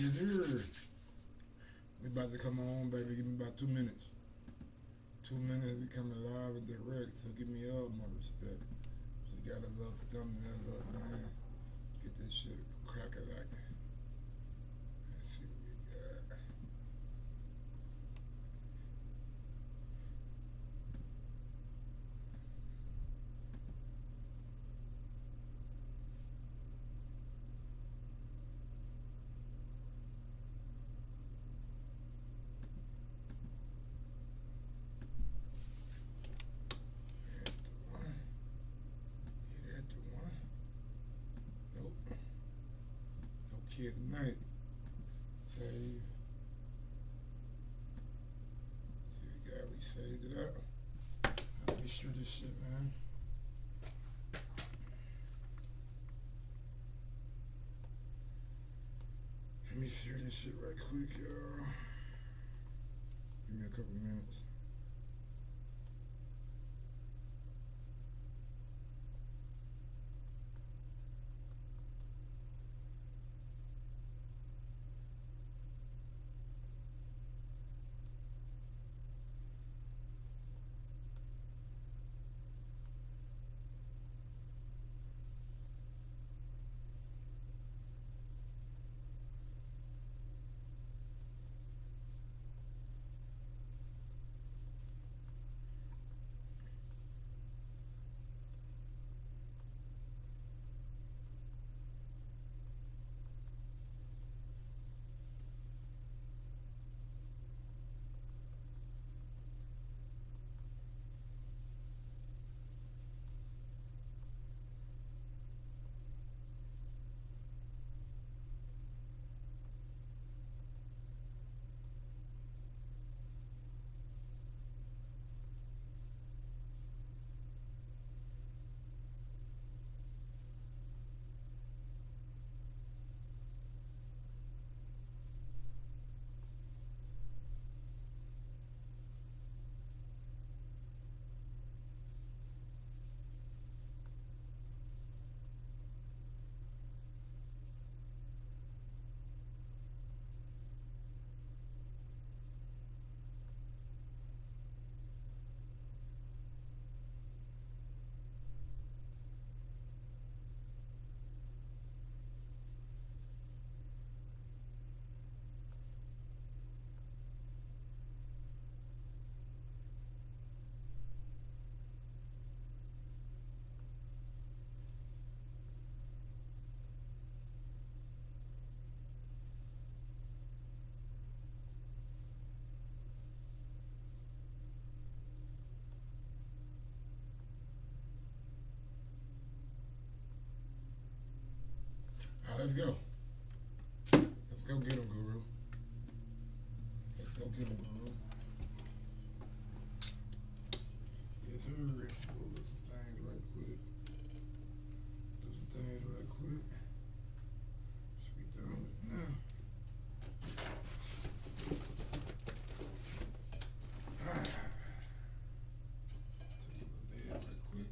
Yes, sir. We about to come on, baby. Give me about 2 minutes. 2 minutes, we coming live and direct. So give me all my respect. Just got a little thumbnail up, man. Get this shit cracking like that. Let's see what we got. Nope. No kid tonight. Save. See what we got. We saved it up. Let me share this shit, man. Let me share this shit right quick, y'all. Give me a couple minutes. All right, let's go. Let's go get him, Guru. Let's go get him, Guru. Yes, sir. We'll do some things right quick. Do some things right quick. Should be done with it now. Ah. Take a lid right quick.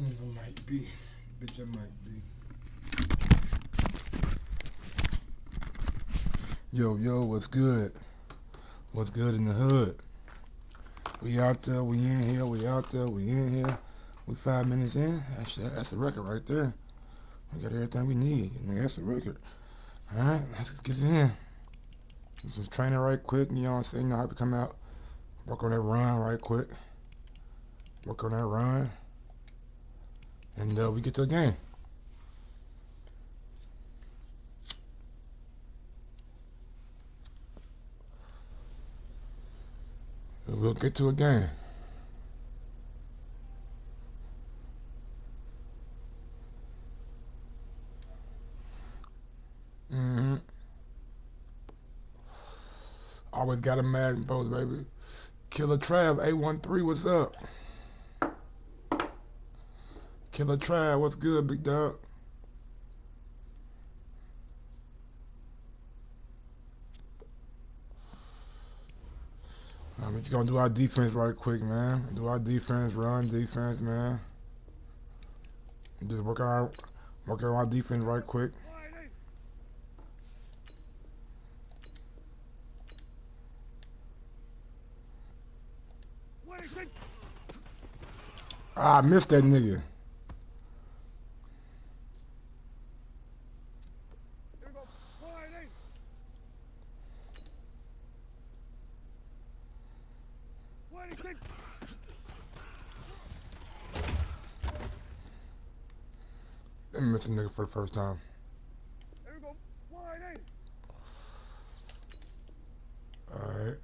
I might be. Bitch, I might be. Yo, what's good? What's good in the hood? We out there, we in here, we out there, we in here. We 5 minutes in. That's a record right there. We got everything we need. That's a record. Alright, let's get it in. Just training right quick, you know what I'm saying? You know how to come out. Work on that run right quick. Work on that run. And we get to a game. We'll get to a game. Always got a Madden post, baby. Killer Trav, 813, what's up? Killer Trav, what's good, big dog? We're just gonna do our defense right quick, man. Do our defense, run defense, man. Just work on our defense right quick. Ah, I missed that nigga. Let me miss a nigga for the first time. Alright.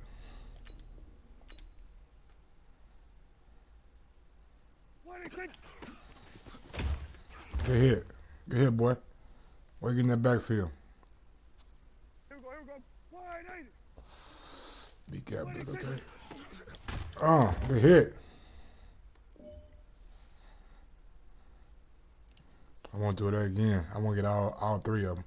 Get hit. Get hit, boy. Why you getting that backfield? Be careful, okay? Oh, get hit. I won't do that again. I want to get all three of them.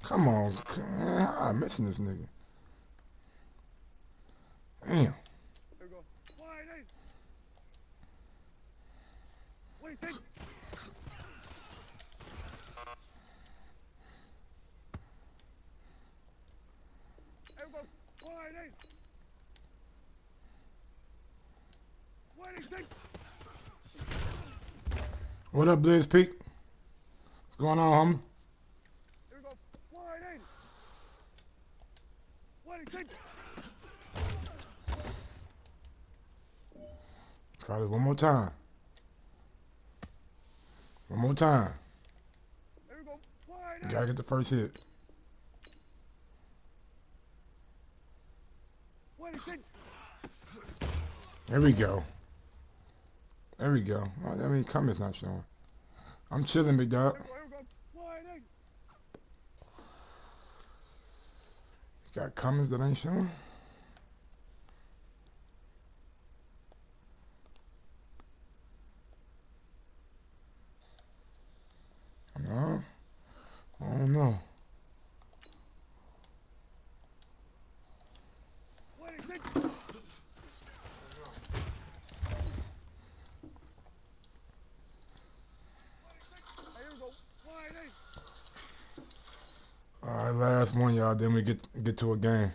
Come on. I'm missing this nigga. Damn. What up, Blizz Peak? What's going on, homie? Try this one more time. One more time. You gotta get the first hit. There we go. There we go. I mean, comments not showing. I'm chilling, big dog. Got comments that ain't showing. No, I don't know. Alright, last one, y'all. Then we get to a game.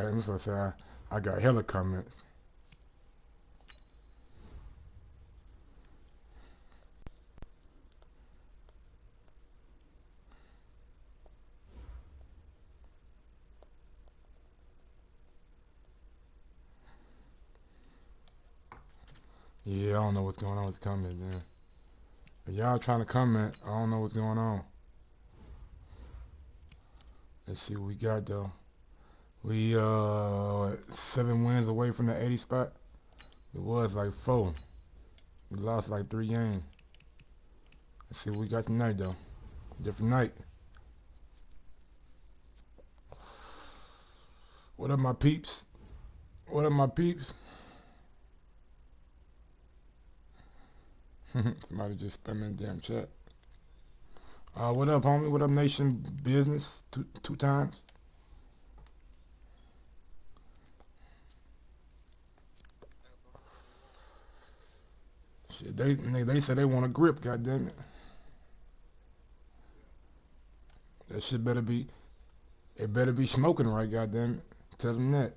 I'm supposed to say I got hella comments. Yeah, I don't know what's going on with the comments, man. If y'all trying to comment, I don't know what's going on. Let's see what we got though. We 7 wins away from the 80 spot. It was like 4. We lost like 3 games. Let's see what we got tonight though. Different night. What up, my peeps? What up, my peeps? Somebody just spamming the damn chat. What up, homie? What up, Nation Business? Two times. Shit, they said they want a grip. Goddamn it. That shit better be. It better be smoking right. Goddamn it. Tell them that.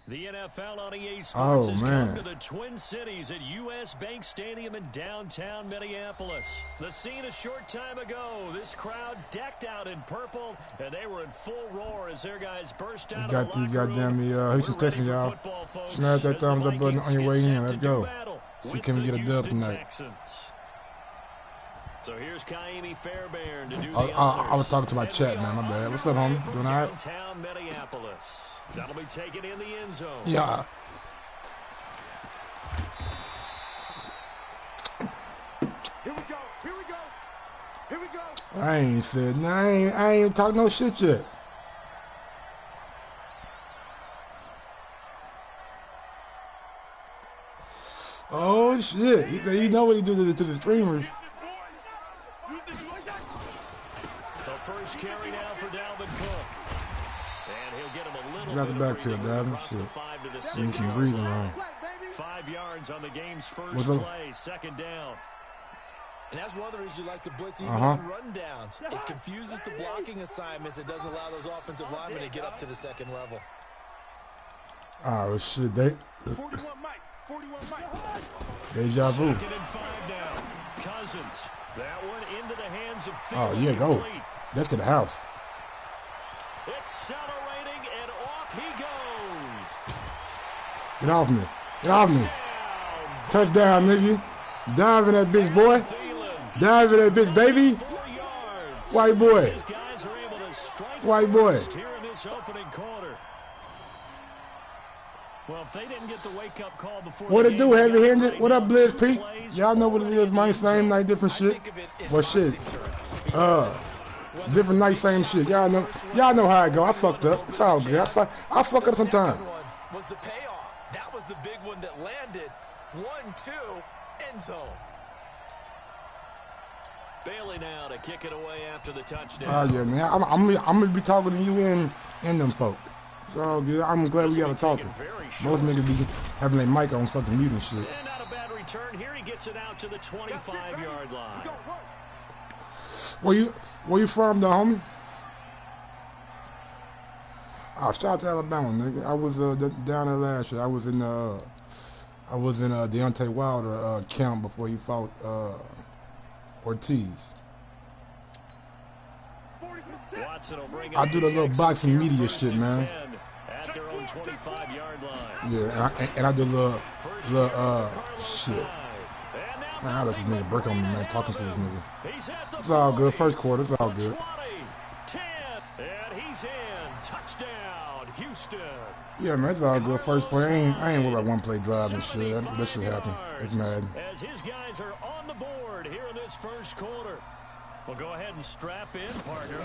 The NFL on EA Sports has man. come to the Twin Cities at U.S. Bank Stadium in downtown Minneapolis. The scene a short time ago. This crowd decked out in purple, and they were in full roar as their guys burst out of the locker room. Houston Texans, y'all. Smash that thumbs up button on your way in. Let's go. See, can we get a dub tonight? So here's Kaimi Fairbairn to do the I was talking to my chat, man. My bad. What's up, homie? Doing all right? Downtown Minneapolis. That'll be taken in the end zone. Yeah. Here we go. Here we go. Here we go. I ain't said no. I ain't talking no shit yet. Oh shit! You know what he do to the streamers. The first carry now for Dalvin Cook. And he'll get him a little Get out the backfield, Dalvin. Shit. You need some breathing room. 5 yards on the game's first play, second down. And that's one of the reasons you like to blitz even on rundowns. It confuses the blocking assignments. It doesn't allow those offensive linemen to get up to the second level. Oh shit! They. 41 Mike. 41 Mike. Deja vu. Second and 5 now. Cousins. That one into the hands of Phil. Oh yeah, go. That's to the house. Accelerating and off he goes. Get off me. Get off me. Touchdown, nigga. Dive in that bitch, boy. Dive in that bitch, baby. White boy. White boy. Well, if they didn't get the wake-up call before what it do, heavy-handed? What up, Blizz Pete? Y'all know what it is, man. Same night, different shit. Well, shit. Different night, same shit. Y'all know how I go. I fucked up. It's all good. I fuck up sometimes. Was the payoff? That was the big one that landed. 1-2, end zone. Bailey now to kick it away after the touchdown. Oh yeah, man. I'm gonna be talking to you and them folk. It's all good. I'm glad we got to talk. Most niggas be having their mic on fucking mute and shit. And not a bad return. Here he gets it out to the 25-yard line. Where you from, though, homie? Oh, shout out to Alabama, nigga. I was down there last year. I was in Deontay Wilder camp before he fought Ortiz. I do the little boxing media shit, man. At their own 25-yard line. Yeah, and I do little shit. Man, I let this nigga break on me, man, talking to this nigga. It's all good. First quarter, it's all good. 10, and he's in. Touchdown, Houston. Yeah, man, it's all good. First play. I ain't worried about one-play drive and shit. That shit happen. It's Madden. As his guys are on the board here in this first quarter. Well, go ahead and strap in, partner.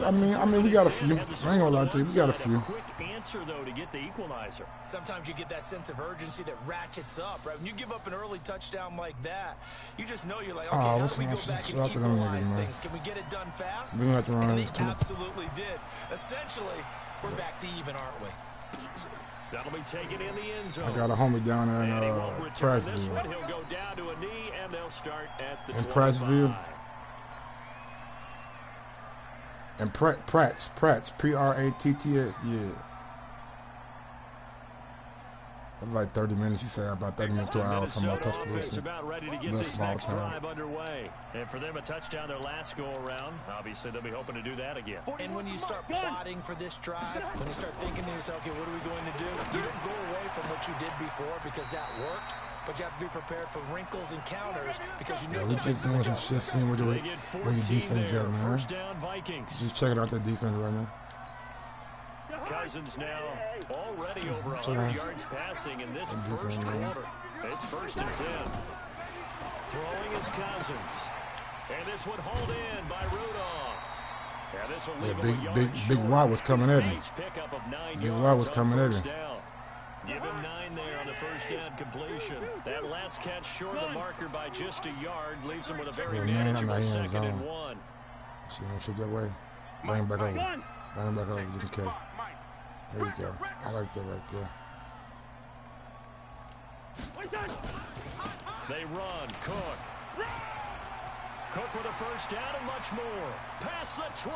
I mean, we got a few. I ain't gonna lie to you, we got a few. Quick answer though to get the equalizer. Sometimes you get that sense of urgency that ratchets up, right? When you give up an early touchdown like that, you just know you're like, okay, how do we go back and equalize things? Can we get it done fast? We got to run and they absolutely did. Essentially, we're back to even, aren't we? That'll be taken in the end zone. I got a homie down there in Pressville. He'll go down to a knee, and they'll start at the 25. Pressville. And Pratt's, P-R-A-T-T-S, yeah. That's like 30 minutes. You say about 30 minutes to an hour from my Tuscaloosa. About ready to get this next drive underway. And for them, a touchdown their last go around. Obviously, they'll be hoping to do that again. And when you start plotting for this drive, when you start thinking to yourself, okay, what are we going to do? You don't go away from what you did before because that worked. But you have to be prepared for wrinkles and counters because you know we just doing some shit, seeing where your defense at, man. Just checking out that defense right now. Cousins now already over 100 yards passing in this first quarter. It's 1st and 10. Throwing is Cousins. And this one hauled in by Rudolph. Yeah, this will leave Big Y was coming at me. Big Y was coming at me. Give him 9 there on the first down completion. That last catch short of the marker by just a yard leaves him with a very manageable 2nd and 1. See him shoot that way. Bring him back over. Bring him back over just in case. There you go. I like that right there. They run. Cook. Cook with a first down and much more. Past the 20.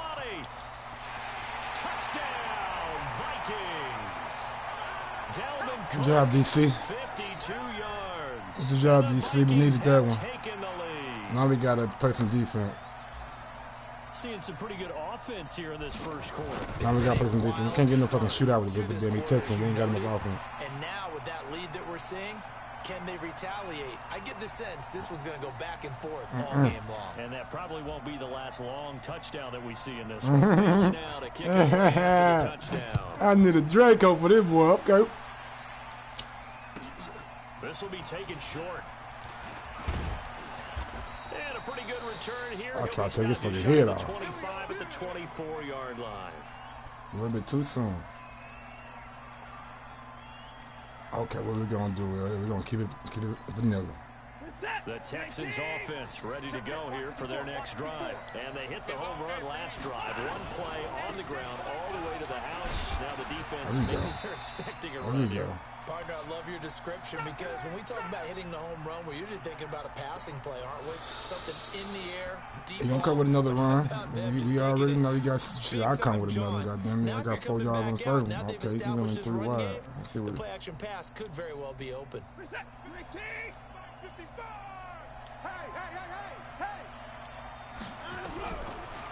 Touchdown, Vikings. Good job, DC. 52 yards. Good job, DC. We needed that one. Taken the lead. Now we gotta play some defense. Seeing some pretty good offense here in this first quarter. Now we gotta play some defense. We can't get no fucking shootout with the damn Texans. We ain't got enough offense. And now with that lead that we're seeing, can they retaliate? I get the sense this one's going to go back and forth all game long. And that probably won't be the last long touchdown that we see in this one. Now to kick it away after the touchdown. I need a Draco for this boy. Okay. This will be taken short. And a pretty good return here. I'll try to take this for the head off. 25 at the 24-yard line. A little bit too soon. Okay, what are we gonna do? We're gonna keep it vanilla. The Texans offense ready to go here for their next drive. And they hit the home run last drive. One play on the ground all the way to the house. Now the defense, maybe they're expecting a run here. Partner, I love your description because when we talk about hitting the home run, we're usually thinking about a passing play, aren't we? Something in the air, deep. You gonna come with another run? We already know you got shit. I come with another. Goddamn it! I got 4 yards on the first one. Okay, you can go in 3 wide. Let's see what. The play action pass could very well be open.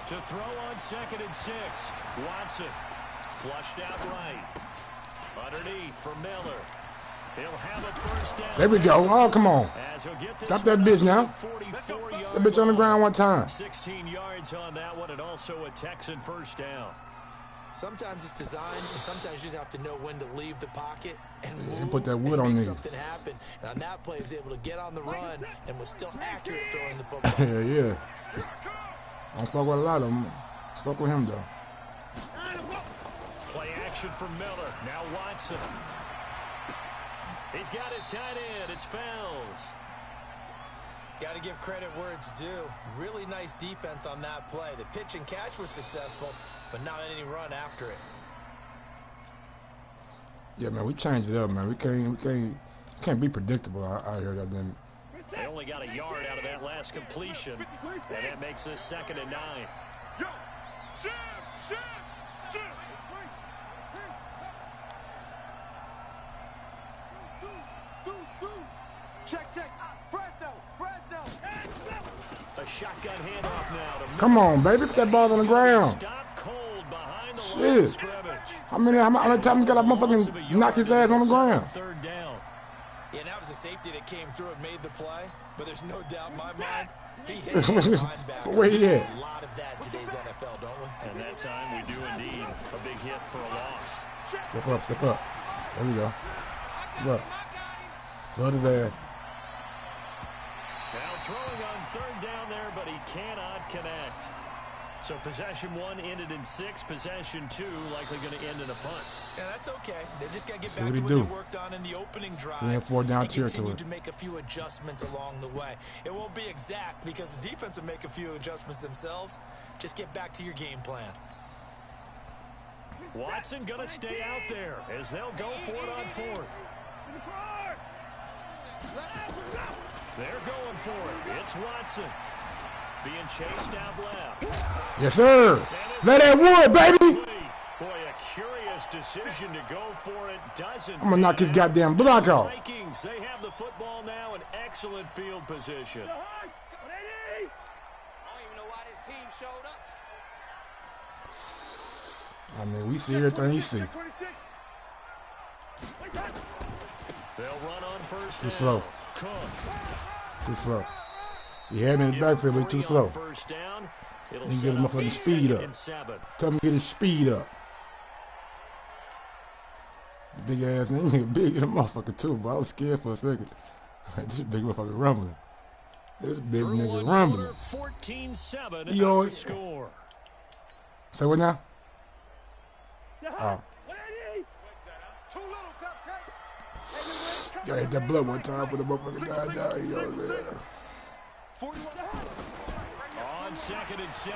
To throw on 2nd and 6. Watson flushed out right. Underneath for Miller. He'll have a first down. There we go. Oh, come on. Drop that bitch now. That bitch on the ground one time. 16 yards on that one, and also a Texan first down. Sometimes it's designed, and sometimes you just have to know when to leave the pocket and move put that wood on make niggas. something happen. And on that play, he was able to get on the run and was still accurate throwing the football. Yeah. I don't fuck with a lot of them. Fuck with him, though. Play action from Miller. Now Watson. He's got his tight end. It's Fells. Got to give credit where it's due. Really nice defense on that play. The pitch and catch was successful, but not any run after it. Yeah, man, we changed it up, man. We can't be predictable out here, goddamn. They only got a yard out of that last completion, and that makes this 2nd and 9. Check. Fresno. A shotgun handoff now to Come on, baby, put that ball on the ground. Stop cold behind the Shit. line of scrimmage. How many times got a motherfucking knock his ass on the ground? 3rd down. Yeah, that was a safety that came through and made the play, but there's no doubt in my mind he hit the linebacker. Where he at? A lot of that in today's NFL, don't we? And that time we do indeed a big hit for a loss. Step up. There we go. Look. Flood his ass. Now throwing on 3rd down there, but he cannot connect. So possession 1 ended in 6. Possession 2 likely going to end in a punt. Yeah, that's okay. They just got to get See back what to he what do. they worked on in the opening drive. We have 4 down and continue territory. to make a few adjustments along the way. It won't be exact because the defense will make a few adjustments themselves. Just get back to your game plan. Watson going to stay out there as they'll go for it on 4th. They're going for it. It's Watson being chased out left. Yes, sir. Let that wood, baby. Boy, a curious decision to go for it. Doesn't. I'm gonna knock his goddamn block off. Vikings, they have the football now in excellent field position. I don't even know why this team showed up. I mean, we see everything you see. They'll run on first Too down. slow. Cook. Too slow. He had him in his backfield, but too slow. First down. It'll He get his motherfucking speed up. Tell him to get his speed up. Big ass nigga, big in the motherfucker too, but I was scared for a second. This big motherfucker rumbling. This big nigga rumbling. 14-7 Yo. score. Say what now? Oh. Gotta hit that blood one time for the motherfucker died down. Yo, man. On 2nd and 7.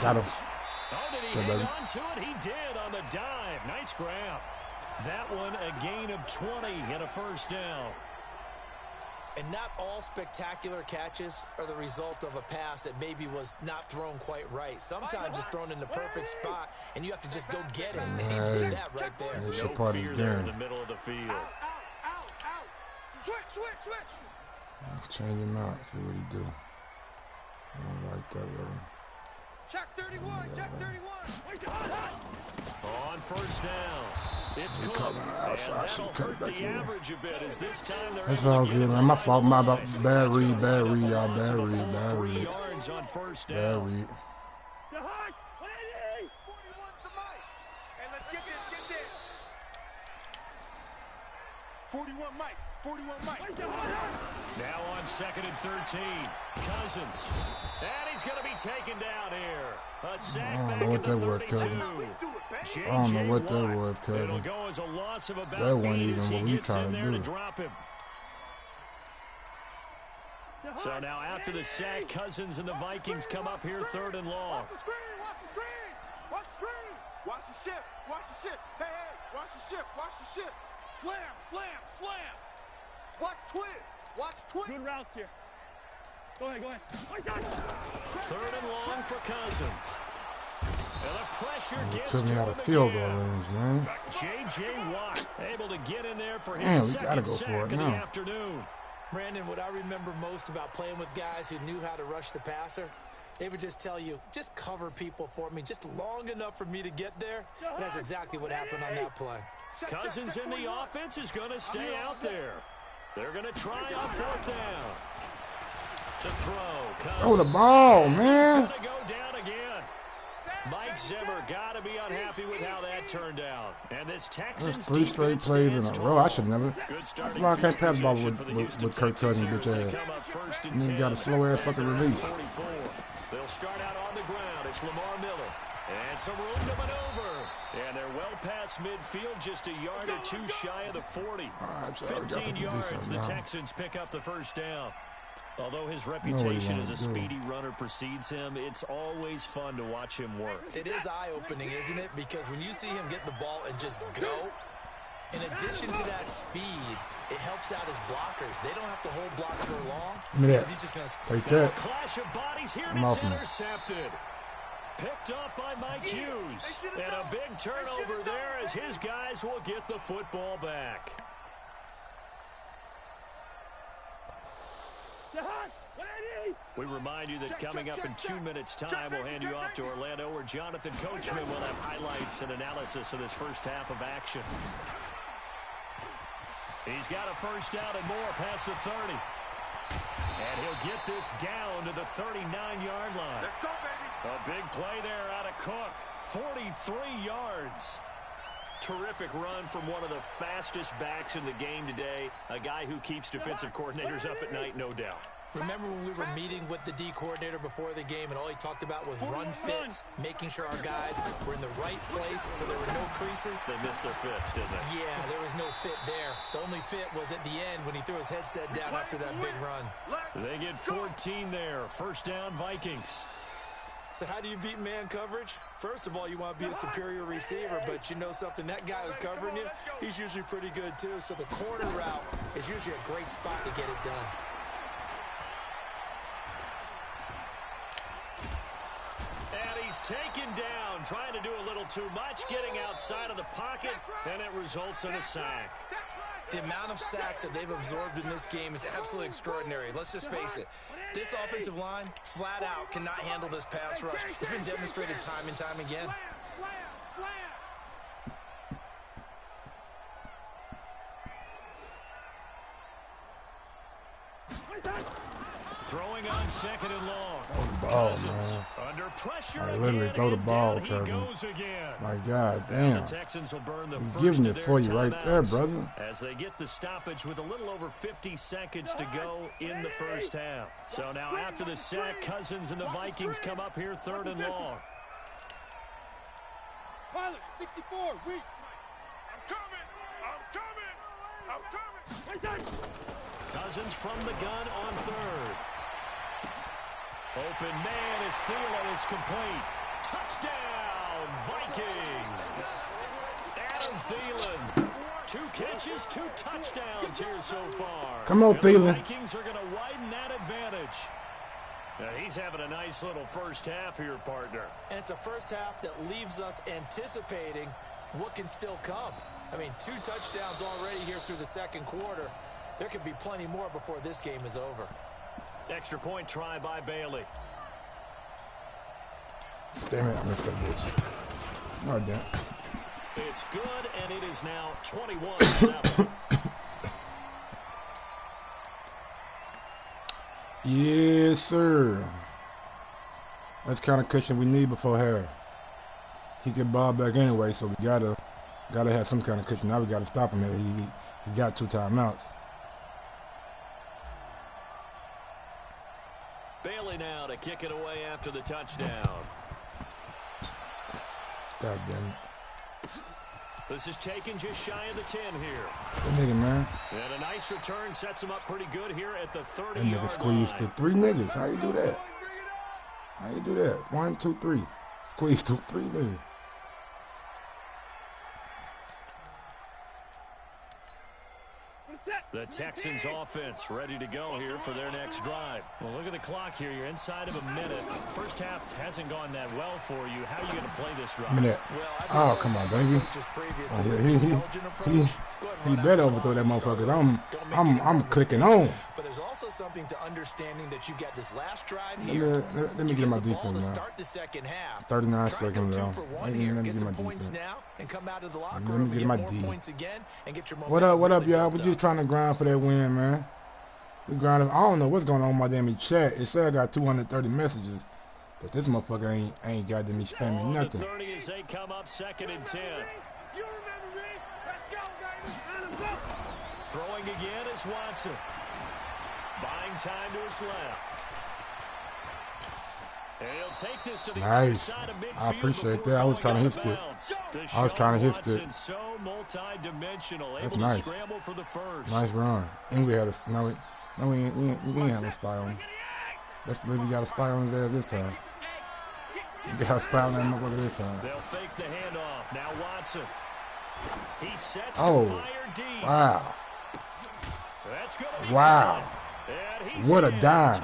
Got him. Oh, did he hang on to it? He did on the dive. Nice grab. That one a gain of 20 and a first down. And not all spectacular catches are the result of a pass that maybe was not thrown quite right. Sometimes it's thrown in the perfect spot, and you have to just go get it. And he did that right there. It's No fear there in the middle of the field. Out. Switch. Let's change him out. See what he do. I don't like that with him. Check 31. On first down. It's Cook. That'll hurt the average a bit as this time they're It's all good, man. My fault. My bad read, y'all. Bad read. 3 yards on first down. Bad read. 41's the mic. Hey, let's get this. 41 Mike. Now on 2nd and 13. Cousins. And he's going to be taken down here. A sack back at the 32. I don't know what that was, Cousin. It'll go as a loss of about That wasn't 8 even as he what we gets in trying there to to do. drop him. So now after the sack, Cousins and the Vikings come up here 3rd and long. Watch the screen. Watch the shift. Hey, watch the shift. Slam. Watch twist. Good route here. Go ahead. 3rd and long for Cousins. And the pressure gets Took me out of field goal range, man. J.J. Watt able to get in there for his Man, we gotta second go sack for it of the now. afternoon. Brandon, what I remember most about playing with guys who knew how to rush the passer, they would just tell you, just cover people for me, just long enough for me to get there. And that's exactly what happened on that play. Cousins in the offense is going to stay out there. They're going to try on 4th down. To throw. Cousins. Oh, the ball, man. He's going to go down again. Mike Zimmer got to be unhappy with how that turned out. And this Texans That's 3 straight plays in a row. I should never. Good That's starting why I can't pass the ball field position with for the Kirk Cousins, bitch Houston ass. Texans. They come up 1st and And then 10. you got a slow ass fucking release. 44. They'll start out on the ground. It's Lamar Miller. And some room to maneuver. And they're well past midfield, just a yard or 2 shy of the 40. 15 yards, the Texans pick up the first down. Although his reputation as a speedy runner precedes him, it's always fun to watch him work. It is eye-opening, isn't it? Because when you see him get the ball and just go, in addition to that speed, it helps out his blockers. They don't have to hold blocks for long. Yeah. He's just going to Take that. Clash of bodies here, and I'm it's off him. intercepted. Picked up by Mike Hughes. And a big turnover there as his guys will get the football back. We remind you that coming up in 2 minutes' time, we'll hand you off to Orlando, where Jonathan Coachman will have highlights and analysis of this first half of action. He's got a first down and more past the 30. And he'll get this down to the 39-yard line. Let's go, baby. A big play there out of Cook. 43 yards. Terrific run from one of the fastest backs in the game today. A guy who keeps defensive coordinators up at night, no doubt. Remember when we were meeting with the D coordinator before the game and all he talked about was run fits, making sure our guys were in the right place so there were no creases? They missed their fits, didn't they? Yeah, there was no fit there. The only fit was at the end when he threw his headset down after that big run. They get 14 there. First down, Vikings. So how do you beat man coverage? First of all, you want to be a superior receiver, but you know something, that guy who's covering you, he's usually pretty good too. So the corner route is usually a great spot to get it done. And he's taken down, trying to do a little too much, getting outside of the pocket, and it results in a sack. The amount of sacks that they've absorbed in this game is absolutely extraordinary. Let's just face it. This offensive line, flat out, cannot handle this pass rush. It's been demonstrated time and time again. Throwing on 2nd and long. Throw the ball, man. Under pressure I literally again, throw the and ball, down he cousin. goes again. My God, damn. The Texans will burn the I'm first giving of it their for you right there, timeouts brother. as they get the stoppage with a little over 50 seconds to go in the first half. So now after the sack, Cousins and the Vikings come up here 3rd and long. Pilot, 64, weak. I'm coming. Cousins from the gun on 3rd. Open man is Thielen. It's complete. Touchdown, Vikings. Adam Thielen, 2 catches, 2 touchdowns here so far. Come on, Thielen. The Vikings are going to widen that advantage. He's having a nice little first half here, partner. And it's a first half that leaves us anticipating what can still come. I mean, 2 touchdowns already here through the second quarter. There could be plenty more before this game is over. Extra point try by Bailey. Damn it, I missed that bitch. No, I didn't. It's good, and it is now 21-7. Yes, sir. That's the kind of cushion we need before half. He get ball back anyway, so we gotta have some kind of cushion. Now we gotta stop him. He got 2 timeouts. Bailey now to kick it away after the touchdown. God damn it. This is taken just shy of the 10 here. That nigga, man. And a nice return sets him up pretty good here at the 30-yard line. That nigga squeezed through 3 niggas. How you do that? How you do that? 1, 2, 3. Squeezed through 3 niggas. The Texans offense ready to go here for their next drive. Well, look at the clock here. You're inside of a minute. First half hasn't gone that well for you. How are you going to play this drive? Minute. Oh, come on, baby. He better overthrow that motherfucker. I'm clicking on. But there's also something to understanding that you got this last drive here. Let me get my defense now. Start the second half. 39 seconds though. Let me get my defense. Let me get my D. What up, y'all? We just trying to grind for that win, man. We grinding. I don't know what's going on in my damn chat. It said I got 230 messages, but this motherfucker ain't got me spamming nothing. 30 as they come up 2nd and 10. Throwing again is Watson. Buying time to his left. And he'll take this to the nice. I appreciate that. I was trying to hit it. So multi-dimensional. That's nice. For the first. Nice run. And we had a we ain't have a spy on him. Let's believe we got a spy on his ass this time. We got a spy on that motherfucker this time. They'll fake the handoff. Now Watson. He sets oh, the fire deep. Wow. That's gonna be wow. What a dime.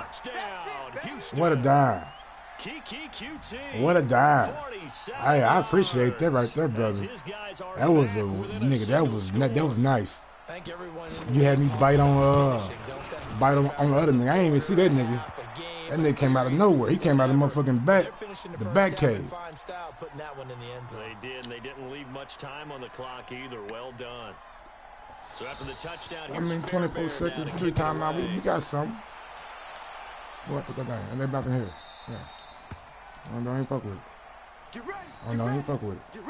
What a dime. What a dime. Hey, I appreciate that right there, brother. That was a nigga. That was nice. You had me bite on the other nigga. I ain't even see that nigga. That nigga came out of nowhere. He came out of the motherfucking back cave. They did. They didn't leave much time on the clock either. Well done. So after the touchdown, I mean, 24 seconds, 3 timeout. We got something. What? Put that down. And they're back in here. Yeah. I don't even fuck with it. I don't even fuck with it.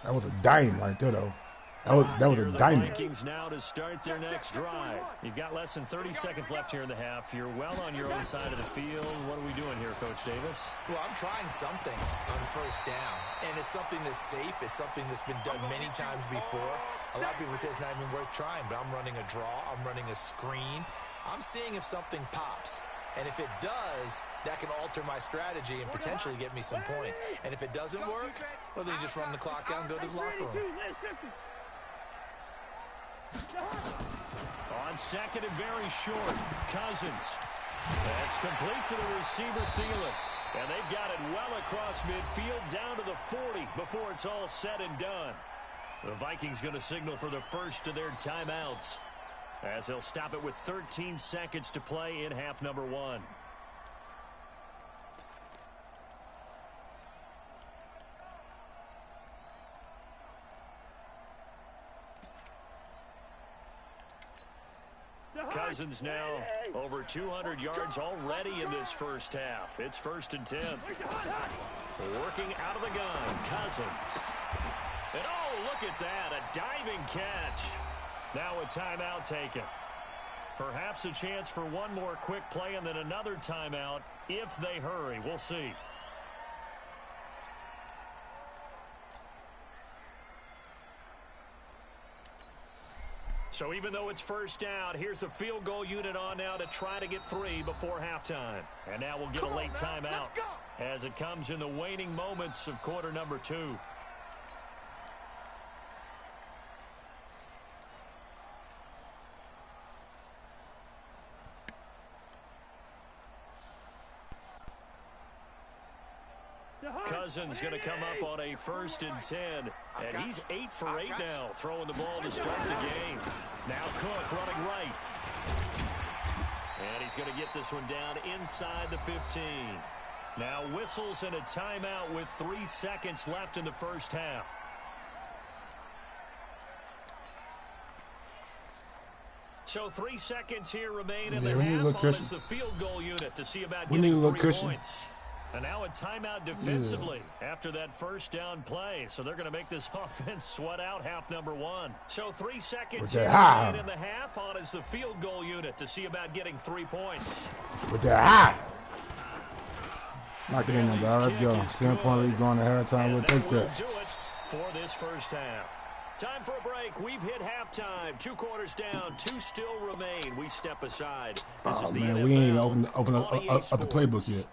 That was a dime right there, though. That was a diamond. Vikings now to start their next drive. You've got less than 30 seconds left here in the half. You're well on your own side of the field. What are we doing here, Coach Davis? Well, I'm trying something on first down, and it's something that's safe. It's something that's been done many times before. A lot of people say it's not even worth trying, but I'm running a draw. I'm running a screen. I'm seeing if something pops. And if it does, that can alter my strategy and potentially get me some points. And if it doesn't work, well, then you just run the clock out and go to the locker room. On second and very short, Cousins. That's complete to the receiver, Thielen. And they've got it well across midfield, down to the 40 before it's all said and done. The Vikings going to signal for the first of their timeouts, as they'll stop it with 13 seconds to play in half number 1. Cousins now over 200 yards already in this first half. It's 1st and 10. Working out of the gun, Cousins. And oh, look at that, a diving catch. Now a timeout taken. Perhaps a chance for one more quick play and then another timeout if they hurry. We'll see. So even though it's first down, here's the field goal unit on now to try to get 3 before halftime. And now we'll get a late timeout as it comes in the waning moments of quarter number 2. Cousins going to come up on a 1st and 10. And he's 8 for 8 now, throwing the ball to start the game. Now Cook running right. And he's going to get this one down inside the 15. Now whistles and a timeout with 3 seconds left in the first half. So 3 seconds here remain in the half. It's the field goal unit to see about getting 3 points. And now a timeout defensively after that first down play. So they're going to make this offense sweat out half number 1. So 3 seconds here remain in the half. On is the field goal unit to see about getting 3 points. With that high. Knock it in there, dog. Let's go. 10-point lead going to halftime. We'll take that. Do it for this first half. Time for a break. We've hit halftime. 2 quarters down. 2 still remain. We step aside. This is the man, NFL we ain't open up the playbook yet.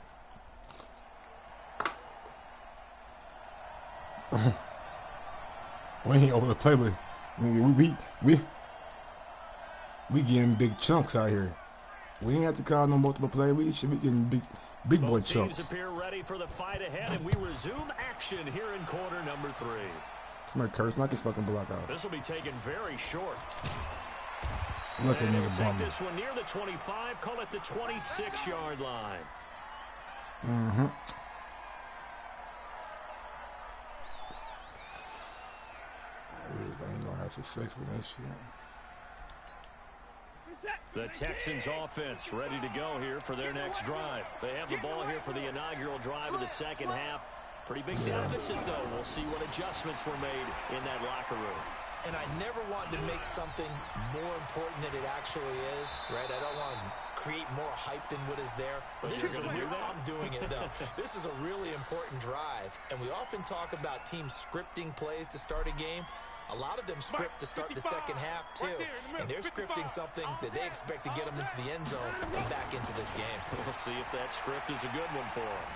We ain't open the playbook. We getting big chunks out here. We ain't have to call no multiple play. We should be getting big boy chunks. Teams appear ready for the fight ahead, and we resume action here in quarter number 3. Somebody curse, knock his fucking block out. This will be taken very short. Look at nigga take bummer. this one near the 25, call it the 26-yard line. Mm-hmm. I ain't gonna have success with that shit. The Texans offense ready to go here for their next drive. They have the ball here for the inaugural drive of the second half. Pretty big deficit, though. We'll see what adjustments were made in that locker room. And I never wanted to make something more important than it actually is, right? I don't want to create more hype than what is there. But this is I'm doing it, though. This is a really important drive. And we often talk about teams scripting plays to start a game. A lot of them script to start the second half, too. And they're scripting something that they expect to get them into the end zone and back into this game. We'll see if that script is a good one for them.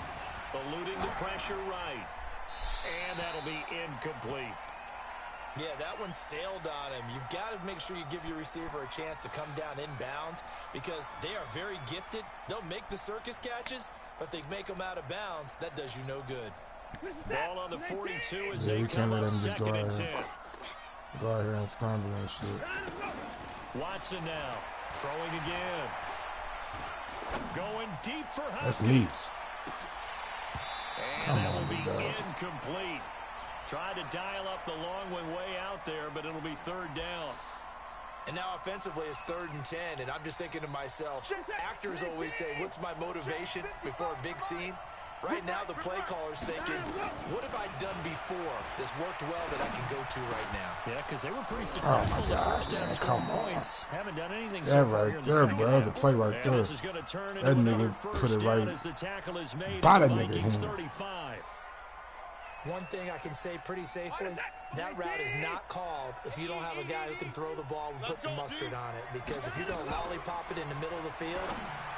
Eluding the pressure right. And that'll be incomplete. Yeah, that one sailed on him. You've got to make sure you give your receiver a chance to come down inbounds because they are very gifted. They'll make the circus catches, but they make them out of bounds. That does you no good. Ball on the 42 as they come up 2nd and 10. Go out here and scramble that shit. Watson now. Throwing again. Going deep for Hopkins. That's neat. And that will be incomplete. Tried to dial up the long one way out there, but it'll be 3rd down. And now offensively it's 3rd and 10, and I'm just thinking to myself, actors always say, what's my motivation before a big scene? Right now the play caller's thinking, what have I done before that's worked well that I can go to right now? Yeah, because they were pretty successful the first half scoring points. Haven't done anything so far here in the there, second bro. half. The play right there. This is going to turn into That another nigga first put it down right as the tackle is made by at that the nigga Vikings hand. 35. One thing I can say pretty safely, that route is not called if you don't have a guy who can throw the ball and put some mustard on it. Because if you're going to lollipop it in the middle of the field,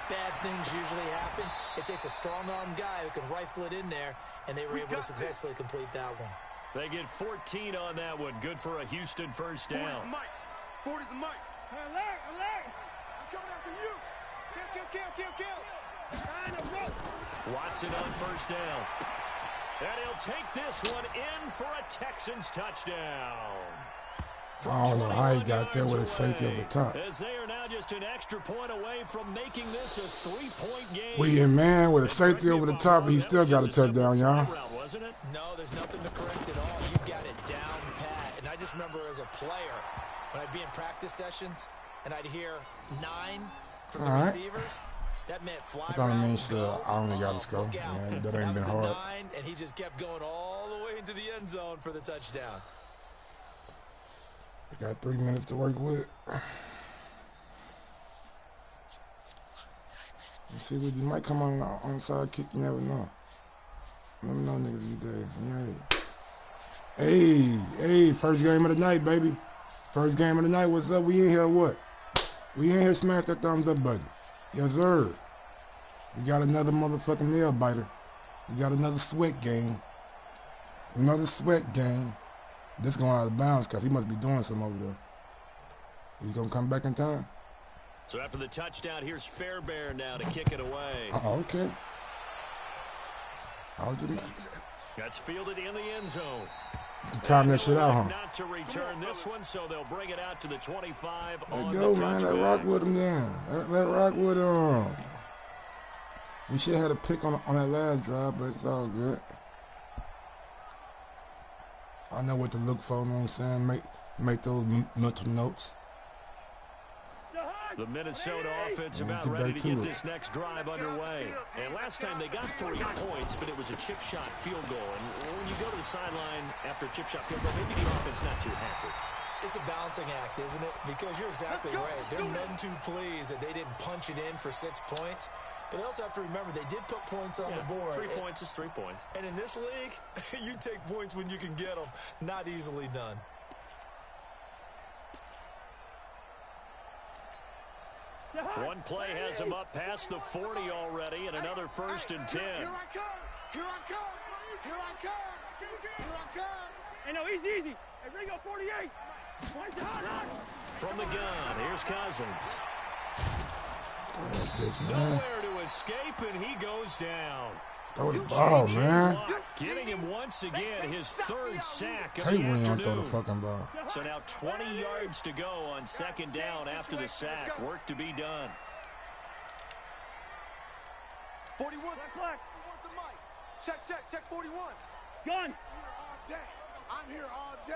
bad things usually happen. It takes a strong-arm guy who can rifle it in there, and they were able to successfully complete that one. They get 14 on that one. Good for a Houston first down. 40's the mic. Alert! I'm coming after you! Kill! Watson on first down. And he'll take this one in for a Texans touchdown. I don't know how he got there with a safety over the top. As they are now just an extra point away from making this a 3-point game. We in man with a safety over the top, but he still got a touchdown, y'all. No, there's nothing to correct at all. You got it down pat. And I just remember as a player, when I'd be in practice sessions, and I'd hear 9 from the receivers. That meant fly I route, I only got to go. Yeah, that ain't been hard. 9, and he just kept going all the way into the end zone for the touchdown. We got 3 minutes to work with. You see, you might come on the onside kick. You never know. Let me know, niggas, these days. Hey, first game of the night, baby. First game of the night. What's up? We in here what? We in here smash that thumbs up button. Yes, sir. We got another motherfucking nail biter. We got another sweat game. Another sweat game. This going out of bounds because he must be doing something over there. He's going to come back in time. So after the touchdown, here's Fairbairn now to kick it away. Okay. How did he? That's fielded in the end zone. Time that shit out, huh? Not to return this one, so they'll bring it out to the 25 Let on go, the man. Let touchback. rock with him, then. Let rock with him. We should have had a pick on that last drive, but it's all good. I know what to look for, you know what I'm saying? Make those mental notes. The Minnesota offense about ready to get this next drive underway. And last time they got 3 points, but it was a chip shot field goal. And when you go to the sideline after a chip shot field goal, maybe the offense not too happy. It's a balancing act, isn't it? Because you're exactly right. They're none too pleased that they didn't punch it in for 6 points. But they also have to remember they did put points on the board. 3 points is 3 points. And in this league, you take points when you can get them. Not easily done. One play has him up past the 40 already, and another 1st and 10. Here I come. Here I come. Here I come. Here I come. Hey, no, easy. Hey, Ringo, 48. From the gun, here's Cousins. Bitch, Nowhere to escape, and he goes down. Throw the ball, man. Getting him once again his 3rd sack of Hey, the when you don't throw the afternoon. fucking ball. So now 20 yards to go on 2nd down after the sack. Work to be done. 41. Check 41. Gun. I'm here all day.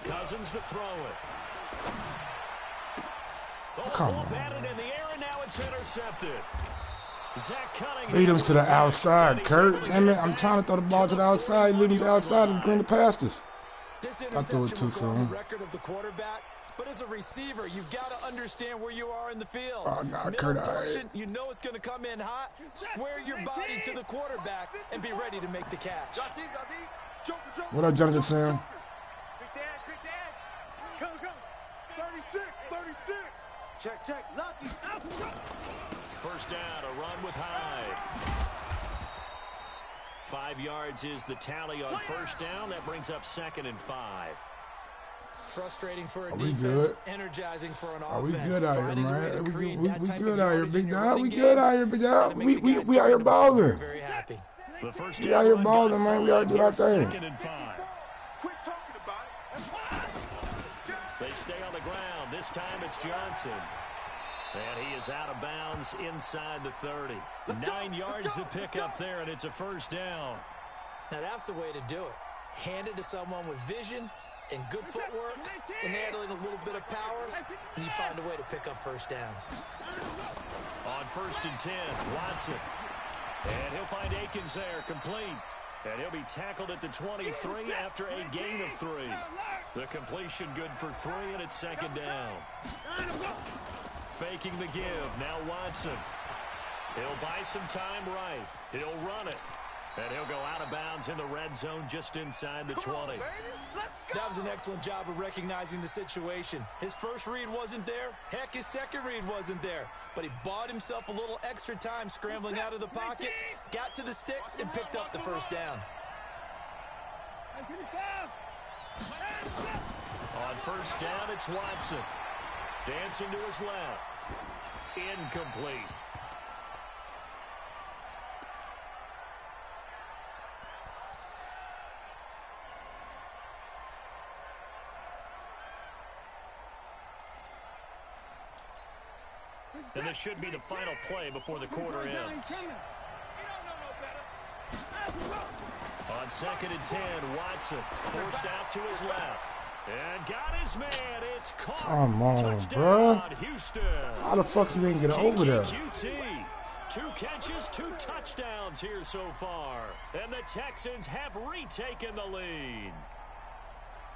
Cousins to throw it. Come on. Batted in the air, and now it's intercepted. Zach Cunningham. Lead him to the outside, Kurt. Damn it, I'm trying to throw the ball to the outside. Lead him to the outside and bring the pastors. This I threw it interception too will go on the soon. record of the quarterback. But as a receiver, you've got to understand where you are in the field. Oh, nah, Middle Kurt, portion, you know it's going to come in hot. Square your body to the quarterback and be ready to make the catch. What up, Jonathan Sam? Quick dash. Go. 36. Check. Lucky. 1st down, a run with Hyde. 5 yards is the tally on 1st down. That brings up 2nd and 5. Frustrating for a Are we defense, good? energizing for an Are we offense. good out here, Finding a way man? to We create good that type of out here, yardage big in your dog. running We game. good out here, big dog. Gotta make the guys We out here turn the ball balling. very happy. The 1st We down out here run balling, got man. We out 5. here do our thing. 2nd and 5. Quit talking about it. They stay on the ground. This time it's Johnson. And he is out of bounds inside the 30. 9 yards to pick up there, and it's a 1st down. Now that's the way to do it. Hand it to someone with vision and good footwork, and add in a little bit of power, and you find a way to pick up 1st downs. On 1st and 10, Watson. And he'll find Akins there, complete. And he'll be tackled at the 23 after a gain of 3. The completion good for 3, and it's 2nd down. Faking the give, now Watson. He'll buy some time right. He'll run it. And he'll go out of bounds in the red zone just inside the 20. That was an excellent job of recognizing the situation. His first read wasn't there. Heck, his second read wasn't there. But he bought himself a little extra time scrambling out of the pocket, got to the sticks, and picked up the 1st down. On 1st down, it's Watson. Dancing to his left. Incomplete. And this should be the final play before the quarter ends. On 2nd and 10, Watson forced out to his left. And got his man. It's caught. Come on, Touchdown, bruh. Houston. How the fuck you ain't get over there? QT. 2 catches, 2 touchdowns here so far. And the Texans have retaken the lead.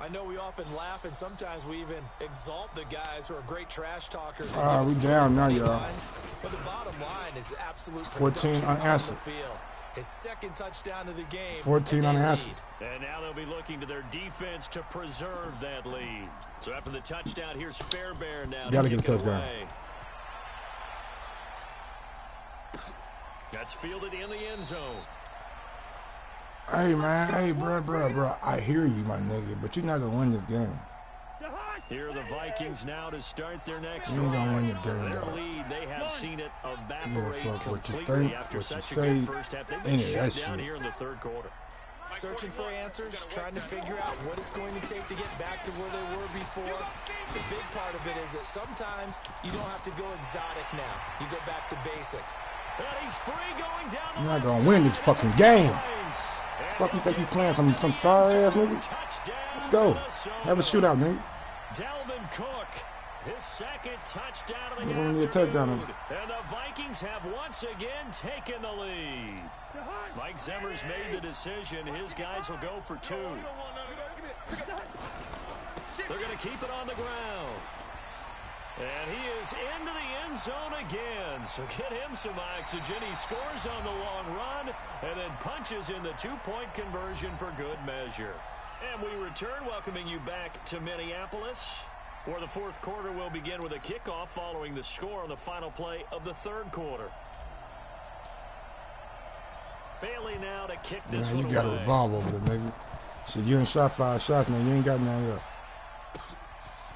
I know we often laugh, and sometimes we even exalt the guys who are great trash talkers. We down now, y'all. But the bottom line is absolute 14 unanswered. field. His 2nd touchdown of the game. 14 unanswered. And now they'll be looking to their defense to preserve that lead. So after the touchdown, here's Fairbairn now. Gotta get a touchdown. That's fielded in the end zone. Hey, man. Hey, bro. I hear you, my nigga, but you're not gonna win this game. Here are the Vikings now to start their next You ain't drive. gonna win the game, Their though. lead, they have seen it evaporate Fuck what you completely think, after what you such a say, good first half. They've been any of shut that down shit. here in the third quarter. Searching for answers, trying to figure out what it's going to take to get back to where they were before. The big part of it is that sometimes you don't have to go exotic now. You go back to basics. And he's free going down the You're not left gonna win this side. fucking It's a game. place. And Fuck you think you he'll playing get some sorry ass nigga? touchdown, Let's go. Minnesota. Have a shootout, nigga. Dalvin Cook, his second touchdown of the You're gonna need a touchdown. afternoon. And the Vikings have once again taken the lead. Mike Zimmer's made the decision. His guys will go for 2. They're going to keep it on the ground. And he is into the end zone again. So get him some oxygen. He scores on the long run and then punches in the 2-point conversion for good measure. And we return, welcoming you back to Minneapolis, where the fourth quarter will begin with a kickoff following the score on the final play of the third quarter. Bailey now to kick this Man, one you got a away. revolver over there, nigga. Shit, you done shot 5 shots, man. You ain't got none yet.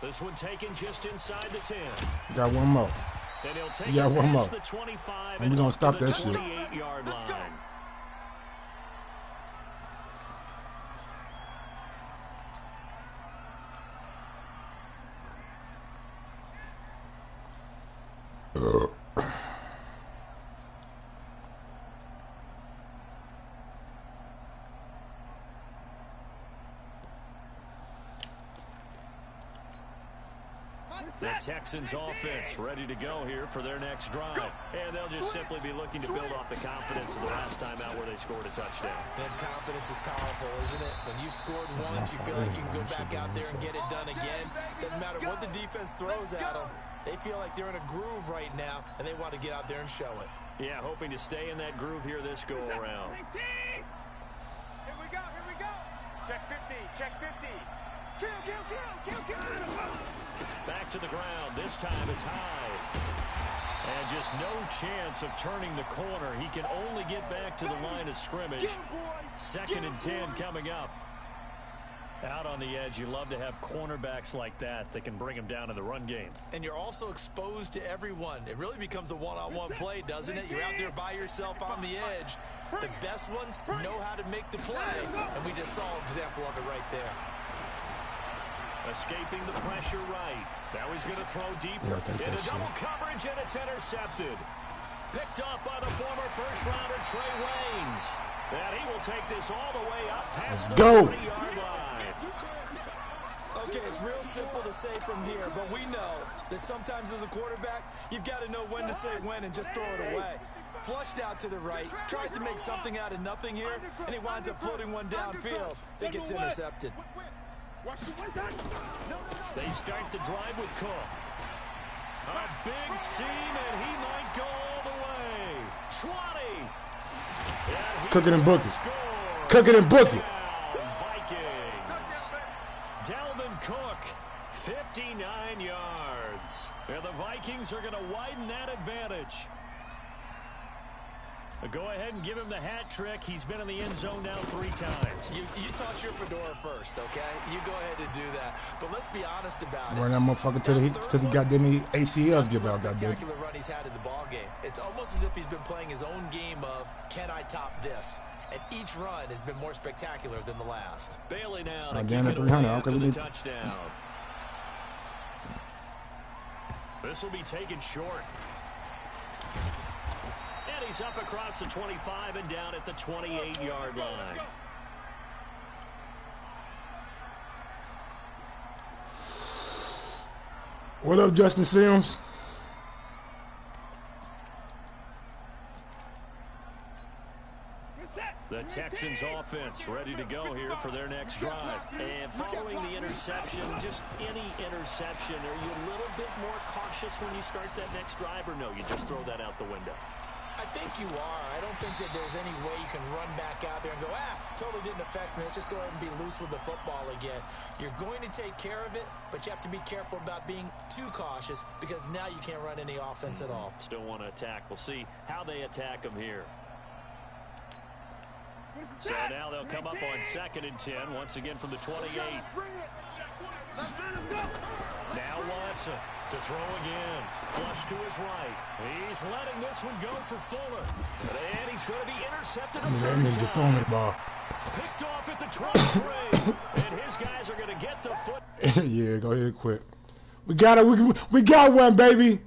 This one taken just inside the 10. You got one more. And he'll take You got it one more. past the 25 And we gonna up to stop the that shit. 28-yard line. The Texans offense ready to go here for their next drive. And they'll just simply be looking to build off the confidence of the last time out where they scored a touchdown. And confidence is powerful, isn't it? When you've scored once, you feel like you can go back out there and get it done again. Doesn't matter what the defense throws at them. They feel like they're in a groove right now, and they want to get out there and show it. Yeah, hoping to stay in that groove here this go-around. Here we go, here we go. Check 50, check 50. Kill, kill, kill, kill, kill. Back to the ground. This time it's high. And just no chance of turning the corner. He can only get back to the line of scrimmage. 2nd and 10 coming up. Out on the edge, you love to have cornerbacks like that can bring him down in the run game. And you're also exposed to everyone. It really becomes a one-on-one play, doesn't it? You're out there by yourself on the edge. The best ones know how to make the play, and we just saw an example of it right there. Escaping the pressure right. Now he's going to throw deeper into double coverage, and it's intercepted. Picked up by the former first-rounder Trey Waynes. And he will take this all the way up past the 30-yard line. Okay, it's real simple to say from here, but we know that sometimes as a quarterback, you've got to know when to say when and just throw it away. Flushed out to the right, tries to make something out of nothing here, and he winds up floating one downfield that gets intercepted. They start the drive with Cook. A big seam, and he might go all the way. 20. Cook it and book it. Cook it and book it. Vikings. Dalvin Cook, 59 yards. And the Vikings are going to widen that advantage. Go ahead and give him the hat trick. He's been in the end zone now 3 times. You toss your fedora first, okay? You go ahead and do that. But let's be honest about it. Run that motherfucker till the goddamn ACLs give out, goddamn. Spectacular run he's had in the ball game. It's almost as if he's been playing his own game of, can I top this? And each run has been more spectacular than the last. Bailey now to Again kick at it 300. away Okay, after we the need touchdown. This will be taken short. And he's up across the 25 and down at the 28-yard line. What up, Justin Sims? The Texans offense ready to go here for their next drive. And following the interception, just any interception, are you a little bit more cautious when you start that next drive, or no, you just throw that out the window? I think you are. I don't think that there's any way you can run back out there and go, totally didn't affect me. Let's just go ahead and be loose with the football again. You're going to take care of it, but you have to be careful about being too cautious because now you can't run any offense at all. Still want to attack. We'll see how they attack them here. So now they'll come up on 2nd and 10, once again from the 28. Now Watson to throw again. Flush to his right. He's letting this one go for Fuller. And he's going to be intercepted a third Nigga throwing the ball. Picked off at the 23. And his guys are going to get the foot. Yeah, go ahead quick. We got it. We got one, baby.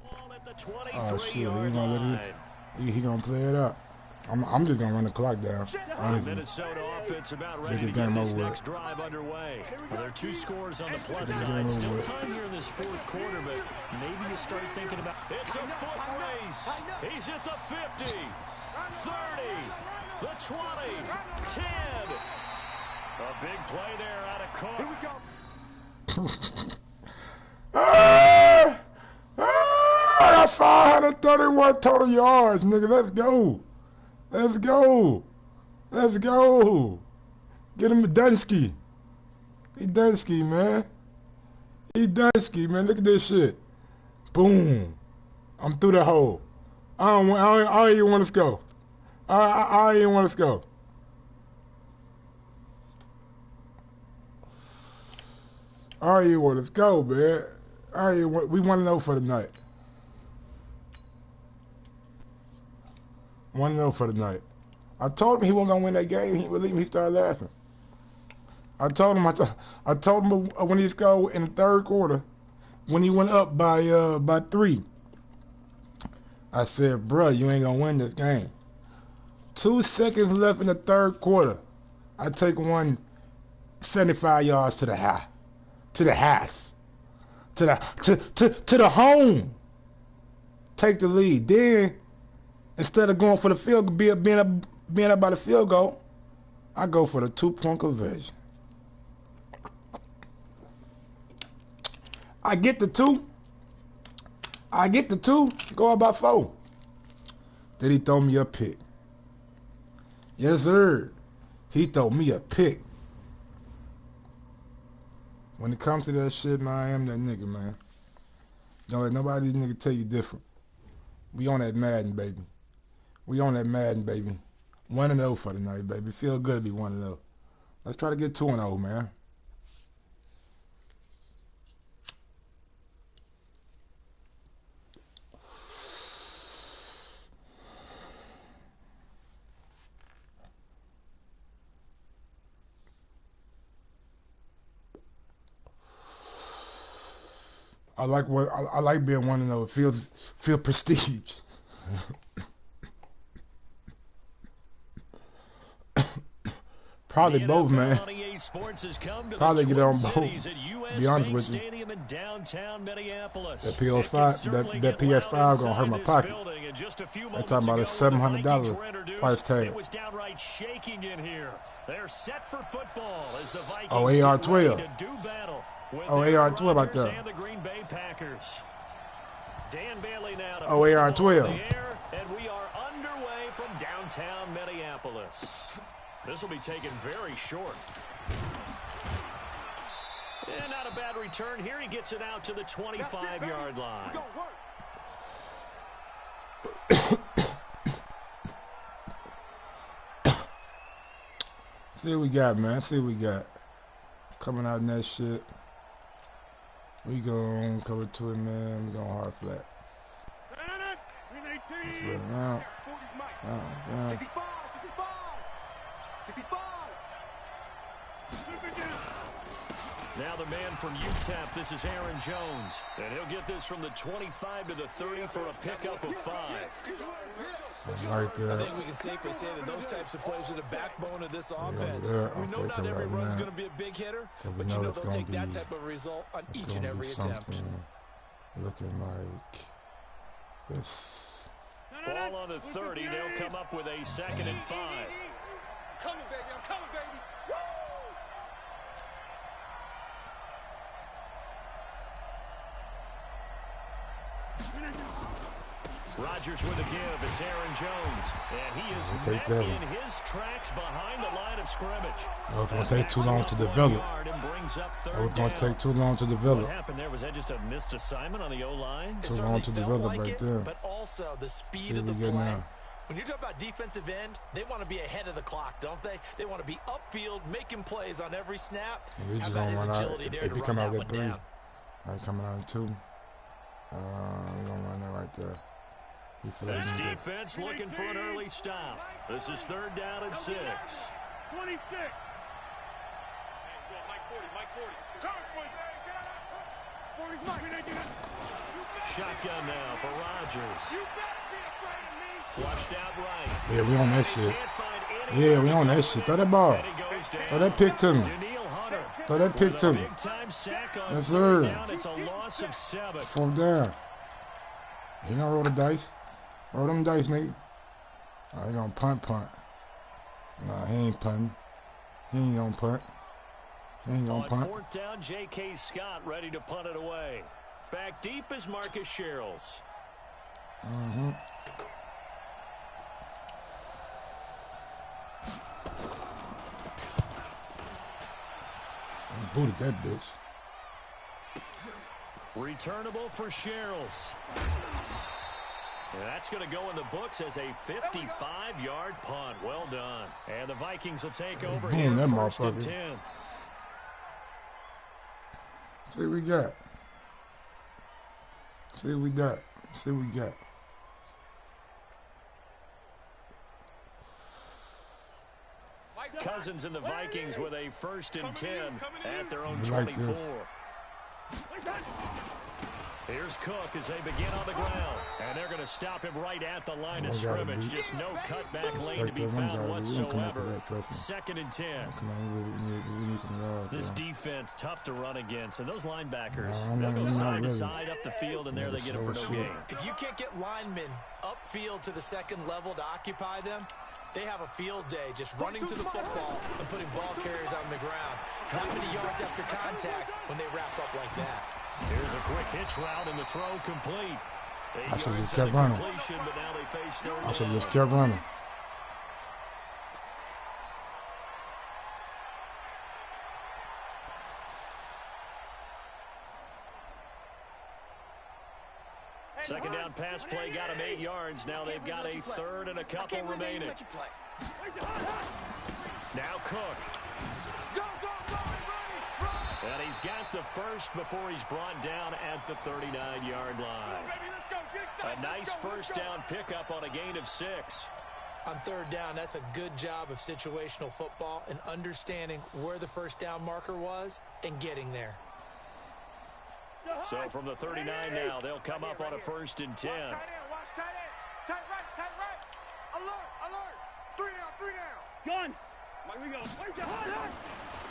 Ball at the 23 Oh shit, he yard gonna let line. it. He gonna play it up. I'm just gonna run the clock down. Honestly. Minnesota offense about ready Get the to get game this over next with. drive underway. Well, there are 2 scores on the plus Get the side. game Still over with. time here in this 4th quarter, but maybe you start thinking about it's a foot race. He's at the 50, 30, the 20, 10. A big play there out of Cook. Here we go. That's 531 total yards, nigga. Let's go. Let's go. Let's go. Get him a Dunsky. He Dunsky, man. He Dunsky, man. Look at this shit. Boom. I'm through the hole. I don't even want to go. I don't even want to go. I don't even want to go, man. We want to know for the night. 1-0 for the night. I told him he wasn't gonna win that game. He didn't believe me. He started laughing. I told him when he scored in the 3rd quarter, when he went up by 3. I said, bruh, you ain't gonna win this game. 2 seconds left in the 3rd quarter. I take one 75 yards to the house. To the house. To the home. Take the lead. Then instead of going for the field, being up by the field goal, I go for the 2-point conversion. I get the 2. Go up by 4. Then he throw me a pick. Yes, sir. He throw me a pick. When it comes to that shit, man, I am that nigga, man. Don't let nobody these niggas tell you different. We on that Madden, baby. We on that Madden, baby. 1-0 for the night, baby. Feel good to be 1-0. Let's try to get 2-0, man. I like being 1-0. It feel prestige. Probably both, man. Probably get on both. Be honest with you. That PS5, that PS5 gonna hurt my pocket. They're talking about a $700 price tag. Oh, AR-12. Oh, AR-12 out there. Oh, AR-12. And we are underway from downtown Minneapolis. This will be taken very short. And not a bad return here. He gets it out to the 25-yard line. See what we got, man. See what we got. Coming out in that shit. We gon' cover to it, man. We gon' hard flat. Let's let him out. Down. Now the man from UTEP, this is Aaron Jones. And he'll get this from the 25 to the 30 for a pickup of 5. Right there. I think we can safely say that those types of players are the backbone of this offense. Yeah, we know not every run's going to be a big hitter, so but you know they'll take that type of result on each and every attempt. Looking like this. Ball on the 30. They'll come up with a 2nd and 5. Coming, baby. I'm coming, baby. Woo! Rodgers with a give. It's Aaron Jones. And he is met in his tracks behind the line of scrimmage. It was going to take too long to develop. What happened there? Was that just a missed assignment on the O-line? Too long to develop right there. But also the speed of the play. now. When you talk about defensive end, they want to be ahead of the clock, don't they? They want to be upfield, making plays on every snap. How about his agility there to run that one down? Right, coming out of 2. We're going to run that right there. This defense looking for an early stop. This is 3rd down and 6. 26. Mike 40. Shotgun now for Rodgers. Flushed out right. Yeah, we on that shit. Yeah, we on that shit. Throw that ball. Throw that pick to me. Throw that pick to me. Yes, sir. It's a loss of 7. 4th down. He gonna roll the dice. Roll them dice, nigga. Oh, he gonna punt. Nah, he ain't punting. He ain't gonna punt. He ain't gonna punt. 4th down, J.K. Scott ready to punt it away. Back deep is Marcus Sherrills. Booted that bitch. Returnable for Sherrills. That's going to go in the books as a 55-yard punt. Well done. And the Vikings will take over here, that 1st and 10. See what we got. See what we got. See what we got. Cousins and the Vikings with a 1st and 10 at their own 24. Here's Cook as they begin on the ground. And they're going to stop him right at the line of scrimmage. Just no cutback lane to be found whatsoever. 2nd and 10. This defense tough to run against. And those linebackers, they'll go side to side up the field, and there they get them for no gain. If you can't get linemen upfield to the 2nd level to occupy them, they have a field day just running to the football and putting ball carriers on the ground. Not many yards after contact when they wrap up like that. Here's a quick hitch route and the throw complete. I should have just kept running. I should have just kept running. Second down pass play got him 8 yards. Now they've got a 3rd and a couple remaining. Now Cook. And he's got the 1st before he's brought down at the 39-yard line. A nice 1st down pickup on a gain of 6. On 3rd down, that's a good job of situational football and understanding where the 1st down marker was and getting there. So from the 39 now, they'll come up on a 1st and 10. Watch tight end. Tight right. Alert. 3 down. Gun. Here we go.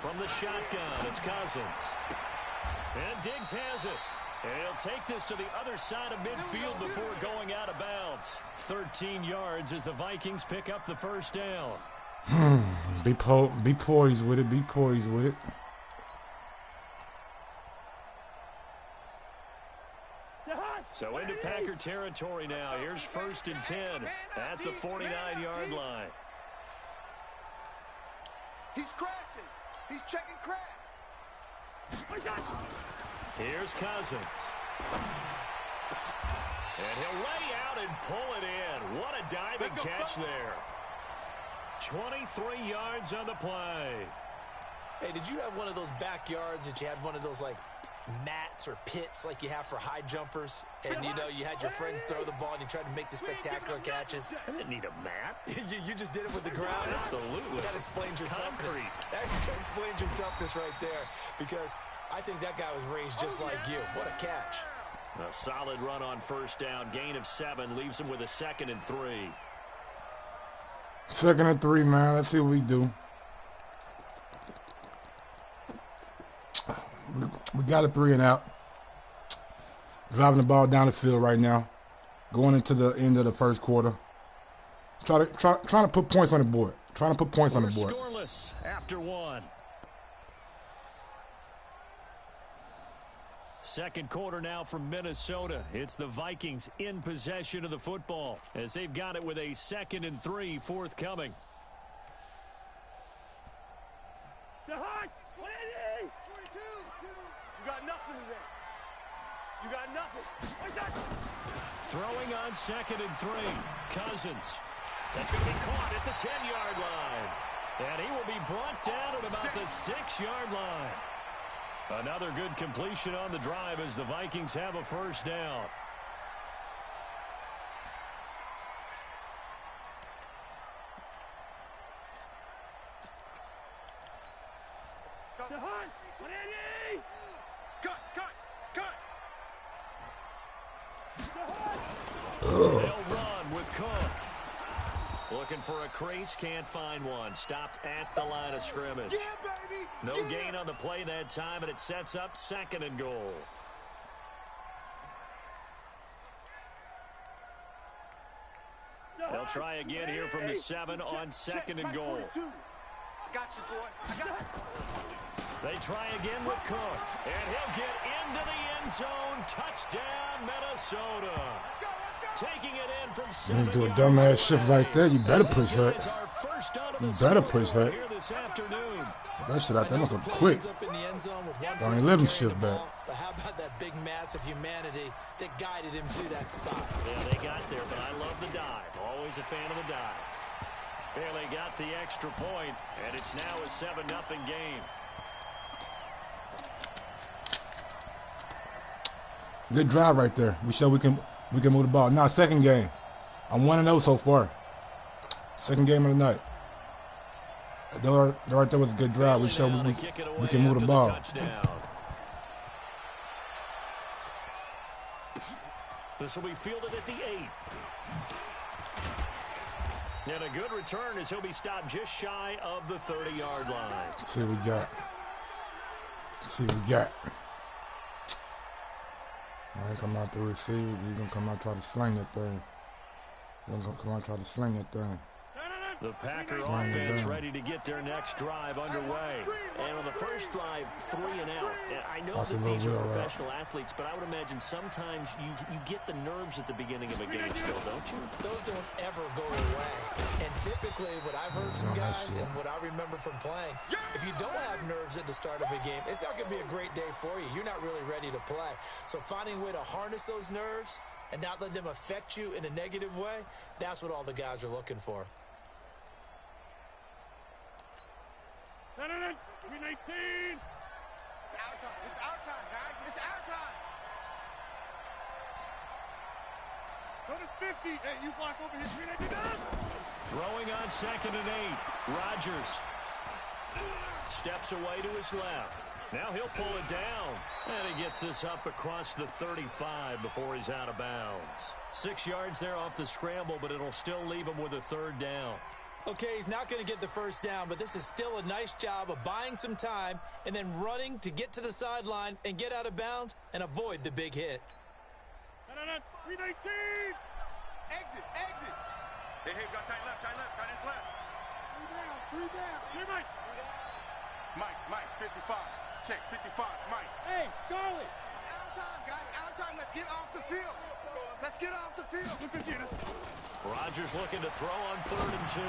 From the shotgun, it's Cousins. And Diggs has it. And he'll take this to the other side of midfield before going out of bounds. 13 yards as the Vikings pick up the 1st down. Be poised with it. Be poised with it. So into Packer territory now. Here's 1st and 10 at the 49-yard line. He's crashing. He's checking crash. Here's Cousins. And he'll lay out and pull it in. What a diving catch there. 23 yards on the play. Hey, did you have one of those backyards that you had one of those, like, mats or pits like you have for high jumpers, and you know you had your friends throw the ball and you tried to make the spectacular catches? I didn't need a mat. you just did it with the ground? Absolutely. That explains your toughness. That explains your toughness right there, because I think that guy was raised just like you. What a catch. A solid run on 1st down. Gain of 7 leaves him with a 2nd and 3. 2nd and 3, man. Let's see what we do. We got a 3 and out. Driving the ball down the field right now. Going into the end of the 1st quarter. Trying to put points on the board. Trying to put points on the board. Scoreless after 1. 2nd quarter now from Minnesota. It's the Vikings in possession of the football as they've got it with a 2nd and 3 forthcoming. You got nothing. Throwing on 2nd and 3. Cousins. That's going to be caught at the 10-yard line. And he will be brought down at about the 6-yard line. Another good completion on the drive as the Vikings have a first down. They'll run with Cook. Looking for a crease, can't find one. Stopped at the line of scrimmage. No gain on the play that time, and it sets up 2nd and goal. They'll try again here from the 7 on 2nd and goal. I got you, boy. I got you. They try again with Cook, and he'll get into the end zone. Touchdown, Minnesota. Taking it in from 7 You do a dumbass shift like that, you better push her. You better push her. That shit out there must look quick. Don't even let him shift back. But how about that big mass of humanity that guided him to that spot? Yeah, they got there, but I love the dive. Always a fan of the dive. Yeah, they got the extra point, and it's now a 7-0 game. Good drive right there. We show we can move the ball. Now, second game. I'm 1-0 so far. Second game of the night. That right there was a good drive. We show we can move the ball. This will be fielded at the 8. And a good return as he'll be stopped just shy of the 30-yard line. Let's see what we got. Let's see what we got. I ain't come out to receive. He's going to come out and try to sling that thing. He's going to come out and try to sling that thing. The Packer offense ready to get their next drive underway. And on the first drive, 3 and out. I know that these are professional athletes, but I would imagine sometimes you get the nerves at the beginning of a game still, don't you? Those don't ever go away. And typically what I've heard from guys and what I remember from playing, if you don't have nerves at the start of a game, it's not going to be a great day for you. You're not really ready to play. So finding a way to harness those nerves and not let them affect you in a negative way, that's what all the guys are looking for. 319. It's our time. It's our time, guys. It's our time. Go to 50. Hey, you block over here. 319. Throwing on 2nd and 8. Rodgers steps away to his left. Now he'll pull it down. And he gets this up across the 35 before he's out of bounds. 6 yards there off the scramble, but it'll still leave him with a 3rd down. Okay, he's not going to get the first down, but this is still a nice job of buying some time and then running to get to the sideline and get out of bounds and avoid the big hit. 319. Exit. Hey, got tight left. Tight ends left. 3 down. Here, Mike. Mike, 55. Check, 55, Mike. Hey, Charlie. It's our time, guys. Our time. Let's get off the field. Let's get off the field. Rodgers looking to throw on 3rd and 2.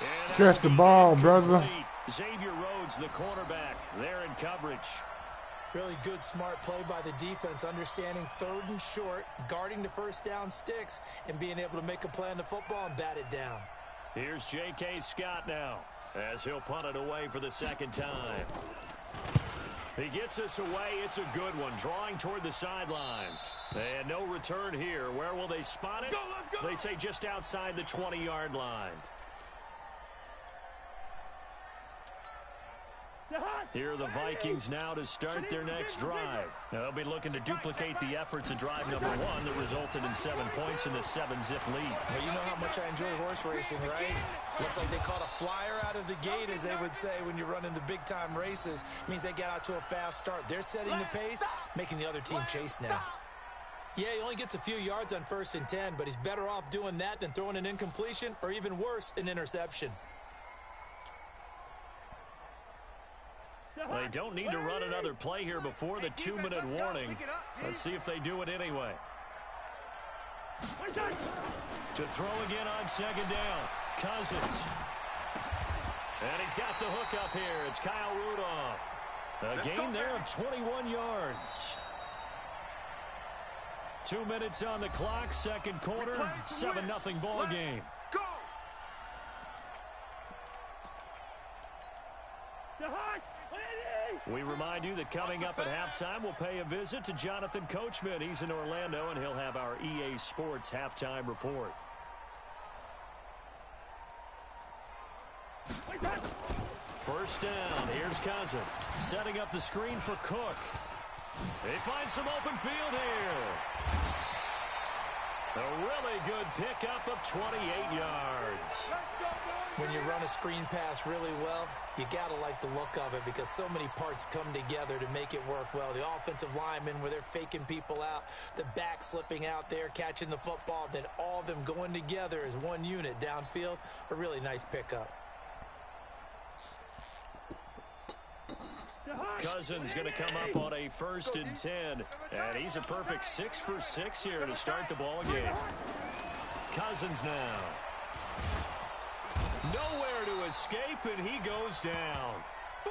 And catch the ball, brother. Xavier Rhodes, the cornerback, there in coverage. Really good, smart play by the defense, understanding 3rd and short, guarding the first down sticks, and being able to make a play on the football and bat it down. Here's J.K. Scott now, as he'll punt it away for the 2nd time. He gets us away. It's a good one. Drawing toward the sidelines. And no return here. Where will they spot it? Let's go. They say just outside the 20-yard line. Here are the Vikings now to start their next drive. Now they'll be looking to duplicate the efforts of drive number 1 that resulted in 7 points in the 7-zip lead. Well, you know how much I enjoy horse racing, right? Looks like they caught a flyer out of the gate, as they would say when you're running the big-time races. Means they get out to a fast start. They're setting the pace, making the other team chase now. Yeah, he only gets a few yards on 1st and 10, but he's better off doing that than throwing an incompletion or even worse, an interception. They don't need to run another play here before the 2-minute warning. Let's see if they do it anyway. To throw again on 2nd down. Cousins. And he's got the hook up here. It's Kyle Rudolph. A gain there of 21 yards. 2 minutes on the clock, second quarter, 7-0 ball game. Go! We remind you that coming up at halftime, we'll pay a visit to Jonathan Coachman. He's in Orlando, and he'll have our EA Sports halftime report. First down, here's Cousins, setting up the screen for Cook. They find some open field here. A really good pickup of 28 yards. When you run a screen pass really well, you got to like the look of it because so many parts come together to make it work well. The offensive linemen, where they're faking people out, the back slipping out there, catching the football, then all of them going together as one unit downfield. A really nice pickup. Cousins going to come up on a 1st and 10, and he's a perfect 6 for 6 here to start the ball game. Cousins now. Nowhere to escape, and he goes down.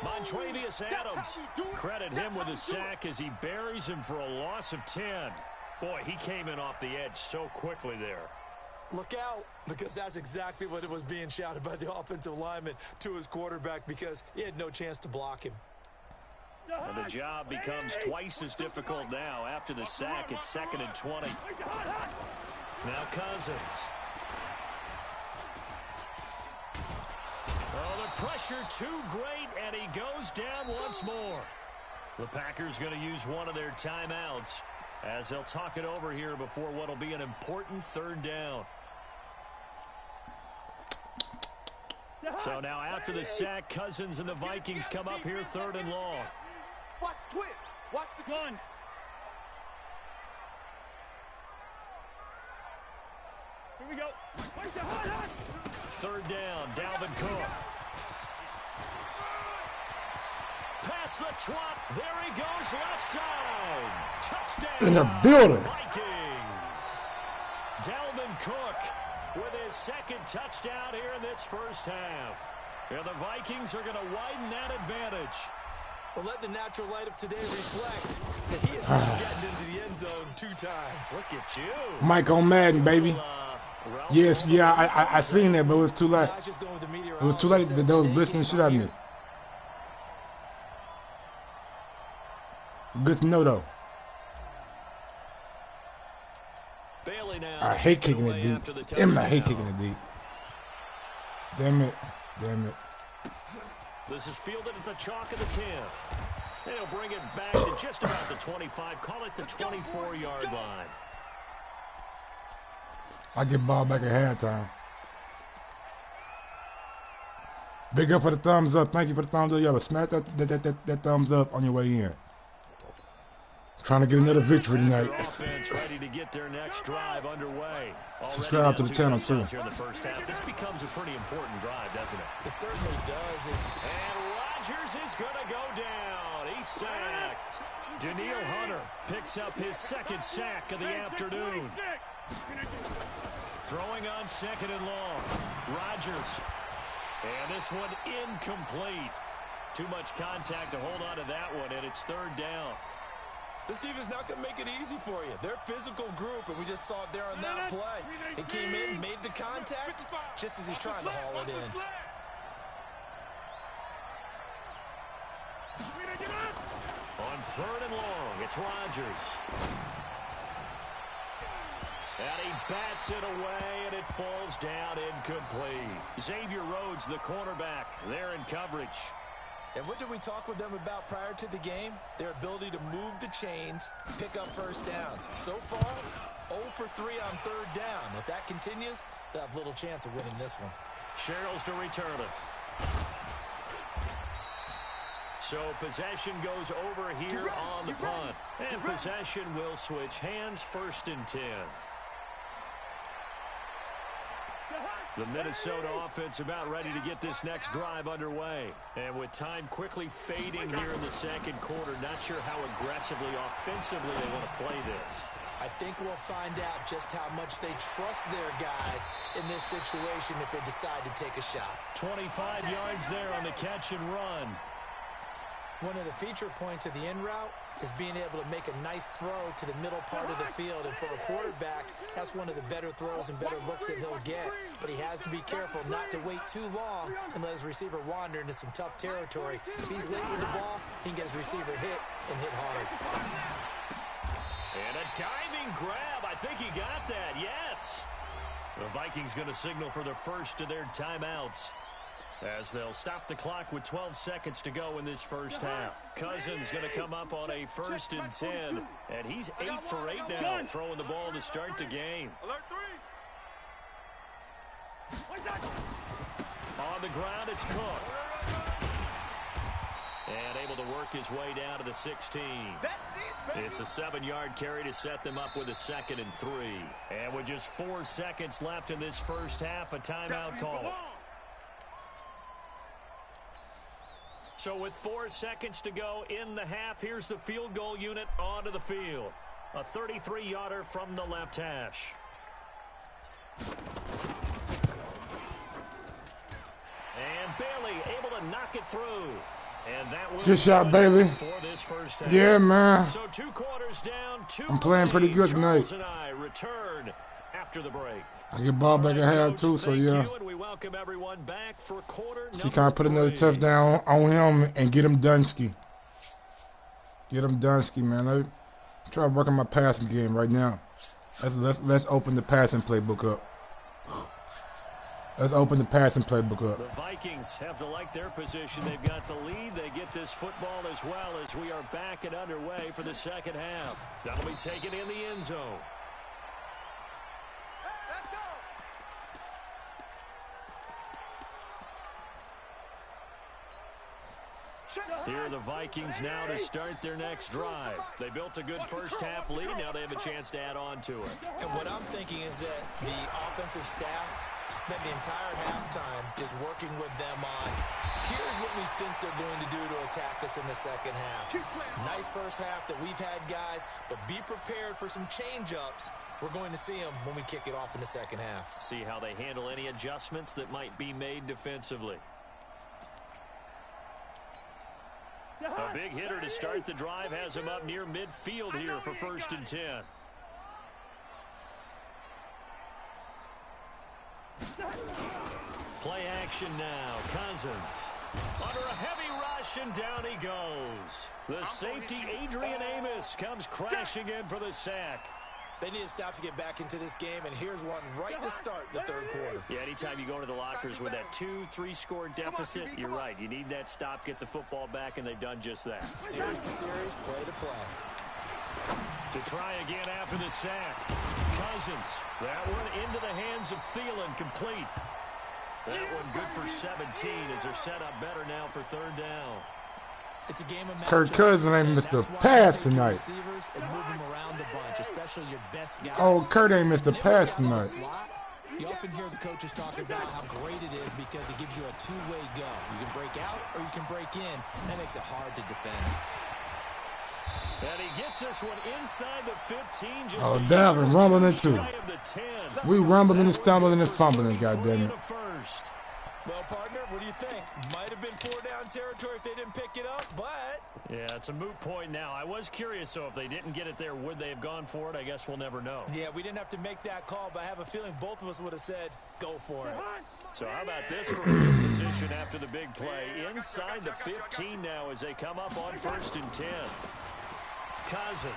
Montrevious Adams, credit him with a sack as he buries him for a loss of 10. Boy, he came in off the edge so quickly there. Look out, because that's exactly what it was being shouted by the offensive lineman to his quarterback because he had no chance to block him. And the job becomes twice as difficult now. After the sack, it's 2nd and 20. Now Cousins. Oh, the pressure too great, and he goes down once more. The Packers going to use one of their timeouts as they'll talk it over here before what will be an important 3rd down. So now after the sack, Cousins and the Vikings come up here 3rd and long. Watch the twist. Watch the gun. Here we go. 3rd down, Dalvin Cook. Past the trot. There he goes, left side. Touchdown. In the building. Vikings. Dalvin Cook with his 2nd touchdown here in this first half. And the Vikings are going to widen that advantage. Well, let the natural light of today reflect that he has not gotten into the end zone 2 times. Look at you. Mike on Madden, baby. Yes, yeah, I seen that, but it was too late. It was too late. That was blitzing shit out of me. Good to know, though. Bailey now. I hate kicking it deep. Damn it, I hate kicking it deep. Damn it. Damn it. This is fielded at the chalk of the 10. And he'll bring it back to just about the 25. Call it the 24-yard line. I get ball back at halftime. Big up for the thumbs up. Thank you for the thumbs up. Y'all smash that thumbs up on your way in. Trying to get another victory tonight. Offense ready to get their next drive underway. Subscribe to the channel too. Here in the first half. This becomes a pretty important drive, doesn't it? It certainly does. And Rodgers is going to go down. He's sacked. Daniil Hunter picks up his 2nd sack of the afternoon. Throwing on 2nd and long. Rodgers. And this one incomplete. Too much contact to hold on to that one, and it's 3rd down. This defense not going to make it easy for you. They're a physical group, and we just saw it there on that play. He came in, made the contact, just as he's trying to haul it in. On 3rd and long, it's Rodgers. And he bats it away, and it falls down incomplete. Xavier Rhodes, the cornerback, there in coverage. And what did we talk with them about prior to the game? Their ability to move the chains, pick up first downs. So far, 0 for 3 on 3rd down. If that continues, they'll have little chance of winning this one. Sherrills to return it. So possession goes over here on the punt. And possession will switch hands, 1st and 10. The Minnesota offense about ready to get this next drive underway. And with time quickly fading here in the 2nd quarter, not sure how aggressively, offensively they want to play this. I think we'll find out just how much they trust their guys in this situation if they decide to take a shot. 25 yards there on the catch and run. One of the feature points of the in route is being able to make a nice throw to the middle part of the field. And for a quarterback, that's one of the better throws and better looks that he'll get. But he has to be careful not to wait too long and let his receiver wander into some tough territory. If he's late with the ball, he can get his receiver hit and hit hard. And a diving grab. I think he got that. Yes. The Vikings going to signal for the first of their timeouts, as they'll stop the clock with 12 seconds to go in this first half. Cousins going to come up on a 1st and 10, and he's 8 for 8 now, throwing the ball to start the game. On the ground, it's Cook. And able to work his way down to the 16. It's a 7-yard carry to set them up with a 2nd and 3. And with just 4 seconds left in this first half, a timeout call. So with 4 seconds to go in the half, here's the field goal unit onto the field. A 33-yarder from the left hash. And Bailey able to knock it through. And that will good shot, Bailey. For this first half. Yeah, man. So 2 quarters down, 2 I'm playing pretty good tonight. Charles and I return after the break. I get ball back at half too, so yeah. We welcome everyone back for quarter She kind of put another touchdown on him and get him Dunsky. Get him Dunsky, man. I'm trying to work on my passing game right now. Let's open the passing playbook up. Let's open the passing playbook up. The Vikings have to like their position. They've got the lead. They get this football as well, as we are back and underway for the second half. That'll be taken in the end zone. Here are the Vikings now to start their next drive. They built a good first half lead. Now they have a chance to add on to it. And what I'm thinking is that the offensive staff spent the entire halftime just working with them on, here's what we think they're going to do to attack us in the second half. Nice first half that we've had, guys, but be prepared for some change-ups. We're going to see them when we kick it off in the second half. See how they handle any adjustments that might be made defensively. A big hitter to start the drive has him up near midfield here for 1st and 10. Play action now. Cousins under a heavy rush, and down he goes. The safety, Adrian Amos, comes crashing in for the sack. They need to stop to get back into this game, and here's one right to start the third quarter. Yeah, anytime you go into the lockers with that 2-3 score deficit, you're right. You need that stop, get the football back, and they've done just that. Series to series, play to play. To try again after the sack. Cousins, that one into the hands of Thielen, complete. That one good for 17 as they're set up better now for 3rd down. It's a game of Kirk Cousins ain't missed a pass tonight. Oh, Kurt ain't missed a pass tonight. You often hear the coaches talk about how great it is because it gives you a two-way go. You can break out or you can break in. That makes it hard to defend. And he gets this one inside the 15. Oh, Dalvin rumbling it too. We rumbling and stumbling and fumbling, goddammit. Well, partner, what do you think? Might have been 4-down territory if they didn't pick it up, but... Yeah, it's a moot point now. I was curious, so if they didn't get it there, would they have gone for it? I guess we'll never know. Yeah, we didn't have to make that call, but I have a feeling both of us would have said, go for it. So how about this for field position after the big play? Inside the 15 now as they come up on 1st and 10. Cousins.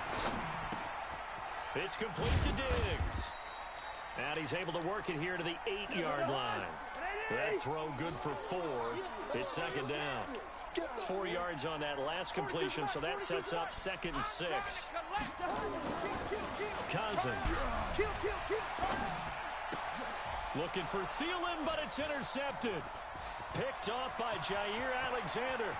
It's complete to Diggs. And he's able to work it here to the 8-yard line. That throw good for 4. It's 2nd down. 4 yards on that last completion, so that sets up 2nd and 6. Cousins. Looking for Thielen, but it's intercepted. Picked off by Jair Alexander.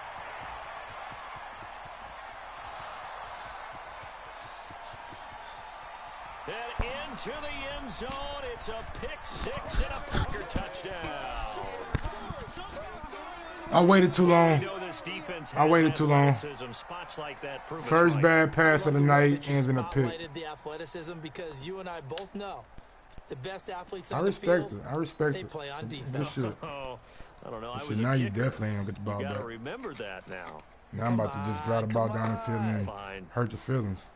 And into the end zone, it's a pick 6 and a Packer touchdown. I waited too long. I waited too long. First bad pass of the night ends in a pick. The athleticism because you and I both know the best athletes I on the respect field, it. I respect they it. play on Good defense. shit. Oh, I don't know. Now you definitely ain't gonna get the ball You got to back. remember that now. Now I'm about to just drive the ball down the field and hurt your feelings.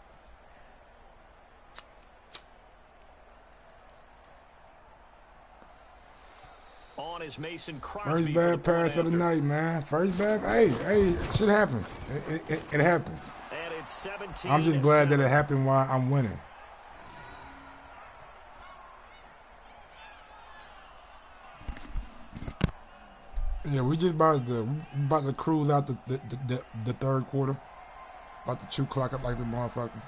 On is Mason Crosby. First bad pass of the night, man. First bad. Hey, shit happens. It happens. And it's 17. I'm just glad that it happened while I'm winning. Yeah, we just about to cruise out the third quarter. About to chew clock up like the motherfucker.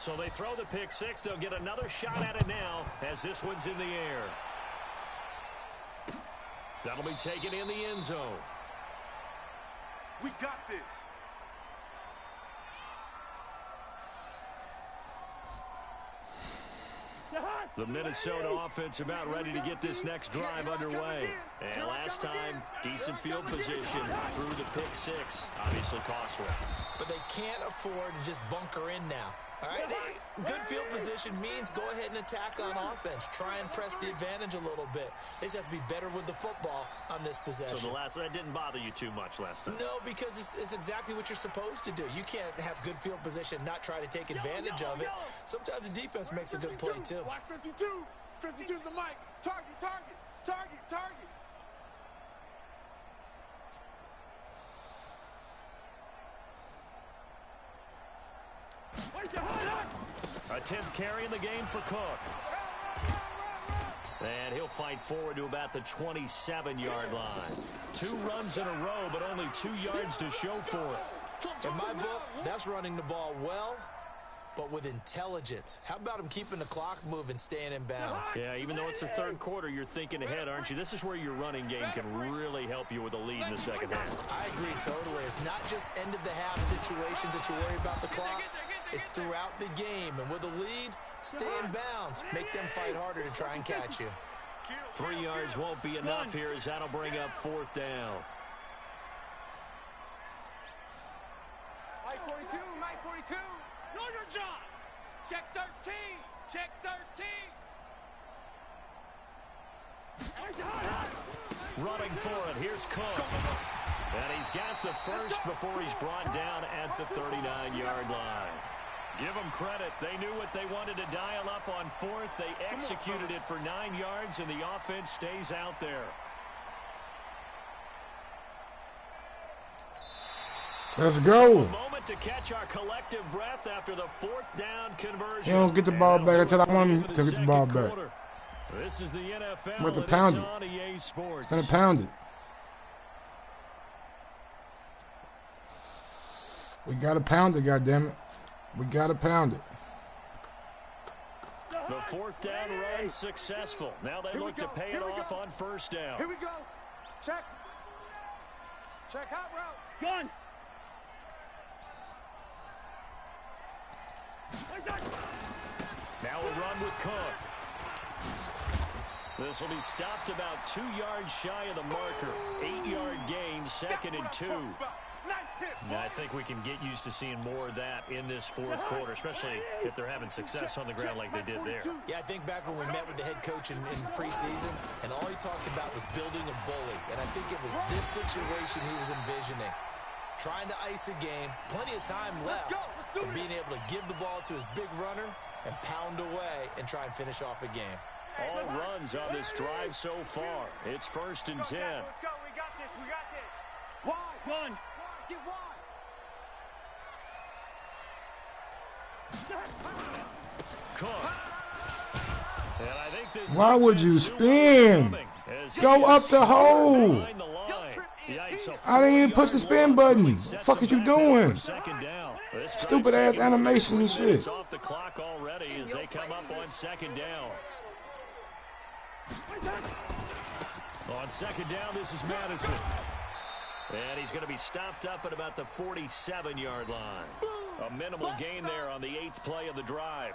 So they throw the pick six. They'll get another shot at it now as this one's in the air. That'll be taken in the end zone. We got this. The Minnesota offense about ready to get this next drive underway. And last time, decent field position through the pick six. Obviously costly. But they can't afford to just bunker in now. All right, good field position means go ahead and attack on offense. Try and press the advantage a little bit. They just have to be better with the football on this possession. So that didn't bother you too much last time? No, because it's exactly what you're supposed to do. You can't have good field position and not try to take advantage of it. Sometimes the defense makes a good play, too. Watch 52. 52's the mic. Target, target, target, target. A 10th carry in the game for Cook. And he'll fight forward to about the 27-yard line. 2 runs in a row, but only 2 yards to show for it. In my book, that's running the ball well, but with intelligence. How about him keeping the clock moving, staying in bounds? Yeah, even though it's the third quarter, you're thinking ahead, aren't you? This is where your running game can really help you with a lead in the second half. I agree totally. It's not just end-of-the-half situations that you worry about the clock. It's throughout the game. And with a lead, stay in bounds. Make them fight harder to try and catch you. 3 yards won't be enough here as that'll bring up 4th down. Mike 42, Mike 42. Know your job. Check 13. Check 13. Running for it. Here's Cook. And he's got the first before he's brought down at the 39-yard line. Give them credit. They knew what they wanted to dial up on 4th. They executed it for 9 yards, and the offense stays out there. Let's go. A moment to catch our collective breath after the 4th down conversion. He don't get the ball back until I want him to get the ball back. This is the NFL. We're to pound it. On EA Sports. Gonna pound it. We gotta pound it, goddammit. We gotta pound it. The 4th down run successful. Now they look to pay it off on 1st down. Here we go. Check. Check hot route. Gun. Now a run with Cook. This will be stopped about 2 yards shy of the marker. 8-yard gain, 2nd and 2. Now, I think we can get used to seeing more of that in this 4th quarter, especially if they're having success on the ground like they did there. Yeah, I think back when we met with the head coach in preseason, and all he talked about was building a bully. And I think it was this situation he was envisioning. Trying to ice a game, plenty of time left, but being able to give the ball to his big runner and pound away and try and finish off a game. All runs on this drive so far. It's 1st and 10. Let's go. We got this. We got this. Wide. Gun. Get wide. Cook. And I think this Why would you spin? Go up the hole. I didn't even push the spin button. What the fuck is you doing? Stupid ass animation and shit. Off the clock already as they come up on 2nd down. On 2nd down, this is Madison. And he's going to be stopped up at about the 47-yard line. A minimal gain there on the 8th play of the drive.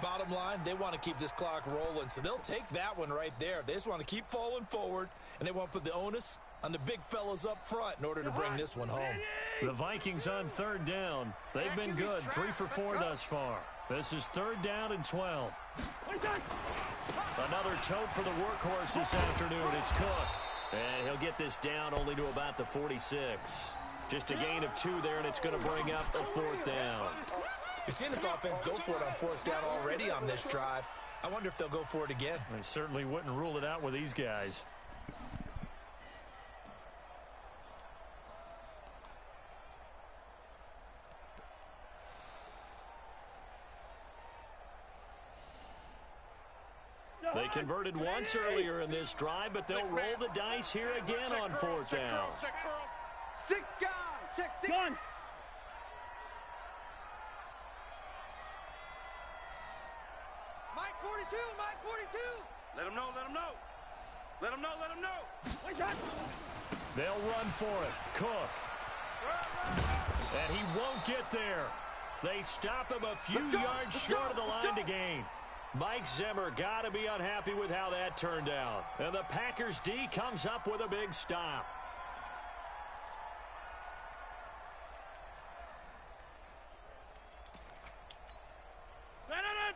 Bottom line, they want to keep this clock rolling, so they'll take that one right there. They just want to keep falling forward, and they want to put the onus on the big fellas up front in order to bring this one home. The Vikings on 3rd down. They've been good, 3 for 4 thus far. This is 3rd down and 12. Another tote for the workhorse this afternoon. It's Cook. And he'll get this down only to about the 46. Just a gain of 2 there, and it's going to bring up a 4th down. You've seen this offense go for it on 4th down already on this drive. I wonder if they'll go for it again. They certainly wouldn't rule it out with these guys. They converted once earlier in this drive, but they'll roll the dice here again on 4th down. 6 guys. Check 6. Gun. Mike 42. Mike 42. Let him know. Let him know. Let him know. Let him know. They'll run for it. Cook. And he won't get there. They stop him a few yards short of the line to gain. Mike Zimmer got to be unhappy with how that turned out. And the Packers D comes up with a big stop.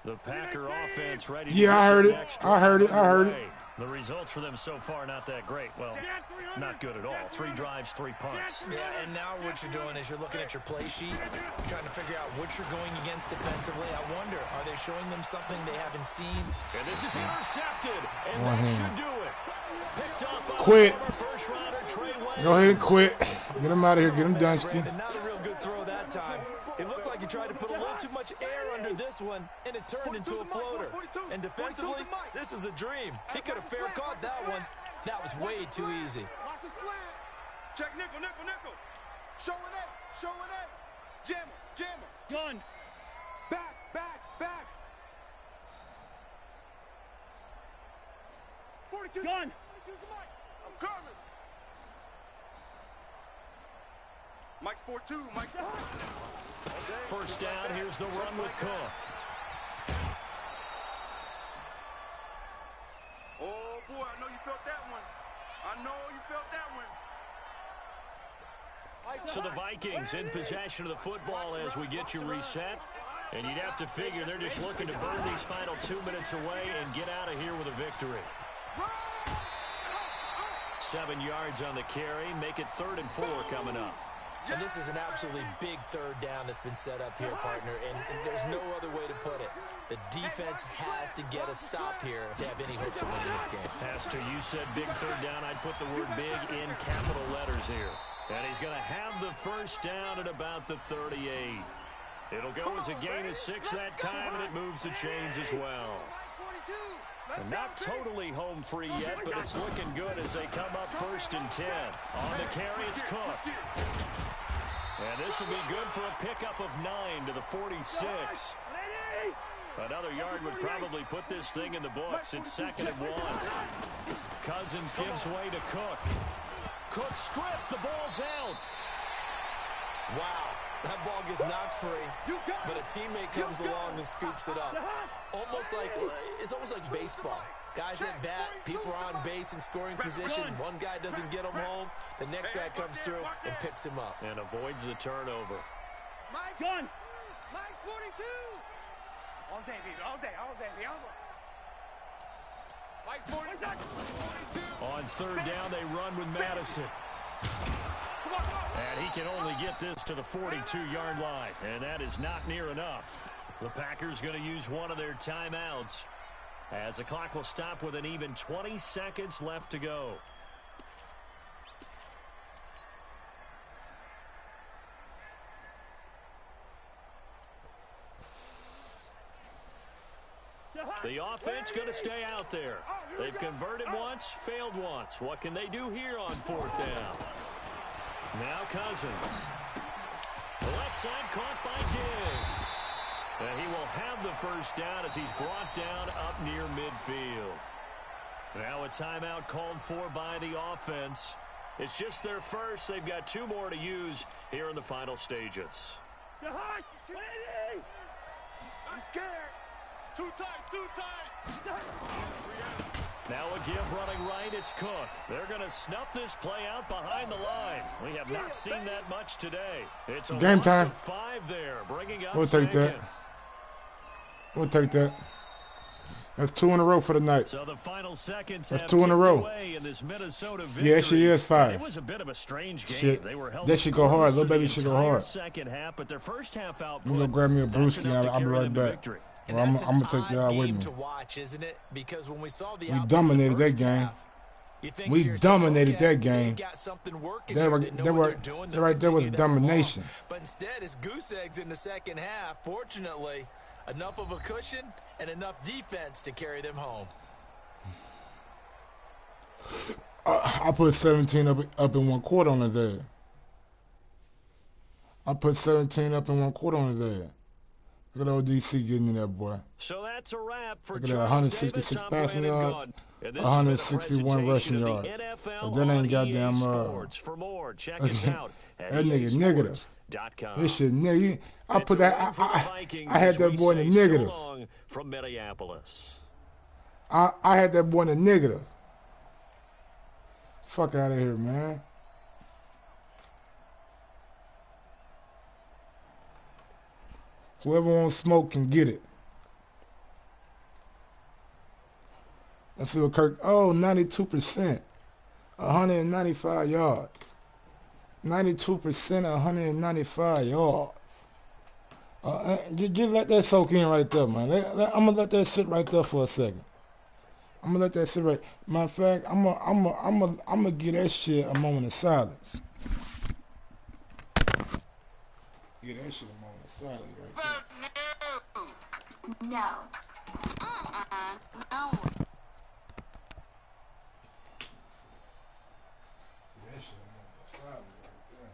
The Packer offense ready to Yeah, I heard it. I heard it. I heard it. The results for them so far not that great. Well, not good at all. 3 drives, 3 punts. Yeah, and now what you're doing is you're looking at your play sheet, trying to figure out what you're going against defensively. I wonder, are they showing them something they haven't seen? And this is intercepted, and that should do it. Picked up by Quit. first rounder Trey Wayne. Go ahead and quit. Get him out of here. Get him Dunsky. And not a real good throw that time. It looked like he tried to put a little too much air under this one, and it turned into a floater. And defensively, this is a dream. He could have fair caught that one. That was way too easy. Watch the slant. Check nickel, nickel, nickel. Showing A. Showing A. Jammer. Jammer. Gun. Back. Back. Back. 42. Gun. 42's the mic. I'm coming. Mike's 4-2. Mike's 4. First down, here's the run with Cook. Oh, boy, I know you felt that one. I know you felt that one. So the Vikings in possession of the football as we get you reset. And you'd have to figure they're just looking to burn these final 2 minutes away and get out of here with a victory. 7 yards on the carry. Make it 3rd and 4 coming up. And this is an absolutely big 3rd down that's been set up here, partner, and there's no other way to put it. The defense has to get a stop here if they have any hopes of winning this game. Pastor, you said big 3rd down. I'd put the word big in capital letters here. And he's going to have the first down at about the 38. It'll go as a gain of 6 that time, and it moves the chains as well. And not totally home free yet, but it's looking good as they come up 1st and 10. On the carry, it's Cook. And this will be good for a pickup of 9 to the 46. Another yard would probably put this thing in the books. It's 2nd and 1. Cousins gives way to Cook. Cook stripped. The ball's out. Wow. That ball gets knocked free, but a teammate comes along and scoops it up. It's almost like baseball. Guys at bat, people are on base in scoring position. One guy doesn't get him home. The next guy comes through and picks him up. And avoids the turnover. Mike's gun. Mike's 42. All day, baby. All day. All day. Mike 42. On 3rd down, they run with Madison. And he can only get this to the 42-yard line. And that is not near enough. The Packers going to use one of their timeouts as the clock will stop with an even 20 seconds left to go. The offense going to stay out there. They've converted once, failed once. What can they do here on 4th down? Now Cousins. The left side caught by Diggs. And he will have the first down as he's brought down up near midfield. Now a timeout called for by the offense. It's just their first. They've got 2 more to use here in the final stages. I'm scared. 2 times. Now a give running right, it's Cook. They're going to snuff this play out behind the line. We have not seen that much today. It's a game time. Of 5 there, bringing up We'll take that. second. We'll take that. That's 2 in a row for the night. So the final seconds That's have 2 in a row. away in this Minnesota victory. Yeah, she is 5. It was a bit of a strange game. Shit. They were held That should go hard. Little baby should go hard. Second half, but their first half output. I'm gonna grab me a brewski and I'll be right back. Well, I'm gonna take y'all with me. To watch, isn't it? Because when we saw the we dominated that game. We dominated that game. That right there was domination. But instead, it's goose eggs in the second half. Fortunately, enough of a cushion and enough defense to carry them home. I put 17 up in 1 quarter on it there. I put 17 up in 1 quarter on it there. Look at old DC getting in there, boy. So that's a wrap for Look at that, 166 passing yards, 161 rushing yards. If that ain't goddamn, for more, check us out at that nigga negative. This shit negative. I put that. I had that boy in the negative. From Minneapolis. I had that boy in the negative. Fuck out of here, man. Whoever wants smoke can get it. Let's see what Kirk. Oh, 92%. 195 yards. 92%, 195 yards. Just let that soak in right there, man. I'm gonna let that sit right there for a second. I'm gonna let that sit right. Matter of fact, I'm gonna give that shit a moment of silence. Give that shit a moment of silence right there. No. No. That shit a moment of silence right there.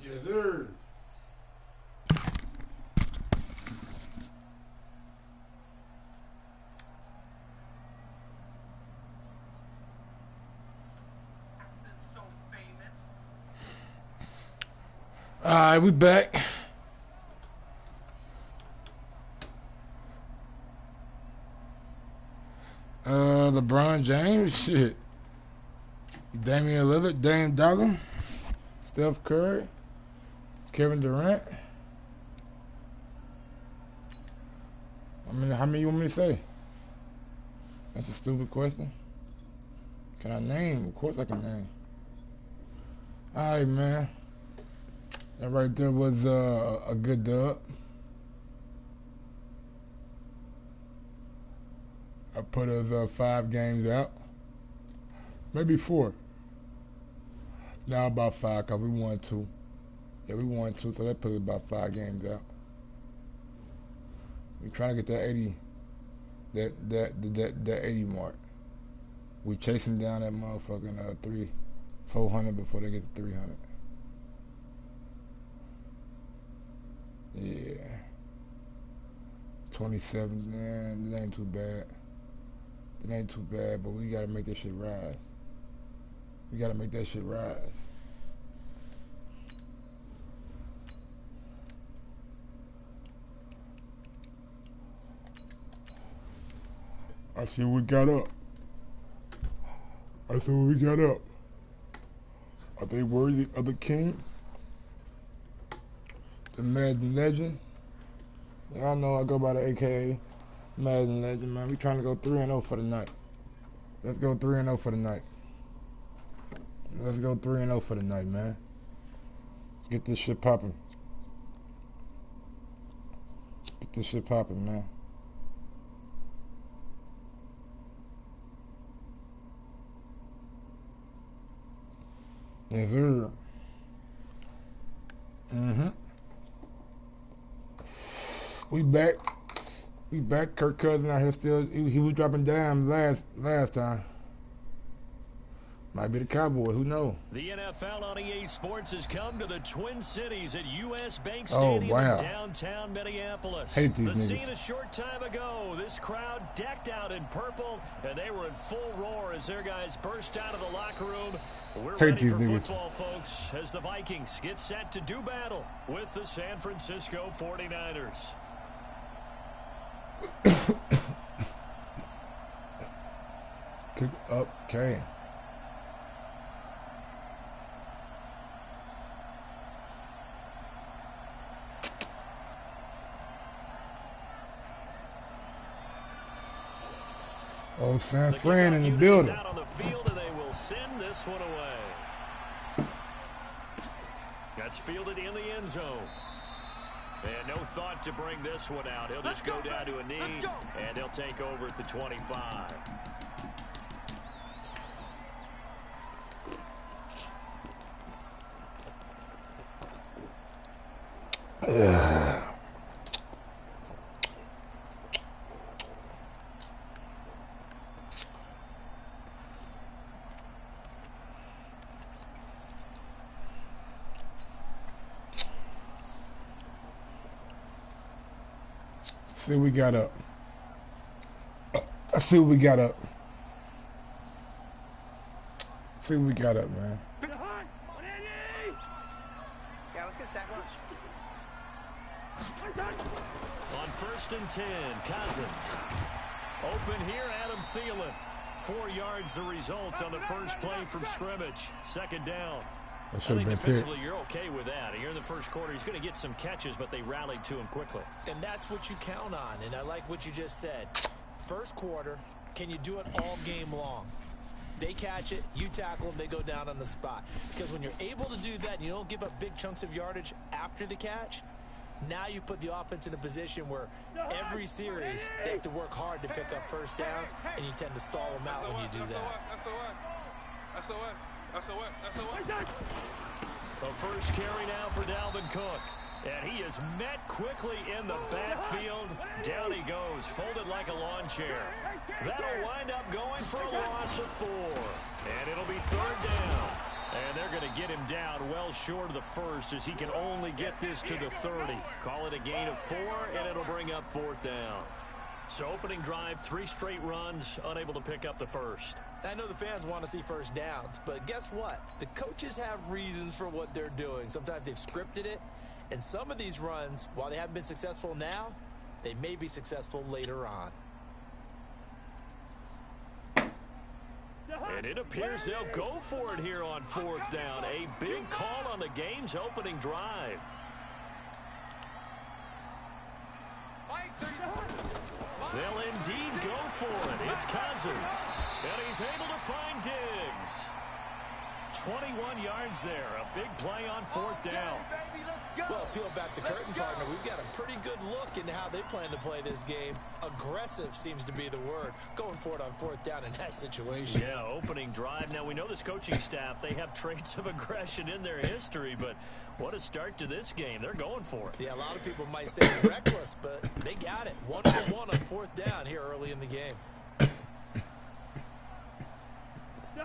Yes, sir. Alright, we back. LeBron James, shit. Damian Lillard, Dame Dollar, Steph Curry, Kevin Durant. I mean, how many you want me to say? That's a stupid question. Can I name? Of course I can name. Alright, man. That right there was a good dub. I put us 5 games out. Maybe 4. Now about 5 because we won 2. Yeah, we won 2, so that put us about 5 games out. We're trying to get that 80, that 80 mark. We chasing down that motherfucking 400 before they get to 300. Yeah. 27, man, that ain't too bad. That ain't too bad, but we gotta make that shit rise. We gotta make that shit rise. I see what we got up. I see what we got up. Are they worthy of the king? The Madden legend. Y'all know I go by the AKA Madden legend, man. We trying to go 3-0 for the night. Let's go 3-0 for the night. Let's go 3-0 for the night, man. Get this shit popping. Get this shit popping, man. Yes, sir. We back. We back. Kirk Cousins out here still. He was dropping dimes last time. Might be the Cowboys. Who knows? The NFL on EA Sports has come to the Twin Cities at U.S. Bank Stadium in downtown Minneapolis. Hate these the niggas. scene a short time ago. This crowd decked out in purple, and they were in full roar as their guys burst out of the locker room. We're ready for football, folks, as the Vikings get set to do battle with the San Francisco 49ers. Kick up, K. Oh, San Fran in the building. Out on the field, and they will send this one away. That's fielded in the end zone. And no thought to bring this one out. He'll just go down to a knee, and he'll take over at the 25. See what we got up. Let's see what we got up. See what we got up, man. Yeah, let's get a sack lunch. On 1st and 10, Cousins. Open here, Adam Thielen. 4 yards the result on the first play from scrimmage. Second down. That I should think have been defensively you're okay with that. Here in the first quarter, he's going to get some catches, but they rallied to him quickly. And that's what you count on, and I like what you just said. First quarter, can you do it all game long? They catch it, you tackle them, they go down on the spot. Because when you're able to do that and you don't give up big chunks of yardage after the catch, now you put the offense in a position where every series they have to work hard to pick up first downs, and you tend to stall them out when you do that. The first carry now for Dalvin Cook. And he is met quickly in the backfield. Down he goes, folded like a lawn chair. That'll wind up going for a loss of 4. And it'll be 3rd down. And they're going to get him down well short of the first as he can only get this to the 30. Call it a gain of 4, and it'll bring up 4th down. So opening drive, 3 straight runs, unable to pick up the first. I know the fans want to see first downs, but guess what? The coaches have reasons for what they're doing. Sometimes they've scripted it, and some of these runs, while they haven't been successful now, they may be successful later on. And it appears they'll go for it here on 4th down. A big call on the game's opening drive. They'll indeed go for it. It's Cousins. And he's able to find Diggs. 21 yards there. A big play on 4th down. Well, peel back the curtain, partner. We've got a pretty good look into how they plan to play this game. Aggressive seems to be the word. Going for it on 4th down in that situation. Yeah, opening drive. Now, we know this coaching staff, they have traits of aggression in their history, but what a start to this game. They're going for it. Yeah, a lot of people might say reckless, but they got it. 1 for 1 on 4th down here early in the game.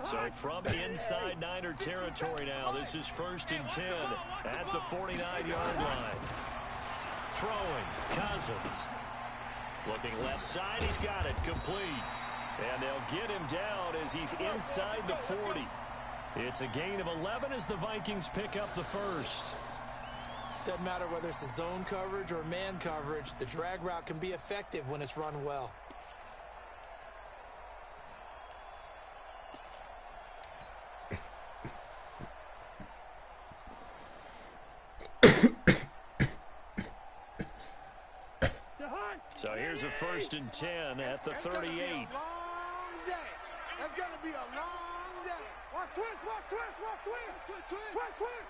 So from inside Niner territory now, this is 1st and 10 at the 49-yard line. Throwing, Cousins. Looking left side, he's got it, complete. And they'll get him down as he's inside the 40. It's a gain of 11 as the Vikings pick up the first. Doesn't matter whether it's a zone coverage or man coverage, the drag route can be effective when it's run well. So here's a 1st and 10 at the 38. gonna be a long day. Watch twist, watch twist, watch twist. Twist, twist, twist, twist.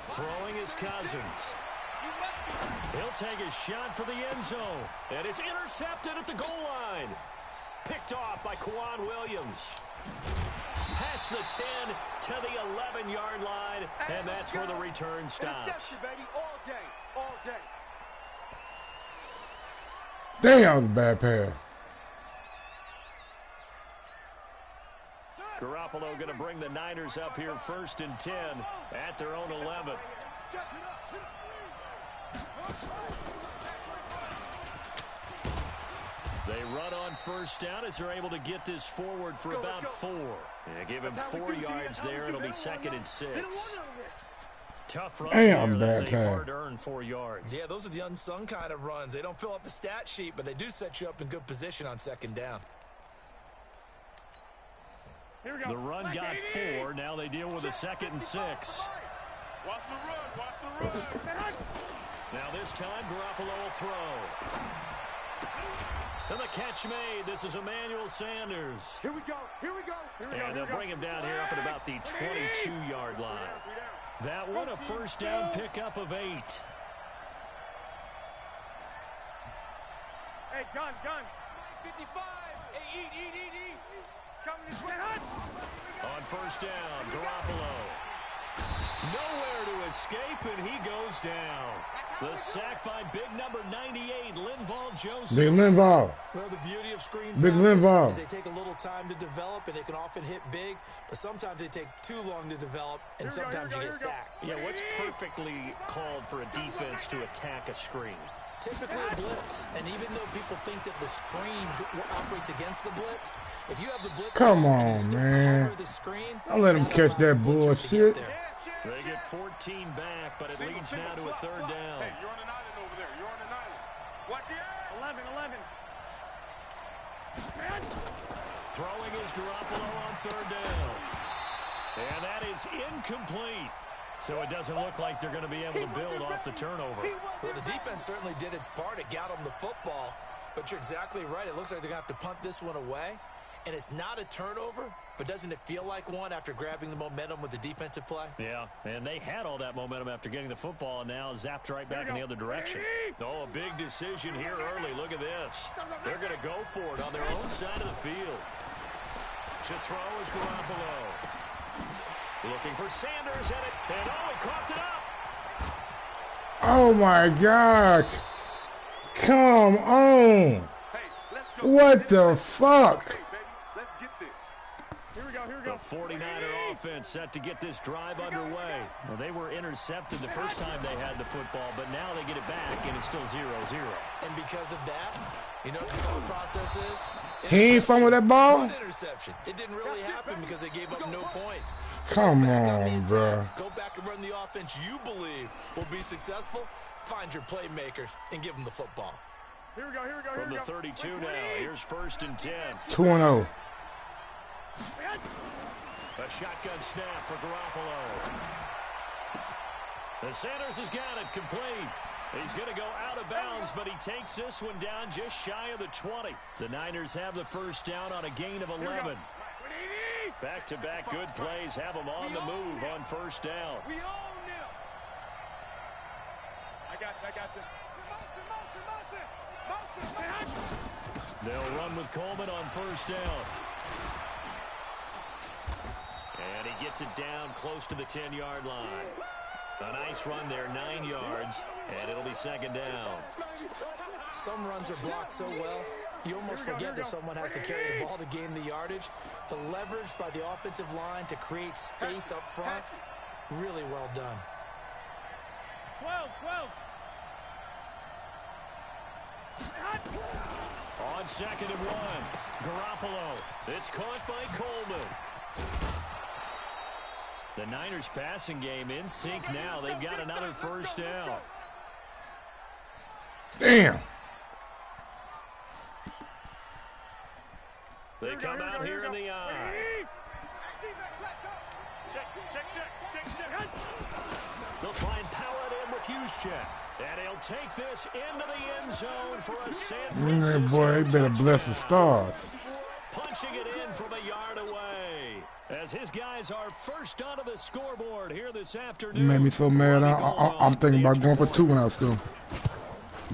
Throwing his Cousins. He'll take a shot for the end zone. And it's intercepted at the goal line. Picked off by Kwan Williams. Past the 10 to the 11-yard line. And that's where the return stops. Interception, baby, all day, all day. Damn, that was a bad pass. Garoppolo going to bring the Niners up here 1st and 10 at their own 11. They run on 1st down as they're able to get this forward for about 4. Yeah, give him 4 yards there. It'll be 2nd and 6. Tough run Damn, there. That's bad a pass. hard-earned 4 yards. Yeah, those are the unsung kind of runs. They don't fill up the stat sheet, but they do set you up in good position on 2nd down. Here we go. The run got 4. Now they deal with a 2nd and 6. Watch the run, watch the run. Now this time, Garoppolo will throw. And the catch made. This is Emmanuel Sanders. Here we go, here we go. Here we go, And they'll bring him down here up at about the 22-yard line. That one a 1st down pickup of 8. Hey, gun. 55. Hey, eat. It's coming this way. On 1st down, Garoppolo. Nowhere to escape, and he goes down. The sack by big number 98, Linval Joseph. Big Linval. Well, the beauty of screen Big passes Linval. is they take a little time to develop, and they can often hit big, but sometimes they take too long to develop, and sometimes you get sacked. Yeah, what's perfectly called for a defense to attack a screen? Typically a blitz, and even though people think that the screen operates against the blitz, if you have the blitz, Come and you on, still man. cover the screen, Don't let him catch that bullshit. They get 14 back, but it leads now to a 3rd down. Hey, you're on an island over there. You're on an island. Watch the air. 11. Throwing is Garoppolo on 3rd down. And that is incomplete. So it doesn't look like they're going to be able to build off the turnover. Well, the defense certainly did its part. It got them the football, but you're exactly right. It looks like they're going to have to punt this one away, and it's not a turnover, but doesn't it feel like one after grabbing the momentum with the defensive play? Yeah, and they had all that momentum after getting the football, and now zapped right back in the other direction. Oh, a big decision here early. Look at this. They're going to go for it on their own side of the field. To throw is Garoppolo. Looking for Sanders at it, and oh, he coughed it up. Oh my God. Come on. Hey, let's go. What the fuck? Hey, baby, let's get this. Here we go. The 49er offense set to get this drive underway. Well, they were intercepted the first time they had the football, but now they get it back, and it's still 0-0. And because of that, you know what the thought process is? He ain't fumbled that ball? One interception. It didn't really happen because they gave up no points. So Come get back on, the attack. bruh. Go back and run the offense you believe will be successful. Find your playmakers and give them the football. Here we go. From the 32 now, here's 1st and 10. 2-0. A shotgun snap for Garoppolo. The Sanders has got it complete. He's going to go out of bounds, but he takes this one down just shy of the 20. The Niners have the 1st down on a gain of 11. Back-to-back good plays have them on the move on 1st down. We own them. I got this. Motion. They'll run with Coleman on 1st down. And he gets it down close to the 10-yard line. A nice run there, 9 yards, and it'll be 2nd down. Some runs are blocked so well, you almost forget that someone has to carry the ball to gain the yardage. The leverage by the offensive line to create space up front, really well done. 12. On 2nd and 1, Garoppolo. It's caught by Coleman. The Niners passing game in sync now. They've got another 1st down. Damn. They come out here in the eye. Check. They'll try and power it in with Juszczyk. And he'll take this into the end zone for a San Francisco Boy, they better bless the touchdown. stars. punching it in from a yard away. As his guys are first onto the scoreboard here this afternoon. You made me so mad. I'm thinking about going for 2 when I score.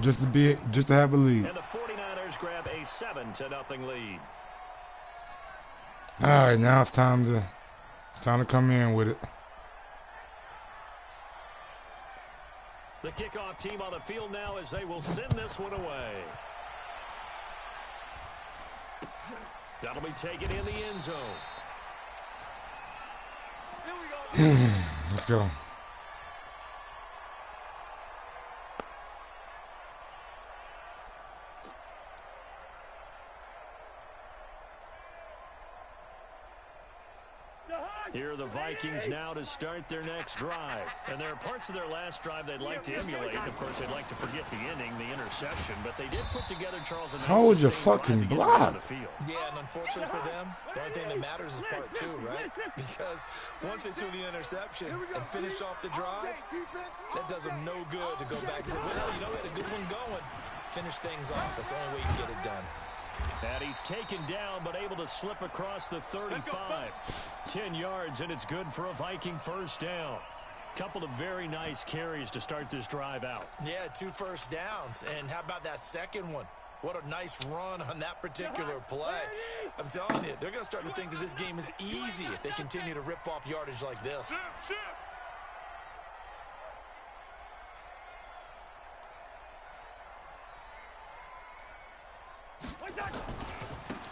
Just to have a lead. And the 49ers grab a 7-0 lead. All right, now it's time to come in with it. The kickoff team on the field now as they will send this one away. That'll be taken in the end zone. Let's go. Here are the Vikings now to start their next drive. And there are parts of their last drive they'd like to emulate. Of course, they'd like to forget the inning, the interception. But they did put together, Charles, a nice how was your fucking block? Yeah, and unfortunately for them, the only thing that matters is part 2, right? Because once they threw the interception and finished off the drive, that does them no good to go back and say, well, you know, we had a good one going. Finish things off. That's the only way you can get it done. And he's taken down, but able to slip across the 35. 10 yards, and it's good for a Viking first down. Couple of very nice carries to start this drive out. Yeah, 2 first downs. And how about that second one? What a nice run on that particular play. I'm telling you, they're going to start to think that this game is easy if they continue to rip off yardage like this.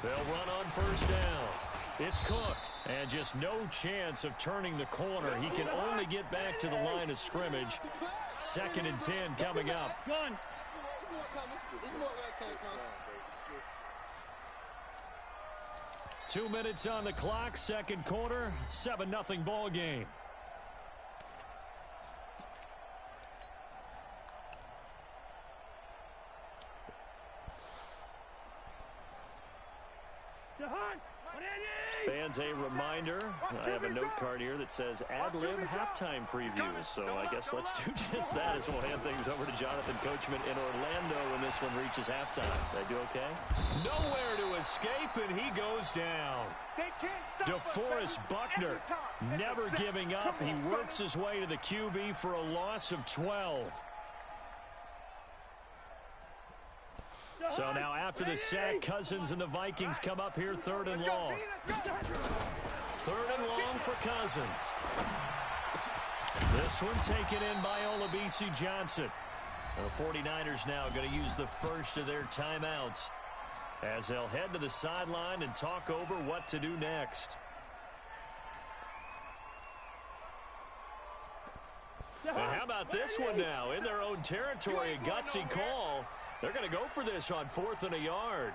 They'll run on first down. It's Cook, and just no chance of turning the corner. He can only get back to the line of scrimmage. 2nd and 10 coming up. 2 minutes on the clock, second quarter, 7-0 ball game. Fans, a reminder, I have a note card here that says ad-lib halftime previews. So I guess let's do just that as we'll hand things over to Jonathan Coachman in Orlando when this one reaches halftime. Did I do okay? Nowhere to escape, and he goes down. DeForest Buckner never giving up. He works his way to the QB for a loss of 12. So now after the sack, Cousins and the Vikings come up here 3rd and long. 3rd and long for Cousins. This one taken in by Olabisi Johnson. The 49ers now going to use the first of their timeouts as they'll head to the sideline and talk over what to do next. And how about this one now? In their own territory, a gutsy call. They're going to go for this on 4th and a yard.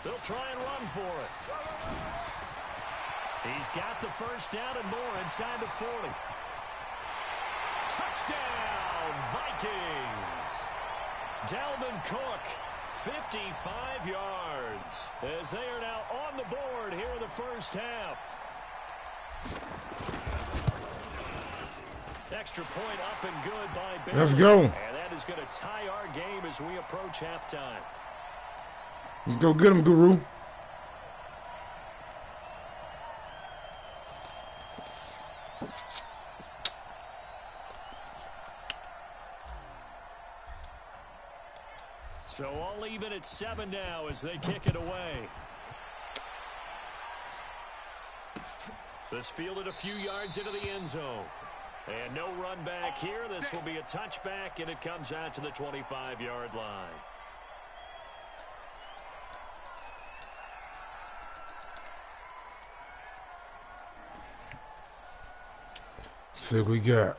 They'll try and run for it. He's got the first down and more inside the 40. Touchdown, Vikings. Dalvin Cook, 55 yards. As they are now on the board here in the first half. Extra point up and good by Barry. Let's go. And that is going to tie our game as we approach halftime. Let's go get him, Guru. So all even at 7 now as they kick it away. This fielded a few yards into the end zone. And no run back here. This will be a touchback, and it comes out to the 25-yard line. See what we got.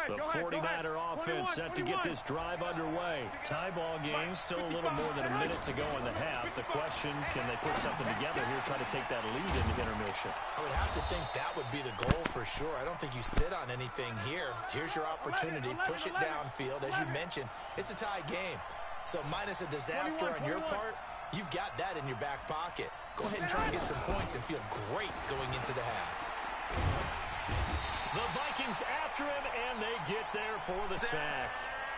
The 49er offense set to get this drive underway. Tie ball game, still a little more than a minute to go in the half. The question, can they put something together here, try to take that lead into intermission? I would have to think that would be the goal for sure. I don't think you sit on anything here. Here's your opportunity. Push it downfield. As you mentioned, it's a tie game. So minus a disaster on your part, you've got that in your back pocket. Go ahead and try and get some points and feel great going into the half. The Vikings after him, and they get there for the sack.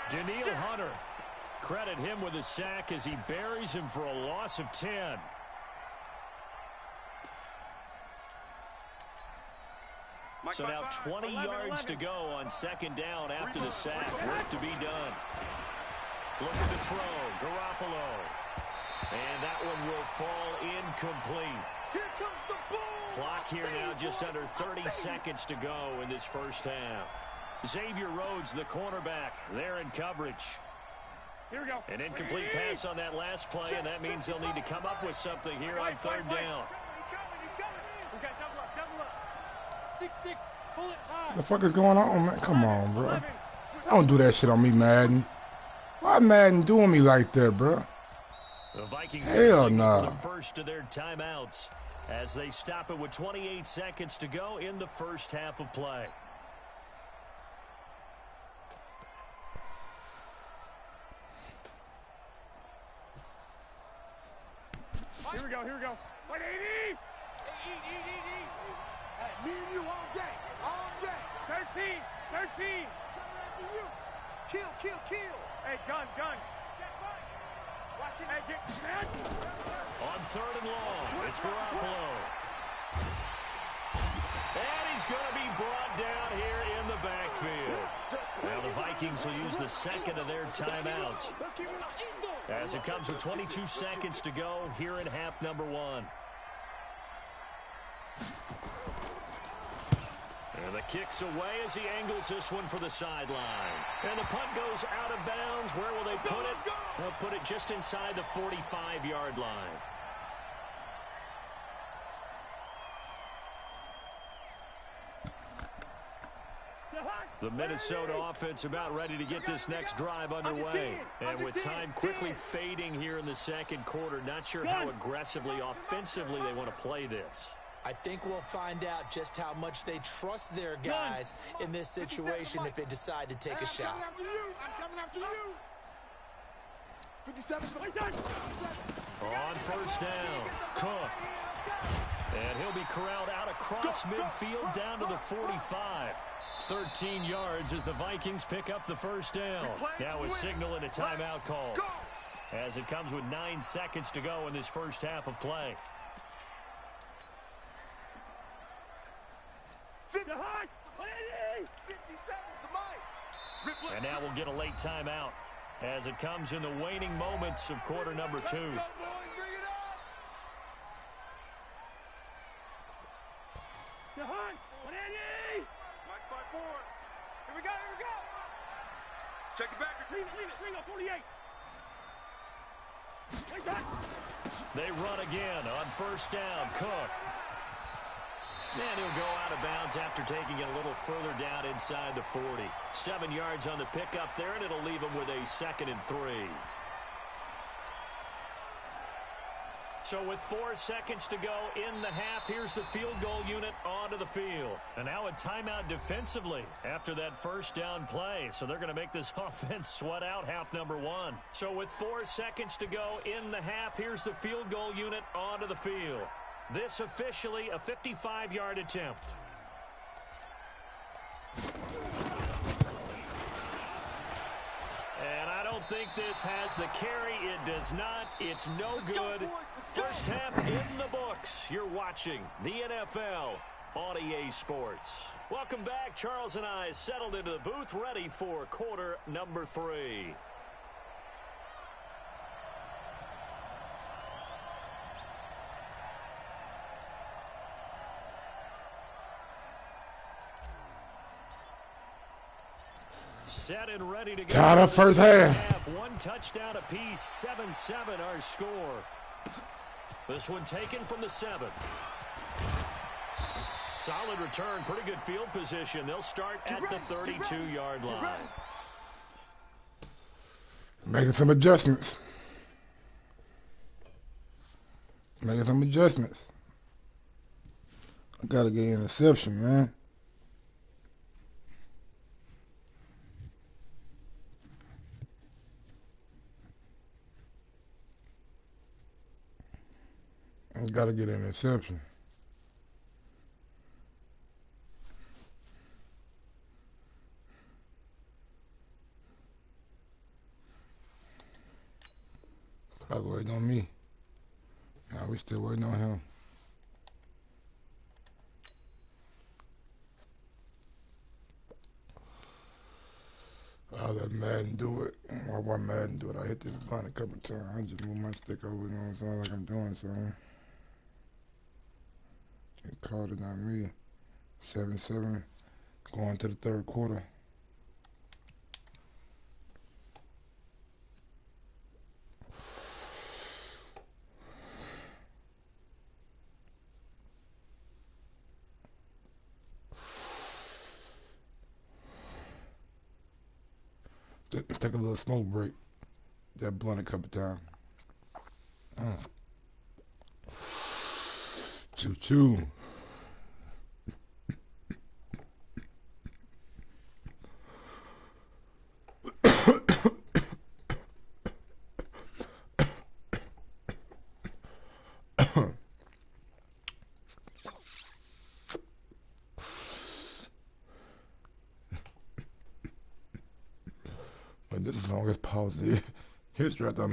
Daniil Hunter credit him with a sack as he buries him for a loss of 10. So now 20 yards to go on second down after the sack. Work to be done. Looking to throw. Garoppolo. And that one will fall incomplete. Here comes the ball. Clock here now just under 30 seconds to go in this first half. Xavier Rhodes, the cornerback, there in coverage. Here we go. An incomplete pass on that last play, and that means they'll need to come up with something here on third down. He's coming. We got double up. 6-6, pull it high. What the fuck is going on, man? Come on, bro. Don't do that shit on me, Madden. Why Madden doing me like that, bro? The Vikings hell no. no. For the first of their timeouts as they stop it with 28 seconds to go in the first half of play. Here we go. 180. Eat. Hey, me and you all day. 13. Coming after you. Kill. Hey, gun. Watch it. Hey, get man. On third and long, it's Garoppolo. And he's going to be brought down here in the backfield. Now the Vikings will use the second of their timeouts as it comes with 22 seconds to go here in half number one. And the kick's away as he angles this one for the sideline. And the punt goes out of bounds. Where will they put it? They'll put it just inside the 45-yard line. The Minnesota offense about ready to get this next drive underway. And with time quickly fading here in the second quarter, not sure how aggressively, offensively they want to play this. I think we'll find out just how much they trust their guys in this situation if they decide to take a shot. I'm coming after you. 57. On first down, Cook. And he'll be corralled out across midfield down to the 45. 13 yards as the Vikings pick up the first down. Now a signal and a timeout call as it comes with 9 seconds to go in this first half of play. And now we'll get a late timeout as it comes in the waning moments of quarter number 2. Here we go. Check it back. Bring up 48. They run again on first down. Cook. And he'll go out of bounds after taking it a little further down inside the 40. 7 yards on the pickup there, and it'll leave him with a 2nd and 3. So with 4 seconds to go in the half, here's the field goal unit onto the field. And now a timeout defensively after that first down play. So they're going to make this offense sweat out half number 1. So with 4 seconds to go in the half, here's the field goal unit onto the field. This officially a 55-yard attempt. And I don't think this has the carry. It does not. It's no good. First half in the books. You're watching the NFL on EA Sports. Welcome back. Charles and I settled into the booth, ready for quarter number 3. Set and ready to go. Tied up first half. 1 touchdown apiece, 7-7 our score. This one taken from the 7. Solid return, pretty good field position. They'll start at the 32-yard line. Making some adjustments. I gotta get an interception, man. Got to get an interception. I was waiting on me. Now we still waiting on him. I'll let Madden do it. Why Madden do it? I hit this button a couple times. I just move my stick over, you know what I'm saying? Like I'm doing something. He called it on me. 7-7. Going to the third quarter. Just take a little smoke break. That blunt a couple times. Choo-choo. This is the longest pause in history. I thought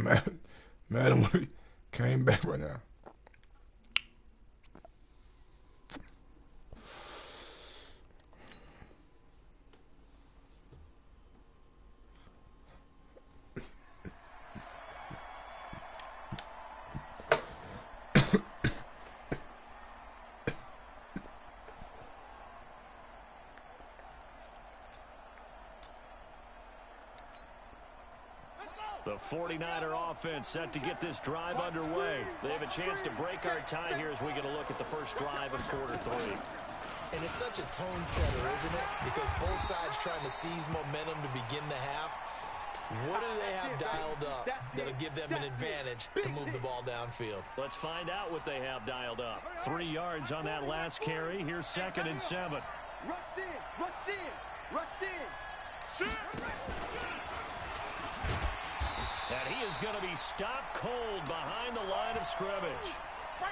Madden came back right now. The 49er offense set to get this drive underway. They have a chance to break our tie here as we get a look at the first drive of quarter 3. And it's such a tone setter, isn't it? Because both sides trying to seize momentum to begin the half. What do they have dialed up that'll give them an advantage to move the ball downfield? Let's find out what they have dialed up. 3 yards on that last carry. Here's 2nd and 7. Rush in, rush in, rush in. Shoot. And he is going to be stopped cold behind the line of scrimmage.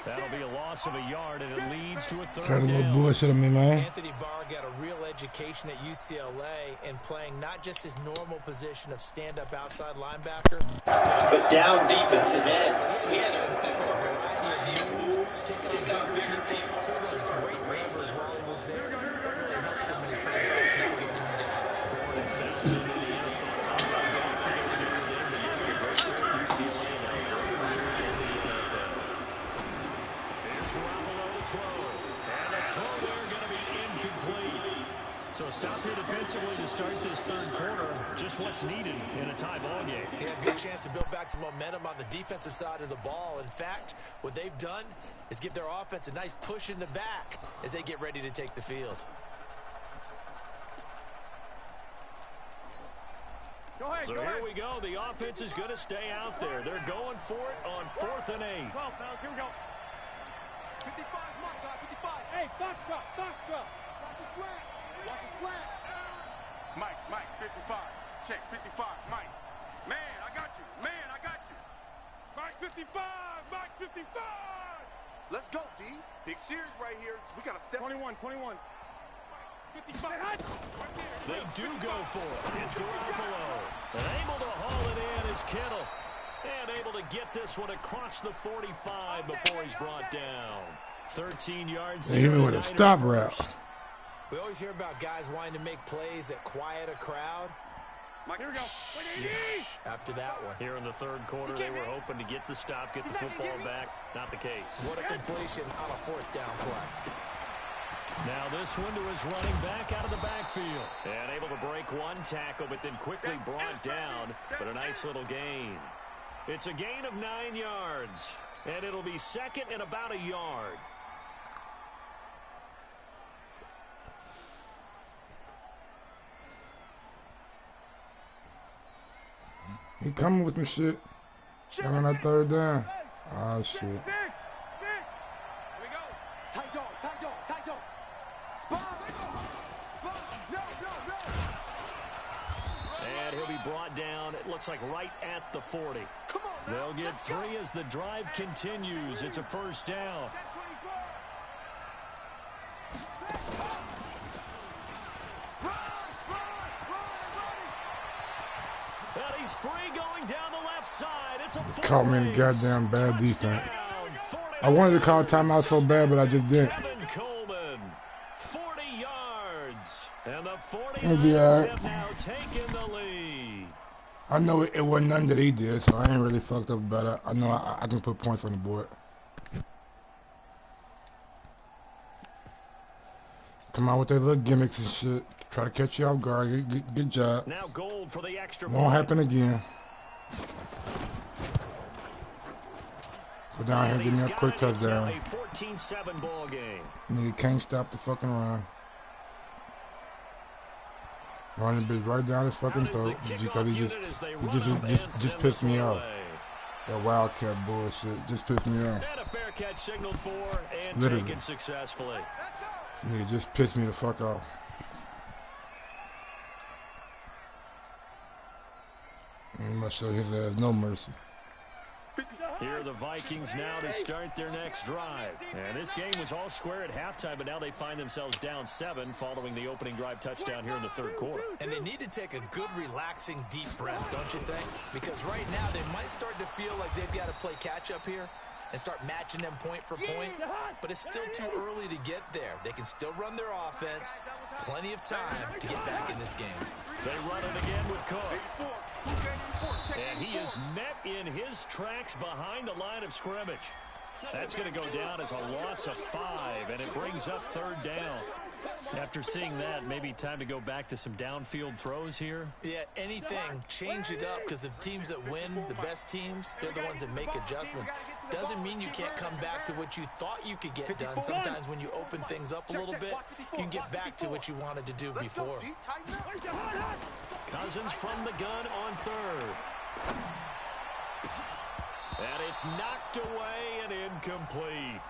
That'll be a loss of a yard, and it leads to a 3rd Trying to down. bullshit on me, man. Anthony Barr got a real education at UCLA in playing not just his normal position of stand-up outside linebacker, but down defensive ends. he had moves, taking on bigger people. Some great numbers while he was there. That really helps him when he tries to get them down. Born and set in the NFL. So a stop here defensively to start this 3rd quarter. Just what's needed in a tie ball game. They have a good chance to build back some momentum on the defensive side of the ball. In fact, what they've done is give their offense a nice push in the back as they get ready to take the field. So here we go. The offense is going to stay out there. They're going for it on 4th and 8. 12, fellas, here we go. 55, mark, 55. Hey, box drop, box drop. Watch the slant. Watch the slant. Mike, 55. Check, 55, Mike. Man, I got you. Man, I got you. Mike, 55. Mike, 55. Let's go, D. Big series right here. We got to step. 21. 55. They do go for it. It's Garoppolo. And able to haul it in is Kittle. And able to get this one across the 45 before he's brought down. 13 yards. They hit me with a stop route. We always hear about guys wanting to make plays that quiet a crowd. Mike, Here we go. After that one. Here in the 3rd quarter, they were hoping to get the stop, get the football back. Not the case. What a completion on a 4th down play. Now this one to his running back out of the backfield. And able to break one tackle, but then quickly brought down. But a nice little gain. It's a gain of 9 yards. And it'll be 2nd and about a yard. He coming with some shit. Got on that 3rd down. Ah, shit. Here we go. tight dog. Spot. No. And he'll be brought down, it looks like right at the 40. Come on, They'll get 3 as the drive continues. It's a 1st down. And he's free going down the left left side. It's a Caught me in the goddamn bad defense. I wanted to call timeout so bad, but I just didn't. Kevin Coleman, 40 yards. And the 49ers It'll be have now taken the lead. I know it wasn't nothing that he did, so I ain't really fucked up about it. I know I can put points on the board. Come on with their little gimmicks and shit. Try to catch you off guard. Good job. Now gold for the extra Won't point. happen again. Go down here and give me a quick touchdown. A 14-7 ball game. Nigga can't stop the fucking run. Running bitch right down his fucking throat because he just pissed me off. That wildcat bullshit just pissed me off. And a fair catch signaled for and Literally. taken successfully. Nigga just pissed me the fuck off. He must show his ass no mercy. Here are the Vikings now to start their next drive. And this game was all square at halftime, but now they find themselves down 7 following the opening drive touchdown here in the third quarter. And they need to take a good, relaxing, deep breath, don't you think? Because right now they might start to feel like they've got to play catch-up here and start matching them point for point. But it's still too early to get there. They can still run their offense. Plenty of time to get back in this game. They run it again with Cook. And he is met in his tracks behind the line of scrimmage. That's going to go down as a loss of 5, and it brings up third down. After seeing that, maybe time to go back to some downfield throws here. Yeah, anything, change it up, because the teams that win, the best teams, they're the ones that make adjustments. Doesn't mean you can't come back to what you thought you could get done. Sometimes when you open things up a little bit, you can get back to what you wanted to do before. Cousins from the gun on third. And it's knocked away and incomplete.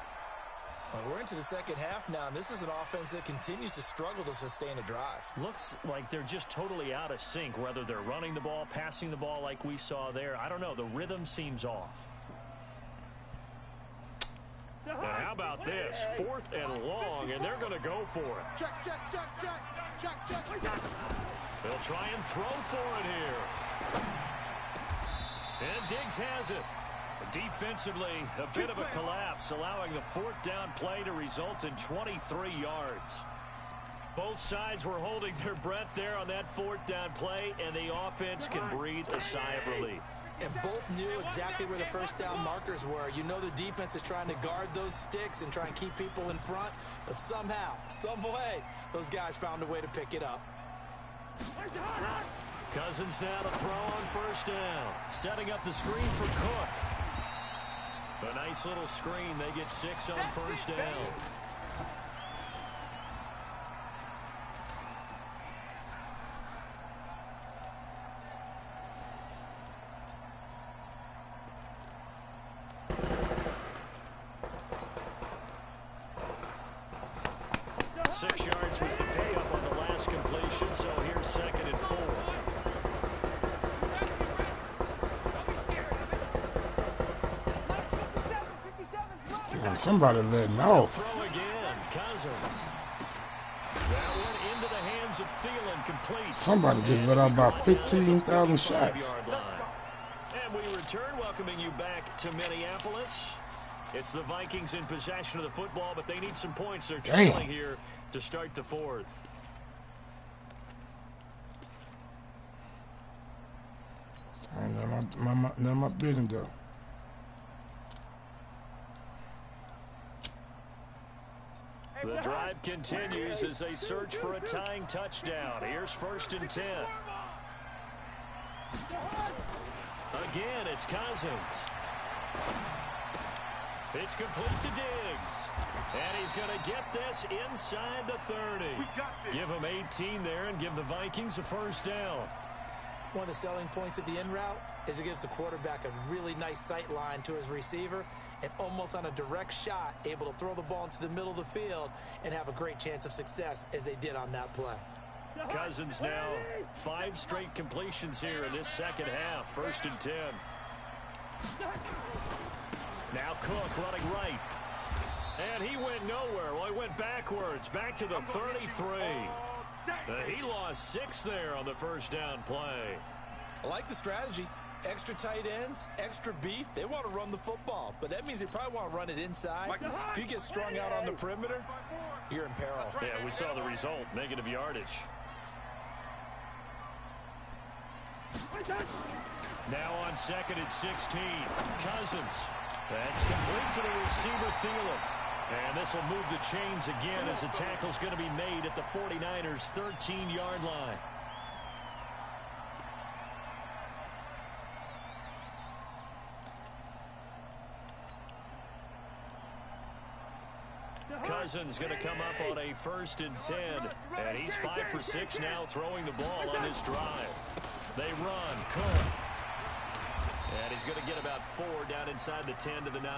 Well, we're into the second half now, and this is an offense that continues to struggle to sustain a drive. Looks like they're just totally out of sync, whether they're running the ball, passing the ball like we saw there. I don't know. The rhythm seems off. And how about this? 4th and long, and they're going to go for it. Check. They'll try and throw for it here. And Diggs has it. Defensively, a bit of a collapse, allowing the 4th down play to result in 23 yards. Both sides were holding their breath there on that 4th down play, and the offense can breathe a sigh of relief. And both knew exactly where the first down markers were. You know the defense is trying to guard those sticks and try and keep people in front, but somehow, some way, those guys found a way to pick it up. Cousins now to throw on first down. Setting up the screen for Cook. A nice little screen. They get 6 on first down. Six yards was the pay up on the last completion, so here's 2nd and 4. Damn, somebody letting off. Throw again, Cousins. That went into the hands of Thielen, complete. Somebody just let out about 15,000 shots. And we return, welcoming you back to Minneapolis. It's the Vikings in possession of the football, but they need some points. They're trailing here to start the 4th. None of my business though. The drive continues as they search for a tying touchdown. Here's 1st and 10. Again, it's Cousins. It's complete to Diggs. And he's going to get this inside the 30. Give him 18 there and give the Vikings a first down. One of the selling points of the in route is it gives the quarterback a really nice sight line to his receiver and almost on a direct shot able to throw the ball into the middle of the field and have a great chance of success as they did on that play. Cousins now 5 straight completions here in this second half. 1st and 10. Now Cook running right. And he went nowhere. Well, he went backwards. Back to the 33. He lost 6 there on the first down play. I like the strategy. Extra tight ends, extra beef, they want to run the football. But that means they probably want to run it inside. If you get strung out on the perimeter, you're in peril. Yeah, we saw the result, negative yardage. Now on 2nd and 16, Cousins. That's complete to the receiver, Thielen. And this will move the chains again as the tackle's going to be made at the 49ers' 13-yard line. Cousins going to come up on a 1st and 10. And he's 5 for 6 now throwing the ball on this drive. They run. Cook. And he's going to get about 4 down inside the 10 to the 9.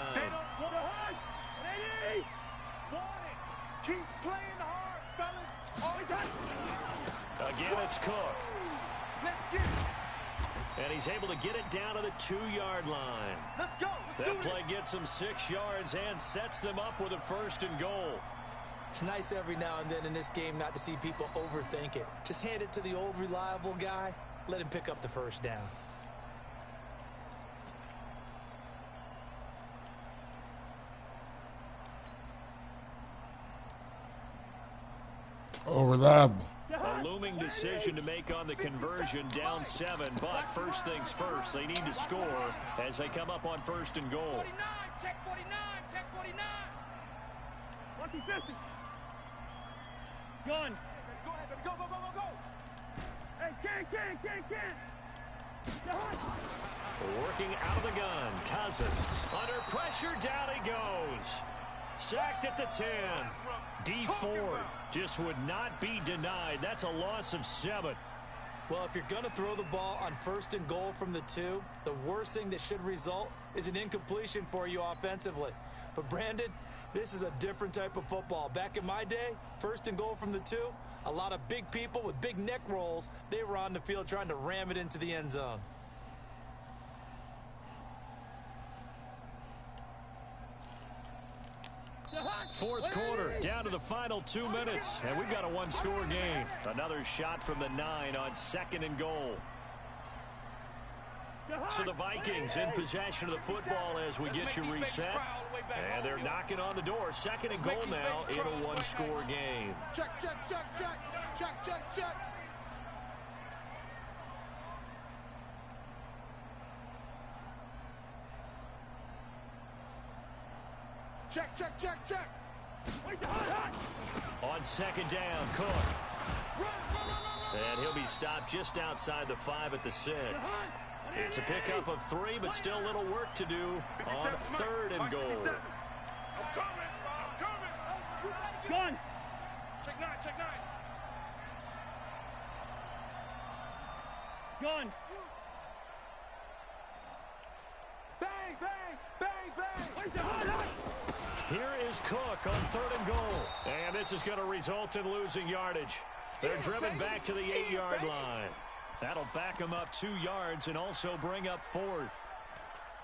Keep playing hard, fellas. Again, it's Cook. Let's get it. And he's able to get it down to the 2-yard line. Let's go. That play gets them 6 yards and sets them up with a 1st and goal. It's nice every now and then in this game not to see people overthink it. Just hand it to the old reliable guy. Let him pick up the 1st down. Oh, reliable. A looming decision to make on the conversion, down 7. But first things first, they need to score as they come up on 1st and goal. 49, check 49, check 49. 50. Gun. Go ahead, baby. Go, go, go, go, go. Hey, can. Working out of the gun, Cousins. Under pressure, down he goes. Sacked at the 10. D Ford just would not be denied. That's a loss of 7. Well, if you're going to throw the ball on 1st and goal from the 2, the worst thing that should result is an incompletion for you offensively. But, Brandon, this is a different type of football. Back in my day, 1st and goal from the 2, a lot of big people with big neck rolls, they were on the field trying to ram it into the end zone. Fourth quarter, down to the final 2 minutes, and we've got a 1-score game. Another shot from the 9 on 2nd and goal. So the Vikings in possession of the football as we get you reset. And they're knocking on the door. 2nd and goal now in a 1-score game. Check. Check. On 2nd down, Cook. And he'll be stopped just outside the 5 at the 6. It's a pickup of 3, but still a little work to do on 3rd and goal. I'm coming. Gun. Check 9. Gun. Bang. Here is Cook on 3rd and goal. And this is going to result in losing yardage. They're driven back to the 8-yard line. That'll back them up 2 yards and also bring up 4th.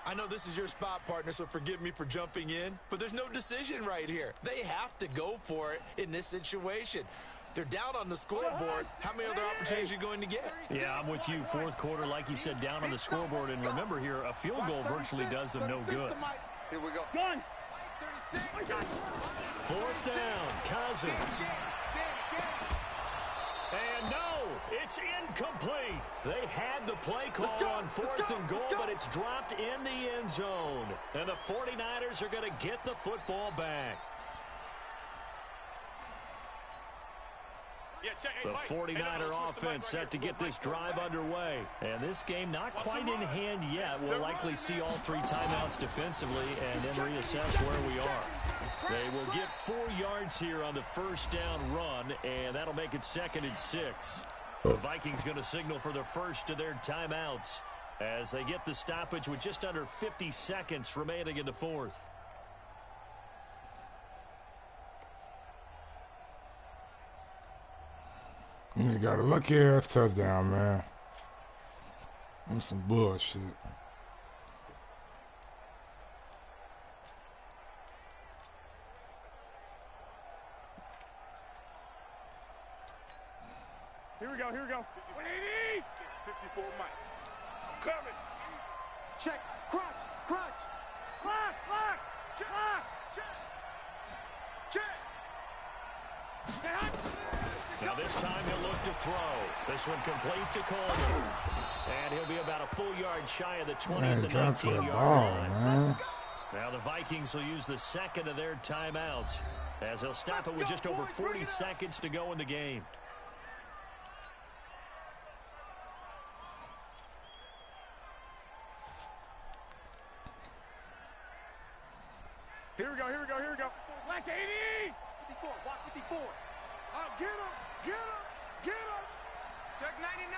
I know this is your spot, partner, so forgive me for jumping in, but there's no decision right here. They have to go for it in this situation. They're down on the scoreboard. How many other opportunities are you going to get? Yeah, I'm with you. 4th quarter, like you said, down on the scoreboard. And remember here, a field goal virtually does them no good. Here we go. Gun. 4th down, Cousins. And no, it's incomplete. They had the play call on 4th and goal, but it's dropped in the end zone. And the 49ers are going to get the football back. The 49er offense set to get this drive underway. And this game not quite in hand yet. We'll likely see all 3 timeouts defensively and then reassess where we are. They will get 4 yards here on the 1st down run, and that'll make it 2nd and 6. The Vikings going to signal for the first of their timeouts as they get the stoppage with just under 50 seconds remaining in the 4th. You got a lucky ass touchdown, man. That's some bullshit. Here we go. 180. 54 Mike. I'm coming. Check. Crunch. Crunch. Clock. Clock. Clock. Check. Now this time he'll look to throw. This one complete to Coleman. And he'll be about a full yard shy of the 20 at the 19-yard line. Man. Now the Vikings will use the second of their timeouts as they'll stop it with just over 40 seconds to go in the game. Here we go. Black 80. 54. Watch 54. Get him. Check 99.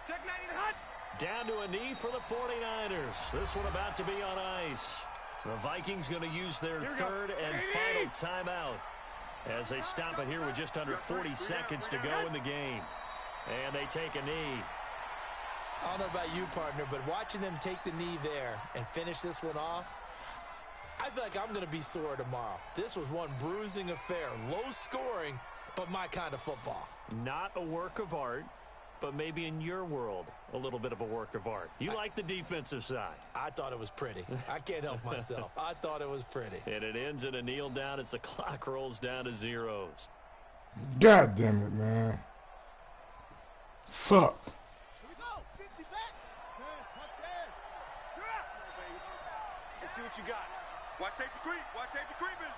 Check 99. Down to a knee for the 49ers. This one about to be on ice. The Vikings going to use their third and final timeout as they stop it here with just under 40 seconds to go in the game. And they take a knee. I don't know about you, partner, but watching them take the knee there and finish this one off, I feel like I'm going to be sore tomorrow. This was one bruising affair. Low scoring, but my kind of football. Not a work of art, but maybe in your world, a little bit of a work of art. You like the defensive side. I thought it was pretty. I can't help myself. I thought it was pretty. And it ends in a kneel down as the clock rolls down to zeros. God damn it, man. Fuck. Here we go. 50 back. 10. Touchdown. You're out. Let's see what you got. Watch safety creep. Watch safety creeping.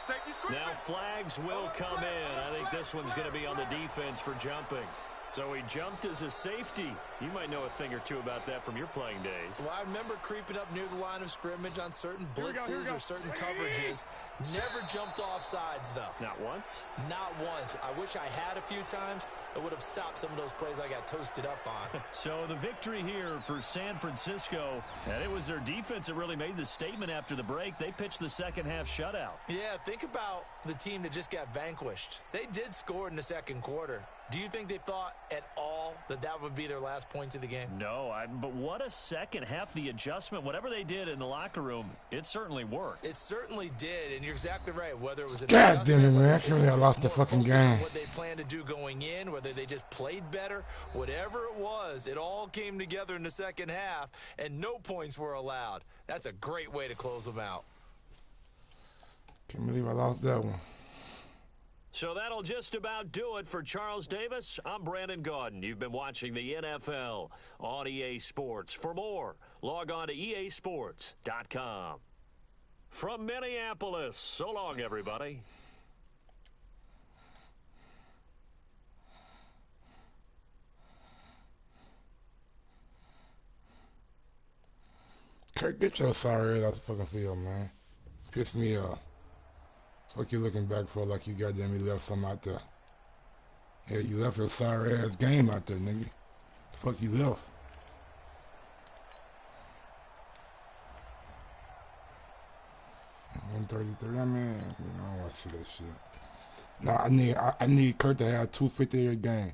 Safety's creeping. Now flags will come in. I think this one's going to be on the defense for jumping. So he jumped as a safety. You might know a thing or two about that from your playing days. Well, I remember creeping up near the line of scrimmage on certain blitzes or certain coverages. Never jumped off sides, though. Not once? Not once. I wish I had a few times. It would have stopped some of those plays I got toasted up on. So the victory here for San Francisco, and it was their defense that really made the statement after the break. They pitched the second half shutout. Yeah, think about the team that just got vanquished. They did score in the second quarter. Do you think they thought at all that that would be their last points of the game? No, but what a second half. The adjustment, whatever they did in the locker room, it certainly worked. It certainly did, and you're exactly right. Whether it was an God damn it, man. I can't believe I lost the fucking game. What they planned to do going in, whether they just played better, whatever it was, it all came together in the second half, and no points were allowed. That's a great way to close them out. Can't believe I lost that one. So that'll just about do it for Charles Davis. I'm Brandon Gaudin. You've been watching the NFL on EA Sports. For more, log on to easports.com. From Minneapolis, so long, everybody. Kurt, get your sorry ass out the fucking field, man. Piss me off. Fuck you looking back for like you goddamn me left something out there. Yeah, you left your sorry ass game out there, nigga. Fuck you left. $133. I mean, I don't want to see that shit. No, I need Kurt to have 250 a game.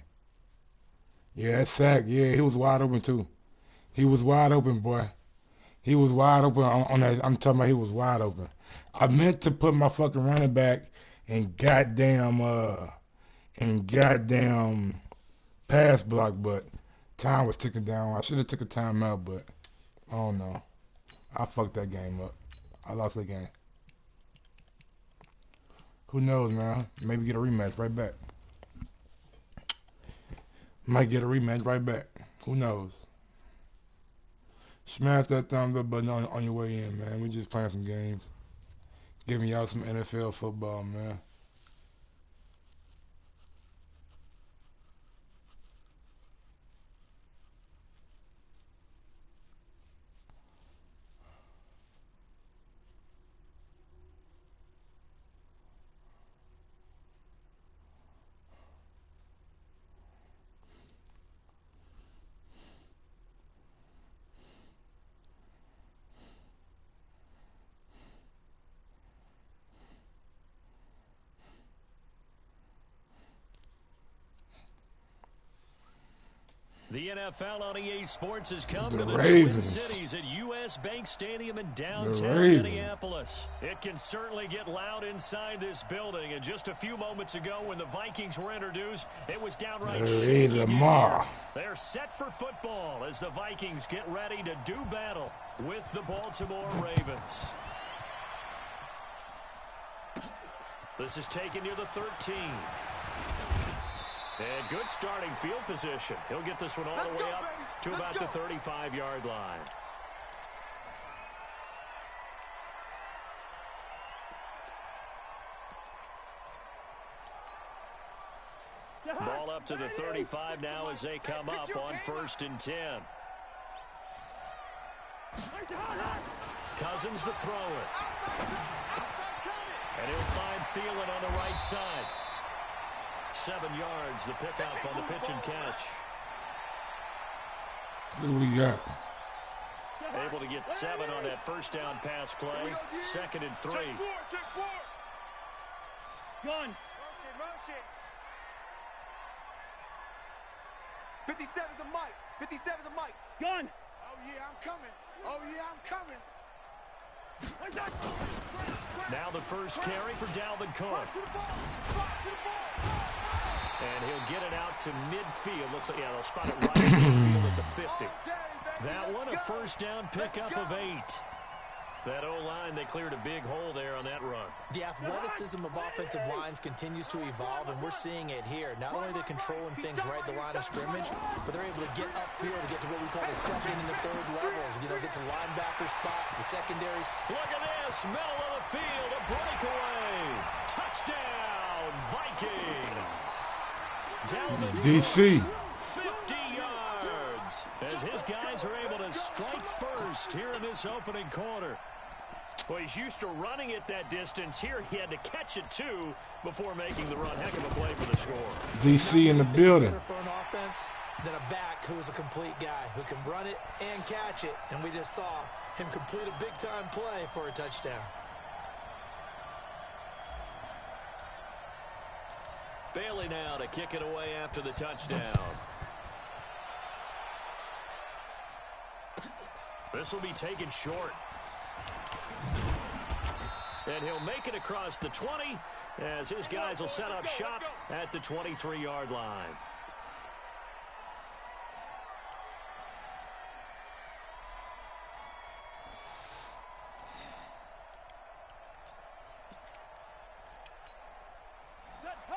Yeah, that sack. Yeah, he was wide open too. He was wide open, boy. He was wide open on that. I'm talking about he was wide open. I meant to put my fucking running back in goddamn pass block, but time was ticking down. I should have took a timeout, but I don't know. I fucked that game up. I lost the game. Who knows, man? Maybe get a rematch right back. Might get a rematch right back. Who knows? Smash that thumbs up button on your way in, man. We just playing some games. Giving y'all some NFL football, man. The NFL on EA Sports has come to the Ravens. Twin Cities at U.S. Bank Stadium in downtown Minneapolis. It can certainly get loud inside this building. And just a few moments ago when the Vikings were introduced, it was downright shaky. They're set for football as the Vikings get ready to do battle with the Baltimore Ravens. This is taken near the 13. And good starting field position. He'll get this one all the way up to about the 35-yard line. Ball up to the 35 now as they come up on 1st and 10. Cousins to throw it. And he'll find Thielen on the right side. 7 yards, the pickup on the pitch and catch. Look what we got. Able to get 7 on that first down pass play. 2nd and 3. Gun. Motion. 57 to Mike. 57 to Mike. Gun. Oh, yeah, I'm coming. Oh, yeah, I'm coming. Now the first carry for Dalvin Cook. And he'll get it out to midfield. Looks like, yeah, they'll spot it right in midfield at the 50. That one, a first down pickup of 8. That O-line, they cleared a big hole there on that run. The athleticism of offensive lines continues to evolve, and we're seeing it here. Not only are they controlling things right at the line of scrimmage, but they're able to get upfield to get to what we call the 2nd and the 3rd levels. You know, get to linebacker spot, the secondaries. Look at this, middle of the field, a breakaway. Touchdown, Vikings. DC. 50 yards as his guys are able to strike first here in this opening quarter. Well, he's used to running it that distance. Here he had to catch it, too, before making the run. Heck of a play for the score. DC in the building. For an offense than a back who is a complete guy who can run it and catch it. And we just saw him complete a big-time play for a touchdown. Bailey now to kick it away after the touchdown. This will be taken short. And he'll make it across the 20 as his guys will set up shop at the 23-yard line.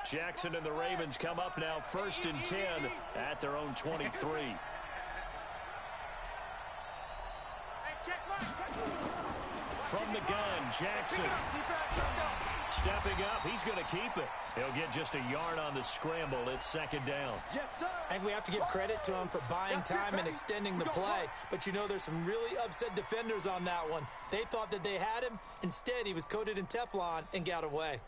Jackson and the Ravens come up now 1st and 10 at their own 23. From the gun, Jackson. Stepping up, he's going to keep it. He'll get just a yard on the scramble. It's 2nd down. And we have to give credit to him for buying time and extending the play. But you know, there's some really upset defenders on that one. They thought that they had him. Instead, he was coated in Teflon and got away.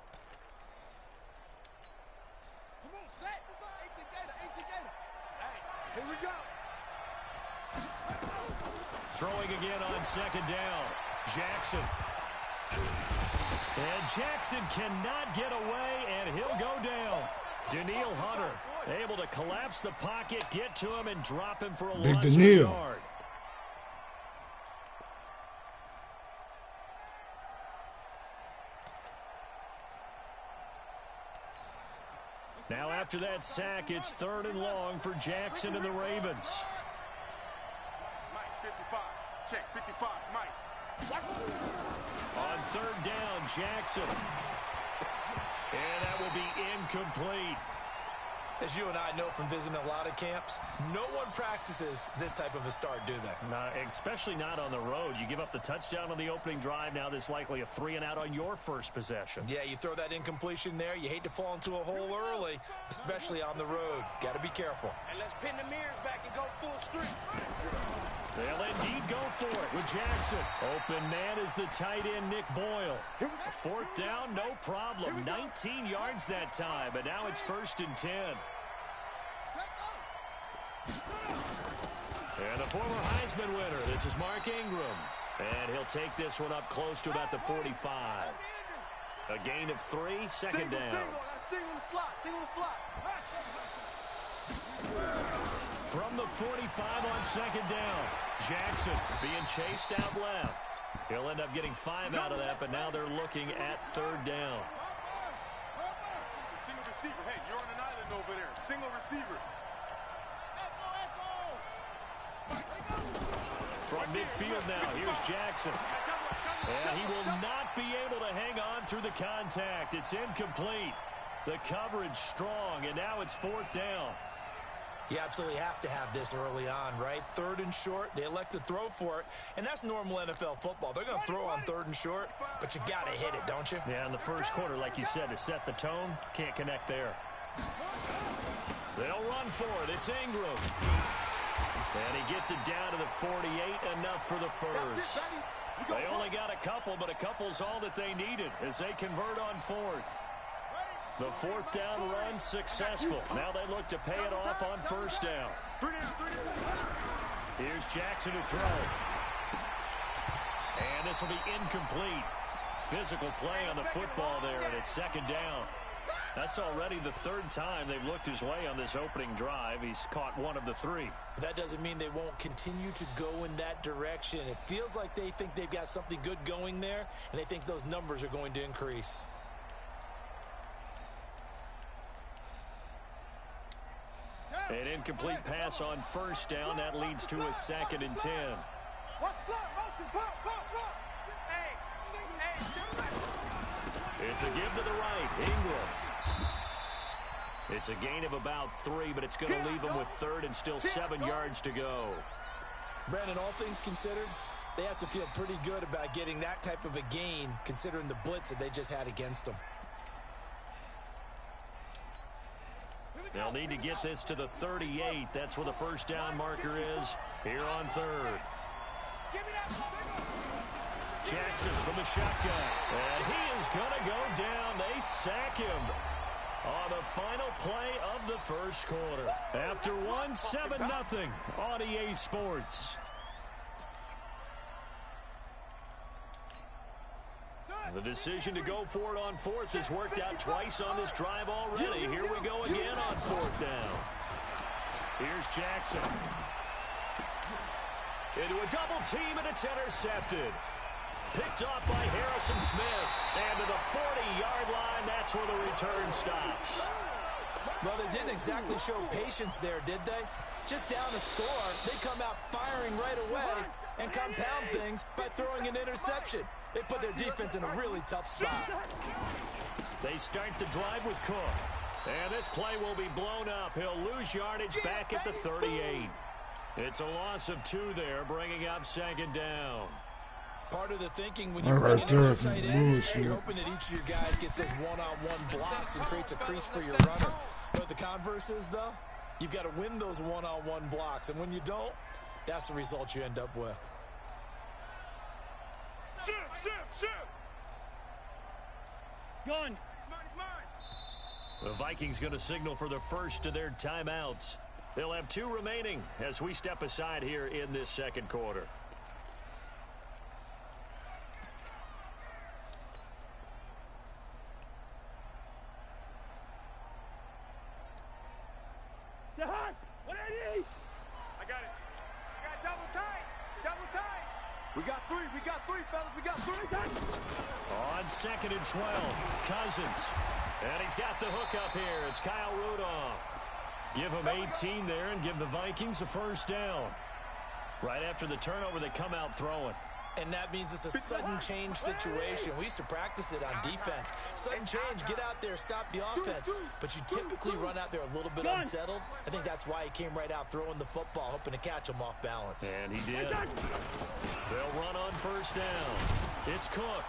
Here we go. Throwing again on 2nd down. Jackson. And Jackson cannot get away, and he'll go down. Daniil Hunter able to collapse the pocket, get to him, and drop him for a loss of a yard. Now after that sack, it's 3rd and long for Jackson and the Ravens. Mike, 55. Check, 55. Mike. On 3rd down, Jackson. And that will be incomplete. As you and I know from visiting a lot of camps, no one practices this type of a start, do they? No, especially not on the road. You give up the touchdown on the opening drive. Now there's likely a 3-and-out on your first possession. Yeah, you throw that incompletion there. You hate to fall into a hole early, especially on the road. Got to be careful. And let's pin the mirrors back and go full street. They'll indeed go for it with Jackson. Open man is the tight end, Nick Boyle. 4th down, no problem. 19 yards that time, but now it's 1st and 10. And the former Heisman winner, this is Mark Ingram. And he'll take this one up close to about the 45. A gain of 3, 2nd down. From the 45 on second down. Jackson being chased out left. He'll end up getting 5 out of that, but now they're looking at third down. Single receiver. Hey, you're on an island over there. Single receiver. From midfield now, here's Jackson. And he will not be able to hang on through the contact. It's incomplete. The coverage strong, and now it's fourth down. You absolutely have to have this early on, right? Third and short, they elect to throw for it, and that's normal NFL football. They're going to throw on third and short, but you got to hit it, don't you? Yeah, in the first quarter, like you said, to set the tone, can't connect there. They'll run for it. It's Ingram. And he gets it down to the 48, enough for the first. They only got a couple, but a couple's all that they needed as they convert on fourth. The fourth down run successful. Now they look to pay it off on first down. Here's Jackson to throw. And this will be incomplete. Physical play on the football there, and it's second down. That's already the third time they've looked his way on this opening drive. He's caught one of the 3. That doesn't mean they won't continue to go in that direction. It feels like they think they've got something good going there, and they think those numbers are going to increase. An incomplete pass on first down. That leads to a 2nd and 10. It's a give to the right. Ingram. It's a gain of about 3, but it's going to leave them with third and still 7 yards to go. Brandon, all things considered, they have to feel pretty good about getting that type of a gain considering the blitz that they just had against them. They'll need to get this to the 38. That's where the first down marker is here on third. Jackson from the shotgun. And he is going to go down. They sack him on the final play of the first quarter. After 7-0 on EA Sports. The decision to go for it on fourth has worked out twice on this drive already. Here we go again on fourth down. Here's Jackson. Into a double team, and it's intercepted. Picked off by Harrison Smith. And to the 40-yard line, that's where the return stops. Well, they didn't exactly show patience there, did they? Just down a score, they come out firing right away and compound things by throwing an interception. They put their defense in a really tough spot. They start the drive with Cook. And this play will be blown up. He'll lose yardage back at the 38. It's a loss of 2 there, bringing up second down. Part of the thinking when you bring in extra tight ends, you're hoping that each of your guys gets those one-on-one blocks and creates a crease for your runner. But the converse is, though, you've got to win those one-on-one blocks. And when you don't, that's the result you end up with. Gun. The Vikings going to signal for the first of their timeouts. They'll have 2 remaining as we step aside here in this second quarter. I got it. Double tight. We got 3, fellas. We got 3. On 2nd and 12, Cousins. And he's got the hook up here. It's Kyle Rudolph. Give him 18 there and give the Vikings a first down. Right after the turnover, they come out throwing. And that means it's a sudden change situation. We used to practice it on defense. Sudden change, get out there, stop the offense. But you typically run out there a little bit unsettled. I think that's why he came right out throwing the football, hoping to catch him off balance. And he did. They'll run on first down. It's Cook.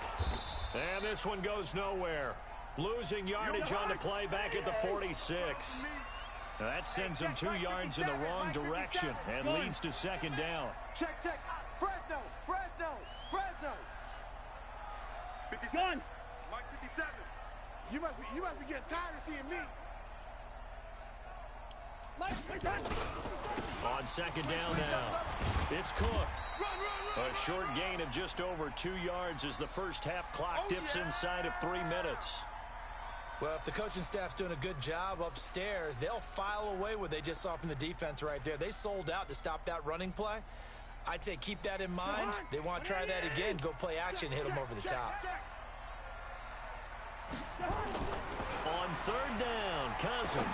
And this one goes nowhere. Losing yardage on the play back at the 46. Now that sends him 2 yards in the wrong direction and leads to second down. Check. Fresno. 57. Gun. Mike 57. You must be getting tired of seeing me. On second down now, it's Cook. A short gain of just over 2 yards as the first half clock dips inside of 3 minutes. Well, if the coaching staff's doing a good job upstairs, they'll file away what they just saw from the defense right there. They sold out to stop that running play. I'd say keep that in mind. They want to try that again. Go play action, hit them over the top. On third down, Cousins.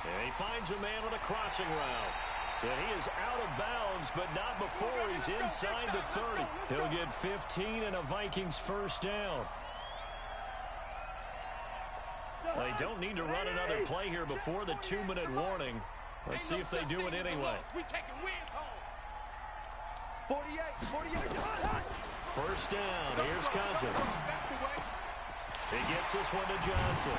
And he finds a man on a crossing route. And he is out of bounds, but not before he's inside the 30. He'll get 15 and a Vikings first down. They don't need to run another play here before the 2-minute warning. Let's see if they do it anyway. First down, here's Cousins. He gets this one to Johnson.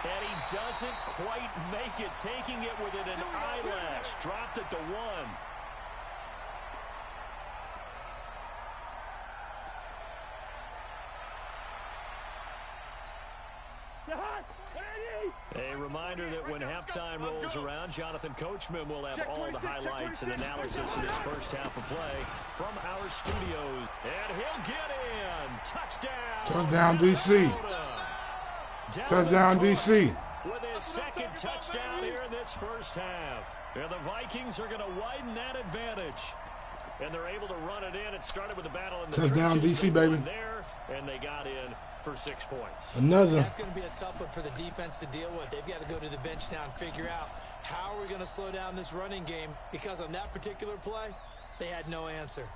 And he doesn't quite make it, taking it within an eyelash. Dropped it to 1. A reminder that when halftime rolls around, Jonathan Coachman will have all the highlights and analysis of this first half of play from our studios. And he'll get in. Touchdown. Touchdown, D.C. Touchdown, D.C. With his second touchdown here in this first half. And the Vikings are going to widen that advantage. And they're able to run it in. It started with a battle in the touchdown, D.C., baby. There, and they got in for 6 points. Another. That's going to be a tough one for the defense to deal with. They've got to go to the bench now and figure out how are we going to slow down this running game, because on that particular play, they had no answer.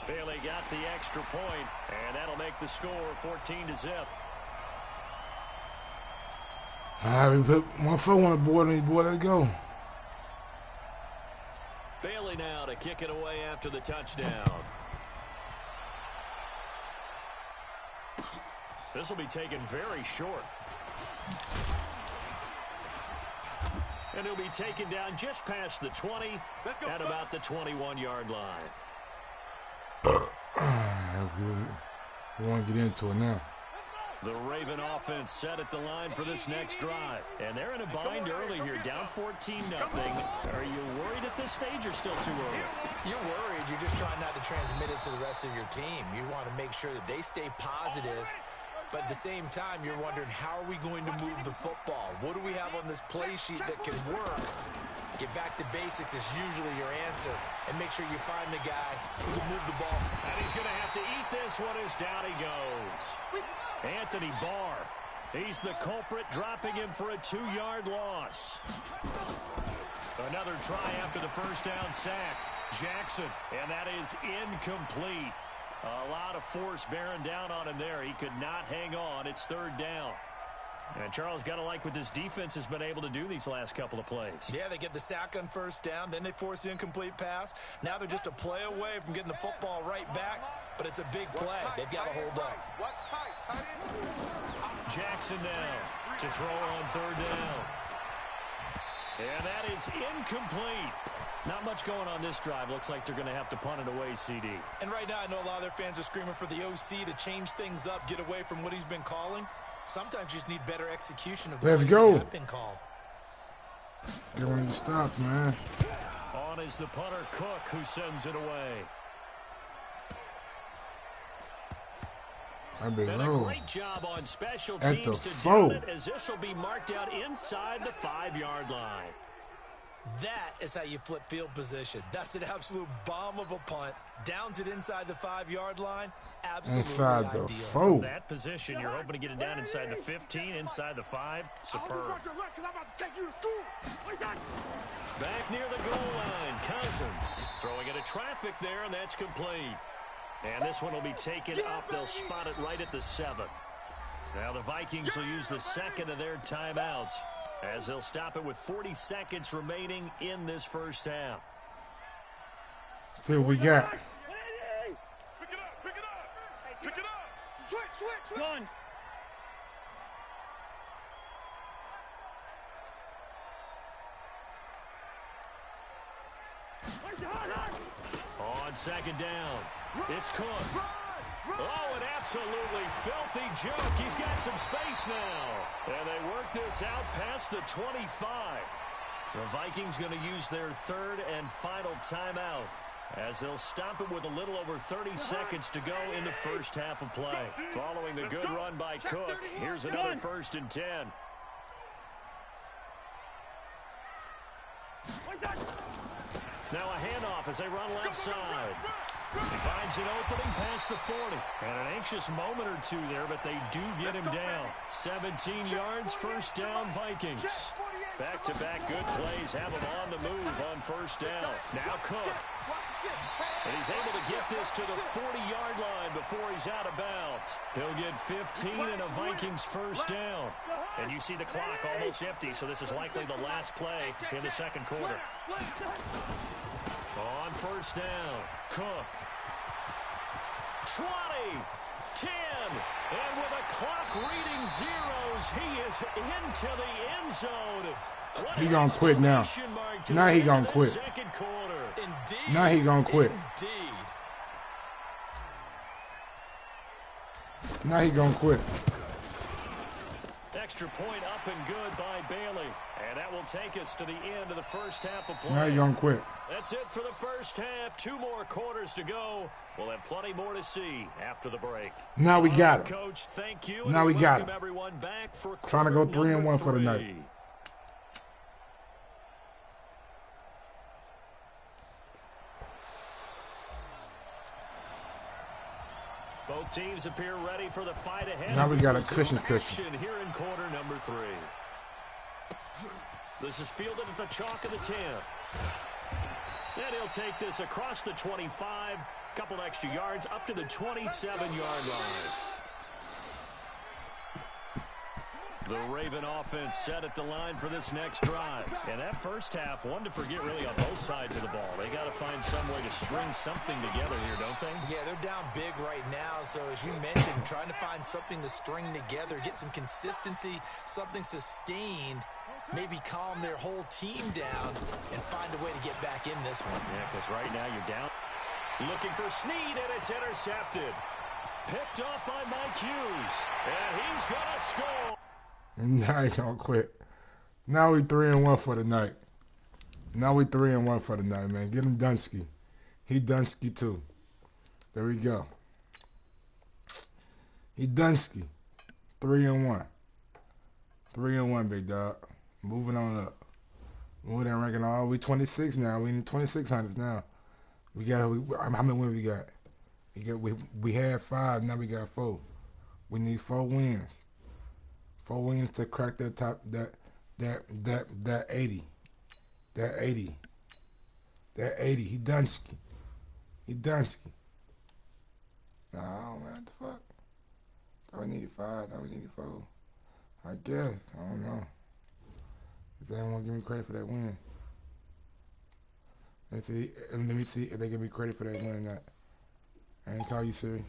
Bailey got the extra point, and that'll make the score 14-0. All right, we put 1-4 on the board, and boy, let's go. Bailey now to kick it away after the touchdown. This will be taken very short. And he'll be taken down just past the 20 at about the 21-yard line. We want to get into it now. The Raven offense set at the line for this next drive. And they're in a bind early here, down 14-0. Are you worried at this stage or still too early? You're worried. You're just trying not to transmit it to the rest of your team. You want to make sure that they stay positive. But at the same time, you're wondering, how are we going to move the football? What do we have on this play sheet that can work? Get back to basics is usually your answer. And make sure you find the guy who can move the ball. And he's going to have to eat this one as down he goes. Anthony Barr. He's the culprit, dropping him for a 2-yard loss. Another try after the first down sack. Jackson, and that is incomplete. A lot of force bearing down on him there. He could not hang on. It's third down. And Charles, got to like what this defense has been able to do these last couple of plays. Yeah, they get the sack on first down, then they force the incomplete pass. Now they're just a play away from getting the football right back, but it's a big play. They've got to hold up. Jackson now to throw on third down. And that is incomplete. Not much going on this drive. Looks like they're going to have to punt it away, CD. And right now, I know a lot of their fans are screaming for the OC to change things up, get away from what he's been calling. Sometimes you just need better execution of the Let's go. That been called. Get one of the stops, man. On is the punter, Cook, who sends it away. And a great job on special teams to do it, as this will be marked out inside the 5-yard line. That is how you flip field position. That's an absolute bomb of a punt. Downs it inside the 5-yard line. Absolutely inside ideal. the 4. That position, you're hoping to get it down inside the 15, inside the 5. Superb. Back near the goal line, Cousins throwing into traffic there, and that's complete. And this one will be taken up. They'll spot it right at the 7. Now the Vikings will use the second of their timeouts, as they'll stop it with 40 seconds remaining in this first half. See what we got. Pick it up, pick it up, pick it up. Switch. Run. On second down, it's Cook. Oh, an absolutely filthy joke. He's got some space now. And they work this out past the 25. The Vikings going to use their third and final timeout as they'll stop it with a little over 30 seconds to go in the first half of play. Following the good run by Cook, here's another 1st and 10. Now a handoff as they run left side. He finds an opening past the 40. And an anxious moment or two there, but they do get him down. 17 yards, 1st down, Vikings. Back-to-back good plays have him on the move on 1st down. Now Cook. And he's able to get this to the 40-yard line before he's out of bounds. He'll get 15 and a Vikings 1st down. And you see the clock almost empty, so this is likely the last play in the 2nd quarter. On 1st down, Cook. 20, 10, and with a clock reading zeros, he is into the end zone. He gonna quit now. Now he gonna quit. Now he gonna quit. Now he gonna quit. Extra point up and good by Bailey. And that will take us to the end of the first half of play. Now he gonna quit. That's it for the first half. 2 more quarters to go. We'll have plenty more to see after the break. Now we got him. Coach, thank you. Now we got him. Everyone back for trying to go 3-1 for the night. Both teams appear ready for the fight ahead. Now we got a cushion. Here in quarter number 3. This is fielded at the chalk of the 10. And he'll take this across the 25, couple extra yards up to the 27-yard line. The Raven offense set at the line for this next drive. And that first half, one to forget really on both sides of the ball. They got to find some way to string something together here, don't they? Yeah, they're down big right now. So as you mentioned, trying to find something to string together, get some consistency, something sustained, maybe calm their whole team down and find a way to get back in this one. Yeah, because right now you're down. Looking for Snead, and it's intercepted. Picked off by Mike Hughes. And he's going to score. Now he gonna quit. Now we 3-1 for the night. Now we 3-1 for the night, man. Get him Dunsky. He Dunsky too. There we go. He Dunsky. 3-1. 3-1, big dog. Moving on up. Moving that ranking all. We 26 now. We in 2600s now. We got. How many wins we got? We had 5. Now we got 4. We need 4 wins. 4 wins to crack that top. That 80. That 80. That 80. He Dunsky. He Dunsky. No, man. What the fuck? Thought we needed 5. Thought we needed 4. I guess. I don't know. If they don't want to give me credit for that win. Let me see if they give me credit for that win or not. I ain't call you Siri.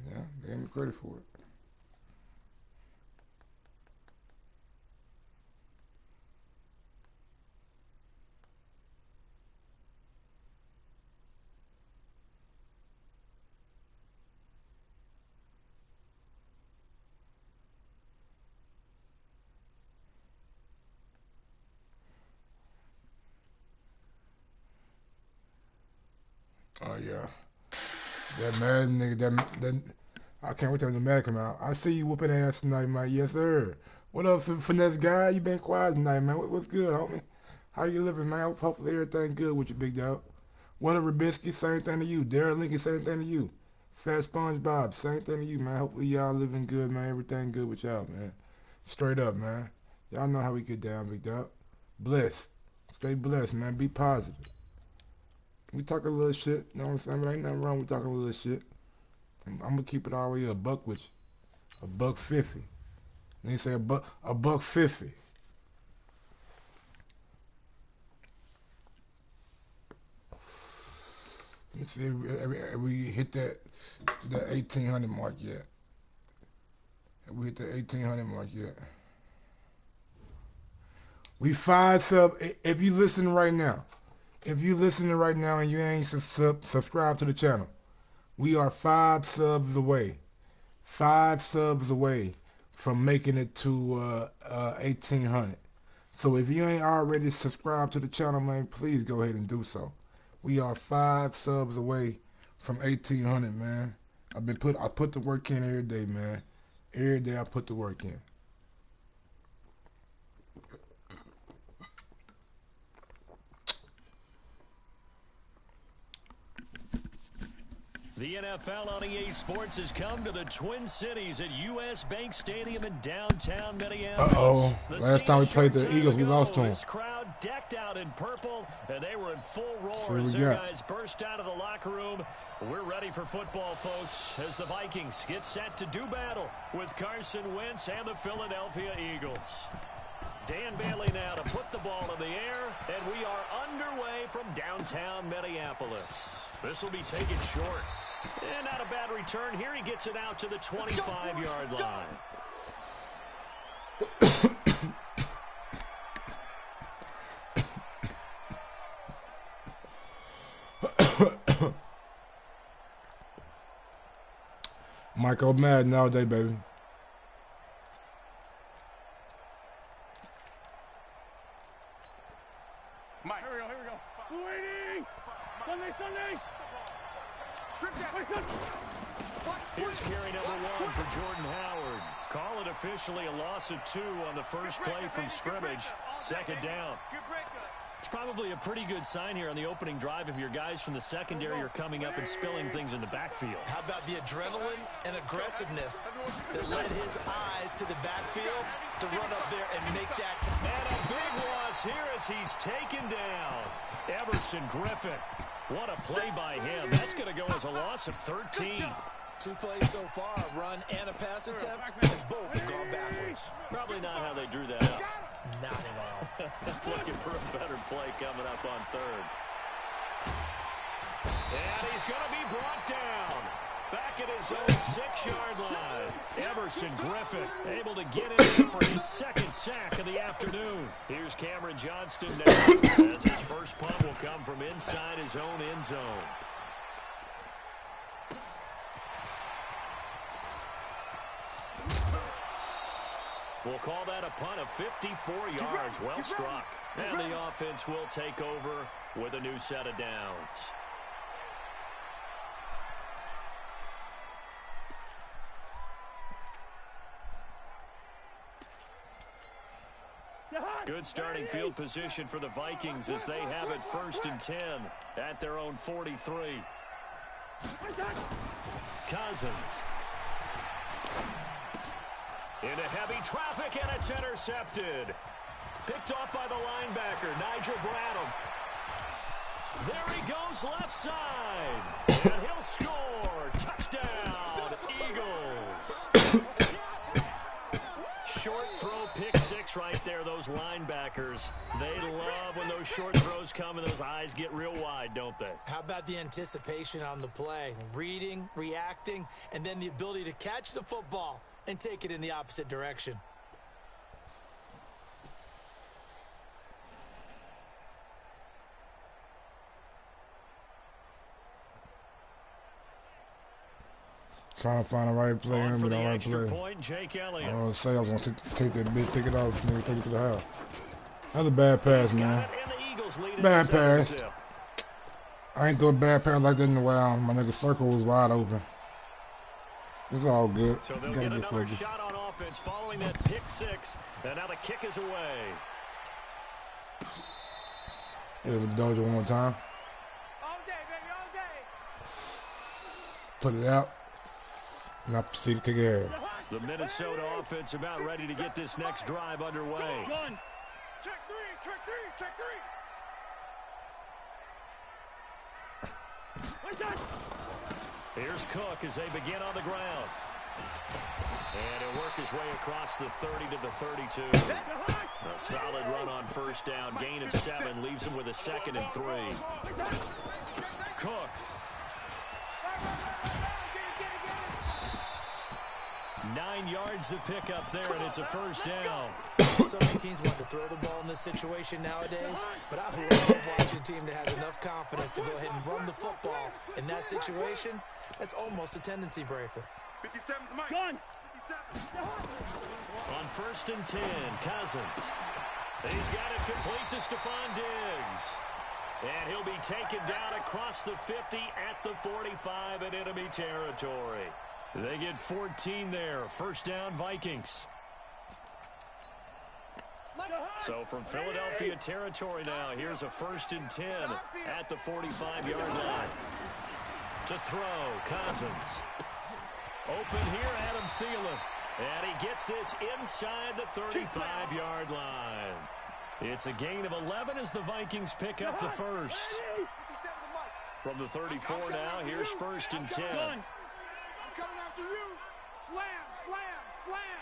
Yeah, they gave me credit for it. Oh yeah, that Madden nigga, that I can't wait till the Madden come out. I see you whooping ass tonight, man. Yes sir. What up, finesse guy? You been quiet tonight, man. What's good, homie? How you living, man? Hopefully everything good with you, big dog. What up, Rabisky? Same thing to you. Darren Lincoln, same thing to you. Fat SpongeBob, same thing to you, man. Hopefully y'all living good, man. Everything good with y'all, man. Straight up, man. Y'all know how we get down, big dog. Blessed. Stay blessed, man. Be positive. We talk a little shit, you know what I'm saying? But ain't nothing wrong with talking a little shit. I'm gonna keep it all the way $1 with you. $1.50. And he say $1.50. Let me see if we hit that 1800 mark yet. Have we hit the 1800 mark yet? We 5 sub. If you listening right now. If you listening right now and you ain't subscribed to the channel, we are 5 subs away. 5 subs away from making it to 1,800. So if you ain't already subscribed to the channel, man, please go ahead and do so. We are 5 subs away from 1,800, man. I put the work in every day, man. Every day I put the work in. The NFL on EA Sports has come to the Twin Cities at U.S. Bank Stadium in downtown Minneapolis. Uh-oh. Last time we played the Eagles, we lost to them. This crowd decked out in purple, and they were in full roar as their guys burst out of the locker room. We're ready for football, folks, as the Vikings get set to do battle with Carson Wentz and the Philadelphia Eagles. Dan Bailey now to put the ball in the air, and we are underway from downtown Minneapolis. This will be taken short. And not a bad return here. He gets it out to the 25-yard line. Michael Madden all day, baby. Mike, here we go. Waiting. Sunday. Here's carry number 1 for Jordan Howard. Call it officially a loss of 2 on the first play from scrimmage. Second down. It's probably a pretty good sign here on the opening drive if your guys from the secondary are coming up and spilling things in the backfield. How about the adrenaline and aggressiveness that led his eyes to the backfield to run up there and make that? And a big loss here as he's taken down. Everson Griffin. What a play by him. That's going to go as a loss of 13. 2 plays so far, a run and a pass attempt, and both have gone backwards. Probably not how they drew that up. Not at all. Looking for a better play coming up on third. And he's going to be brought down. Back at his own 6-yard line. Everson Griffin able to get in there for his second sack of the afternoon. Here's Cameron Johnston now as his first punt will come from inside his own end zone. We'll call that a punt of 54 yards. Well struck. And the offense will take over with a new set of downs. Good starting field position for the Vikings as they have it 1st and 10 at their own 43. Cousins. Into heavy traffic, and it's intercepted. Picked off by the linebacker, Nigel Bradham. There he goes left side. And he'll score. Touchdown, Eagles. Short throw, pick 6 right there. Those linebackers, they love when those short throws come and those eyes get real wide, don't they? How about the anticipation on the play? Reading, reacting, and then the ability to catch the football and take it in the opposite direction. Trying to find the right play in, but the right play. Point, Jake Elliott. I was going to take that big, take it out, nigga, take it to the house. Another bad pass, man. Bad pass. I ain't throw a bad pass like that in a while. My nigga circle was wide open. It's all good. So they'll get another shot on offense following that pick 6. And now the kick is away. Yeah, we dodge it one more time. All day, baby, all day. Put it out. And I proceed to kick it. The Minnesota offense about ready to get this next drive underway. Gun. Check 3, check 3, check 3. Here's Cook as they begin on the ground. And he'll work his way across the 30 to the 32. A solid run on first down. Gain of 7 leaves him with a 2nd and 3. Cook. 9 yards to pick up there, and it's a first down. So many teams want to throw the ball in this situation nowadays, but I love watching a team that has enough confidence to go ahead and run the football in that situation. That's almost a tendency breaker. 57's Mike. Gun. 57. On 1st and 10, Cousins. He's got it complete to Stephon Diggs. And he'll be taken down across the 50 at the 45 in enemy territory. They get 14 there. 1st down, Vikings. So from Philadelphia territory now, here's a 1st and 10 at the 45-yard line. To throw, Cousins. Open here, Adam Thielen. And he gets this inside the 35-yard line. It's a gain of 11 as the Vikings pick up the first. From the 34 now, here's 1st and 10. I'm coming after you. Slam, slam, slam.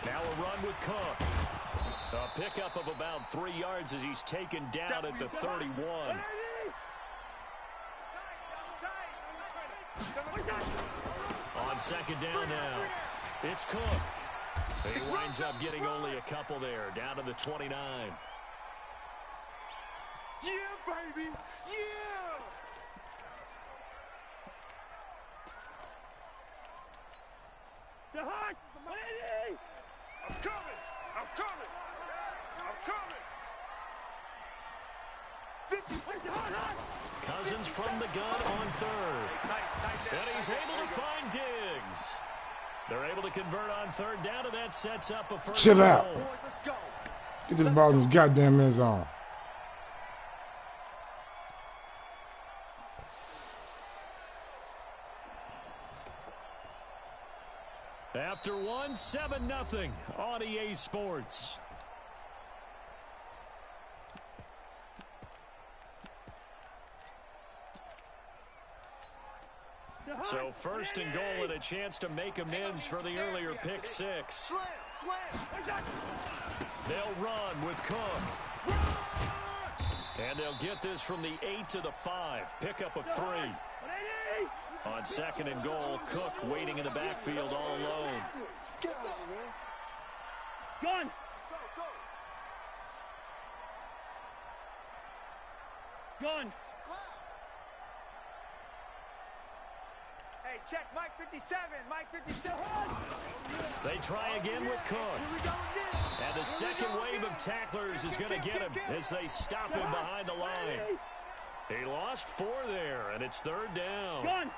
Now a run with Cook. A pickup of about 3 yards as he's taken down at the 31. On 2nd down now, it's Cook. He winds up getting only a couple there, down to the 29. Yeah, baby. Yeah. I'm coming. I'm coming. I'm coming. 56. Cousins from the gun on 3rd. And he's able to find Diggs. They're able to convert on 3rd down, and that sets up a 1st Chill out. goal. Let's go. Get this ball in his goddamn end zone. After 7-0 on EA Sports. So 1st and goal and a chance to make amends for the earlier pick 6. Slam, slam. They'll run with Cook. And they'll get this from the 8 to the 5. Pickup of 3. On 2nd and goal, Cook waiting in the backfield all alone. Get out of here. Gun. Go, go. Gun. Hey, check Mike 57. Mike 57. They try again with Cook. Here we go again. And the second wave of tacklers is going to get him as they stop him behind the line. He lost 4 there, and it's 3rd down. Gun.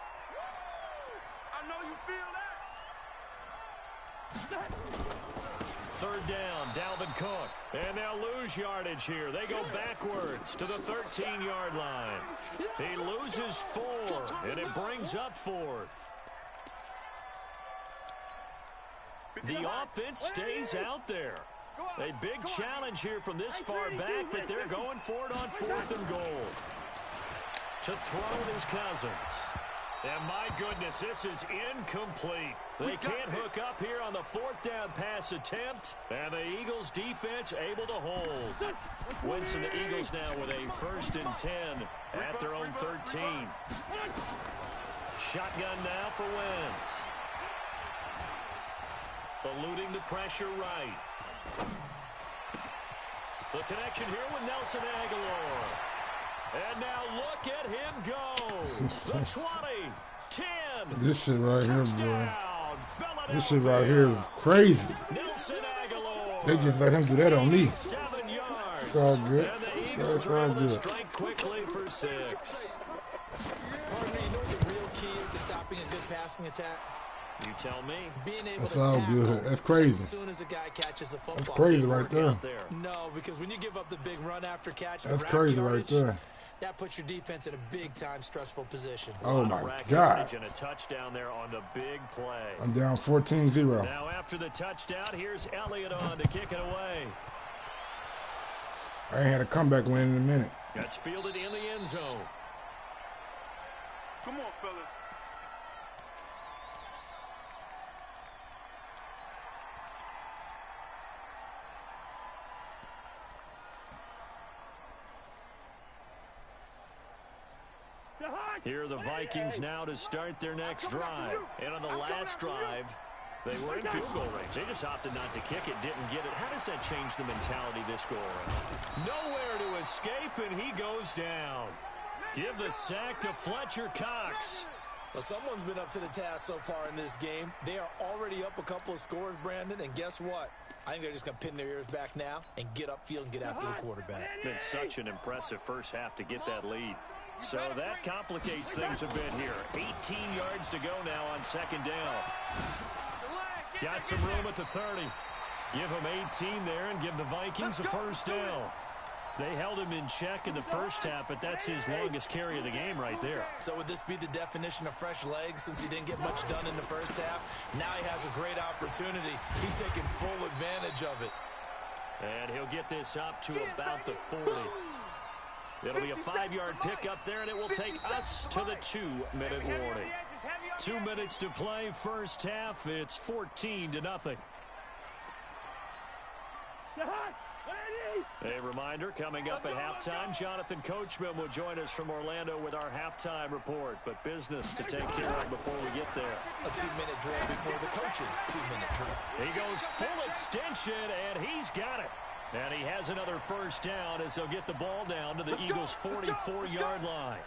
I know you feel that. 3rd down, Dalvin Cook. And they'll lose yardage here. They go backwards to the 13-yard line. He loses 4, and it brings up 4th. The offense stays out there. A big challenge here from this far back, but they're going for it on 4th and goal. To throw is Cousins. And my goodness, this is incomplete. They can't hook up here on the 4th down pass attempt, and the Eagles defense able to hold. Wentz and the Eagles now with a 1st and 10 at their own 13. Shotgun now for Wentz. Eluding the pressure right. The connection here with Nelson Aguilar. And now look at him go. The 20, 10. This shit right here, touchdown, bro. Philadelphia. This shit right here is crazy. Nelson Aguilar. They just let him do that on me. 7 yards. It's all good. And the Eagles It's are all able to good. strike quickly for 6. Partner, you know what the real key is to stopping a good passing attack? You tell me. Being able That's to all tackle good. That's as crazy. soon as a guy catches the football. That's crazy Didn't right work there. out there. No, because when you give up the big run after catch, That's the crazy route right yardage, there. that puts your defense in a big-time stressful position. Oh, my Rack God. yardage and a touchdown there on the big play. I'm down 14-0. Now after the touchdown, here's Elliott on to kick it away. I ain't had a comeback win in a minute. That's fielded in the end zone. Come on, fellas. Here are the Vikings now to start their next drive. And on the last drive, they were in field goal range. They just opted not to kick it, didn't get it. How does that change the mentality this go around? Nowhere to escape, and he goes down. Give the sack to Fletcher Cox. Well, someone's been up to the task so far in this game. They are already up a couple of scores, Brandon, and guess what? I think they're just going to pin their ears back now and get upfield and get after the quarterback. Been such an impressive first half to get that lead. So that complicates things a bit here. 18 yards to go now on second down. Got some room at the 30. Give them 18 there and give the Vikings a first down. They held him in check in the first half, but that's his longest carry of the game right there. So would this be the definition of fresh legs since he didn't get much done in the first half? Now he has a great opportunity. He's taking full advantage of it. And he'll get this up to about the 40. It'll be a 5-yard pickup there, and it will take us to the 2-minute warning. 2 minutes to play, first half. It's 14-0. A reminder, coming up at halftime, Jonathan Coachman will join us from Orlando with our halftime report. But business to take care of before we get there. A 2-minute drill before the coach's 2-minute drill. He goes full extension, and he's got it. And he has another first down as they'll get the ball down to the Eagles' 44-yard line.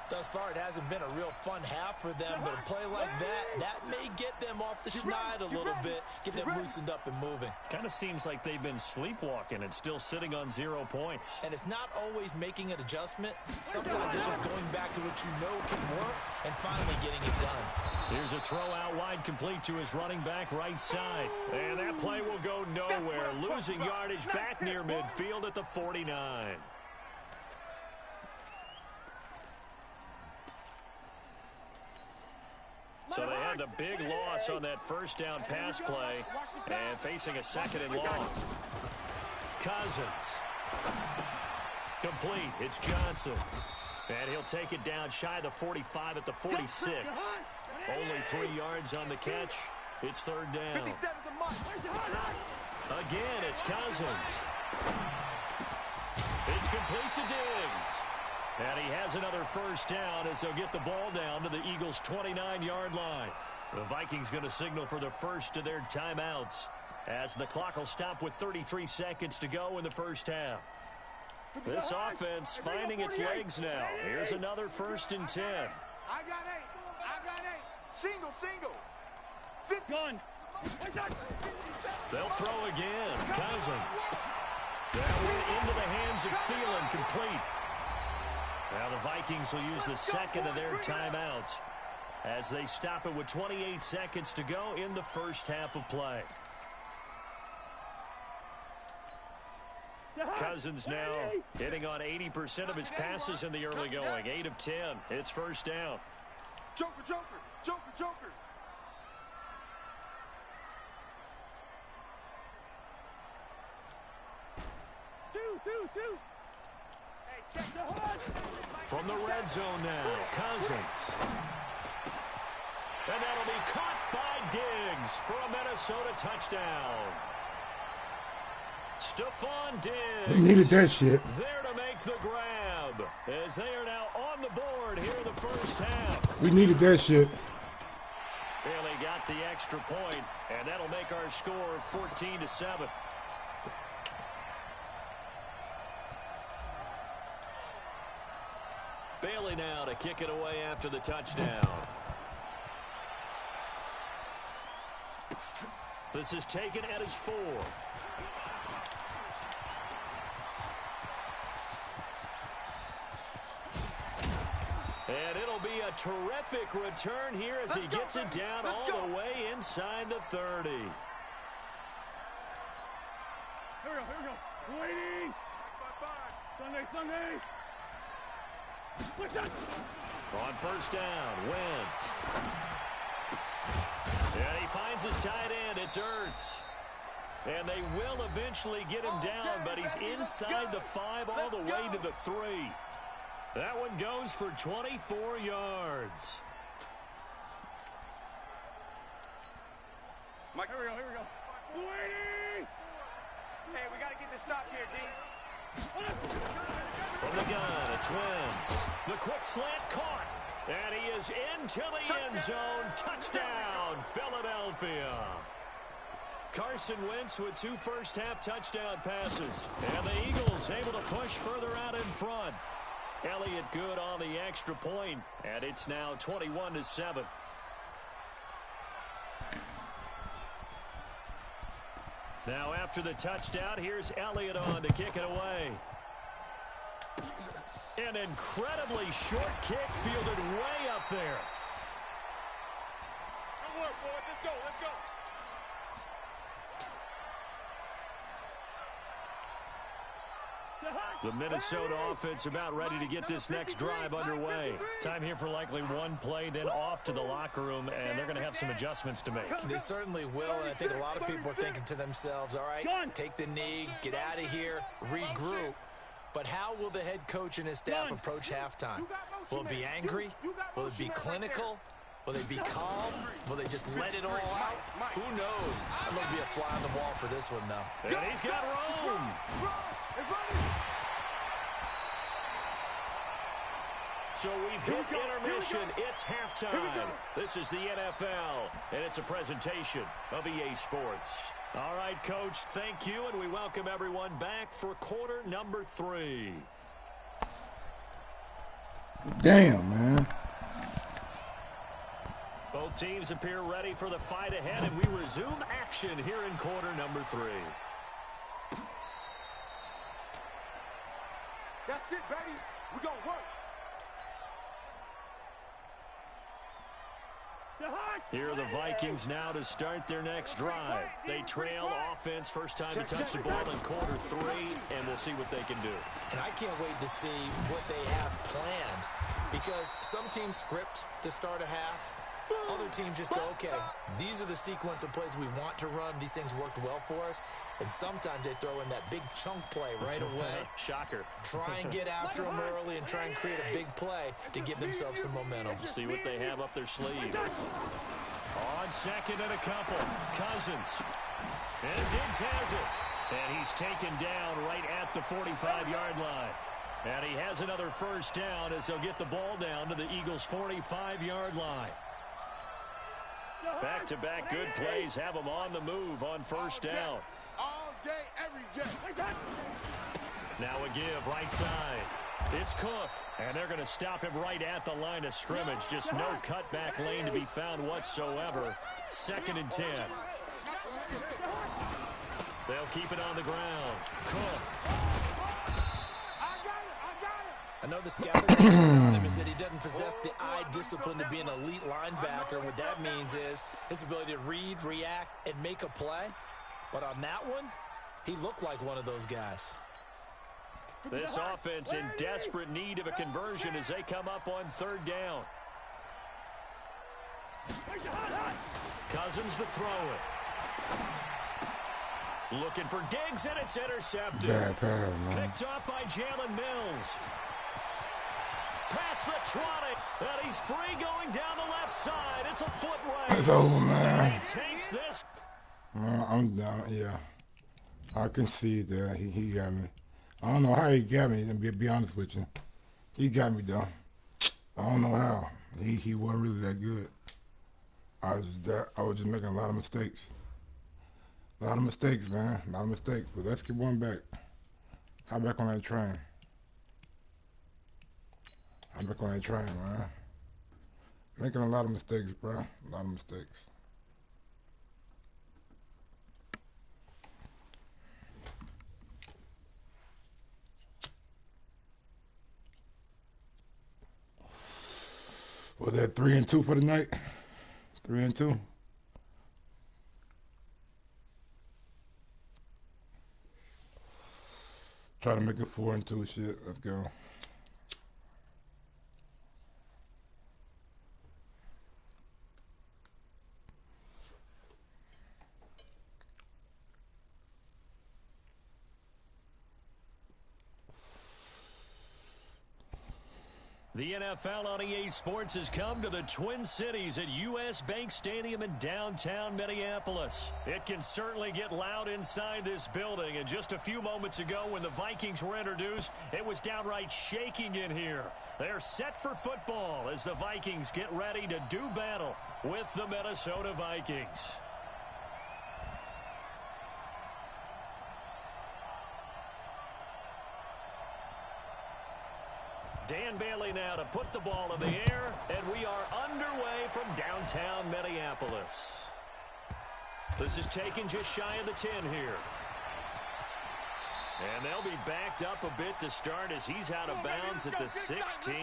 Thus far, it hasn't been a real fun half for them, but a play like that may get them off the schneid a little bit, get them loosened up and moving. Kind of seems like they've been sleepwalking and still sitting on 0 points. And it's not always making an adjustment. Sometimes it's just going back to what you know can work and finally getting it done. Here's a throw out wide complete to his running back right side. And that play will go nowhere. Losing yardage back near midfield at the 49. So they had the big loss on that first down pass play and facing a second and long. Cousins. Complete. It's Johnson. And he'll take it down shy of the 45 at the 46. Only 3 yards on the catch. It's third down. Again, it's Cousins. It's complete to Diggs. And he has another first down as they'll get the ball down to the Eagles' 29-yard line. The Vikings going to signal for the first of their timeouts as the clock will stop with 33 seconds to go in the first half. This offense finding its legs now. Here's another 1st and 10. I got 8. I got 8. Single, single. 50. Gun. They'll throw again. Cousins. That went into the hands of Thielen, complete. Now the Vikings will use the second of their timeouts as they stop it with 28 seconds to go in the first half of play. Cousins now hitting on 80% of his passes in the early going. 8 of 10. It's first down. Joker, Joker, Joker, Joker. Two. Hey, check the hood. From the red zone now, Cousins. And that'll be caught by Diggs for a Minnesota touchdown. Stephon Diggs. We needed that shit. There to make the grab as they are now on the board here in the first half. We needed that shit. Bailey got the extra point, and that'll make our score 14-7. Bailey now to kick it away after the touchdown. This is taken at his 4. And it'll be a terrific return here as he gets it down all the way inside the 30. Here we go. Waiting. Sunday. On first down, Wentz. And he finds his tight end. It's Ertz. And they will eventually get him down, but he's inside the 5 all the way to the 3. That one goes for 24 yards. Mike, here we go. Waiting. Hey, we got to get this stop here, D. From the gun, it's Wentz. The quick slant caught. And he is into the end zone. Touchdown, Philadelphia. Carson Wentz with 2 first-half touchdown passes. And the Eagles able to push further out in front. Elliott good on the extra point, and it's now 21-7. Now after the touchdown, here's Elliott on to kick it away. An incredibly short kick fielded way up there. Good work, boys. Let's go. Let's go. The Minnesota offense about ready to get this next drive underway. Time here for likely one play, then off to the locker room, and they're going to have some adjustments to make. They certainly will, and I think a lot of people are thinking to themselves, all right, take the knee, get out of here, regroup. But how will the head coach and his staff approach halftime? Will it be angry? Will it be clinical? Will they be calm? Will they just let it all out? Who knows? I'm going to be a fly on the wall for this one, though. And he's got room. So we've hit intermission. It's halftime. This is the NFL, and it's a presentation of EA Sports. All right, Coach, thank you, and we welcome everyone back for quarter number 3. Damn, man. Both teams appear ready for the fight ahead, and we resume action here in quarter number 3. That's it, baby. We're going to work. Here are the Vikings now to start their next drive. They trail offense, first time to touch the ball in quarter 3, and we'll see what they can do. And I can't wait to see what they have planned, because some teams script to start a half. Other teams just go, okay, these are the sequence of plays we want to run. These things worked well for us. And sometimes they throw in that big chunk play right away. Shocker. Try and get after them early and try and create a big play to give themselves some momentum. See what they have up their sleeve. On second and a couple, Cousins. And Diggs has it. And he's taken down right at the 45-yard line. And he has another first down as they'll get the ball down to the Eagles' 45-yard line. Back-to-back good plays have them on the move on first down. All day, every day. Now a give right side. It's Cook, and they're going to stop him right at the line of scrimmage. Just no cutback lane to be found whatsoever. 2nd and 10. They'll keep it on the ground. Cook. I know the scouting on him is that he doesn't possess the eye discipline to be an elite linebacker. What that means is his ability to read, react, and make a play. But on that one, he looked like one of those guys. This offense in desperate need of a conversion as they come up on 3rd down. Cousins to throw it. Looking for Diggs, and it's intercepted. Picked off by Jalen Mills. Past the 20, and he's free going down the left side. It's a foot race. It's over, man. He takes this. I'm down, yeah. I can see that. He got me. I don't know how he got me, to be honest with you. He got me, though. I don't know how. He wasn't really that good. I was just making a lot of mistakes. A lot of mistakes, man. A lot of mistakes. But let's get one back. Hop back on that train. I'm back on that train, man. Making a lot of mistakes, bro. A lot of mistakes. Was that 3 and 2 for the night? 3 and 2. Try to make it 4 and 2 shit. Let's go. The NFL on EA Sports has come to the Twin Cities at U.S. Bank Stadium in downtown Minneapolis. It can certainly get loud inside this building, and just a few moments ago when the Vikings were introduced, it was downright shaking in here. They're set for football as the Vikings get ready to do battle with the Minnesota Vikings. Dan Bailey now to put the ball in the air, and we are underway from downtown Minneapolis. This is taken just shy of the 10 here. And they'll be backed up a bit to start as he's out of bounds at the 16.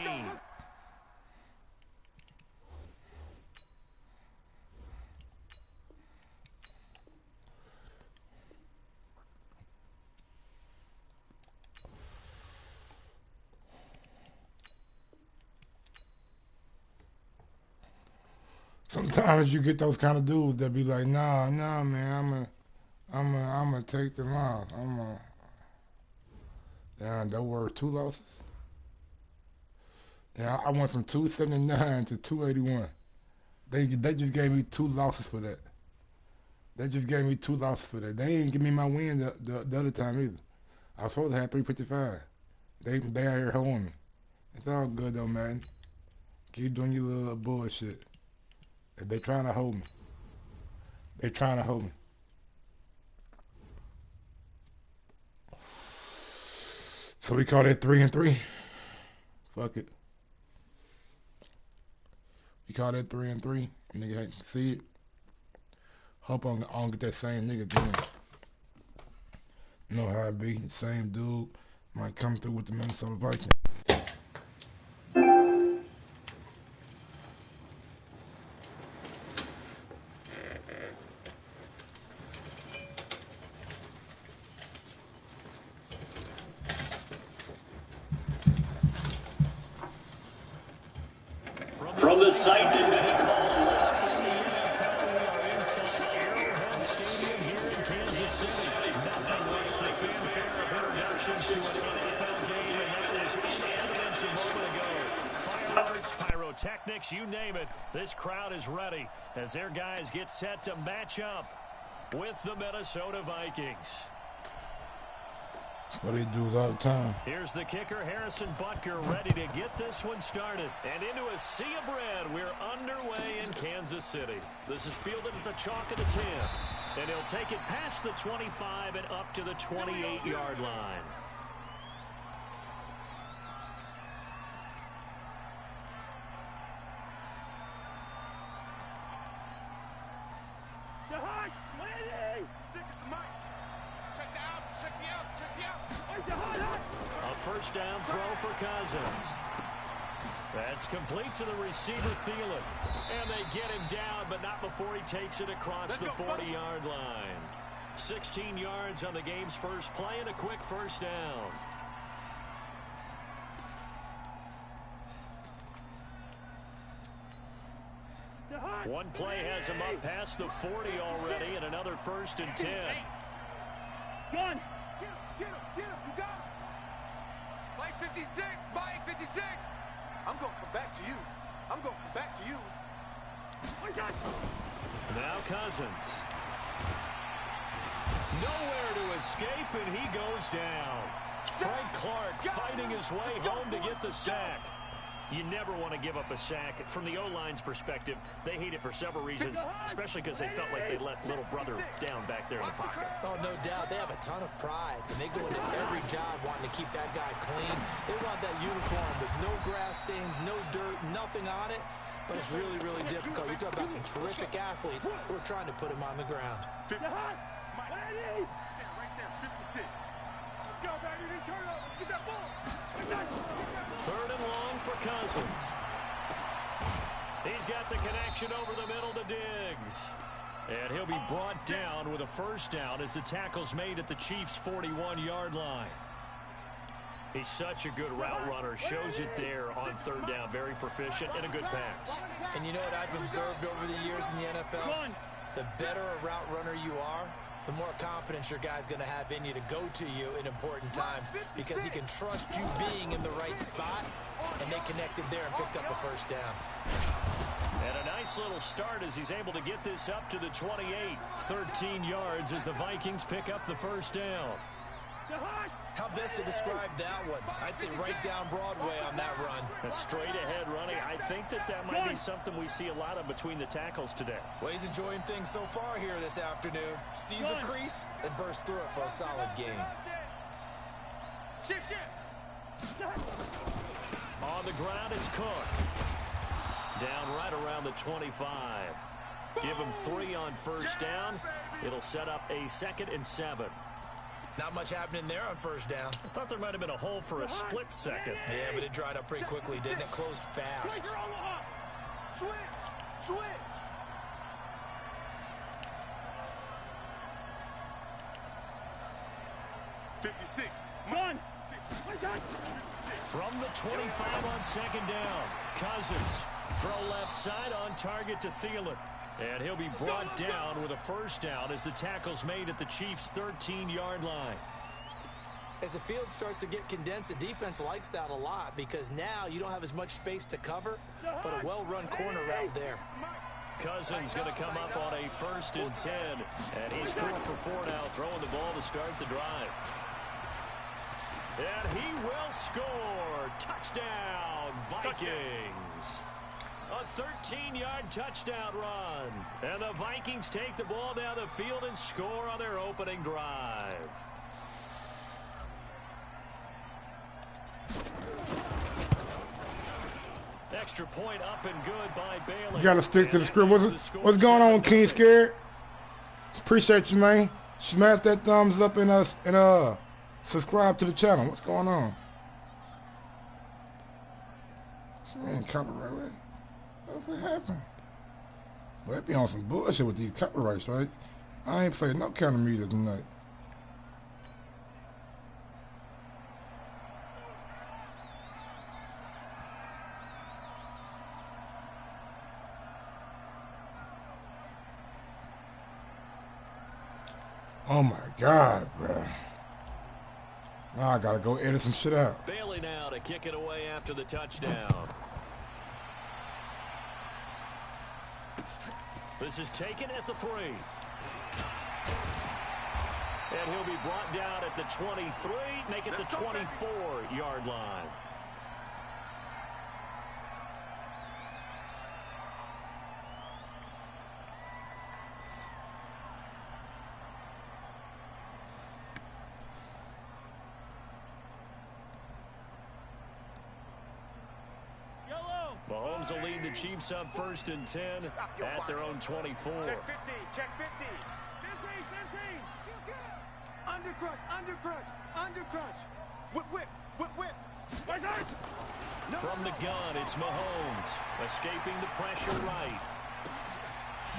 Sometimes you get those kind of dudes that be like, nah, man, I'm gonna take them off. Damn, that were 2 losses. Yeah, I went from 279 to 281. They just gave me 2 losses for that. They just gave me 2 losses for that. They didn't give me my win the other time either. I was supposed to have 355. They out here holding me. It's all good though, man. Keep doing your little bullshit. They trying to hold me. They trying to hold me. So we call that 3-3. Fuck it. We call that 3-3. Nigga had to see it. Hope I don't get that same nigga again. You know how it be. Same dude might come through with the Minnesota Vikings. From the site to medical. Fireworks, pyrotechnics, you name it. This crowd is ready as their guys get set to match up with the Minnesota Vikings. That's what they do all the time. Here's the kicker, Harrison Butker, ready to get this one started. And into a sea of red, we're underway in Kansas City. This is fielded at the chalk of the 10. And he'll take it past the 25 and up to the 28-yard line. A first down throw for Cousins. That's complete to the receiver, Thielen. And they get him down, but not before he takes it across the 40-yard line. 16 yards on the game's first play and a quick first down. One play has him up past the 40 already, and another 1st and 10. Go on. Get him, you got him. Mike 56, Mike 56. I'm going to come back to you. Now Cousins. Nowhere to escape, and he goes down. Frank Clark fighting his way home to get the sack. You never want to give up a sack. From the O-line's perspective, they hate it for several reasons, especially because they felt like they let little brother down back there in the pocket. Oh, no doubt. They have a ton of pride, and they go into every job wanting to keep that guy clean. They want that uniform with no grass stains, no dirt, nothing on it. But it's really, really difficult. You're talking about some terrific athletes who are trying to put him on the ground. Right there, 56. Let's go, baby. Turn over. Get that ball. 3rd and long for Cousins. He's got the connection over the middle to Diggs. And he'll be brought down with a first down as the tackle's made at the Chiefs' 41-yard line. He's such a good route runner. Shows it there on 3rd down. Very proficient and a good pass. And you know what I've observed over the years in the NFL? The better a route runner you are, the more confidence your guy's going to have in you to go to you in important times because he can trust you being in the right spot, and they connected there and picked up a first down. And a nice little start as he's able to get this up to the 28. 13 yards as the Vikings pick up the first down. How best to describe that one? I'd say right down Broadway on that run. A straight-ahead running. I think that might be something we see a lot of between the tackles today. Well, he's enjoying things so far here this afternoon. Sees a crease and bursts through it for a solid game. Shift. On the ground, it's Cook. Down right around the 25. Give him 3 on first down. It'll set up a 2nd and 7. Not much happening there on first down. I thought there might have been a hole for a split second. Yeah, but it dried up pretty quickly, didn't it? Closed fast. Switch! Switch! '56. Run! From the 25 on 2nd down. Cousins. Throw left side on target to Thielen. And he'll be brought down with a first down as the tackle's made at the Chiefs' 13-yard line. As the field starts to get condensed, the defense likes that a lot because now you don't have as much space to cover, but a well-run corner route there. Cousins going to come up on a 1st and 10. And he's 4 for 4 now, throwing the ball to start the drive. And he will score. Touchdown, Vikings. A 13-yard touchdown run. And the Vikings take the ball down the field and score on their opening drive. Extra point up and good by Bailey. You gotta stick to the script. What's going on, King Scared? Appreciate you, man. Smash that thumbs up and subscribe to the channel. What's going on? Man, copyright. What happened? But it be on some bullshit with these copyrights, right? I ain't playing no kind of music tonight. Oh my God, bro. Now I gotta go edit some shit out. Bailey now to kick it away after the touchdown. This is taken at the 3. And he'll be brought down at the 23, make it the 24-yard line. Mahomes will lead the Chiefs up 1st and 10 at their own 24. Check 50, check 50. 15. Undercrush, undercrush, undercrush. Whip. From the gun, it's Mahomes. Escaping the pressure right.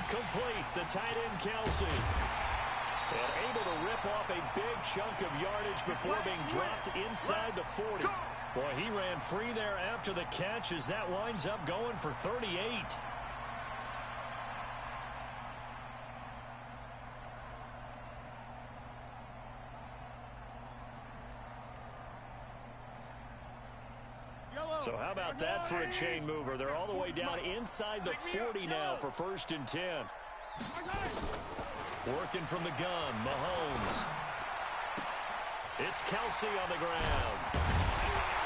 Complete, the tight end Kelsey. And able to rip off a big chunk of yardage before being dropped inside the 40. Boy, he ran free there after the catch as that winds up going for 38. So how about that for a chain mover? They're all the way down inside the 40 now for 1st and 10. Working from the gun, Mahomes. It's Kelsey on the ground.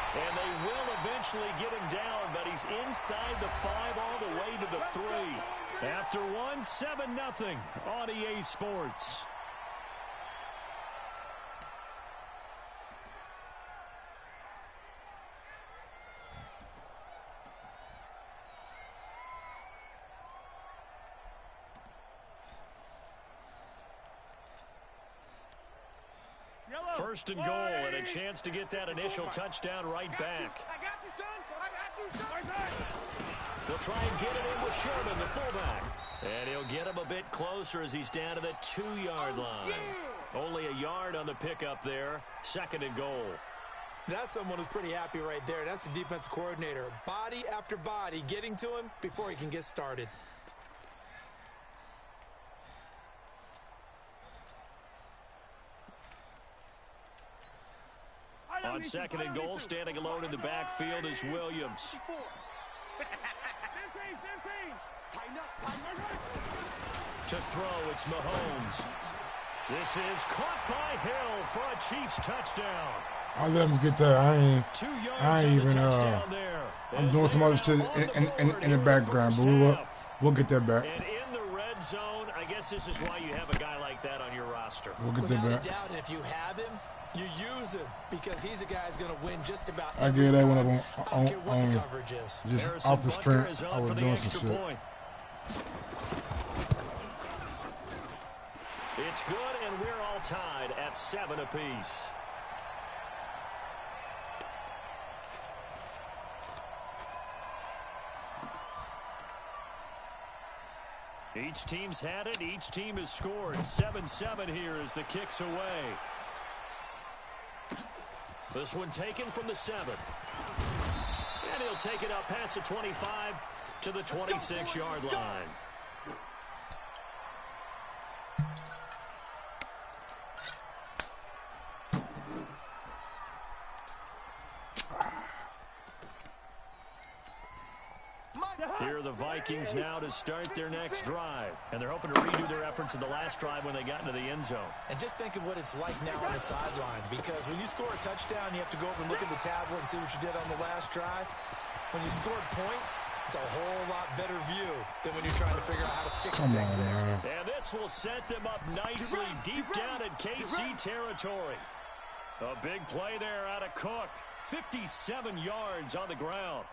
And they will eventually get him down, but he's inside the 5 all the way to the 3. After 1, 7-0 on EA Sports. First and goal, and a chance to get that initial touchdown right back. I got you, son. I got you, son. They'll try and get it in with Sherman, the fullback. And he'll get him a bit closer as he's down to the 2-yard line. Only a yard on the pickup there. 2nd and goal. That's someone who's pretty happy right there. That's the defensive coordinator. Body after body getting to him before he can get started. On 2nd and goal, standing alone in the backfield is Williams. To throw, it's Mahomes. This is caught by Hill for a Chiefs touchdown. I let him get that. I ain't even I'm doing some other shit in the background, but we'll get that back. And in the red zone guess this is why you have a guy like that on your roster. We'll get Without that a back. doubt, and if you have him, you use him because he's a guy who's going to win just about I every get that time. one I don't care what the coverage is. just Harrison off the Butker strength. is I on was for the doing some extra shit. point. It's good, and we're all tied at 7 apiece. Each team's had it. Each team has scored. 7-7 here as the kick's away. This one taken from the 7. And he'll take it up past the 25 to the 26-yard line. Here are the Vikings now to start their next drive. And they're hoping to redo their efforts in the last drive when they got into the end zone. And just think of what it's like now on the sideline, because when you score a touchdown, you have to go over and look at the tablet and see what you did on the last drive. When you scored points, it's a whole lot better view than when you're trying to figure out how to fix things there. And this will set them up nicely deep down in KC territory. A big play there out of Cook. 57 yards on the ground.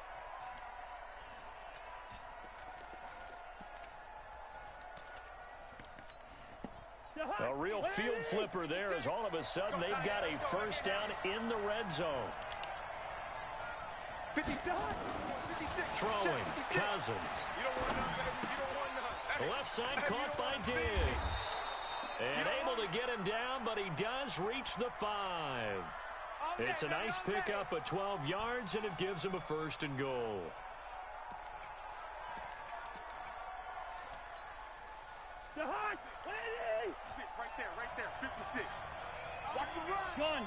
A real field flipper there as all of a sudden they've got a first down in the red zone. Throwing, Cousins. Left side caught by Diggs. And able to get him down, but he does reach the 5. It's a nice pickup of 12 yards, and it gives him a first and goal. Right there, 56. Watch the run. Gun.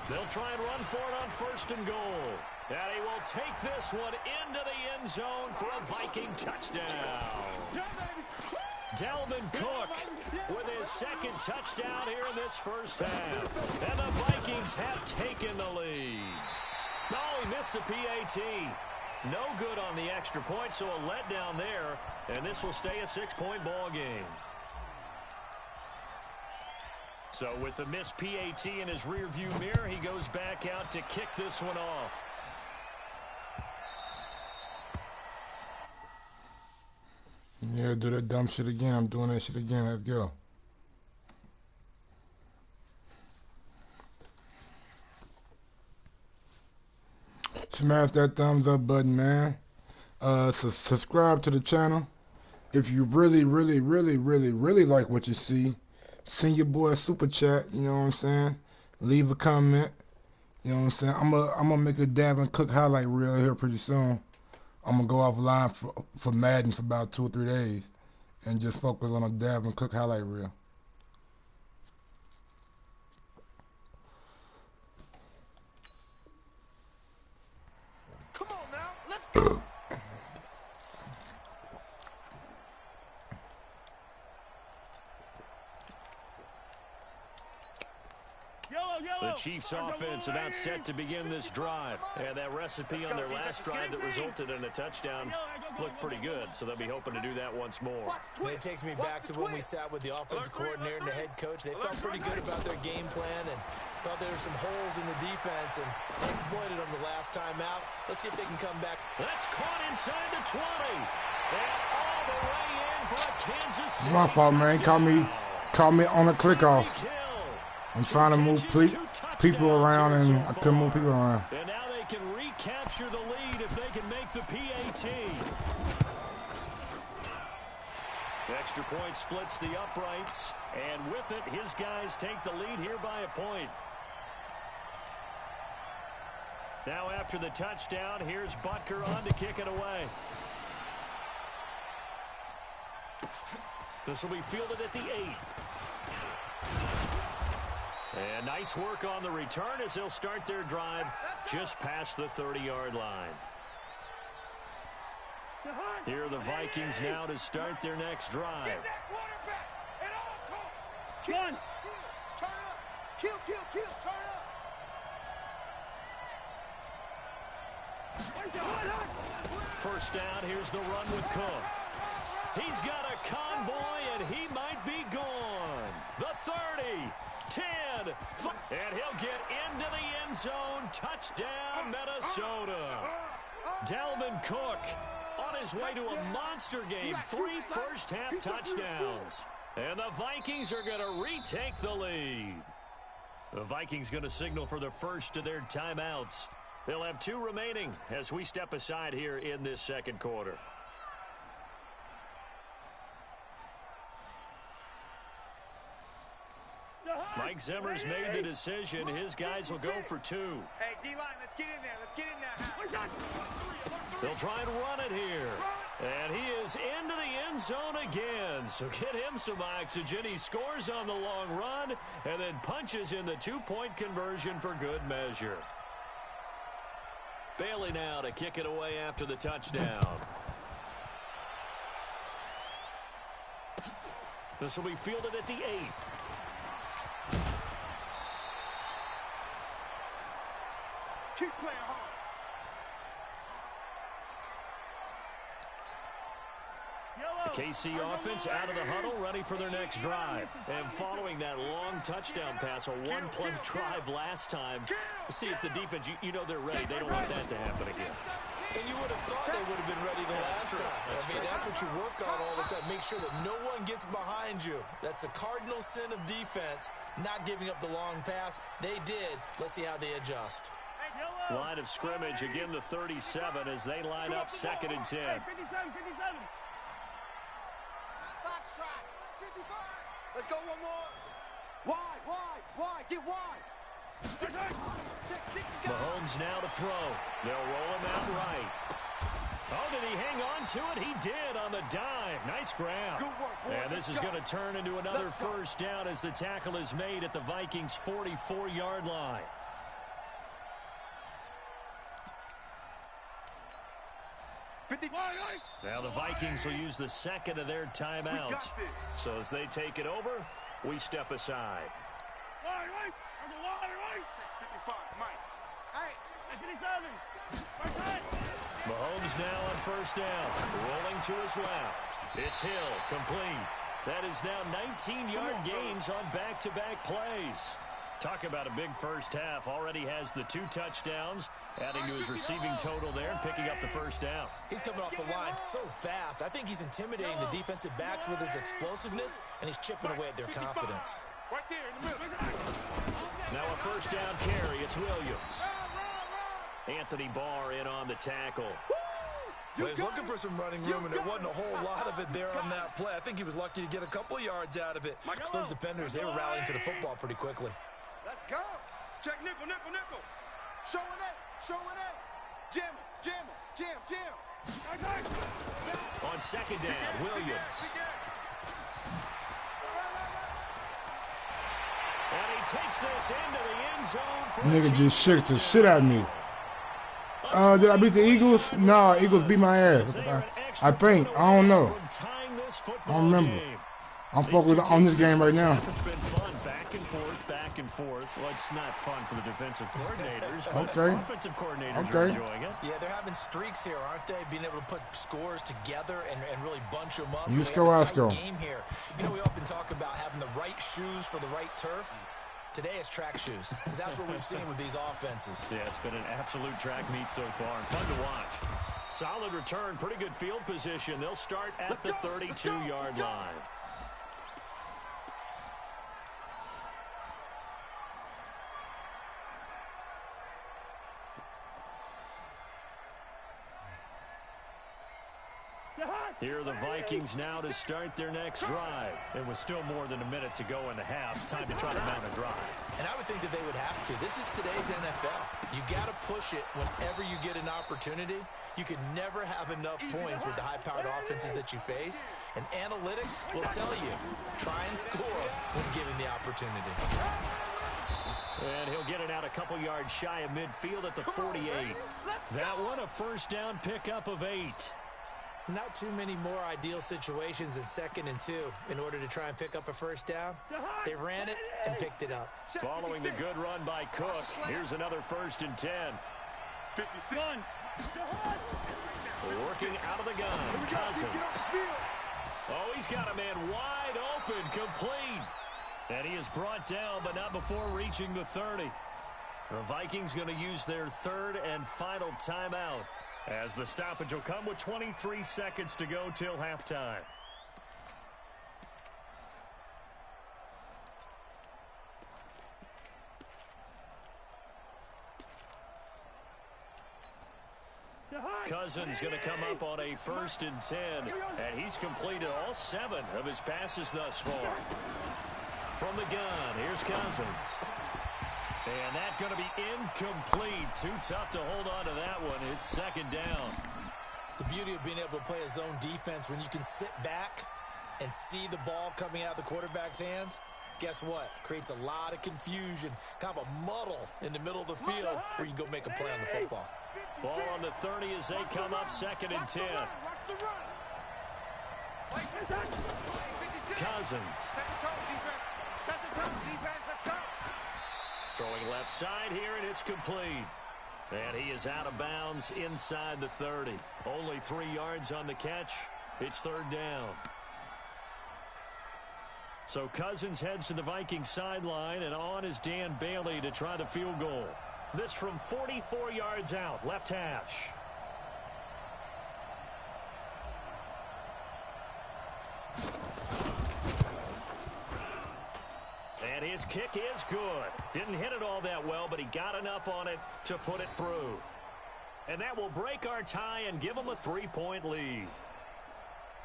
They'll try and run for it on first and goal. And he will take this one into the end zone for a Viking touchdown. Dalvin Cook with his second touchdown here in this first half. And the Vikings have taken the lead. Oh, he missed the PAT. No good on the extra point, so a letdown there. And this will stay a 6-point ball game. So with the missed PAT in his rearview mirror, he goes back out to kick this one off. Yeah, do that dumb shit again. I'm doing that shit again. Let's go. Smash that thumbs up button, man. Subscribe to the channel. If you really like what you see, send your boy a super chat. You know what I'm saying? Leave a comment. You know what I'm saying? I'm gonna make a Dalvin Cook highlight reel here pretty soon. I'm gonna go offline for Madden for about 2 or 3 days and just focus on a Dalvin Cook highlight reel. Come on now, let's go. The Chiefs offense about set to begin this drive. And that recipe on their last drive that resulted in a touchdown looked pretty good, so they'll be hoping to do that once more. And it takes me back to when we sat with the offensive coordinator and the head coach. They felt pretty good about their game plan and thought there were some holes in the defense, and they exploited them the last time out. Let's see if they can come back. That's caught inside the 20. And all the way in for a Kansas City. It's my fault, man. Call me on a click off. I'm trying to move people around, and I couldn't move people around. And now they can recapture the lead if they can make the PAT. The extra point splits the uprights, and with it, his guys take the lead here by a point. Now after the touchdown, here's Butker on to kick it away. This will be fielded at the 8. And nice work on the return as they'll start their drive just past the 30-yard line. Here are the Vikings now to start their next drive. Gun. Turn up. Kill, turn up. First down, here's the run with Cook. He's got a convoy, and he might be gone. The 30, 10, and he'll get into the end zone. Touchdown, Minnesota. Dalvin Cook on his way to a monster game. 3 first-half touchdowns. And the Vikings are going to retake the lead. The Vikings going to signal for the first of their timeouts. They'll have 2 remaining as we step aside here in this second quarter. Mike Zimmer's made the decision. His guys will go for 2. Hey, D-line, let's get in there. Let's get in there. They'll try and run it here. And he is into the end zone again. So get him some oxygen. He scores on the long run and then punches in the 2-point conversion for good measure. Bailey now to kick it away after the touchdown. This will be fielded at the 8. Keep playing hard. The KC offense out of the huddle, ready for their next drive. And following that long touchdown pass, a 1-play drive last time, see if the defense, you know they're ready. They don't want that to happen again. And you would have thought they would have been ready the last time. That's what you work on all the time. Make sure that no one gets behind you. That's the cardinal sin of defense, not giving up the long pass. They did. Let's see how they adjust. Line of scrimmage, again the 37 as they line up 2nd and 10. 57. Box try. 55. Let's go one more. Wide. Get wide. Mahomes now to throw. They'll roll him out right. Oh, did he hang on to it? He did on the dive. Nice grab. Good work, boy. And this is going to turn into another first down as the tackle is made at the Vikings' 44-yard line. Now the Vikings will use the second of their timeouts. So as they take it over, we step aside. 55, Mike. Mahomes now on first down. Rolling to his left. It's Hill, complete. That is now 19-yard gains on back-to-back plays. Talk about a big first half. Already has the 2 touchdowns, adding to his receiving total there and picking up the first down. He's coming off the line so fast. I think he's intimidating the defensive backs with his explosiveness, and he's chipping away at their confidence. Right there in the middle. Now a first down carry. It's Williams. Anthony Barr in on the tackle. Well, he's looking for some running room, and there wasn't a whole lot of it there on that play. I think he was lucky to get a couple of yards out of it. Because those defenders, they were rallying to the football pretty quickly. Let's go. Check nickel. Showing it. Jam. On second down, Williams. And he takes this into the end zone. For Nigga just shook the shit out of me. Did I beat the Eagles? No, Eagles beat my ass. I think. I don't know. I don't remember. I'm focused on this game right now. It's been fun, back and forth. Well, it's not fun for the defensive coordinators, but Okay. offensive coordinators are enjoying it. Yeah, they're having streaks here, aren't they? Being able to put scores together and really bunch them up. You They go, have a let's go. tight game here. You know, we often talk about having the right shoes for the right turf. Today it's track shoes, because that's what we've seen with these offenses. Yeah, it's been an absolute track meet so far, and fun to watch. Solid return, pretty good field position. They'll start at the 32-yard line. Here are the Vikings now to start their next drive. And with still more than a minute to go in the half, time to try to mount a drive. And I would think that they would have to. This is today's NFL. You got to push it whenever you get an opportunity. You can never have enough points with the high-powered offenses that you face. And analytics will tell you, try and score when given the opportunity. And he'll get it out a couple yards shy of midfield at the 48. That one a first down pickup of 8. Not too many more ideal situations than 2nd and 2 in order to try and pick up a first down. They ran it and picked it up. Following the good run by Cook, here's another 1st and 10. 56. Working out of the gun, Cousins. Oh, he's got a man wide open, complete. And he is brought down, but not before reaching the 30. The Vikings going to use their third and final timeout, as the stoppage will come with 23 seconds to go till halftime. Cousins going to come up on a 1st and 10, and he's completed all 7 of his passes thus far. From the gun, here's Cousins. And that's going to be incomplete. Too tough to hold on to that one. It's 2nd down. The beauty of being able to play a zone defense when you can sit back and see the ball coming out of the quarterback's hands, guess what? Creates a lot of confusion, kind of a muddle in the middle of the field where you can go make a play on the football. Ball on the 30 as they come up 2nd and 10. Cousins. Set the tone, defense. Let's go. Throwing left side here, and it's complete. And he is out of bounds inside the 30. Only 3 yards on the catch. It's 3rd down. So Cousins heads to the Vikings sideline, and on is Dan Bailey to try the field goal. This from 44 yards out, left hash. And his kick is good. Didn't hit it all that well, but he got enough on it to put it through. And that will break our tie and give them a 3-point lead.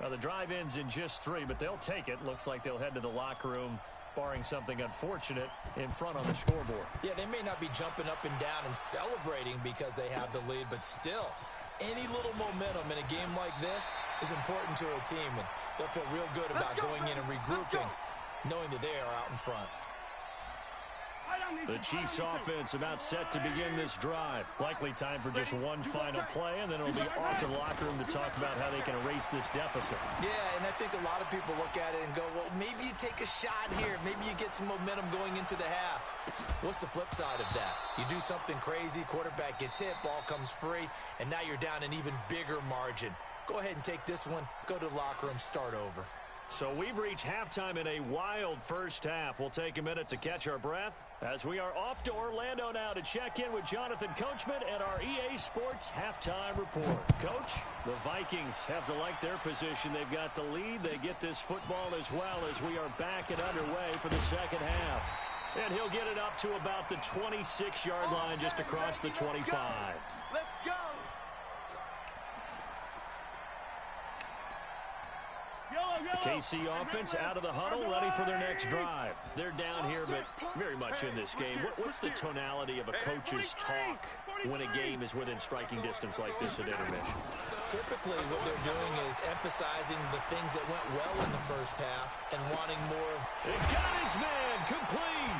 Now, the drive ends in just 3, but they'll take it. Looks like they'll head to the locker room, barring something unfortunate, in front on the scoreboard. Yeah, they may not be jumping up and down and celebrating because they have the lead, but still, any little momentum in a game like this is important to a team, and they'll feel real good about going in and regrouping, knowing that they are out in front. The Chiefs offense about set to begin this drive. Likely time for just one final play, and then it'll be off to the locker room to talk about how they can erase this deficit. Yeah, and I think a lot of people look at it and go, well, maybe you take a shot here. Maybe you get some momentum going into the half. What's the flip side of that? You do something crazy, quarterback gets hit, ball comes free, and now you're down an even bigger margin. Go ahead and take this one, go to the locker room, start over. So we've reached halftime in a wild first half. We'll take a minute to catch our breath as we are off to Orlando now to check in with Jonathan Coachman and our EA Sports halftime report. Coach, the Vikings have to like their position. They've got the lead. They get this football as well as we are back and underway for the second half. And he'll get it up to about the 26-yard line just across the 25. Let's go. The KC offense out of the huddle, ready for their next drive. They're down here, but very much in this game. What's the tonality of a coach's talk when a game is within striking distance like this at intermission? Typically, what they're doing is emphasizing the things that went well in the first half and wanting more of... He got his man complete.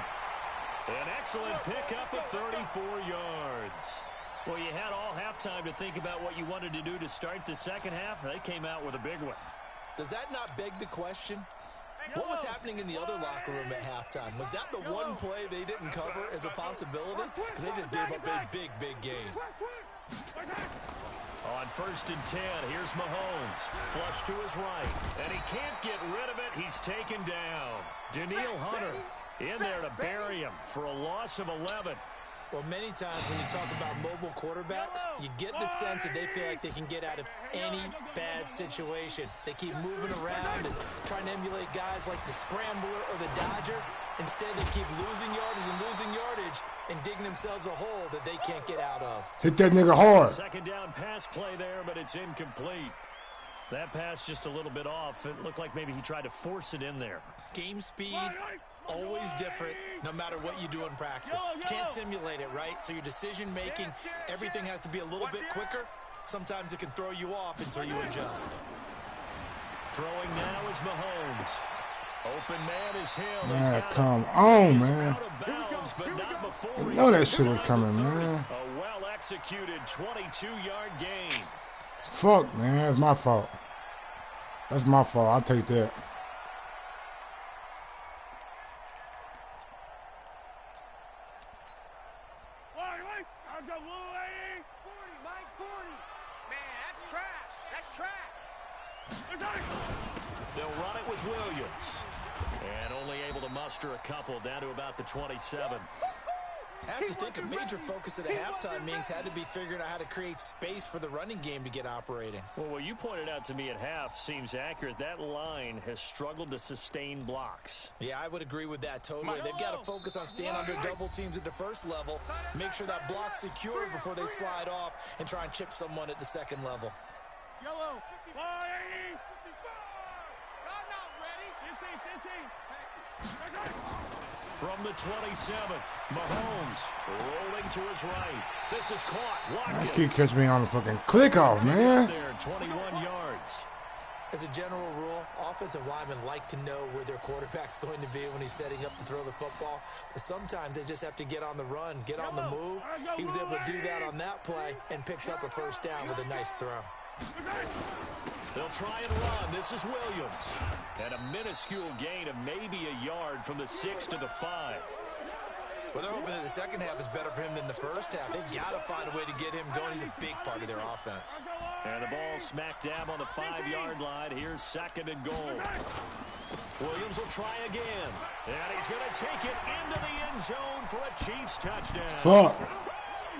An excellent pickup of 34 yards. Well, you had all halftime to think about what you wanted to do to start the second half. They came out with a big one. Does that not beg the question? What was happening in the other locker room at halftime? Was that the one play they didn't cover as a possibility? Because they just gave up a big, big gain. On 1st and 10, here's Mahomes. Flush to his right. And he can't get rid of it. He's taken down. Danielle Hunter in there to bury him for a loss of 11. Well, many times when you talk about mobile quarterbacks, you get the sense that they feel like they can get out of any bad situation. They keep moving around and trying to emulate guys like the Scrambler or the Dodger. Instead, they keep losing yardage and digging themselves a hole that they can't get out of. Hit that nigga hard. Second down pass play there, but it's incomplete. That pass just a little bit off. It looked like maybe he tried to force it in there. Game speed, always different, no matter what you do in practice. You can't simulate it, right? So your decision-making, everything has to be a little bit quicker. Sometimes it can throw you off until you adjust. Throwing now is Mahomes. Open man is him. Man, come on, man. Bounds, but not before I know that shit was coming, man. A well-executed 22-yard gain. Fuck, man. That's my fault. That's my fault. I'll take that. They'll run it with Williams. And only able to muster a couple, down to about the 27. I have to think a major focus at the halftime means had to be figuring out how to create space for the running game to get operating. Well, what you pointed out to me at half seems accurate. That line has struggled to sustain blocks. Yeah, I would agree with that totally. They've got to focus on staying under double teams at the first level, make sure that block's secure before they slide off, and try and chip someone at the second level. Yellow. 180. I'm not ready. 15. From the 27, Mahomes rolling to his right. This is caught. Watkins. That kid catch me on the fucking click off, man. There, 21 yards. As a general rule, offensive linemen like to know where their quarterback's going to be when he's setting up to throw the football. But sometimes they just have to get on the run, get on the move. He was able to do that on that play and picks up a first down with a nice throw. They'll try and run. This is Williams. And a minuscule gain of maybe a yard from the 6 to the 5. Well, they're hoping that the second half is better for him than the first half. They've got to find a way to get him going. He's a big part of their offense. And the ball smack dab on the 5-yard line. Here's second and goal. Williams will try again. And he's going to take it into the end zone for a Chiefs touchdown. Fuck.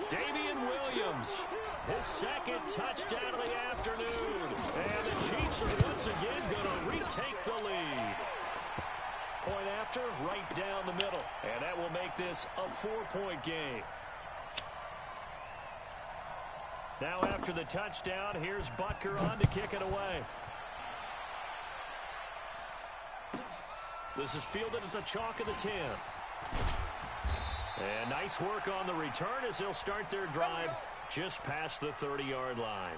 Damian Williams, his second touchdown of the afternoon. And the Chiefs are once again going to retake the lead. Point after, right down the middle. And that will make this a 4-point game. Now after the touchdown, here's Butker on to kick it away. This is fielded at the chalk of the 10. And nice work on the return as they'll start their drive just past the 30-yard line.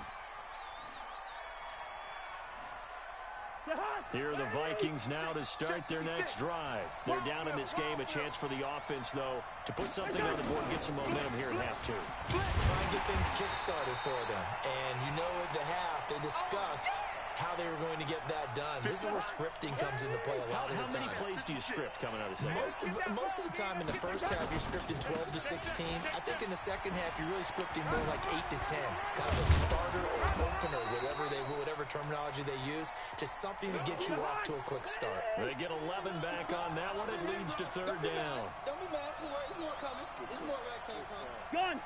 Here are the Vikings now to start their next drive. They're down in this game. A chance for the offense, though, to put something on the board and get some momentum here in half 2. Try and get things kick-started for them. And you know at the half, they discussed how they were going to get that done. This is where scripting comes into play a lot of the time. How many plays do you script coming out of the second? Most of the time in the first half, you're scripting 12 to 16. I think in the second half, you're really scripting more like 8 to 10. Kind of a starter or opener, whatever terminology they use. Just something to get you off to a quick start. They get 11 back on that one. It leads to third down. Don't be mad. There's more coming. There's more where it came from. Gun.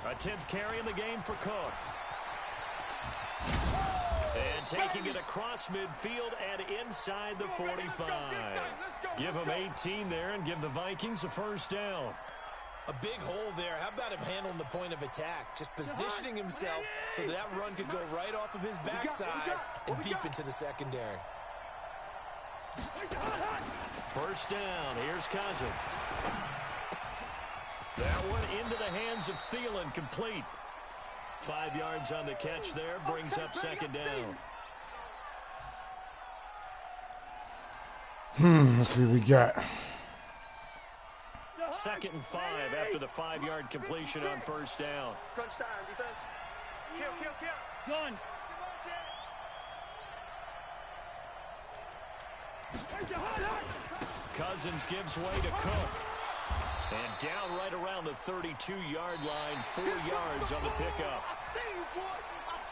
A 10th carry in the game for Cook. And taking it across midfield and inside the 45. Give him 18 there and give the Vikings a first down. A big hole there. How about him handling the point of attack? Just positioning himself so that run could go right off of his backside and deep into the secondary. First down. Here's Cousins. That one into the hands of Thielen, complete. 5 yards on the catch there, brings up second down. Let's see what we got. 2nd and 5 after the 5-yard completion on first down. Crunch time, defense. Kill. Gun. Cousins gives way to Cook. And down right around the 32-yard line, 4 yards on the pickup.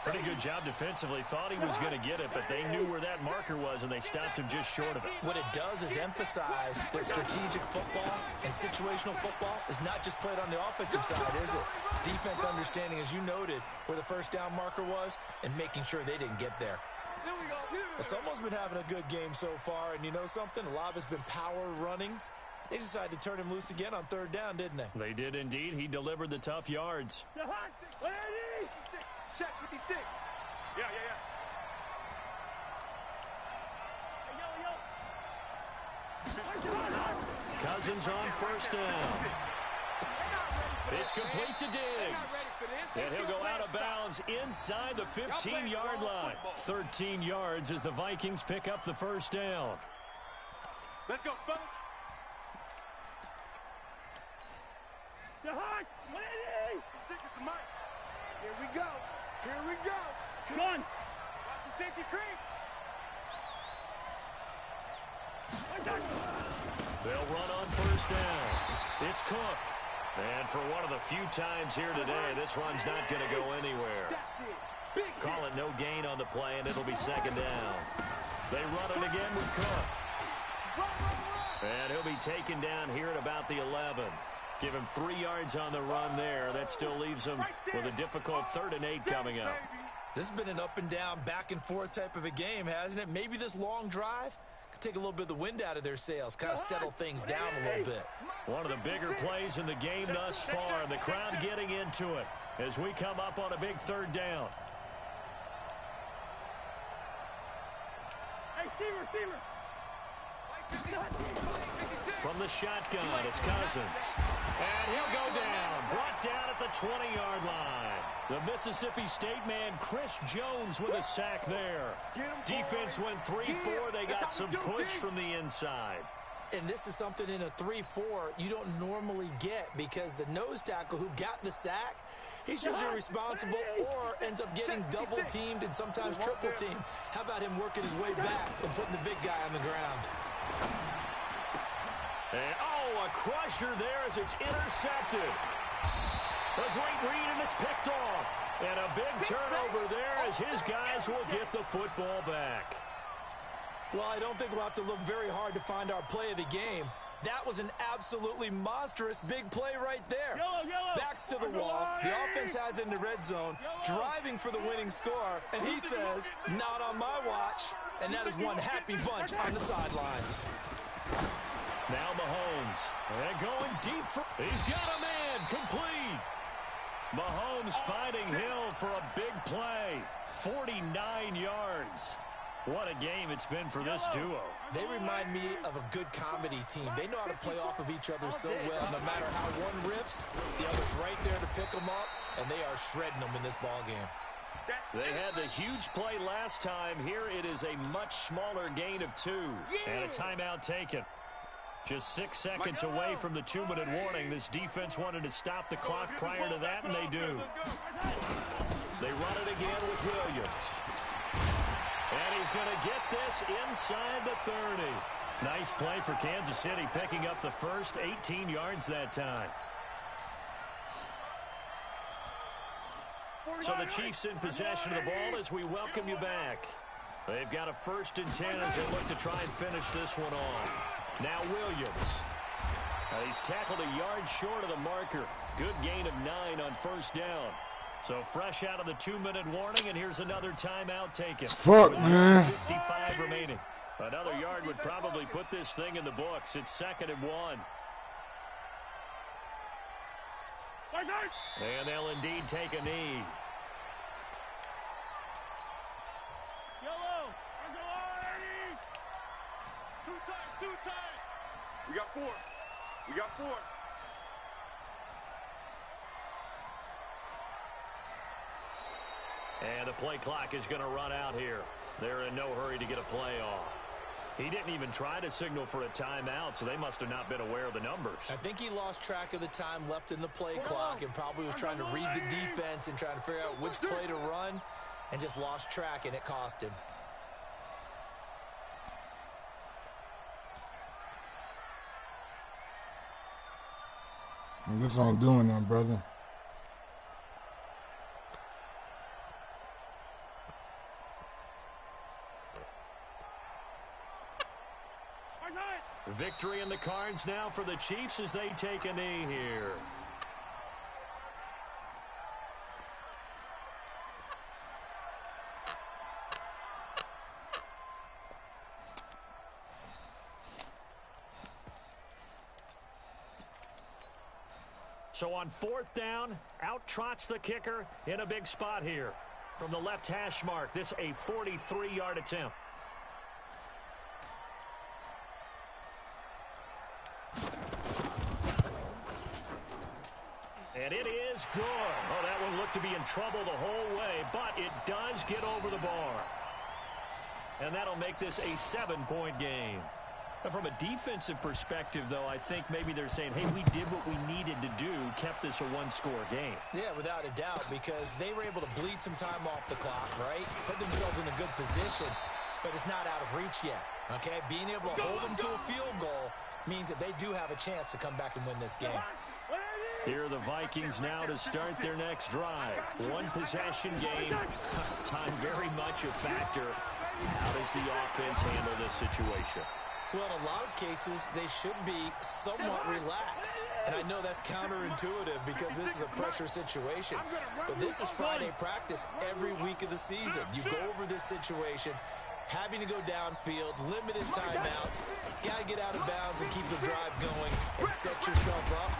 Pretty good job defensively. Thought he was going to get it, but they knew where that marker was, and they stopped him just short of it. What it does is emphasize that strategic football and situational football is not just played on the offensive side, is it? Defense understanding, as you noted, where the first down marker was and making sure they didn't get there. Well, someone's been having a good game so far, and you know something? A lot of it's been power running. They decided to turn him loose again on third down, didn't they? They did indeed. He delivered the tough yards. Check 56. Yeah. Cousins on first down. It's complete to Diggs. And he'll go out of bounds inside the 15-yard line. 13 yards as the Vikings pick up the first down. Let's go, fellas. The hot. 180. Stick is the mic. Here we go. Gun. Watch the safety creep. They'll run on first down. It's Cook. And for one of the few times here today, this run's not going to go anywhere. Call it no gain on the play, and it'll be second down. They run it again with Cook. And he'll be taken down here at about the 11. Give him 3 yards on the run there. That still leaves him with a difficult 3rd and 8 coming up. This has been an up and down, back and forth type of a game, hasn't it? Maybe this long drive could take a little bit of the wind out of their sails, kind of settle things down a little bit. One of the bigger plays in the game thus far, and the crowd getting into it as we come up on a big 3rd down. From the shotgun, it's Cousins. And he'll go down, brought down at the 20-yard line. The Mississippi State man, Chris Jones, with a sack there. Defense went 3-4. They got some push from the inside. And this is something in a 3-4 you don't normally get, because the nose tackle who got the sack, he's usually responsible or ends up getting double-teamed and sometimes triple-teamed. How about him working his way back and putting the big guy on the ground? And, oh, a crusher there as it's intercepted. A great read, and it's picked off. And a big turnover there as his guys will get the football back. Well, I don't think we'll have to look very hard to find our play of the game. That was an absolutely monstrous big play right there. Backs to the wall. The offense has it in the red zone, driving for the winning score. And he says, not on my watch. And that is one happy bunch on the sidelines. Now Mahomes. And going deep. He's got a man. Complete. Mahomes finding Hill for a big play. 49 yards. What a game it's been for this duo. They remind me of a good comedy team. They know how to play off of each other so well. No matter how one riffs, the other's right there to pick them up, and they are shredding them in this ball game. They had the huge play last time. Here it is a much smaller gain of 2. And a timeout taken. Just 6 seconds away from the 2-minute warning. This defense wanted to stop the clock prior to that, and they do. They run it again with Williams. And he's going to get this inside the 30. Nice play for Kansas City, picking up the first 18 yards that time. So the Chiefs in possession of the ball as we welcome you back. They've got a 1st and 10 as they look to try and finish this one off. Now Williams. He's tackled a yard short of the marker. Good gain of 9 on 1st down. So fresh out of the 2-minute warning, and here's another timeout taken. Fuck, man. 55 remaining. Another yard would probably put this thing in the books. It's 2nd and 1. And they'll indeed take a knee. Two times. We got 4. We got 4. And the play clock is going to run out here. They're in no hurry to get a play off. He didn't even try to signal for a timeout, so they must have not been aware of the numbers. I think he lost track of the time left in the play clock and probably was trying to read the defense and trying to figure out which play to run, and just lost track, and it cost him. This ain't doing nothing, brother. Victory in the cards now for the Chiefs as they take a knee here. So on 4th down, out trots the kicker in a big spot here. From the left hash mark, this a 43-yard attempt. And it is good. Oh, that one looked to be in trouble the whole way, but it does get over the bar. And that'll make this a 7-point game. And from a defensive perspective, though, I think maybe they're saying, hey, we did what we needed to do, kept this a 1-score game. Yeah, without a doubt, because they were able to bleed some time off the clock, right? Put themselves in a good position, but it's not out of reach yet, okay? Being able to hold them to a field goal means that they do have a chance to come back and win this game. Here are the Vikings now to start their next drive. One possession game. Time very much a factor. How does the offense handle this situation? Well, in a lot of cases, they should be somewhat relaxed. And I know that's counterintuitive because this is a pressure situation. But this is Friday practice every week of the season. You go over this situation, having to go downfield, limited timeouts, got to get out of bounds and keep the drive going and set yourself up.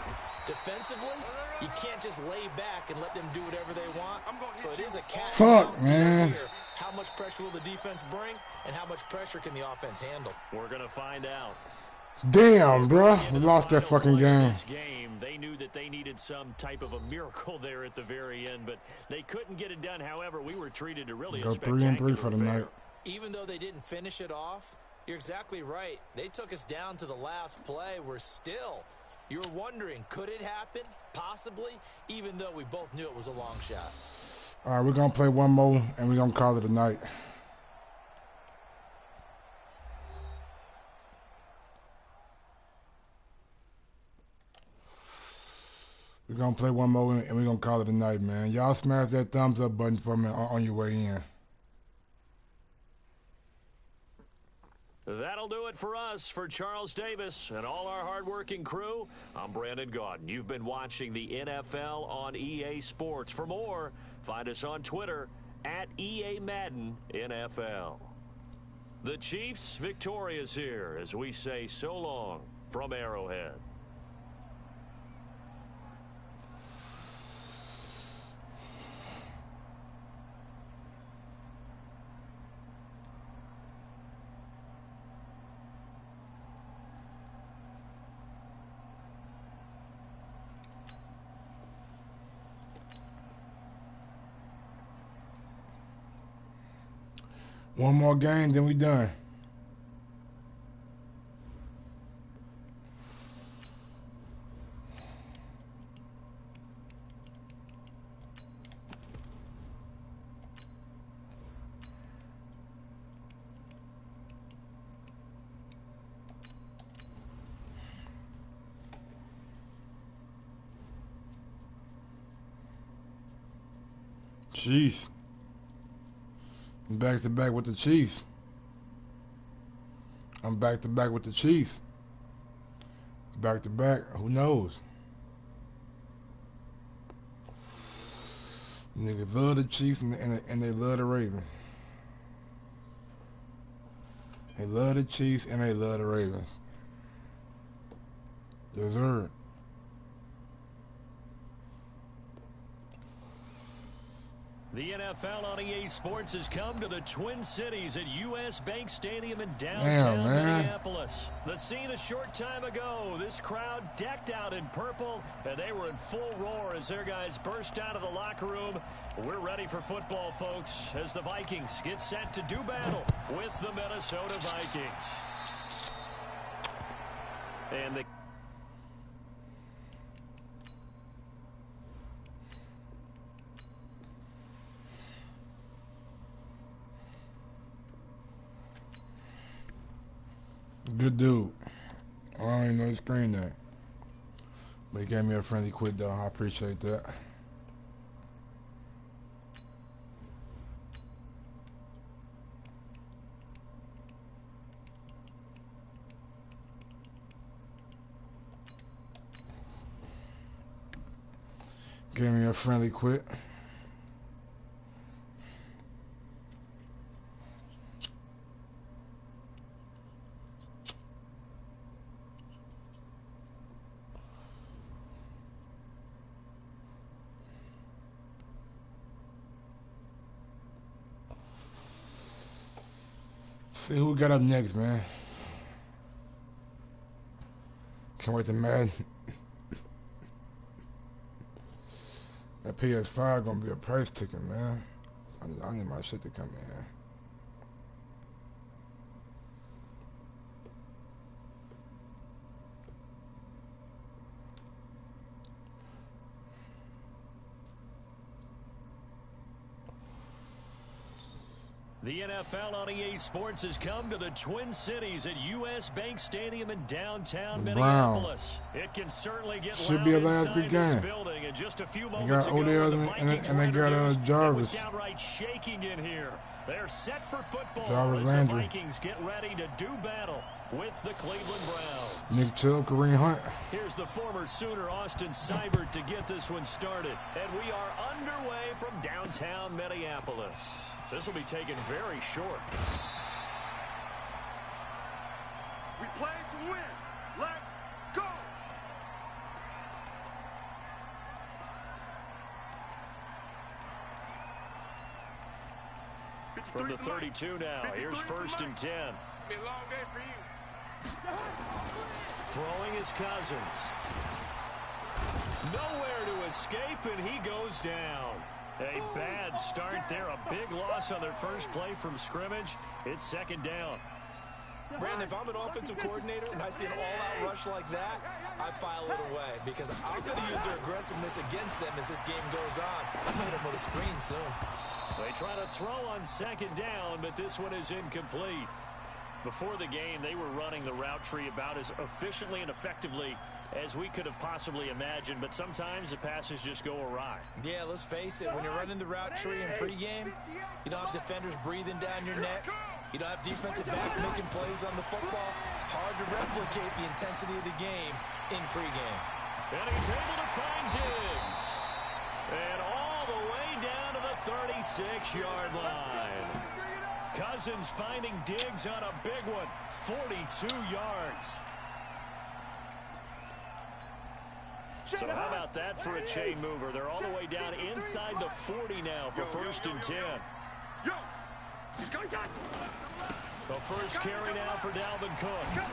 Defensively, you can't just lay back and let them do whatever they want. So it is a cat and mouse deal here. How much pressure will the defense bring, and how much pressure can the offense handle? We're going to find out. Damn, bro. We lost that fucking game. They knew that they needed some type of a miracle there at the very end, but they couldn't get it done. However, we were treated to really Go a spectacular 3-3 for the night. Even though they didn't finish it off, you're exactly right. They took us down to the last play. You're wondering, could it happen? Possibly, even though we both knew it was a long shot. All right, we're going to play one more, and we're going to call it a night. We're going to play one more, and we're going to call it a night, man. Y'all smash that thumbs up button for me on your way in. That'll do it for us. For Charles Davis and all our hardworking crew, I'm Brandon Gaudin. You've been watching the NFL on EA Sports. For more, find us on Twitter at EA Madden NFL. The Chiefs victorious here as we say so long from Arrowhead. One more game, then we done. Chiefs. Back to back with the Chiefs. I'm back to back with the Chiefs. Back to back, who knows? Niggas love the Chiefs and they love the Ravens. They love the Chiefs and they love the Ravens. Yes, sir. The NFL on EA Sports has come to the Twin Cities at US Bank Stadium in downtown Minneapolis. The scene a short time ago, this crowd decked out in purple, and they were in full roar as their guys burst out of the locker room. We're ready for football, folks, as the Vikings get set to do battle with the Minnesota Vikings. And the good dude. I don't even know his screen name. But he gave me a friendly quit though. I appreciate that. Gave me a friendly quit. See who we got up next, man. Can't wait to Madden. That PS5 gonna be a price ticket, man. I need my shit to come in. The NFL on EA Sports has come to the Twin Cities at U.S. Bank Stadium in downtown Minneapolis. It can certainly get loud inside this building. And just a few moments ago, when the Vikings were introduced, it was downright shaking in here. They're set for football as the Vikings get ready to do battle with the Cleveland Browns. Nick Chubb, Kareem Hunt. Here's the former Sooner, Austin Seibert, to get this one started. And we are underway from downtown Minneapolis. This will be taken very short. We play to win. Let's go. From the 32 now, here's 1st and 10. It's been a long day for you. Throwing his Cousins. Nowhere to escape, and he goes down. A bad start there, a big loss on their first play from scrimmage. It's 2nd down. Brandon, if I'm an offensive coordinator and I see an all-out rush like that, I file it away because I'm going to use their aggressiveness against them as this game goes on. I'm going to hit them with a screen soon. They try to throw on 2nd down, but this one is incomplete. Before the game, they were running the route tree about as efficiently and effectively as we could have possibly imagined, but sometimes the passes just go awry. Yeah, let's face it, when you're running the route tree in pregame, you don't have defenders breathing down your neck. You don't have defensive backs making plays on the football. Hard to replicate the intensity of the game in pregame. And he's able to find Diggs. And all the way down to the 36-yard line. Cousins finding Diggs on a big one, 42 yards. So how about that for a chain mover? They're all the way down inside the 40 now for 1st and 10. The first carry now for Dalvin Cook.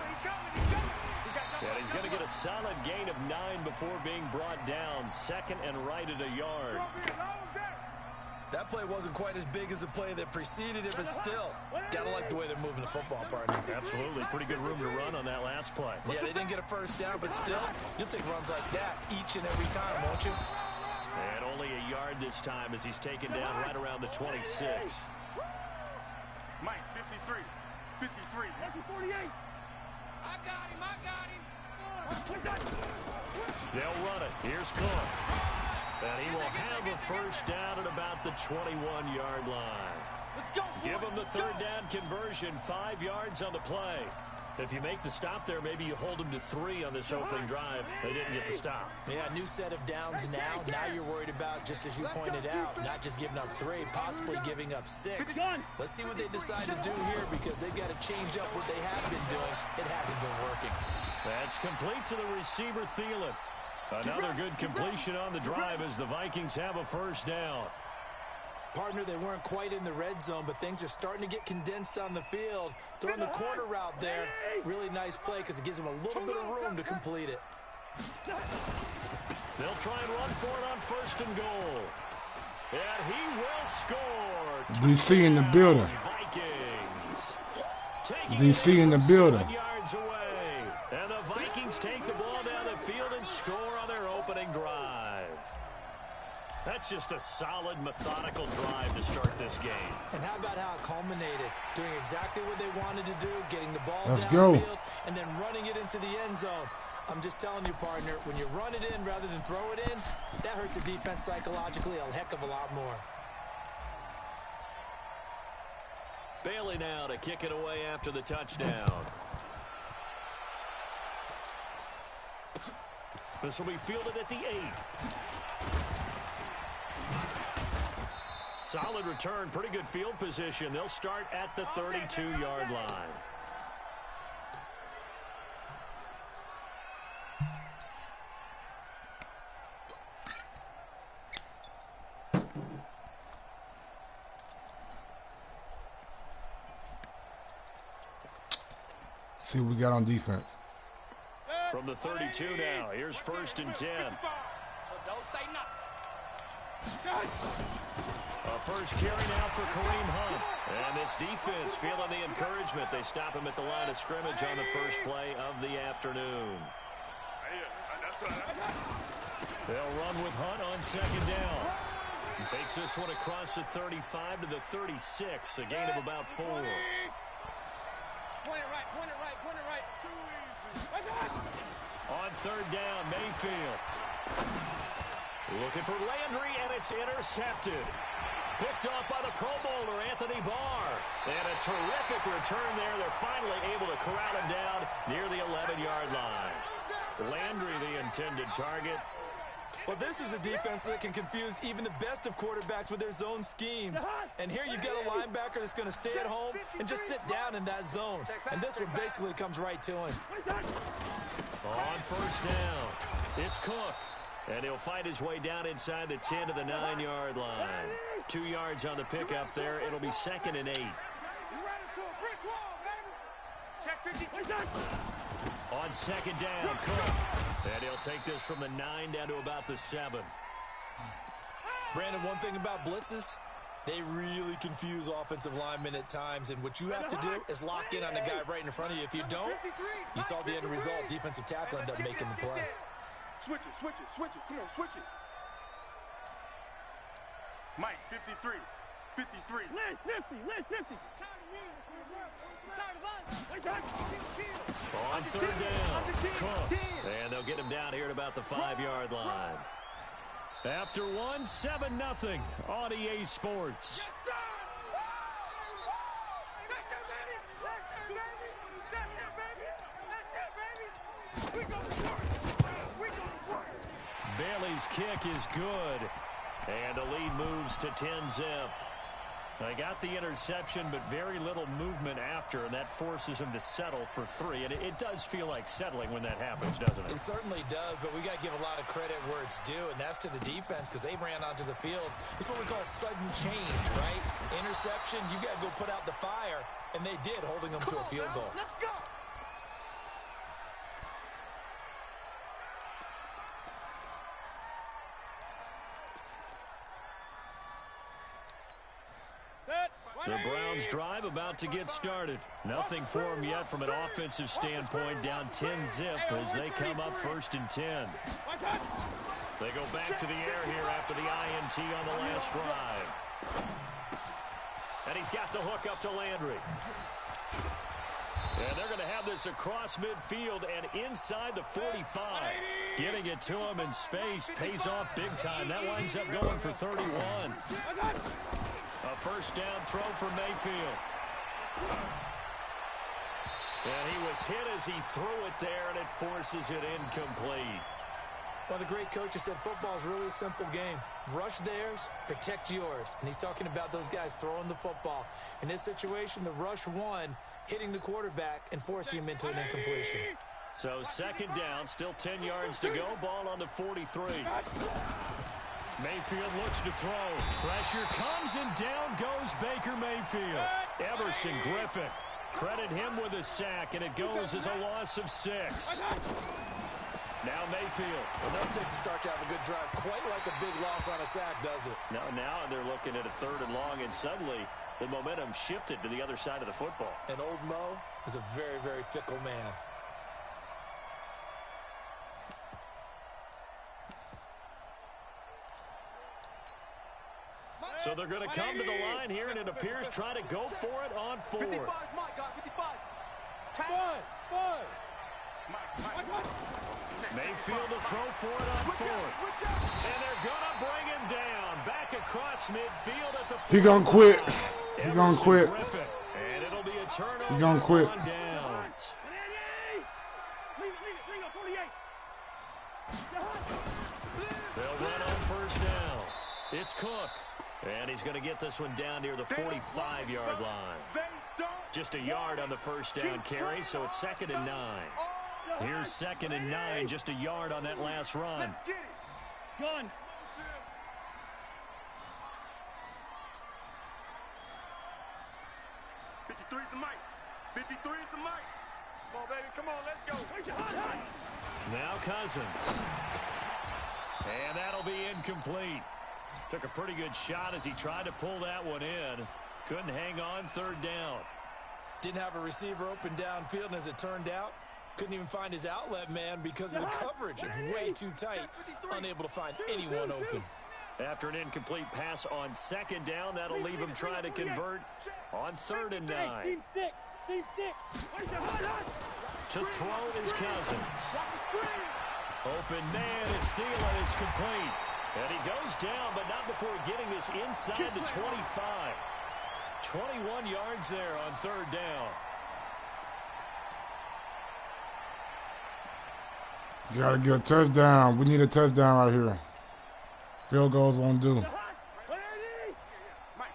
And he's going to get a solid gain of 9 before being brought down. 2nd and right at a yard. That play wasn't quite as big as the play that preceded it, but still, gotta like the way they're moving the football, partner. Absolutely. Pretty good room to run on that last play. Yeah, they didn't get a 1st down, but still, you'll take runs like that each and every time, won't you? And only a yard this time as he's taken down right around the 26. Mike, 53. 53. 48. I got him. They'll run it. Here's Cook. And he will have a 1st down at about the 21-yard line. Let's go. Give him the 3rd down conversion, 5 yards on the play. If you make the stop there, maybe you hold them to 3 on this opening drive. They didn't get the stop. Yeah, new set of downs now. Now you're worried about, just as you pointed out, not just giving up 3, possibly giving up 6. Let's see what they decide to do here because they've got to change up what they have been doing. It hasn't been working. That's complete to the receiver, Thielen. Another good completion on the drive as the Vikings have a 1st down. Partner, they weren't quite in the red zone, but things are starting to get condensed on the field. Throwing the corner route there, really nice play because it gives them a little bit of room to complete it. They'll try and run for it on 1st and goal. And he will score. DC in the building. DC in the building. Yards away. And the Vikings take the ball down the field and score on their opening drive. That's just a solid, methodical drive to start this game. And how about how it culminated? Doing exactly what they wanted to do, getting the ball Let's go. downfield, and then running it into the end zone. I'm just telling you, partner, when you run it in rather than throw it in, that hurts a defense psychologically a heck of a lot more. Bailey now to kick it away after the touchdown. This will be fielded at the 8. Solid return, pretty good field position. They'll start at the 32-yard line. See what we got on defense. From the 32 now, here's 1st and 10. So don't say nothing. A first carry now for Kareem Hunt. And this defense feeling the encouragement. They stop him at the line of scrimmage on the first play of the afternoon. They'll run with Hunt on 2nd down. Takes this one across the 35 to the 36, a gain of about 4. Point it right, point it right, point it right. Too easy. On third down, Mayfield. Looking for Landry, and it's intercepted. Picked off by the Pro Bowler, Anthony Barr. And a terrific return there. They're finally able to corral him down near the 11-yard line. Landry, the intended target. Well, this is a defense that can confuse even the best of quarterbacks with their zone schemes. And here you've got a linebacker that's going to stay at home and just sit down in that zone. And this one basically comes right to him. On first down, it's Cook. And he'll fight his way down inside the 10 to the 9-yard line. 2 yards on the pickup there. It'll be 2nd and 8. You ran into a brick wall, baby. Check 50. On second down, Cook. And he'll take this from the 9 down to about the 7. Brandon, one thing about blitzes, they really confuse offensive linemen at times. And what you have to do is lock in on the guy right in front of you. If you don't, you saw the end result. Defensive tackle ended up making the play. Switch it, switch it, switch it. Come on, switch it. Mike, 53. 53. Let's 50. On third down, Cook. And they'll get him down here at about the 5-yard line. After one, 7-0 on EA Sports. Bailey's kick is good. And the lead moves to 10-zip. They got the interception, but very little movement after, and that forces him to settle for 3. And it does feel like settling when that happens, doesn't it? It certainly does, but we got to give a lot of credit where it's due, and that's to the defense because they ran onto the field. It's what we call sudden change, right? Interception, you got to go put out the fire, and they did, holding them to a field goal. Let's go. The Browns drive about to get started. Nothing for them yet from an offensive standpoint, down 10-zip as they come up 1st and 10. They go back to the air here after the INT on the last drive. And he's got the hook up to Landry. And they're going to have this across midfield and inside the 45. Getting it to him in space pays off big time. That winds up going for 31. A first down throw for Mayfield. And he was hit as he threw it there, and it forces it incomplete. Well, the great coach has said football is really a simple game. Rush theirs, protect yours. And he's talking about those guys throwing the football. In this situation, the rush won, hitting the quarterback and forcing him into an incompletion. So 2nd down, still 10 yards to go. Ball on the 43. Mayfield looks to throw. Pressure comes, and down goes Baker Mayfield. Everson Griffin. Credit him with a sack, and it goes as a loss of 6. Now Mayfield. Well, that takes a start to have a good drive. Quite like a big loss on a sack, does it? Now they're looking at a 3rd and long, and suddenly the momentum shifted to the other side of the football. And old Mo is a very, very fickle man. So they're going to come to the line here, and it appears try to go for it on 4th. 55, Mike, got 55. Mayfield to throw for it on 4th. And they're going to bring him down. Back across midfield at the 45. He gonna quit. He gonna quit. And it'll be a turnover. He gonna quit. On downs. They'll run on first down. It's Cook. And he's going to get this one down near the 45-yard line. Just a yard on the first down carry, so it's 2nd and 9. Here's 2nd and 9, just a yard on that last run. Gun. 53 is the mic. 53 is the mic. Come on, baby. Come on, let's go. Now Cousins. And that'll be incomplete. Took a pretty good shot as he tried to pull that one in. Couldn't hang on 3rd down. Didn't have a receiver open downfield, and as it turned out, couldn't even find his outlet man because of the coverage. It's way too tight, unable to find anyone open. After an incomplete pass on second down, that'll leave him trying to convert on 3rd and 9. Team 6. To throw is Cousins. Open man is Thielen. It's complete. And he goes down, but not before getting this inside the 25. 21 yards there on 3rd down. Gotta get a touchdown. We need a touchdown right here. Field goals won't do. Mike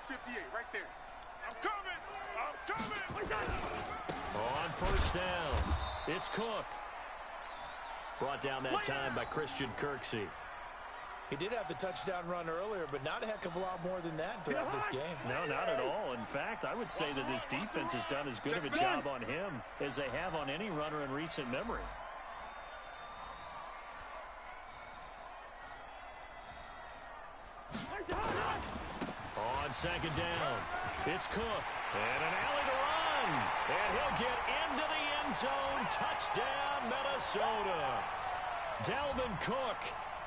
58, right there. I'm coming. On 1st down, it's Cook. Brought down that time by Christian Kirksey. He did have the touchdown run earlier, but not a heck of a lot more than that throughout this game. No, not at all. In fact, I would say that this defense has done as good of a job on him as they have on any runner in recent memory. On 2nd down, it's Cook. And an alley to run. And he'll get into the end zone. Touchdown, Minnesota. Dalvin Cook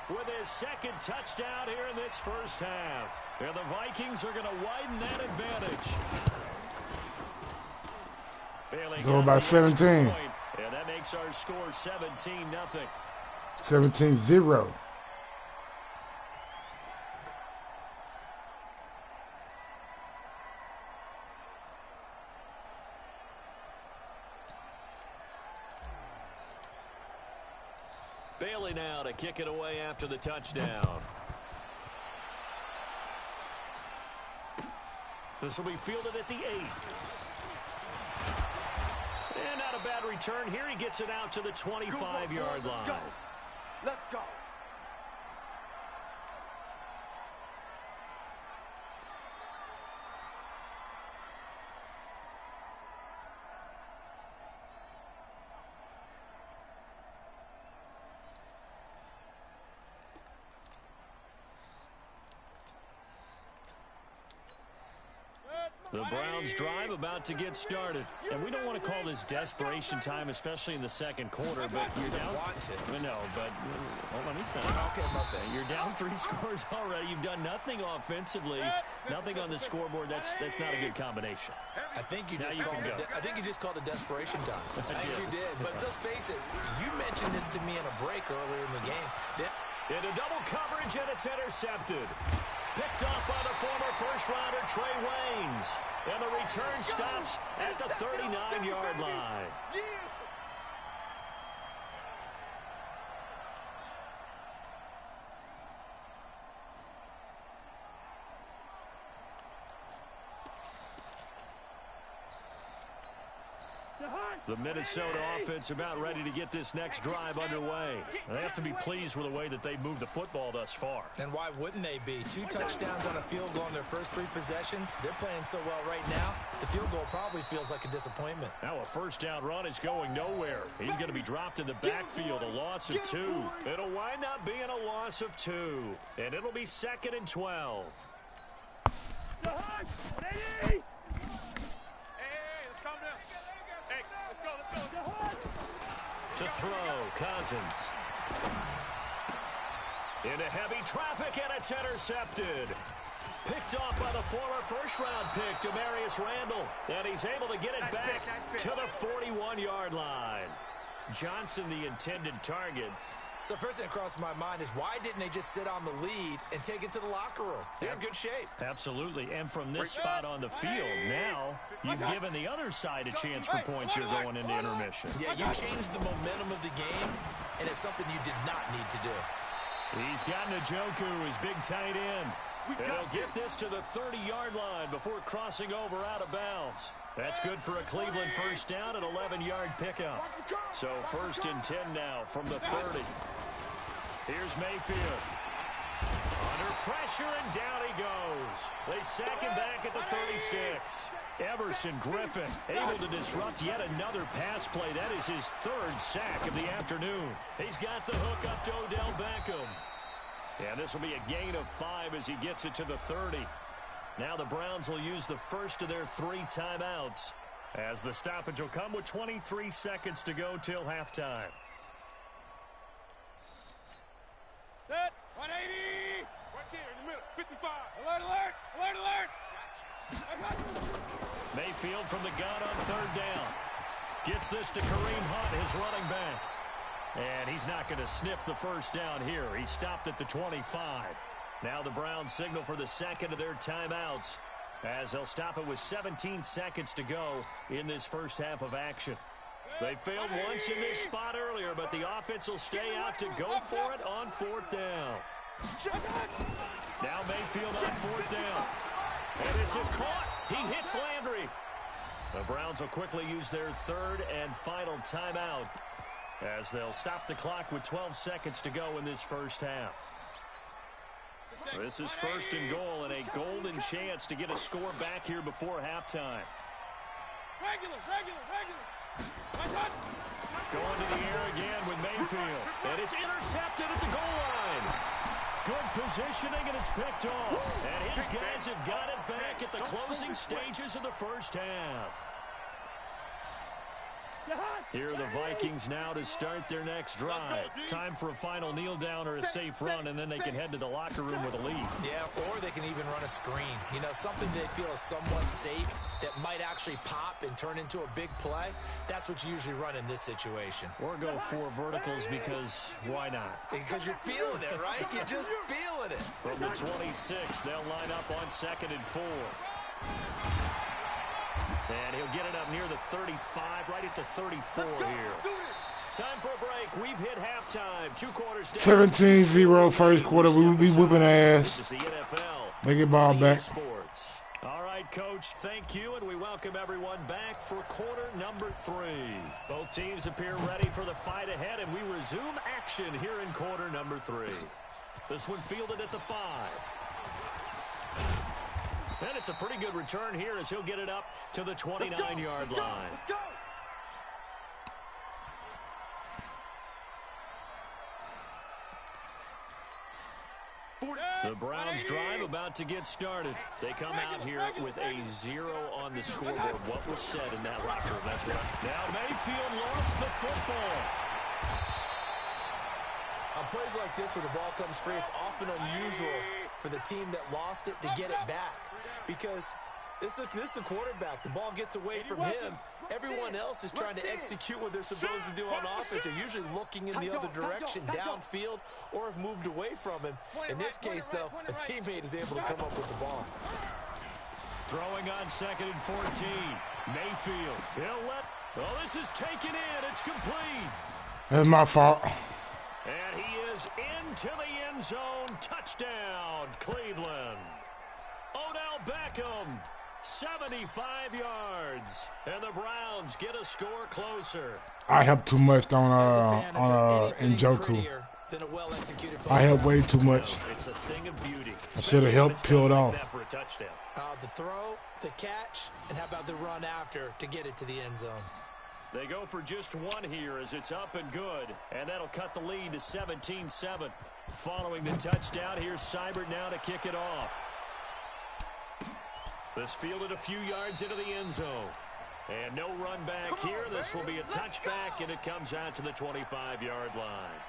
with his 2nd touchdown here in this first half. And the Vikings are going to widen that advantage. Go by 17. And that makes our score 17-0. 17-0. Bailey now to kick it away after the touchdown. This will be fielded at the 8. And not a bad return here. He gets it out to the 25-yard line. Let's go. The Browns drive about to get started. And we don't want to call this desperation time, especially in the 2nd quarter, but you're down. No, but let me finish. Okay, my bad. You're down 3 scores already. You've done nothing offensively, nothing on the scoreboard. That's not a good combination. I think you just called it desperation time. I think you did. But let's face it, you mentioned this to me in a break earlier in the game. Into double coverage, and it's intercepted. Picked off by the former first-rounder Trey Waynes. And the return stops at the 39-yard line. The Minnesota offense about ready to get this next drive underway. They have to be pleased with the way that they moved the football thus far. And why wouldn't they be? 2 touchdowns on a field goal in their first 3 possessions. They're playing so well right now, the field goal probably feels like a disappointment. Now a first down run is going nowhere. He's going to be dropped in the backfield, a loss of 2. It'll wind up being a loss of 2. And it'll be 2nd and 12. Hey, let's calm down. Hey, let's go. To throw, Cousins. Into heavy traffic, and it's intercepted. Picked off by the former first-round pick, Demarius Randall. And he's able to get it back to the 41-yard line. Johnson, the intended target. So first thing that crossed my mind is why didn't they just sit on the lead and take it to the locker room? They're in good shape. Absolutely. And from this spot on the field, now you've given the other side a chance for points here going into intermission. Yeah, you changed the momentum of the game, and it's something you did not need to do. He's got Njoku, his big tight end. And he'll get this to the 30-yard line before crossing over out of bounds. That's good for a Cleveland first down, an 11-yard pickup. So 1st and 10 now from the 30. Here's Mayfield. Under pressure, and down he goes. They sack him back at the 36. Everson Griffin able to disrupt yet another pass play. That is his 3rd sack of the afternoon. He's got the hook up to Odell Beckham. And this will be a gain of 5 as he gets it to the 30. Now the Browns will use the first of their 3 timeouts as the stoppage will come with 23 seconds to go till halftime. Set, 180. Right there in the middle. Mayfield from the gun on third down. Gets this to Kareem Hunt, his running back. And he's not going to sniff the first down here. He stopped at the 25. Now the Browns signal for the second of their timeouts, as they'll stop it with 17 seconds to go in this first half of action. They failed once in this spot earlier, but the offense will stay out to go for it on fourth down. Now Mayfield on fourth down. And this is caught. He hits Landry. The Browns will quickly use their third and final timeout, as they'll stop the clock with 12 seconds to go in this first half. This is first and goal, and a golden chance to get a score back here before halftime. Regular. Going to the air again with Mayfield. And it's intercepted at the goal line. Good positioning, and it's picked off. And his guys have got it back at the closing stages of the first half. Here are the Vikings now to start their next drive. Time for a final kneel down or a safe run, and then they can head to the locker room with a lead. Yeah, or they can even run a screen. You know, something they feel is somewhat safe that might actually pop and turn into a big play. That's what you usually run in this situation. Or go 4 verticals, because why not? Because you're feeling it, right? You're just feeling it. From the 26, they'll line up on 2nd and 4. And he'll get it up near the 35, right at the 34 here. Time for a break. We've hit halftime. 2 quarters down. 17-0 first quarter. We will be whipping ass. This is the NFL. They get ball back. Sports. All right, Coach, thank you, and we welcome everyone back for quarter number 3. Both teams appear ready for the fight ahead, and we resume action here in quarter number 3. This one fielded at the 5. And it's a pretty good return here, as he'll get it up to the 29-yard line. The Browns drive about to get started. They come out here with a 0 on the scoreboard. What was said in that locker room? That's right. Now Mayfield lost the football. On plays like this where the ball comes free, it's often unusual for the team that lost it to get it back, because this is the quarterback. The ball gets away from him. Everyone else is trying to execute what they're supposed to do on offense. They're usually looking in the other direction, downfield, or have moved away from him. In this case, though, a teammate is able to come up with the ball. Throwing on 2nd and 14. Mayfield. He'll let. Oh, this is taken in. It's complete. That's my fault. And he is into the end zone. Touchdown, Cleveland. Odell Beckham, 75 yards. And the Browns get a score closer. I helped too much on Njoku. I helped way too much. It's a thing of beauty. I should have helped peeled off. For a touchdown. The throw, the catch, and how about the run after to get it to the end zone? They go for just 1 here as it's up and good. And that'll cut the lead to 17-7. Following the touchdown, here's Seibert now to kick it off. This fielded a few yards into the end zone. And no run back here. This will be a touchback, and it comes out to the 25-yard line.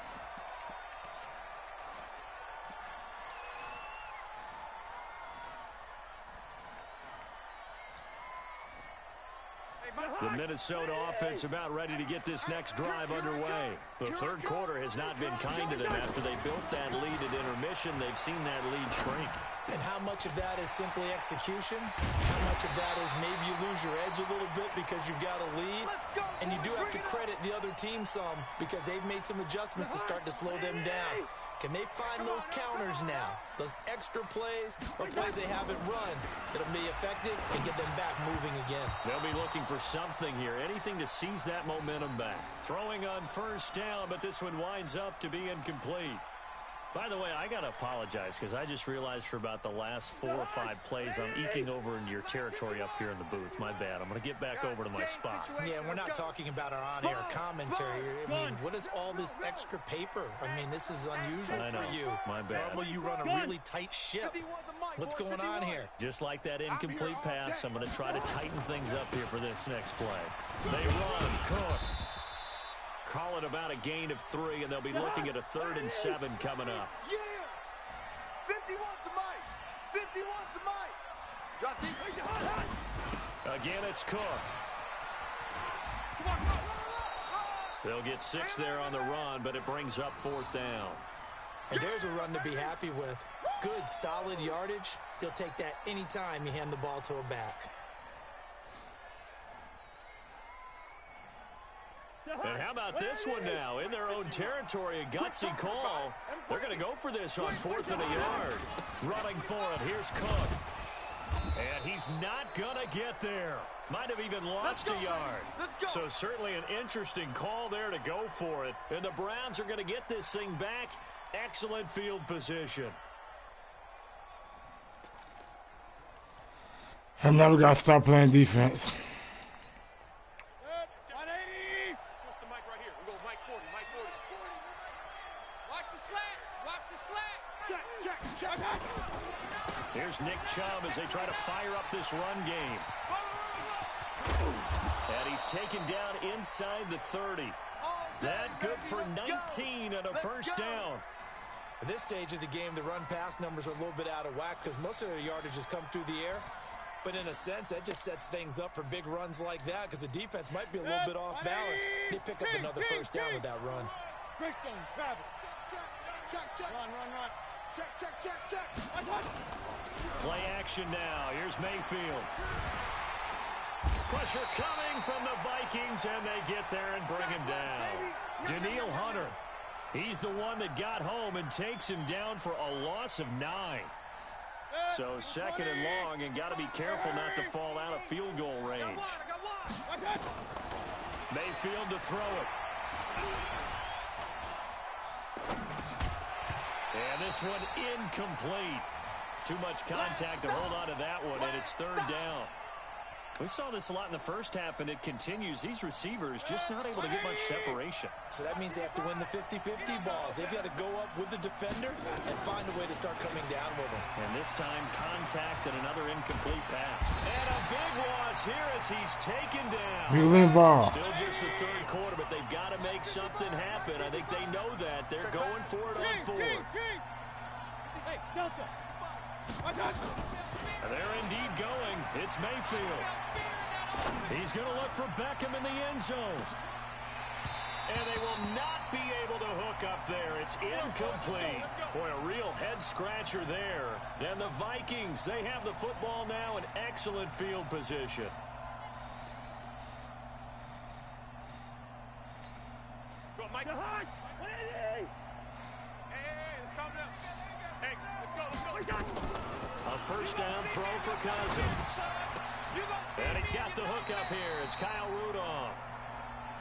The Minnesota offense about ready to get this next drive underway. The third quarter has not been kind to them. After they built that lead at intermission, they've seen that lead shrink. And how much of that is simply execution? How much of that is maybe you lose your edge a little bit because you've got a lead? And you do have to credit the other team some, because they've made some adjustments to start to slow them down. Can they find those counters now, those extra plays or plays they haven't run that'll be effective and get them back moving again? They'll be looking for something here, anything to seize that momentum back. Throwing on first down, but this one winds up to be incomplete. By the way, I got to apologize because I just realized for about the last 4 or 5 plays, I'm eking over into your territory up here in the booth. My bad. I'm going to get back over to my spot. Yeah, we're not talking about our on-air commentary. I mean, what is all this extra paper? I mean, this is unusual for you. My bad. Normally you run a really tight ship. What's going on here? Just like that incomplete pass, I'm going to try to tighten things up here for this next play. They run. Cook. Call it about a gain of 3, and they'll be looking at a 3rd and 7 coming up. Yeah! 51 to Mike! 51 to Mike! Again, it's Cook. They'll get 6 there on the run, but it brings up 4th down. And there's a run to be happy with. Good, solid yardage. He'll take that anytime you hand the ball to a back. And how about this one now? In their own territory, a gutsy call. They're going to go for this on 4th and a yard. Running for it, here's Cook. And he's not going to get there. Might have even lost a yard. So certainly an interesting call there to go for it. And the Browns are going to get this thing back. Excellent field position. And now we got to start playing defense. Here's Nick Chubb as they try to fire up this run game. And he's taken down inside the 30. That good for 19 and a first down. At this stage of the game, the run-pass numbers are a little bit out of whack because most of their yardage has come through the air. But in a sense, that just sets things up for big runs like that because the defense might be a little bit off balance. They pick up another first down with that run. Run. Check. Play action now. Here's Mayfield. Pressure coming from the Vikings, and they get there and bring him down. Daniil Hunter. He's the one that got home and takes him down for a loss of 9. So 2nd and long, and got to be careful not to fall out of field goal range. Mayfield to throw it. And this one incomplete. Too much contact to hold on to that one, and it's 3rd down. We saw this a lot in the first half, and it continues. These receivers just not able to get much separation. So that means they have to win the 50-50 balls. They've got to go up with the defender and find a way to start coming down with him. And this time, contact and another incomplete pass. And a big loss here as he's taken down. Ball. Still just the 3rd quarter, but they've got to make something happen. I think they know that. They're going for it on 4th. Hey, Delta. And they're indeed going. It's Mayfield. He's going to look for Beckham in the end zone. And they will not be able to hook up there. It's incomplete. Boy, a real head-scratcher there. And the Vikings, they have the football now in excellent field position. Go, Mike. Hey, let's calm down. Hey, let's go. A first down throw for Cousins. And he's got the hookup here. It's Kyle Rudolph.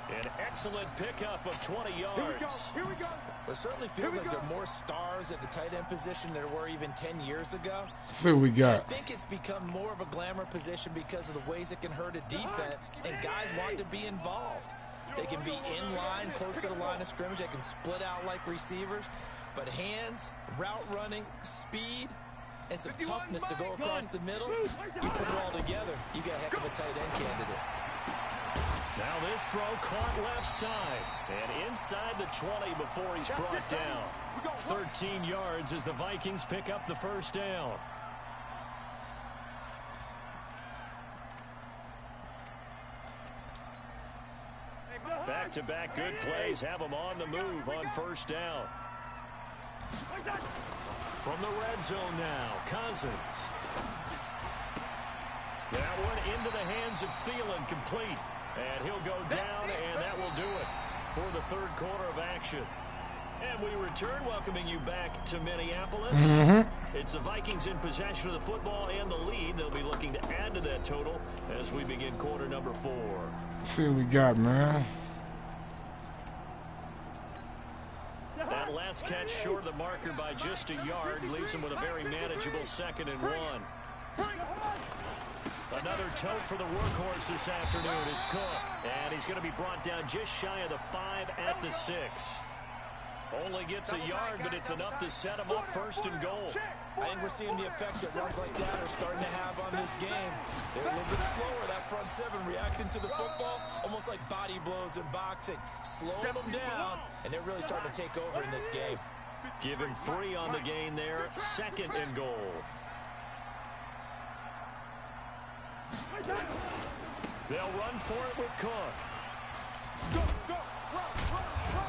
An excellent pickup of 20 yards. Here we go. It certainly feels like there are more stars at the tight end position than there were even 10 years ago. See what we got. I think it's become more of a glamour position because of the ways it can hurt a defense, and guys want to be involved. They can be in line, close to the line of scrimmage. They can split out like receivers. But hands, route running, speed, and some toughness to go across the middle, you put it all together, you got a heck of a tight end candidate. Now this throw caught left side. And inside the 20 before he's brought down. 13 yards as the Vikings pick up the first down. Back-to-back good plays have them on the move on first down. From the red zone now, Cousins. That one into the hands of Thielen, complete. And he'll go down, and that will do it for the 3rd quarter of action. And we return, welcoming you back to Minneapolis. It's the Vikings in possession of the football and the lead. They'll be looking to add to that total as we begin quarter number 4. Let's see what we got, man. That last catch short of the marker by just a yard leaves him with a very manageable 2nd and 1. Another tote for the workhorse this afternoon. It's Cook. And he's going to be brought down just shy of the 5 at the 6. Only gets a yard, but it's enough to set him up 1st and goal. I think we're seeing the effect that runs like that are starting to have on this game. They're a little bit slower, that front 7, reacting to the football, almost like body blows in boxing. Slowing them down, and they're really starting to take over in this game. Give him 3 on the gain there. 2nd and goal. They'll run for it with Cook.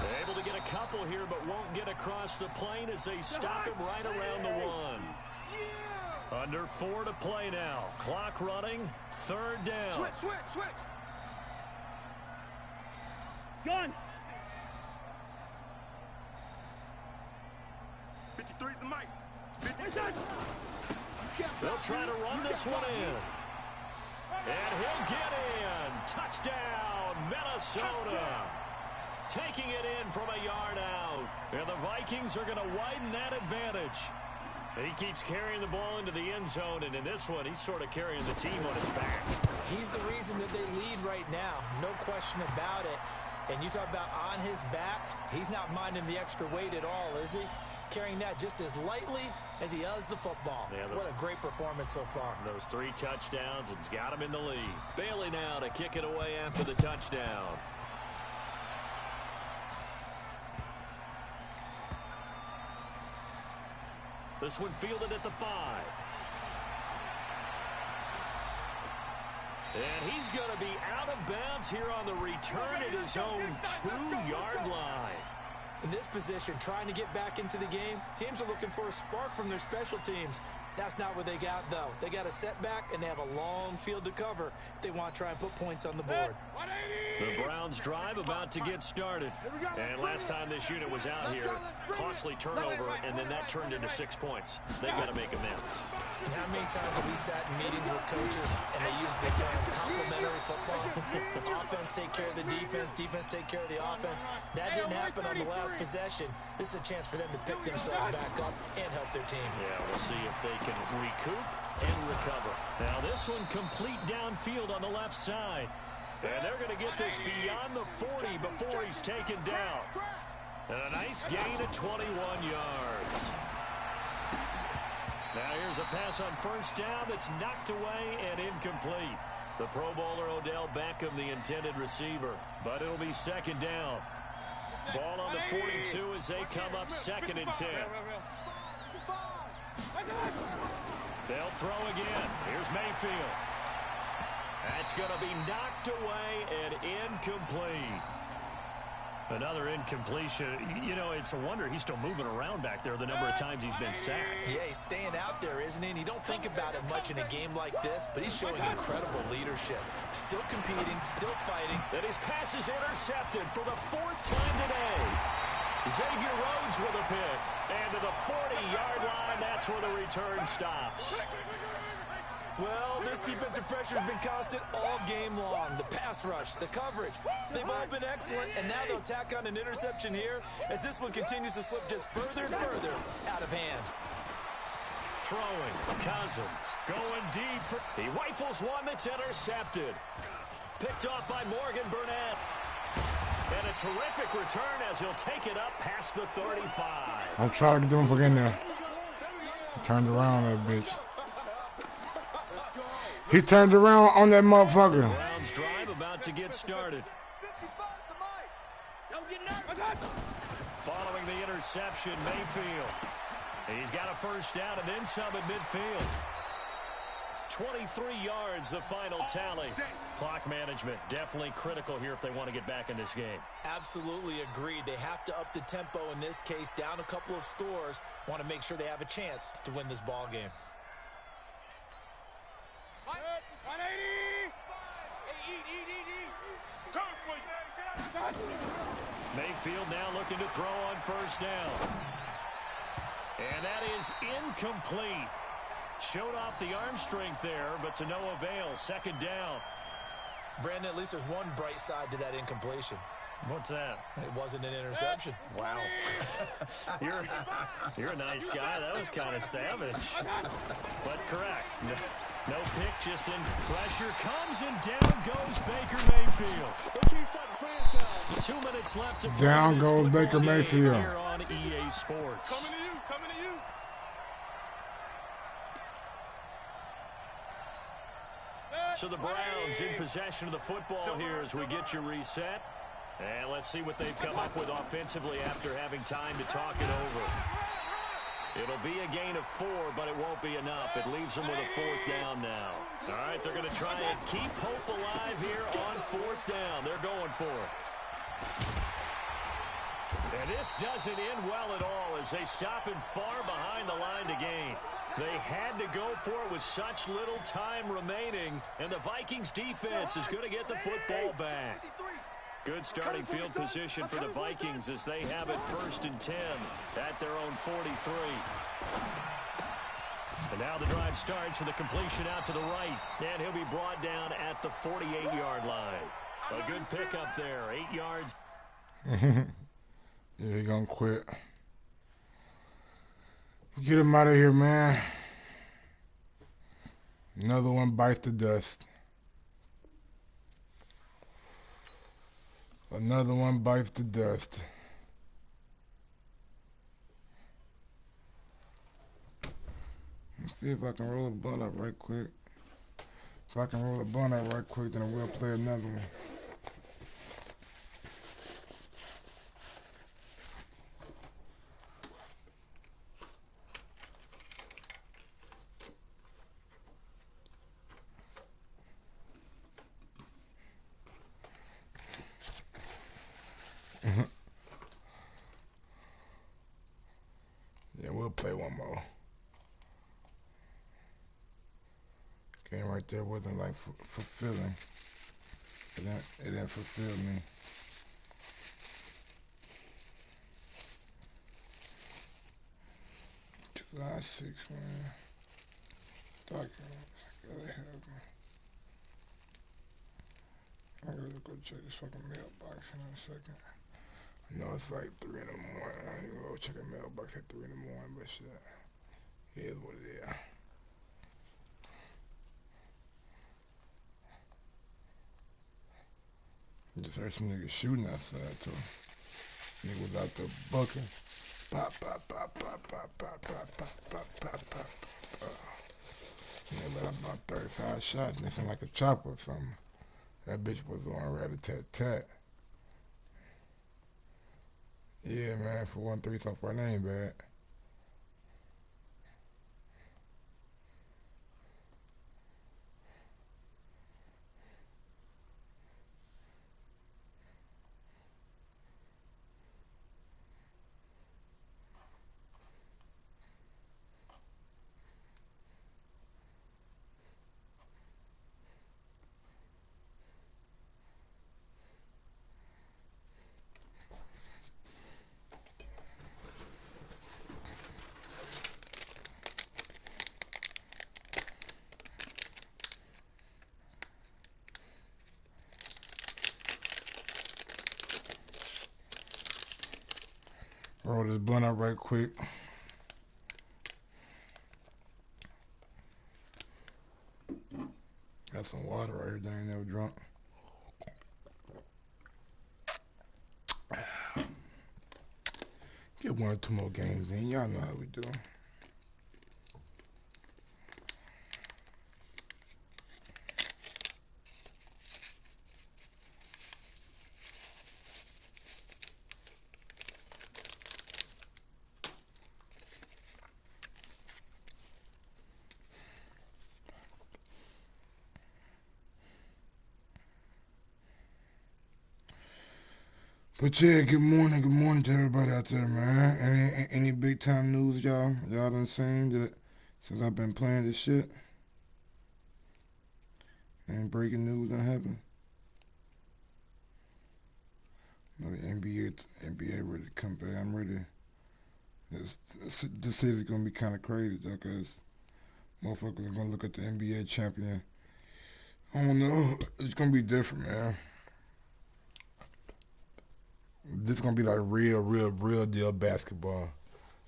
They're able to get a couple here, but won't get across the plane as they stop him right around the 1. Under 4 to play now. Clock running. 3rd down. Switch. Gun. 53's the mic. 50. They'll try to run this one in. And he'll get in. Touchdown, Minnesota. Taking it in from a yard out. And the Vikings are going to widen that advantage. He keeps carrying the ball into the end zone, and in this one, he's sort of carrying the team on his back. He's the reason that they lead right now. No question about it. And you talk about on his back, he's not minding the extra weight at all, is he? Carrying that just as lightly as he does the football. Yeah, what a great performance so far. Those 3 touchdowns, it's got him in the lead. Bailey now to kick it away after the touchdown. This one fielded at the 5. And he's going to be out of bounds here on the return at his own 2-yard line. In this position, trying to get back into the game, teams are looking for a spark from their special teams. That's not what they got, though. They got a setback, and they have a long field to cover if they want to try and put points on the board. The Browns' drive about to get started. And last time this unit was out here, costly turnover, and then that turned into 6 points. They got to make amends. And how many times have we sat in meetings with coaches, and they use the term complementary football? Offense take care of the defense, defense take care of the offense. That didn't happen on the last possession. This is a chance for them to pick themselves back up and help their team. Yeah, we'll see if they can recoup and recover. Now this one complete downfield on the left side. And they're going to get this beyond the 40 before he's taken down. And a nice gain of 21 yards. Now here's a pass on 1st down that's knocked away and incomplete. The Pro Bowler Odell Beckham, the intended receiver. But it'll be 2nd down. Ball on the 42 as they come up 2nd and 10. They'll throw again. Here's Mayfield. That's going to be knocked away and incomplete. Another incompletion. You know, it's a wonder he's still moving around back there the number of times he's been sacked. Yeah, he's staying out there, isn't he? And you don't think about it much in a game like this, but he's showing incredible leadership. Still competing, still fighting. And his pass is intercepted for the 4th time today. Xavier Rhodes with a pick. And to the 40-yard line, that's where the return stops. Well, this defensive pressure has been constant all game long. The pass rush, the coverage, they've all been excellent, and now they'll tack on an interception here as this one continues to slip just further and further out of hand. Throwing, Cousins, going deep. He rifles one that's intercepted. Picked off by Morgan Burnett. And a terrific return as he'll take it up past the 35. I'm trying to get them in there. He turned around that bitch. He turned around on that motherfucker. Browns drive about to get started. Following the interception, Mayfield. He's got a 1st down and then some at midfield. 23 yards, the final tally. Clock management, definitely critical here if they want to get back in this game. Absolutely agreed. They have to up the tempo in this case, down a couple of scores. Want to make sure they have a chance to win this ball game. Mayfield now looking to throw on 1st down. And that is incomplete. Showed off the arm strength there, but to no avail. 2nd down. Brandon, at least there's one bright side to that incompletion. What's that? It wasn't an interception. Wow. You're a nice guy. That was kind of savage. But correct. No pick, just in pressure. Comes and down goes Baker Mayfield. 2 minutes left to down goes Baker Mayfield. Here on EA Sports. Coming to you, coming to you. So the Browns in possession of the football here as we get you reset. And let's see what they've come up with offensively after having time to talk it over. It'll be a gain of 4, but it won't be enough. It leaves them with a 4th down now. All right, they're going to try and keep hope alive here on 4th down. They're going for it. And this doesn't end well at all as they stop him far behind the line to gain. They had to go for it with such little time remaining, and the Vikings defense is going to get the football back. Good starting field position for the Vikings as they have it 1st and 10 at their own 43. And now the drive starts with a completion out to the right, and he'll be brought down at the 48-yard line. A good pickup there, 8 yards. Yeah, he gonna quit. Get him out of here, man. Another one bites the dust. Another one bites the dust. Let's see if I can roll a blunt up right quick. If I can roll a blunt up right quick, then I will play another one. Yeah, we'll play one more. Game right there wasn't like fulfilling. It didn't fulfill me. July 6th, man. Documents. I gotta have them. I gotta go check this fucking mailbox in a second. I know it's like 3 in the morning. I ain't gonna go check a mailbox at 3 in the morning, but shit, it is what it is. Just heard some niggas shooting outside too. Nigga was out there bucking. Pop, pop, pop, pop, pop, pop, pop, pop, pop, pop, pop. Nigga let out about 35 shots. They sound like a chopper or something. That bitch was on rat-a-tat-tat. Yeah, man, for 1-3 so far, that ain't bad. Roll this blunt up right quick. Got some water right here that I ain't never drunk. Get 1 or 2 more games in. Y'all know how we do. But yeah, good morning to everybody out there, man. Any big time news y'all done seen that since I've been playing this shit? Any breaking news done happened? No, the NBA ready to come back. I'm ready. This season's gonna be kind of crazy though, cause motherfuckers are gonna look at the NBA champion. I don't know. It's gonna be different, man. This is gonna be like real deal basketball.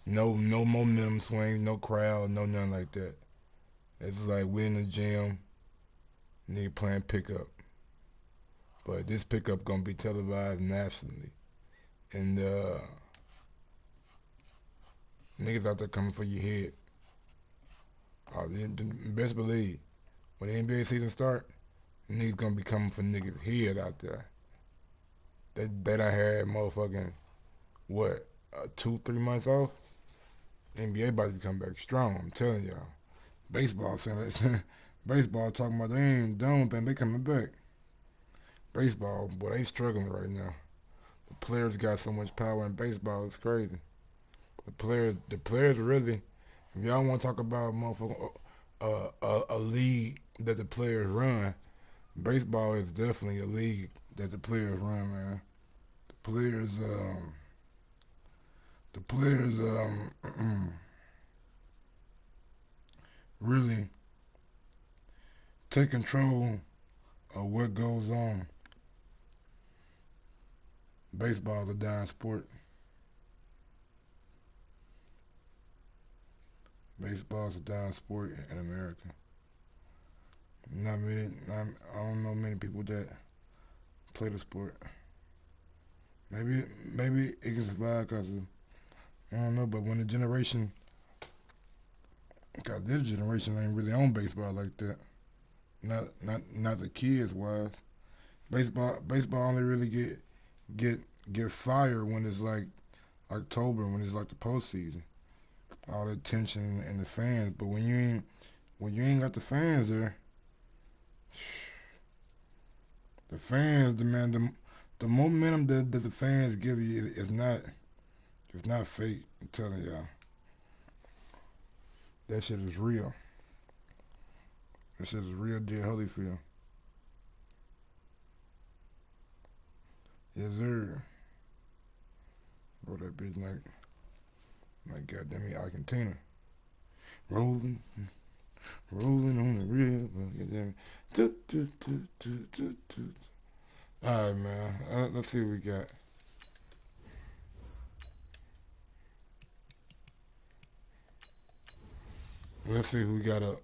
No momentum swing, no crowd, no nothing like that. It's like we in the gym, nigga playing pickup. But this pickup gonna be televised nationally. And niggas out there coming for your head. Best believe, when the NBA season start, niggas gonna be coming for niggas' head out there. They done had motherfucking, what, 2-3 months off? NBA about to come back strong. I'm telling y'all. Baseball saying that. Baseball talking about they ain't done with them. They coming back. Baseball, boy, they struggling right now. The players got so much power in baseball. It's crazy. The players really. If y'all want to talk about motherfucker, a league that the players run, baseball is definitely a league that the players run, man. The players, really take control of what goes on. Baseball is a dying sport. Baseball is a dying sport in America. I don't know many people that play the sport. Maybe it can survive because I don't know. But when the generation, because this generation ain't really on baseball like that. Not the kids wise. Baseball only really get fire when it's like October, when it's like the postseason. All the attention and the fans. But when you ain't got the fans there, the fans demand the momentum that the fans give you is not fake. I'm telling y'all, that shit is real. That shit is real deal Holyfield. Yes sir. Wrote that bitch like goddamn it, Argentina. Rolling on the river. Alright, man. Let's see what we got. Let's see who we got up.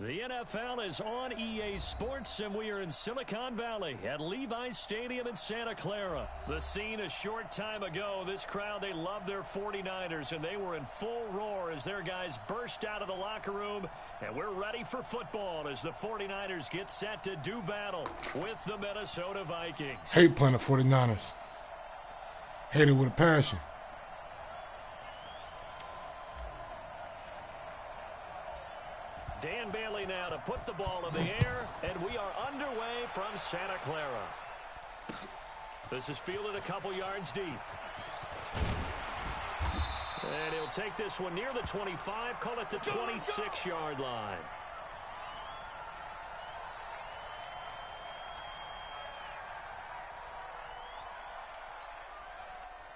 The NFL is on EA Sports, and we are in Silicon Valley at Levi's Stadium in Santa Clara. The scene a short time ago. This crowd, they love their 49ers, and they were in full roar as their guys burst out of the locker room. And we're ready for football as the 49ers get set to do battle with the Minnesota Vikings. Hate playing the 49ers. Hate it with a passion. Dan Bailey now to put the ball in the air, and we are underway from Santa Clara. This is fielded a couple yards deep. And he'll take this one near the 25, call it the 26-yard line.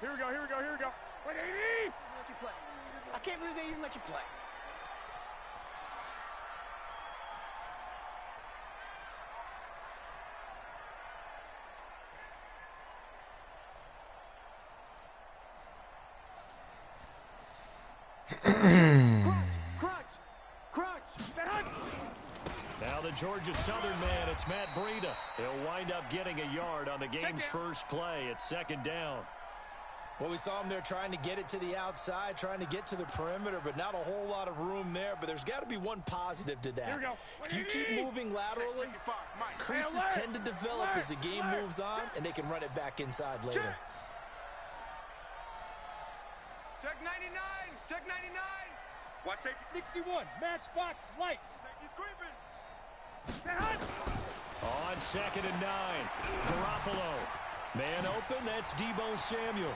Here we go. Wait, 80! Let you play. I can't believe they even let you play. Now the Georgia Southern man, it's Matt Breida. He'll wind up getting a yard on the game's first play. It's second down. Well, we saw him there trying to get it to the outside, trying to get to the perimeter, but not a whole lot of room there. But there's got to be one positive to that. If you keep moving laterally, creases tend to develop as the game moves on, and they can run it back inside later. Check 99. Check 99. Watch safety 61. Matchbox lights. Safety's creeping. On 2nd and 9, Garoppolo. Man open, that's Deebo Samuel.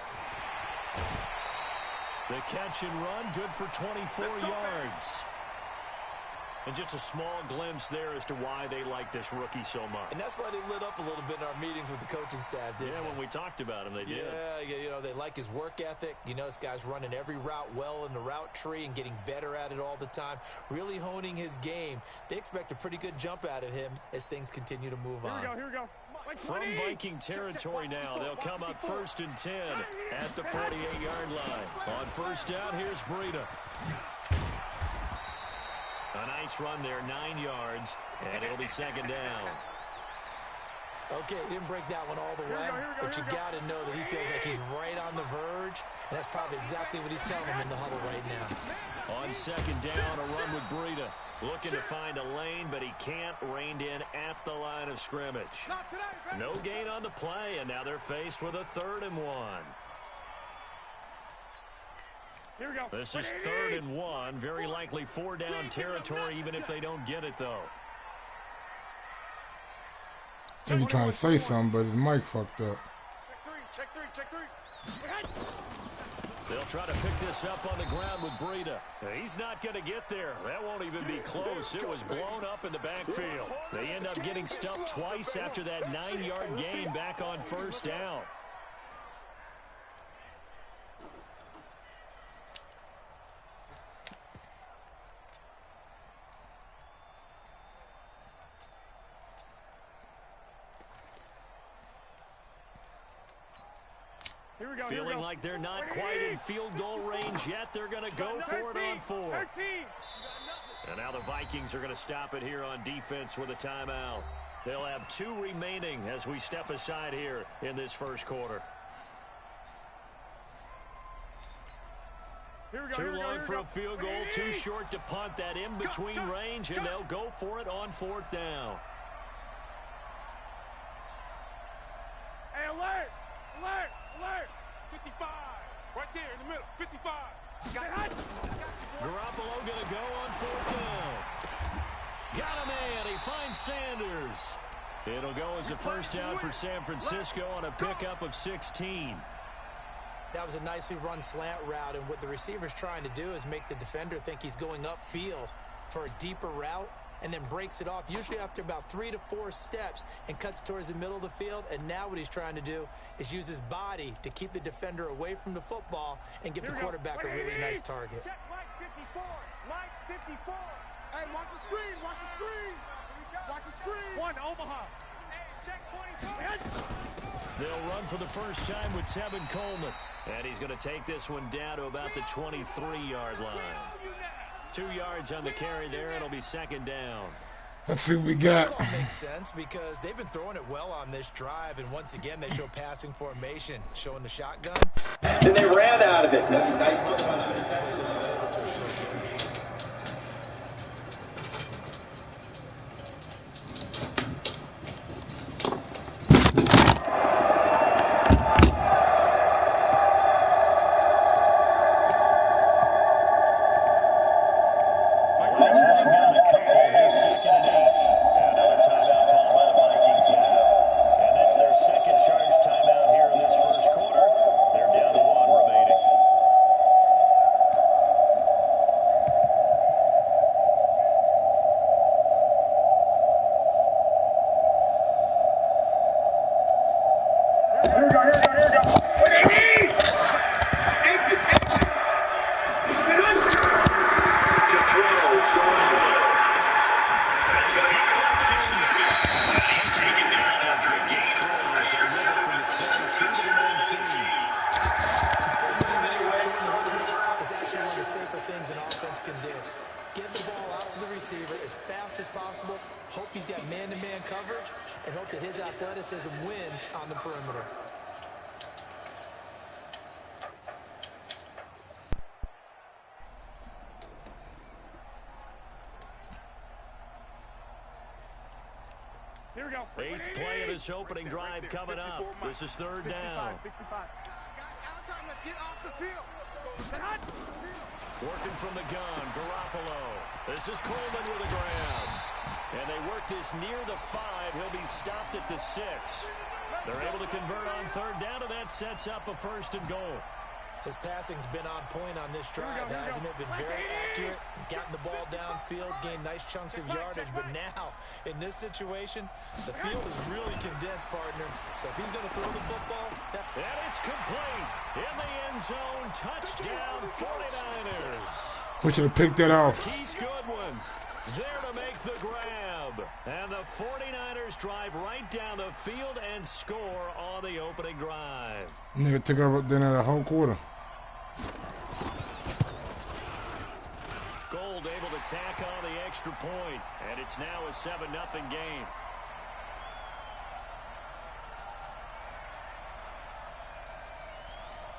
The catch and run, good for 24 yards. And just a small glimpse there as to why they like this rookie so much. And that's why they lit up a little bit in our meetings with the coaching staff, didn't they? When we talked about him, they did. Yeah, you know, they like his work ethic. You know, this guy's running every route well in the route tree and getting better at it all the time, really honing his game. They expect a pretty good jump out of him as things continue to move on. Here we go. From Viking territory now, they'll come up 1st and 10 at the 48-yard line. On first down, here's Breida. A nice run there, 9 yards, and it'll be 2nd down. Okay, he didn't break that one all the way, but you got to know that he feels like he's right on the verge, and that's probably exactly what he's telling him in the huddle right now. On 2nd down, a run with Breida. Looking to find a lane, but he can't. Reined in at the line of scrimmage. No gain on the play, and now they're faced with a 3rd and 1. Here we go. This is 3rd and 1. Very likely 4-down territory, even if they don't get it, though. I think he's trying to say something, but his mic fucked up. Check three. They'll try to pick this up on the ground with Breida. He's not going to get there. That won't even be close. It was blown up in the backfield. They end up getting stuffed twice after that 9-yard gain back on 1st down. Feeling like they're not quite in field goal range yet. They're going to go for it on 4th. And now the Vikings are going to stop it here on defense with a timeout. They'll have 2 remaining as we step aside here in this first quarter. Too long for a field goal, too short to punt. That in between range, and they'll go for it on 4th down. Hey, alert! 55. Right there in the middle. 55. Garoppolo going to go on 4th down. Got a man. He finds Sanders. It'll go as a 1st down for San Francisco on a pickup of 16. That was a nicely run slant route, and what the receiver's trying to do is make the defender think he's going upfield for a deeper route, and then breaks it off, usually after about 3 to 4 steps, and cuts towards the middle of the field. And now what he's trying to do is use his body to keep the defender away from the football and give the quarterback a really nice target. Check Mike 54. Mike 54. Hey, watch the screen. Watch the screen. 1, Omaha. Hey, check 24. They'll run for the first time with Tevin Coleman. And he's going to take this one down to about the 23-yard line. 2 yards on the carry there. It'll be 2nd down. Let's see what we got. That makes sense because they've been throwing it well on this drive, and once again they show passing formation, showing the shotgun. Then they ran out of it. That's a nice play on the defensive. Athleticism wins on the perimeter. Here we go. 8th play of this opening drive coming up. This is 3rd down. 65. Guys, out time. Let's get off the field. Working from the gun, Garoppolo. This is Coleman with a grab. And they work this near the 5. He'll be stopped at the 6. They're able to convert on 3rd down, and that sets up a 1st and goal. His passing's been on point on this drive, hasn't it? Been very accurate, gotten the ball downfield, gained nice chunks of yardage. But now, in this situation, the field is really condensed, partner. So if he's going to throw the football, and it's complete. In the end zone, touchdown 49ers. We should have picked that off. Keith Goodwin there to make the grab. And the 49ers drive right down the field and score on the opening drive. Nigga took over dinner the whole quarter. Gold able to tack on the extra point, and it's now a 7-0 game.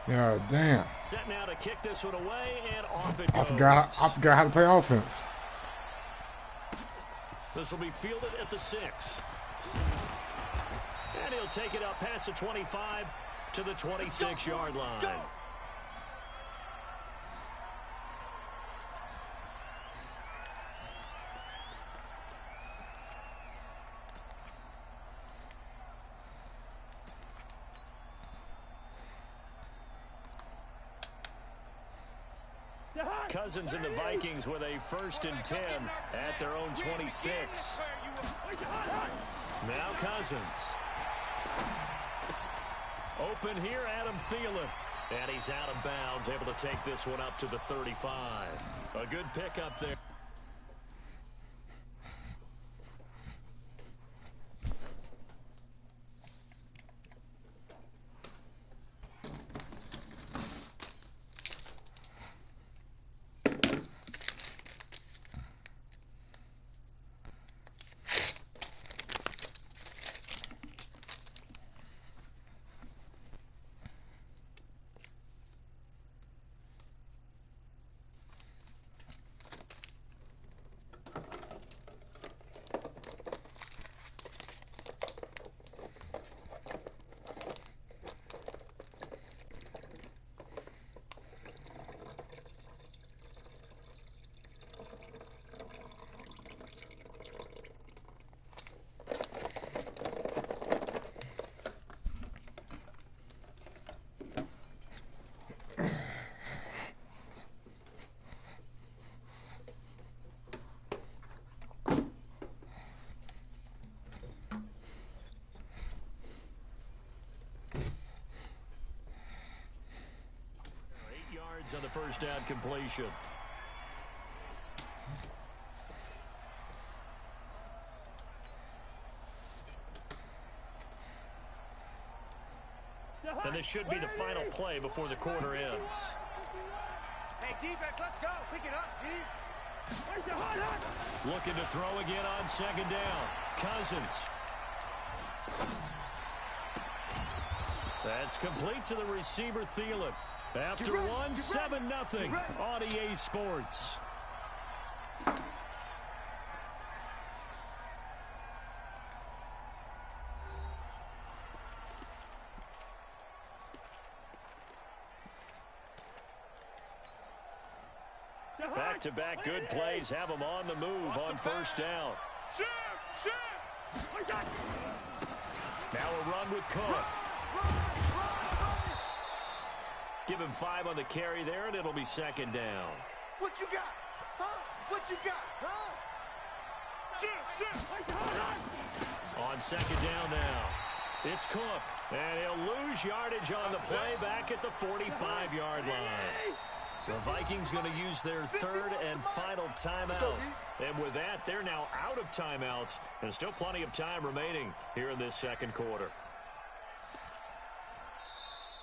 Yeah, damn. Set now to kick this one away, and off it goes. I forgot how to play offense. This will be fielded at the 6. And he'll take it up past the 25 to the 26-yard line. Cousins and the Vikings with a 1st and 10 at their own 26. Now Cousins. Open here, Adam Thielen. And he's out of bounds, able to take this one up to the 35. A good pickup there. On the first down completion. And this should be the final play before the quarter ends. Hey, defense, let's go. Pick it up, Steve. Looking to throw again on 2nd down. Cousins. That's complete to the receiver, Thielen. After 7-0 on EA Sports. Back-to-back good plays have them on the move on 1st down. Now a run with Cook. Give him 5 on the carry there, and it'll be 2nd down. What you got? Huh? What you got? Huh? On 2nd down now. It's Cook. And he'll lose yardage on the play back at the 45-yard line. The Vikings going to use their 3rd and final timeout. And with that, they're now out of timeouts. And still plenty of time remaining here in this 2nd quarter.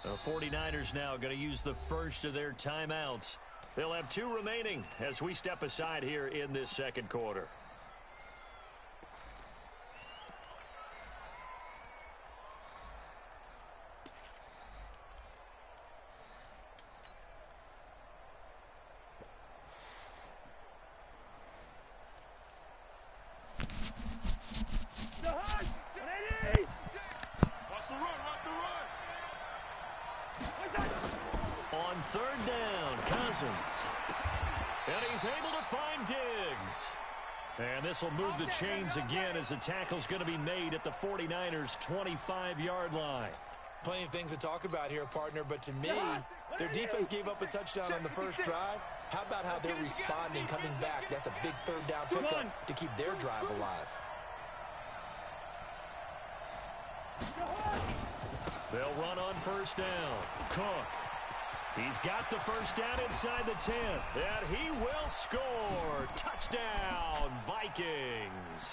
The 49ers now going to use the first of their timeouts. They'll have 2 remaining as we step aside here in this 2nd quarter. On 3rd down, Cousins. And he's able to find Diggs. And this will move the chains again as the tackle's going to be made at the 49ers' 25-yard line. Plenty of things to talk about here, partner, but to me, their defense gave up a touchdown on the first drive. How about how they're responding, coming back? That's a big third down pickup to keep their drive alive. They'll run on first down. Cook. He's got the first down inside the 10. And he will score. Touchdown, Vikings.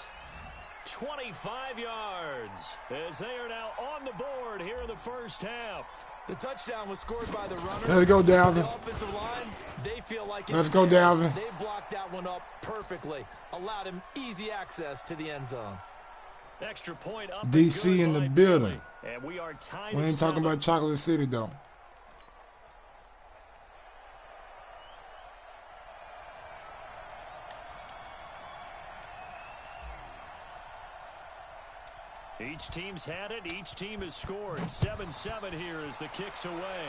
25 yards as they are now on the board here in the first half. The touchdown was scored by the runner. Let's go, Dalvin. The offensive line, they feel like it's Let's go, theirs. Dalvin. They blocked that one up perfectly. Allowed him easy access to the end zone. Extra point up. DC in the building. And we are tied. We ain't talking about Chocolate City, though. Each team's had it. Each team has scored. 7-7 here as the kick's away.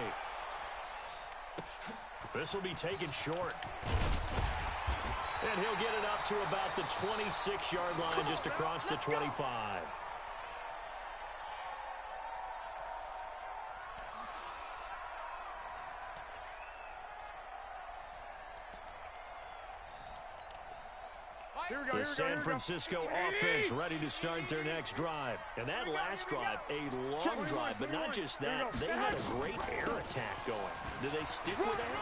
This will be taken short. And he'll get it up to about the 26-yard line, just across the 25. The San Francisco offense ready to start their next drive. And that last drive, a long drive, but not just that. They had a great air attack going. Do they stick with that?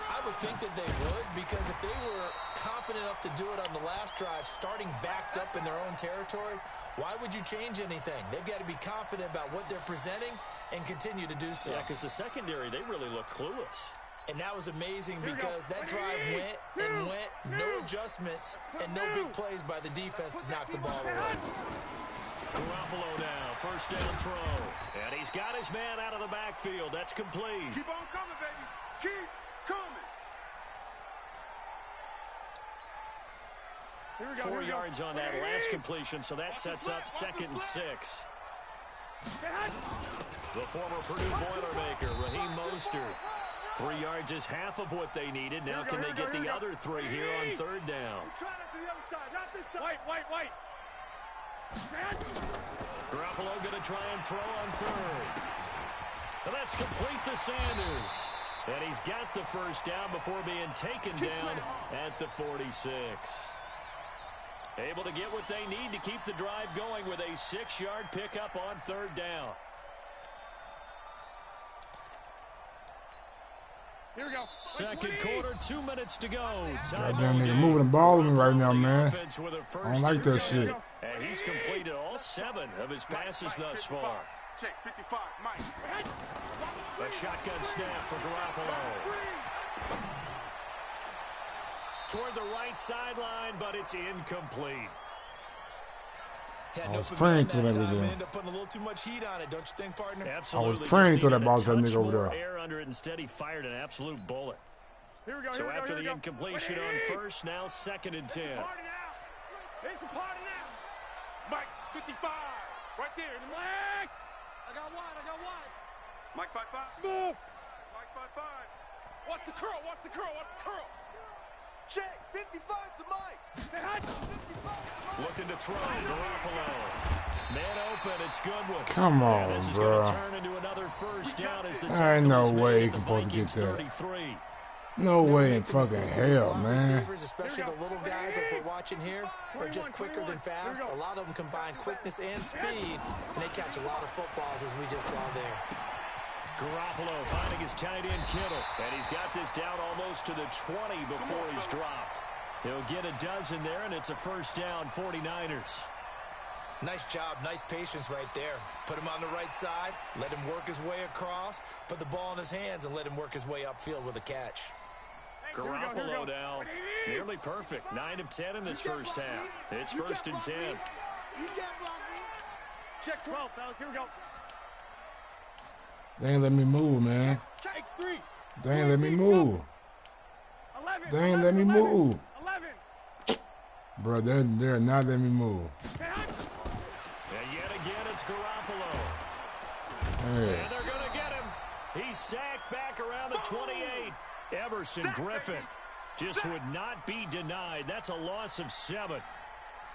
I would think that they would, because if they were confident enough to do it on the last drive, starting backed up in their own territory, why would you change anything? They've got to be confident about what they're presenting and continue to do so. Yeah, because the secondary, they really look clueless. And that was amazing because that drive went and went, no adjustments, and no big plays by the defense to knock the ball away. Garoppolo now, first down throw. And he's got his man out of the backfield. That's complete. Keep on coming, baby. Keep coming. 4 yards on that last completion, so that sets up 2nd and 6. The former Purdue Boilermaker, Raheem Mostert. 3 yards is half of what they needed. Now can they get the other 3 here on third down? Try it to the other side, not this side. White. Garoppolo going to try and throw on third. And that's complete to Sanders. And he's got the first down before being taken down at the 46. Able to get what they need to keep the drive going with a 6-yard pickup on third down. Here we go. Second quarter, 2 minutes to go. Goddamn nigga moving the ball with me right now, man. I don't like that shit. And he's completed all 7 of his passes thus far. Check 55, Mike. A shotgun snap for Garoppolo. Toward the right sideline, but it's incomplete. I was praying through that time. Ended up putting a little too much heat on it, don't you think, partner? Absolutely. I was praying through that ball to that nigga over there. Air under it, instead he fired an absolute bullet. Here we go. So after the incompletion on first, now 2nd and 10. It's a party now. Mike 55, right there. Mike. I got wide. Mike 55. Move. Mike 55. Watch the curl. Check 55 to Mike. Looking to throw, Garoppolo. Man open, it's Goodwin. Come on, this is bro. going to turn into another first down as the There ain't no tackle is way made he at the can supposed to get Vikings that. 33. No way in fucking hell, man. Receivers, especially the little guys like we're watching here, are just quicker than fast. A lot of them combine quickness and speed, and they catch a lot of footballs, as we just saw there. Garoppolo finding his tight end Kittle, and he's got this down almost to the 20 before he's dropped. He'll get a dozen there, and it's a first down, 49ers. Nice job, nice patience right there. Put him on the right side, let him work his way across, put the ball in his hands, and let him work his way upfield with a catch. Garoppolo now, nearly perfect. 9 of 10 in this first half. It's 1st and 10. You can't block me. Check 12, fellas. Here we go. They ain't let me move, man. Check 3. They ain't let me move. 11. They ain't let me move. 11. Bro, they're not letting me move. And yet again, it's Garoppolo. Hey. And they're going to get him. He's sacked back around the 28. Everson Griffin just would not be denied. That's a loss of 7.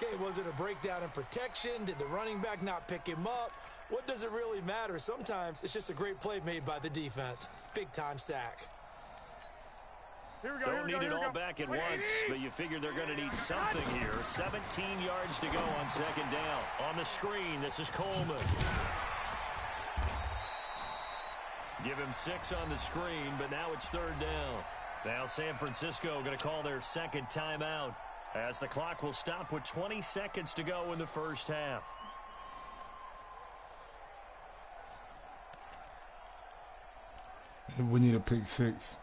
Okay, was it a breakdown in protection? Did the running back not pick him up? what does it really matter? Sometimes it's just a great play made by the defense. Big-time sack. Don't need it all back at once, but you figure they're going to need something here. 17 yards to go on second down. On the screen, this is Coleman. Give him 6 on the screen, but now it's third down. Now San Francisco going to call their second timeout as the clock will stop with 20 seconds to go in the first half. We need a pick 6.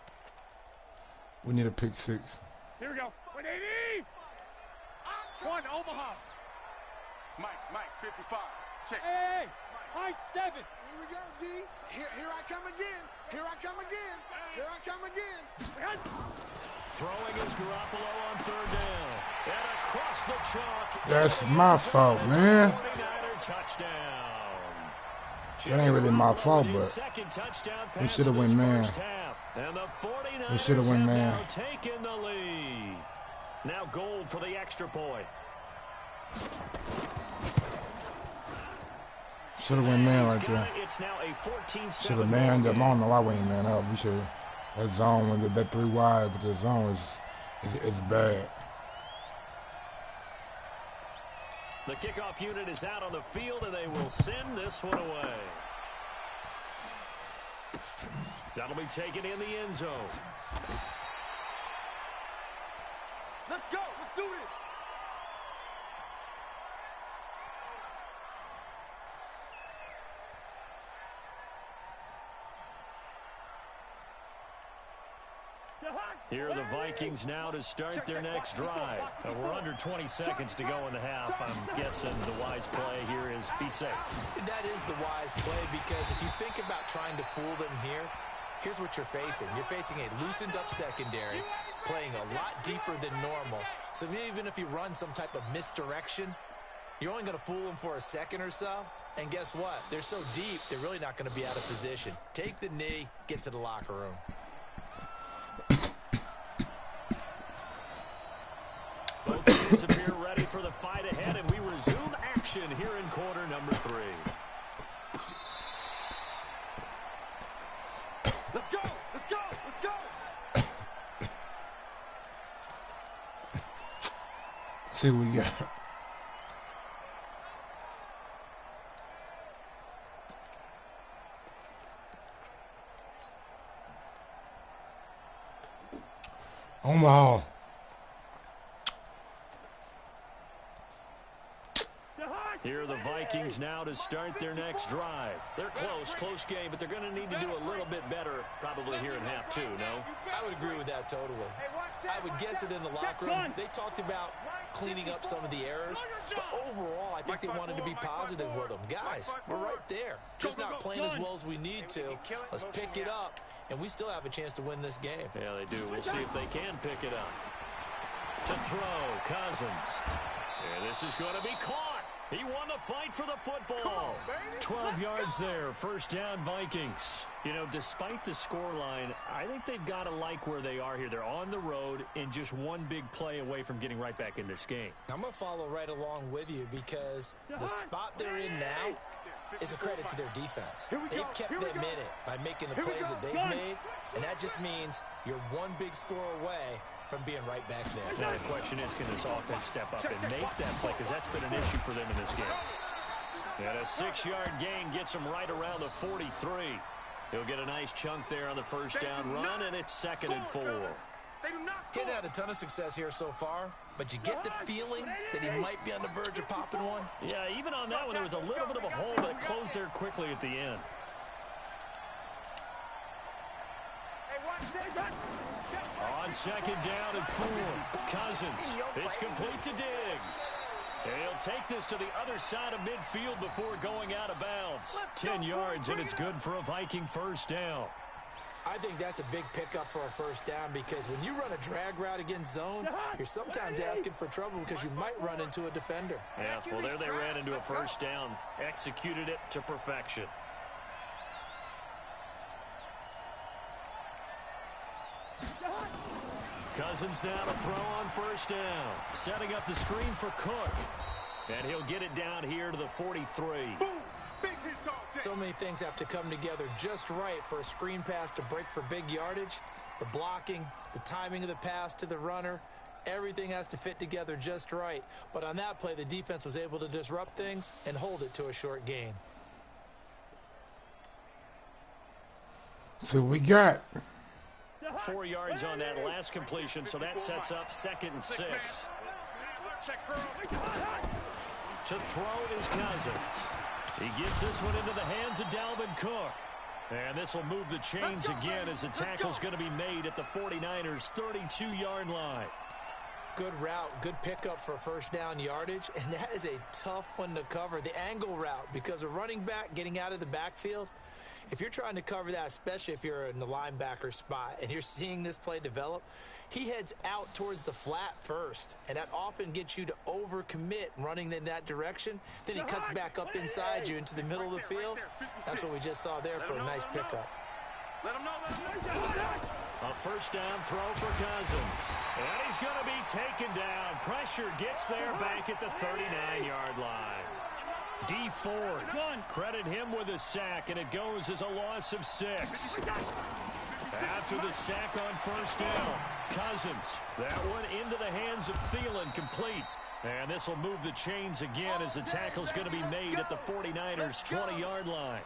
We need a pick 6. Here we go. 180. One, Omaha. Mike, 55. Check. Hey, high 7. Here we go, D. Here I come again. Here I come again. Here I come again. Throwing is Garoppolo on third down. And across the chalk. That's my fault, man. 49er touchdown. That ain't really my fault, but we should have went man. And the 49ers we should have went man. Now taking the lead. Now Gold for the extra point. Should have went man right there. It's now a 14-7. Should have manned up. I don't know why we ain't man up. We should. That zone with that 3 wide, but the zone is bad. The kickoff unit is out on the field, and they will send this one away. That'll be taken in the end zone. Let's go. Let's do this. Here are the Vikings now to start their next drive. We're under 20 seconds to go in the half. I'm guessing the wise play here is be safe. That is the wise play, because if you think about trying to fool them here, here's what you're facing. You're facing a loosened up secondary, playing a lot deeper than normal. So even if you run some type of misdirection, you're only going to fool them for a second or so. And guess what? They're so deep, they're really not going to be out of position. Take the knee, get to the locker room. Both teams appear ready for the fight ahead, and we resume action here in quarter number 3. Let's go. Let's go. Let's go. See what we got. Omaha. Here are the Vikings now to start their next drive. They're close game, but they're going to need to do a little bit better probably here in half 2, no? I would agree with that totally. I would guess it in the locker room. They talked about cleaning up some of the errors, but overall, I think they wanted to be positive with them. Guys, we're right there. Just not playing as well as we need to. Let's pick it up, and we still have a chance to win this game. Yeah, they do. We'll see if they can pick it up. To throw, Cousins. And this is going to be caught. He won the fight for the football. 12 yards there. First down, Vikings. You know, despite the scoreline, I think they've got to like where they are here. They're on the road and just one big play away from getting right back in this game. I'm going to follow right along with you, because the spot they're in now is a credit to their defense. They've kept them in it by making the plays that they've made, and that just means you're one big score away from being right back there. Now the question is, can this offense step up and make that play? Because that's been an issue for them in this game. And a 6-yard gain gets him right around the 43. He'll get a nice chunk there on the first down run, and it's 2nd and 4. He's had a ton of success here so far, but you get the feeling that he might be on the verge of popping one. Yeah, even on that one, there was a little bit of a hole, but it closed there quickly at the end. On 2nd down and 4, Cousins. It's complete to Diggs. And he'll take this to the other side of midfield before going out of bounds. 10 yards, and it's good for a Viking first down. I think that's a big pickup for a first down, because when you run a drag route against zone, you're sometimes asking for trouble because you might run into a defender. Yeah, well, there they ran into a first down. Executed it to perfection. Cousins now to throw on first down. Setting up the screen for Cook. And he'll get it down here to the 43. So many things have to come together just right for a screen pass to break for big yardage. The blocking, the timing of the pass to the runner, everything has to fit together just right. But on that play, the defense was able to disrupt things and hold it to a short gain. So we got 4 yards on that last completion, so that sets up 2nd and 6. To throw is Cousins. He gets this one into the hands of Dalvin Cook. And this will move the chains again as the tackle's going to be made at the 49ers' 32-yard line. Good route, good pickup for first down yardage, and that is a tough one to cover, the angle route, because a running back getting out of the backfield, if you're trying to cover that, especially if you're in the linebacker spot and you're seeing this play develop, he heads out towards the flat first, and that often gets you to overcommit running in that direction. Then he cuts back up inside you into the middle of the field. That's what we just saw there for a nice pickup. A first down throw for Cousins. And he's going to be taken down. Pressure gets there back at the 39-yard line. D Ford, credit him with a sack, and it goes as a loss of 6. After the sack on first down, Cousins, that one into the hands of Thielen, complete. And this will move the chains again as the tackle's going to be made at the 49ers' 20-yard line.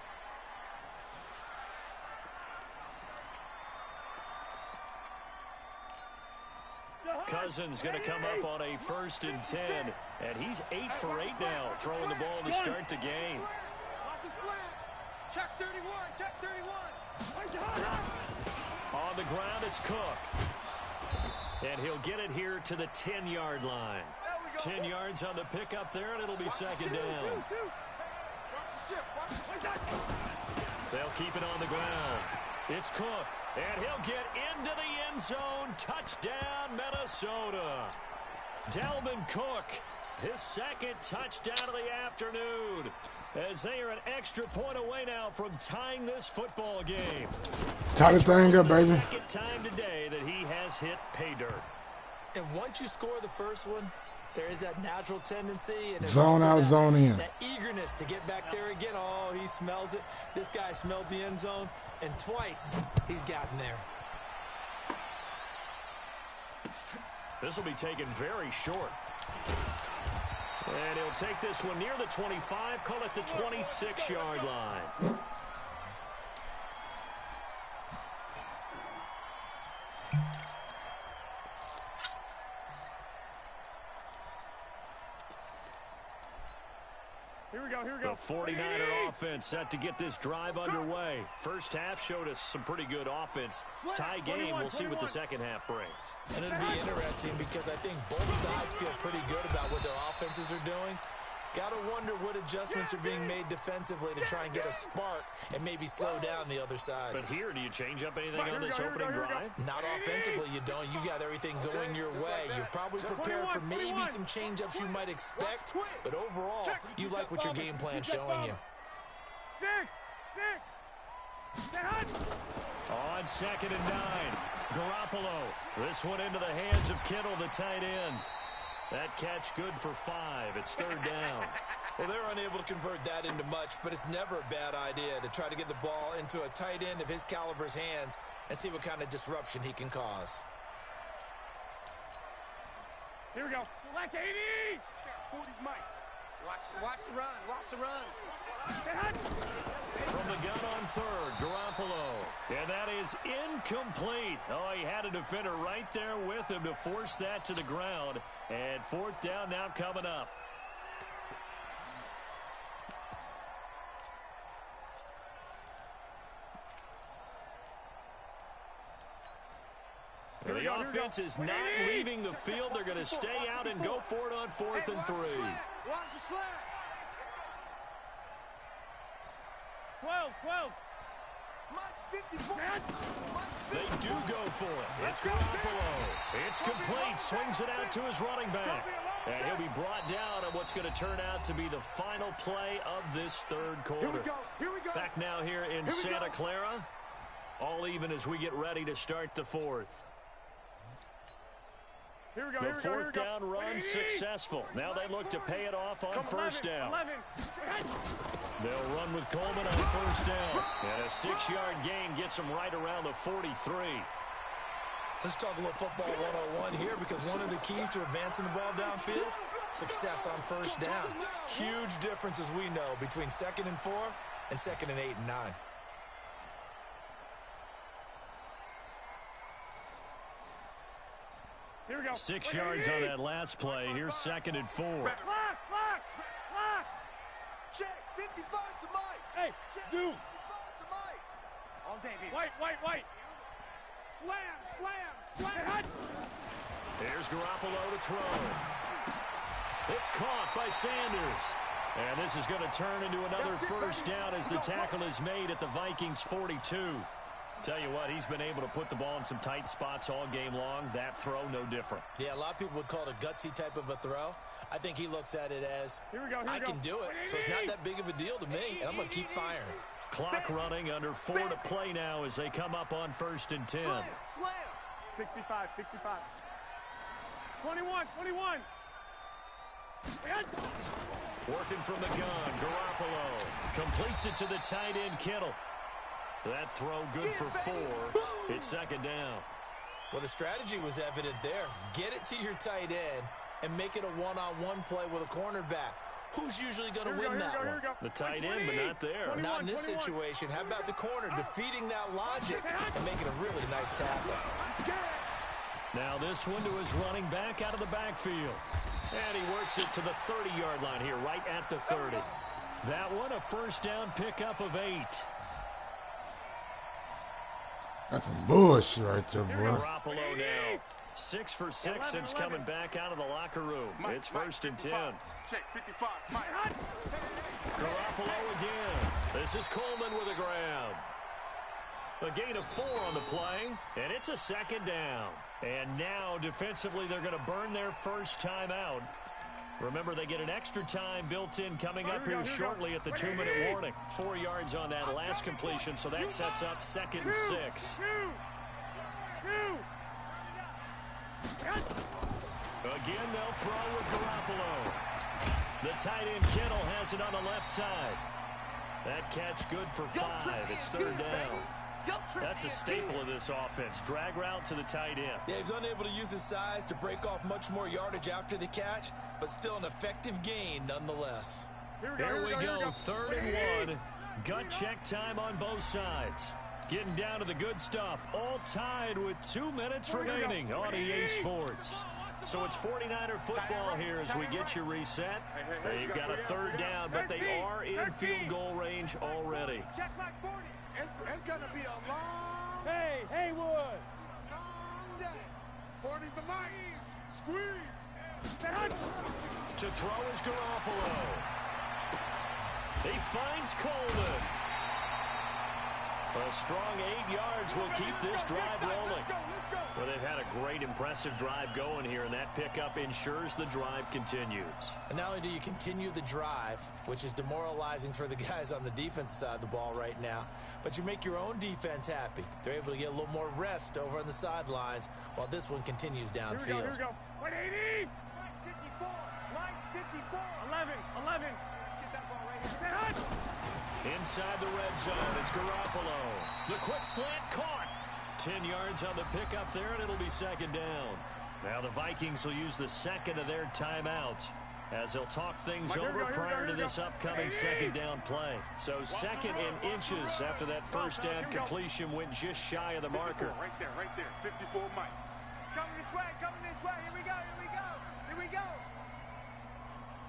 Cousins going to come up on a 1st and 10, and he's 8 for 8 now, throwing the ball to start the game. Watch his slant. Check 31. Check 31. On the ground, it's Cook. And he'll get it here to the 10-yard line. 10 yards on the pickup there, and it'll be 2nd down. They'll keep it on the ground. It's Cook, and he'll get into the end zone. Touchdown, Minnesota. Dalvin Cook, his 2nd touchdown of the afternoon, as they are an extra point away now from tying this football game. tie the thing up, baby. 2nd time today that he has hit pay dirt. And once you score the first one, there is that natural tendency. And zone out, zone in. That eagerness to get back there again. Oh, he smells it. This guy smelled the end zone, and twice he's gotten there. This will be taken very short. And he'll take this one near the 25, call it the 26-yard line. Here we go. The 49er offense set to get this drive underway. First half showed us some pretty good offense. Tie game, we'll see what the second half brings. And it'll be interesting because I think both sides feel pretty good about what their offenses are doing. Got to wonder what adjustments are being made defensively to try and get a spark and maybe slow down the other side. But here, do you change up anything on this opening drive? Not offensively, you don't. You got everything going your way. You've probably prepared for maybe some change-ups you might expect, but overall, you like what your game plan's showing you. On 2nd and 9, Garoppolo. This one into the hands of Kittle, the tight end. That catch good for 5. It's 3rd down. Well, they're unable to convert that into much, but it's never a bad idea to try to get the ball into a tight end of his caliber's hands and see what kind of disruption he can cause. Here we go. Select 80. 40's Mike. Watch the run. Watch the run. From the gun on 3rd, Garoppolo. And that is incomplete. Oh, he had a defender right there with him to force that to the ground. And 4th down now coming up. The offense is not leaving the field. They're going to stay out and go for it on 4th and 3. Watch the slant. 12. Mike 54. They do go for it. It's Garoppolo. It's complete. Swings it out to his running back. And he'll be brought down on what's going to turn out to be the final play of this 3rd quarter. Here we go. Back now here in Santa Clara. All even as we get ready to start the 4th. The 4th down run successful. Now they look to pay it off on 1st down. 11. They'll run with Coleman on first down. And a 6-yard gain gets them right around the 43. Let's talk a little football 101 here, because one of the keys to advancing the ball downfield, success on first down. Huge difference, as we know, between 2nd and 4 and 2nd and 8 and 9. Here we go. 6 yards on that last play. Here's 2nd and 4. Block. Check, 55 to Mike. Hey, Check, zoom. 55 to Mike. On David. White. Slam. Here's Garoppolo to throw. It's caught by Sanders. And this is going to turn into another first down as the tackle is made at the Vikings 42. Tell you what, he's been able to put the ball in some tight spots all game long. That throw, no different. Yeah, a lot of people would call it a gutsy type of a throw. I think he looks at it as, I can do it, so it's not that big of a deal to me, and I'm going to keep firing. Clock running, under 4 to play now as they come up on 1st and 10. Slam. 65. 21. Working from the gun, Garoppolo completes it to the tight end, Kittle. That throw good for 4. It's 2nd down. Well, the strategy was evident there. Get it to your tight end and make it a one-on-one play with a cornerback. Who's usually going to win that one? The tight end, but not there. Not in this situation. How about the corner defeating that logic and making a really nice tackle? Now this one to his running back out of the backfield. And he works it to the 30-yard line here, right at the 30. That one, a first down pickup of 8. That's some bullshit right there, boy. Garoppolo now. 6 for 6 since coming back out of the locker room. It's 1st and 10. Check, 55. Mike. Garoppolo again. This is Coleman with a grab. A gain of 4 on the play, and it's a 2nd down. And now, defensively, they're going to burn their first timeout. Remember, they get an extra time built in coming up here shortly at the 2-minute warning. 4 yards on that last completion, so that sets up 2nd and 6. Again, they'll throw with Garoppolo. The tight end, Kittle, has it on the left side. That catch good for 5. It's 3rd down. That's a staple of this offense. Drag route to the tight end. Yeah, he's unable to use his size to break off much more yardage after the catch, but still an effective gain nonetheless. Here we go. 3rd and 1. Gut check time on both sides. Getting down to the good stuff. All tied with 2 minutes remaining on EA Sports. So it's 49er football here as we get you reset. They've got a 3rd down, but they are in field goal range already. Check my 40. It's going to be a long Hey, Haywood. long day. 40's the mic. Squeeze. To throw is Garoppolo. He finds Coleman. A strong 8 yards will keep this drive rolling. Well, they've had a great, impressive drive going here, and that pickup ensures the drive continues. And not only do you continue the drive, which is demoralizing for the guys on the defense side of the ball right now, but you make your own defense happy. They're able to get a little more rest over on the sidelines while this one continues downfield. Here we go. 180. Mike 54. Mike 54. 11. Let's get that ball right here. Inside the red zone, it's Garoppolo. The quick slant caught. 10 yards on the pickup there, and it'll be 2nd down. Now the Vikings will use the 2nd of their timeouts as they'll talk things over prior to this upcoming 2nd down play. So 2nd and inches after that first down completion went just shy of the marker. Right there. 54 Mike. It's coming this way. Here we go.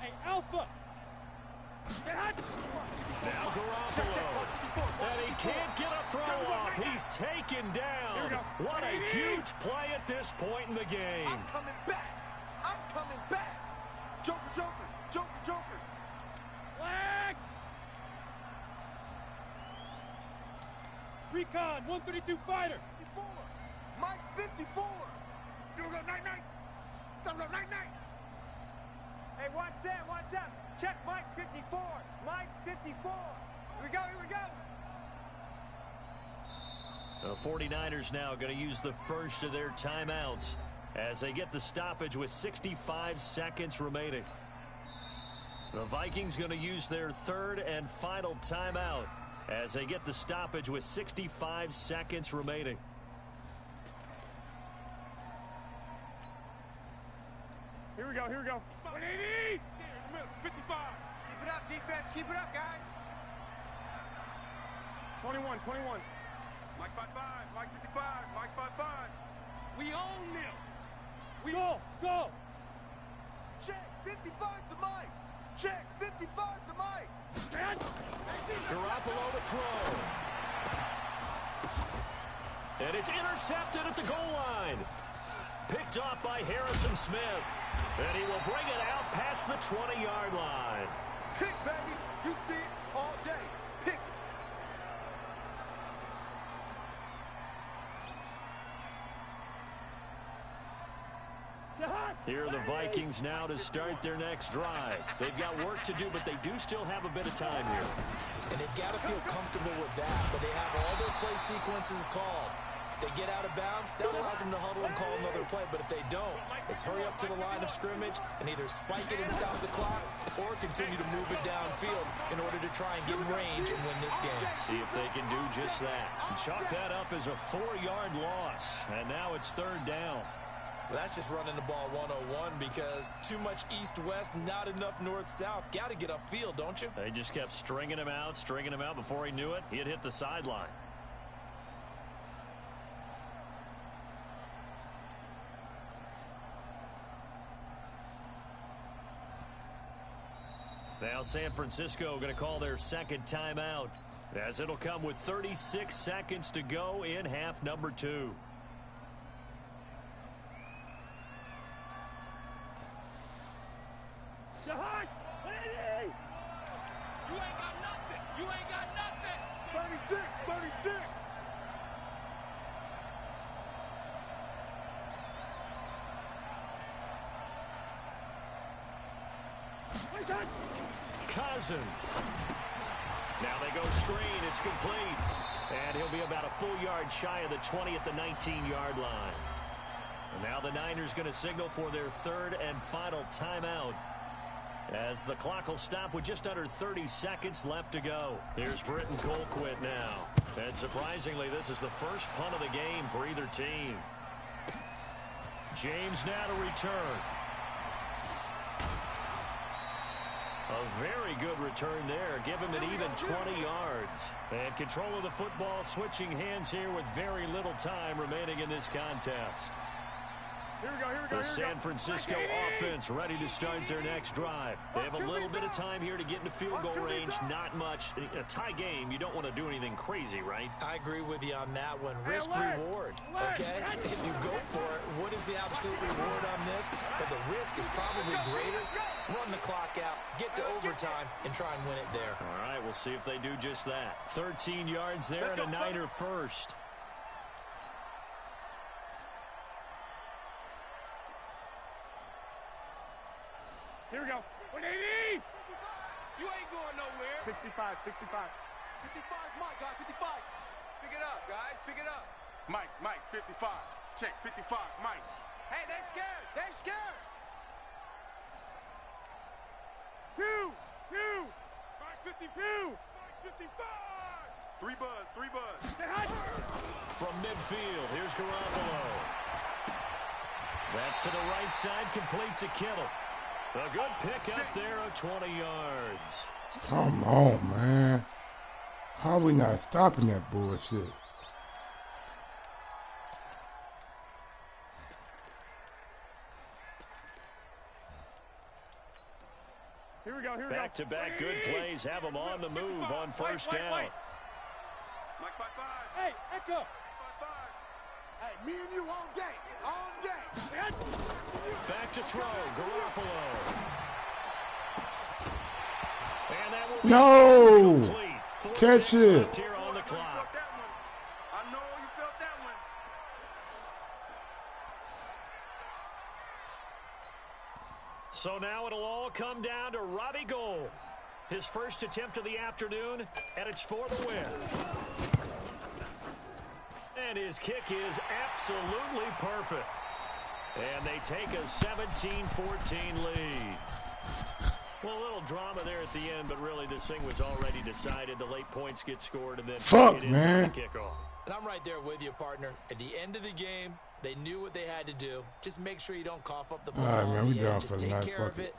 Hey, Alpha. Now Garoppolo. And he can't get a throw off. He's taken down. What a huge play at this point in the game. I'm coming back. Joker. Flag. Recon, 132 fighter. 54. Mike 54. You go night. Hey, watch Sam. Check Mike 54. Mike 54. Here we go. The 49ers now going to use the first of their timeouts as they get the stoppage with 65 seconds remaining. The Vikings going to use their third and final timeout as they get the stoppage with 65 seconds remaining. Here we go, here we go. 180! 55. Keep it up, defense. Keep it up, guys. 21, 21. Mike 5-5, Mike 55, Mike 5-5. We own them. We go. Check 55 to Mike. Check 55 to Mike. Garoppolo to throw. And it's intercepted at the goal line. Picked off by Harrison Smith. And he will bring it out past the 20-yard line. Pick, baby. You see it all day. Pick. Here are the Vikings now to start their next drive. They've got work to do, but they do still have a bit of time here. And they've got to feel comfortable with that, but they have all their play sequences called. If they get out of bounds, that allows them to huddle and call another play. But if they don't, it's hurry up to the line of scrimmage and either spike it and stop the clock or continue to move it downfield in order to try and get in range and win this game. See if they can do just that. And chalk that up as a 4-yard loss. And now it's third down. That's just running the ball 101 because too much east-west, not enough north-south. Got to get upfield, don't you? They just kept stringing him out. Before he knew it, he had hit the sideline. Now San Francisco going to call their second timeout, as it'll come with 36 seconds to go in half number 2. You ain't got nothing. You ain't got nothing. 36, 36. Cousins. Now they go screen. It's complete. And he'll be about a full yard shy of the 20 at the 19-yard line. And now the Niners going to signal for their third and final timeout, as the clock will stop with just under 30 seconds left to go. Here's Britton Colquitt now. And surprisingly, this is the first punt of the game for either team. James now to return. A very good return there. Give him an even 20 yards. And control of the football switching hands here with very little time remaining in this contest. Here we go, here we go, The San Francisco offense ready to start their next drive. They have a little bit of time here to get into field goal range. Not much. In a tie game, you don't want to do anything crazy, right? I agree with you on that one. Risk-reward, okay? If you go for it, what is the absolute reward on this? But the risk is probably greater. Run the clock out, get to overtime, and try and win it there. All right, we'll see if they do just that. 13 yards there and a Niner first. Here we go. 180! You ain't going nowhere. 65, 65. 55's Mike, guys. 55. Pick it up, guys. Pick it up. Mike, 55. Check 55, Mike. Hey, they scared. They scared. 2, 2. Mike 52. Mike 55. 3 buzz, 3 buzz. From midfield, here's Garoppolo. That's to the right side, complete to Kittle. A good pick up there of 20 yards. Come on, man. How are we not stopping that bullshit? Here we go, here we go. Back-to-back good plays have them on the move on first down. Mike 55. Hey, Echo. 55. Hey, me and you all day. All day. Back to throw, Garoppolo. And that will be No! complete. 4 Catch ticks it. left here on the clock. I know you felt that one. So now it'll all come down to Robbie Gould. His first attempt of the afternoon, and it's for the win. And his kick is absolutely perfect. And they take a 17-14 lead. Well, a little drama there at the end, but really this thing was already decided. The late points get scored, and then fuck, it is man. on the kickoff. And I'm right there with you, partner. At the end of the game, they knew what they had to do. Just make sure you don't cough up the All right, football man, in we the done end. for Just the take night. care Fuck of it. it.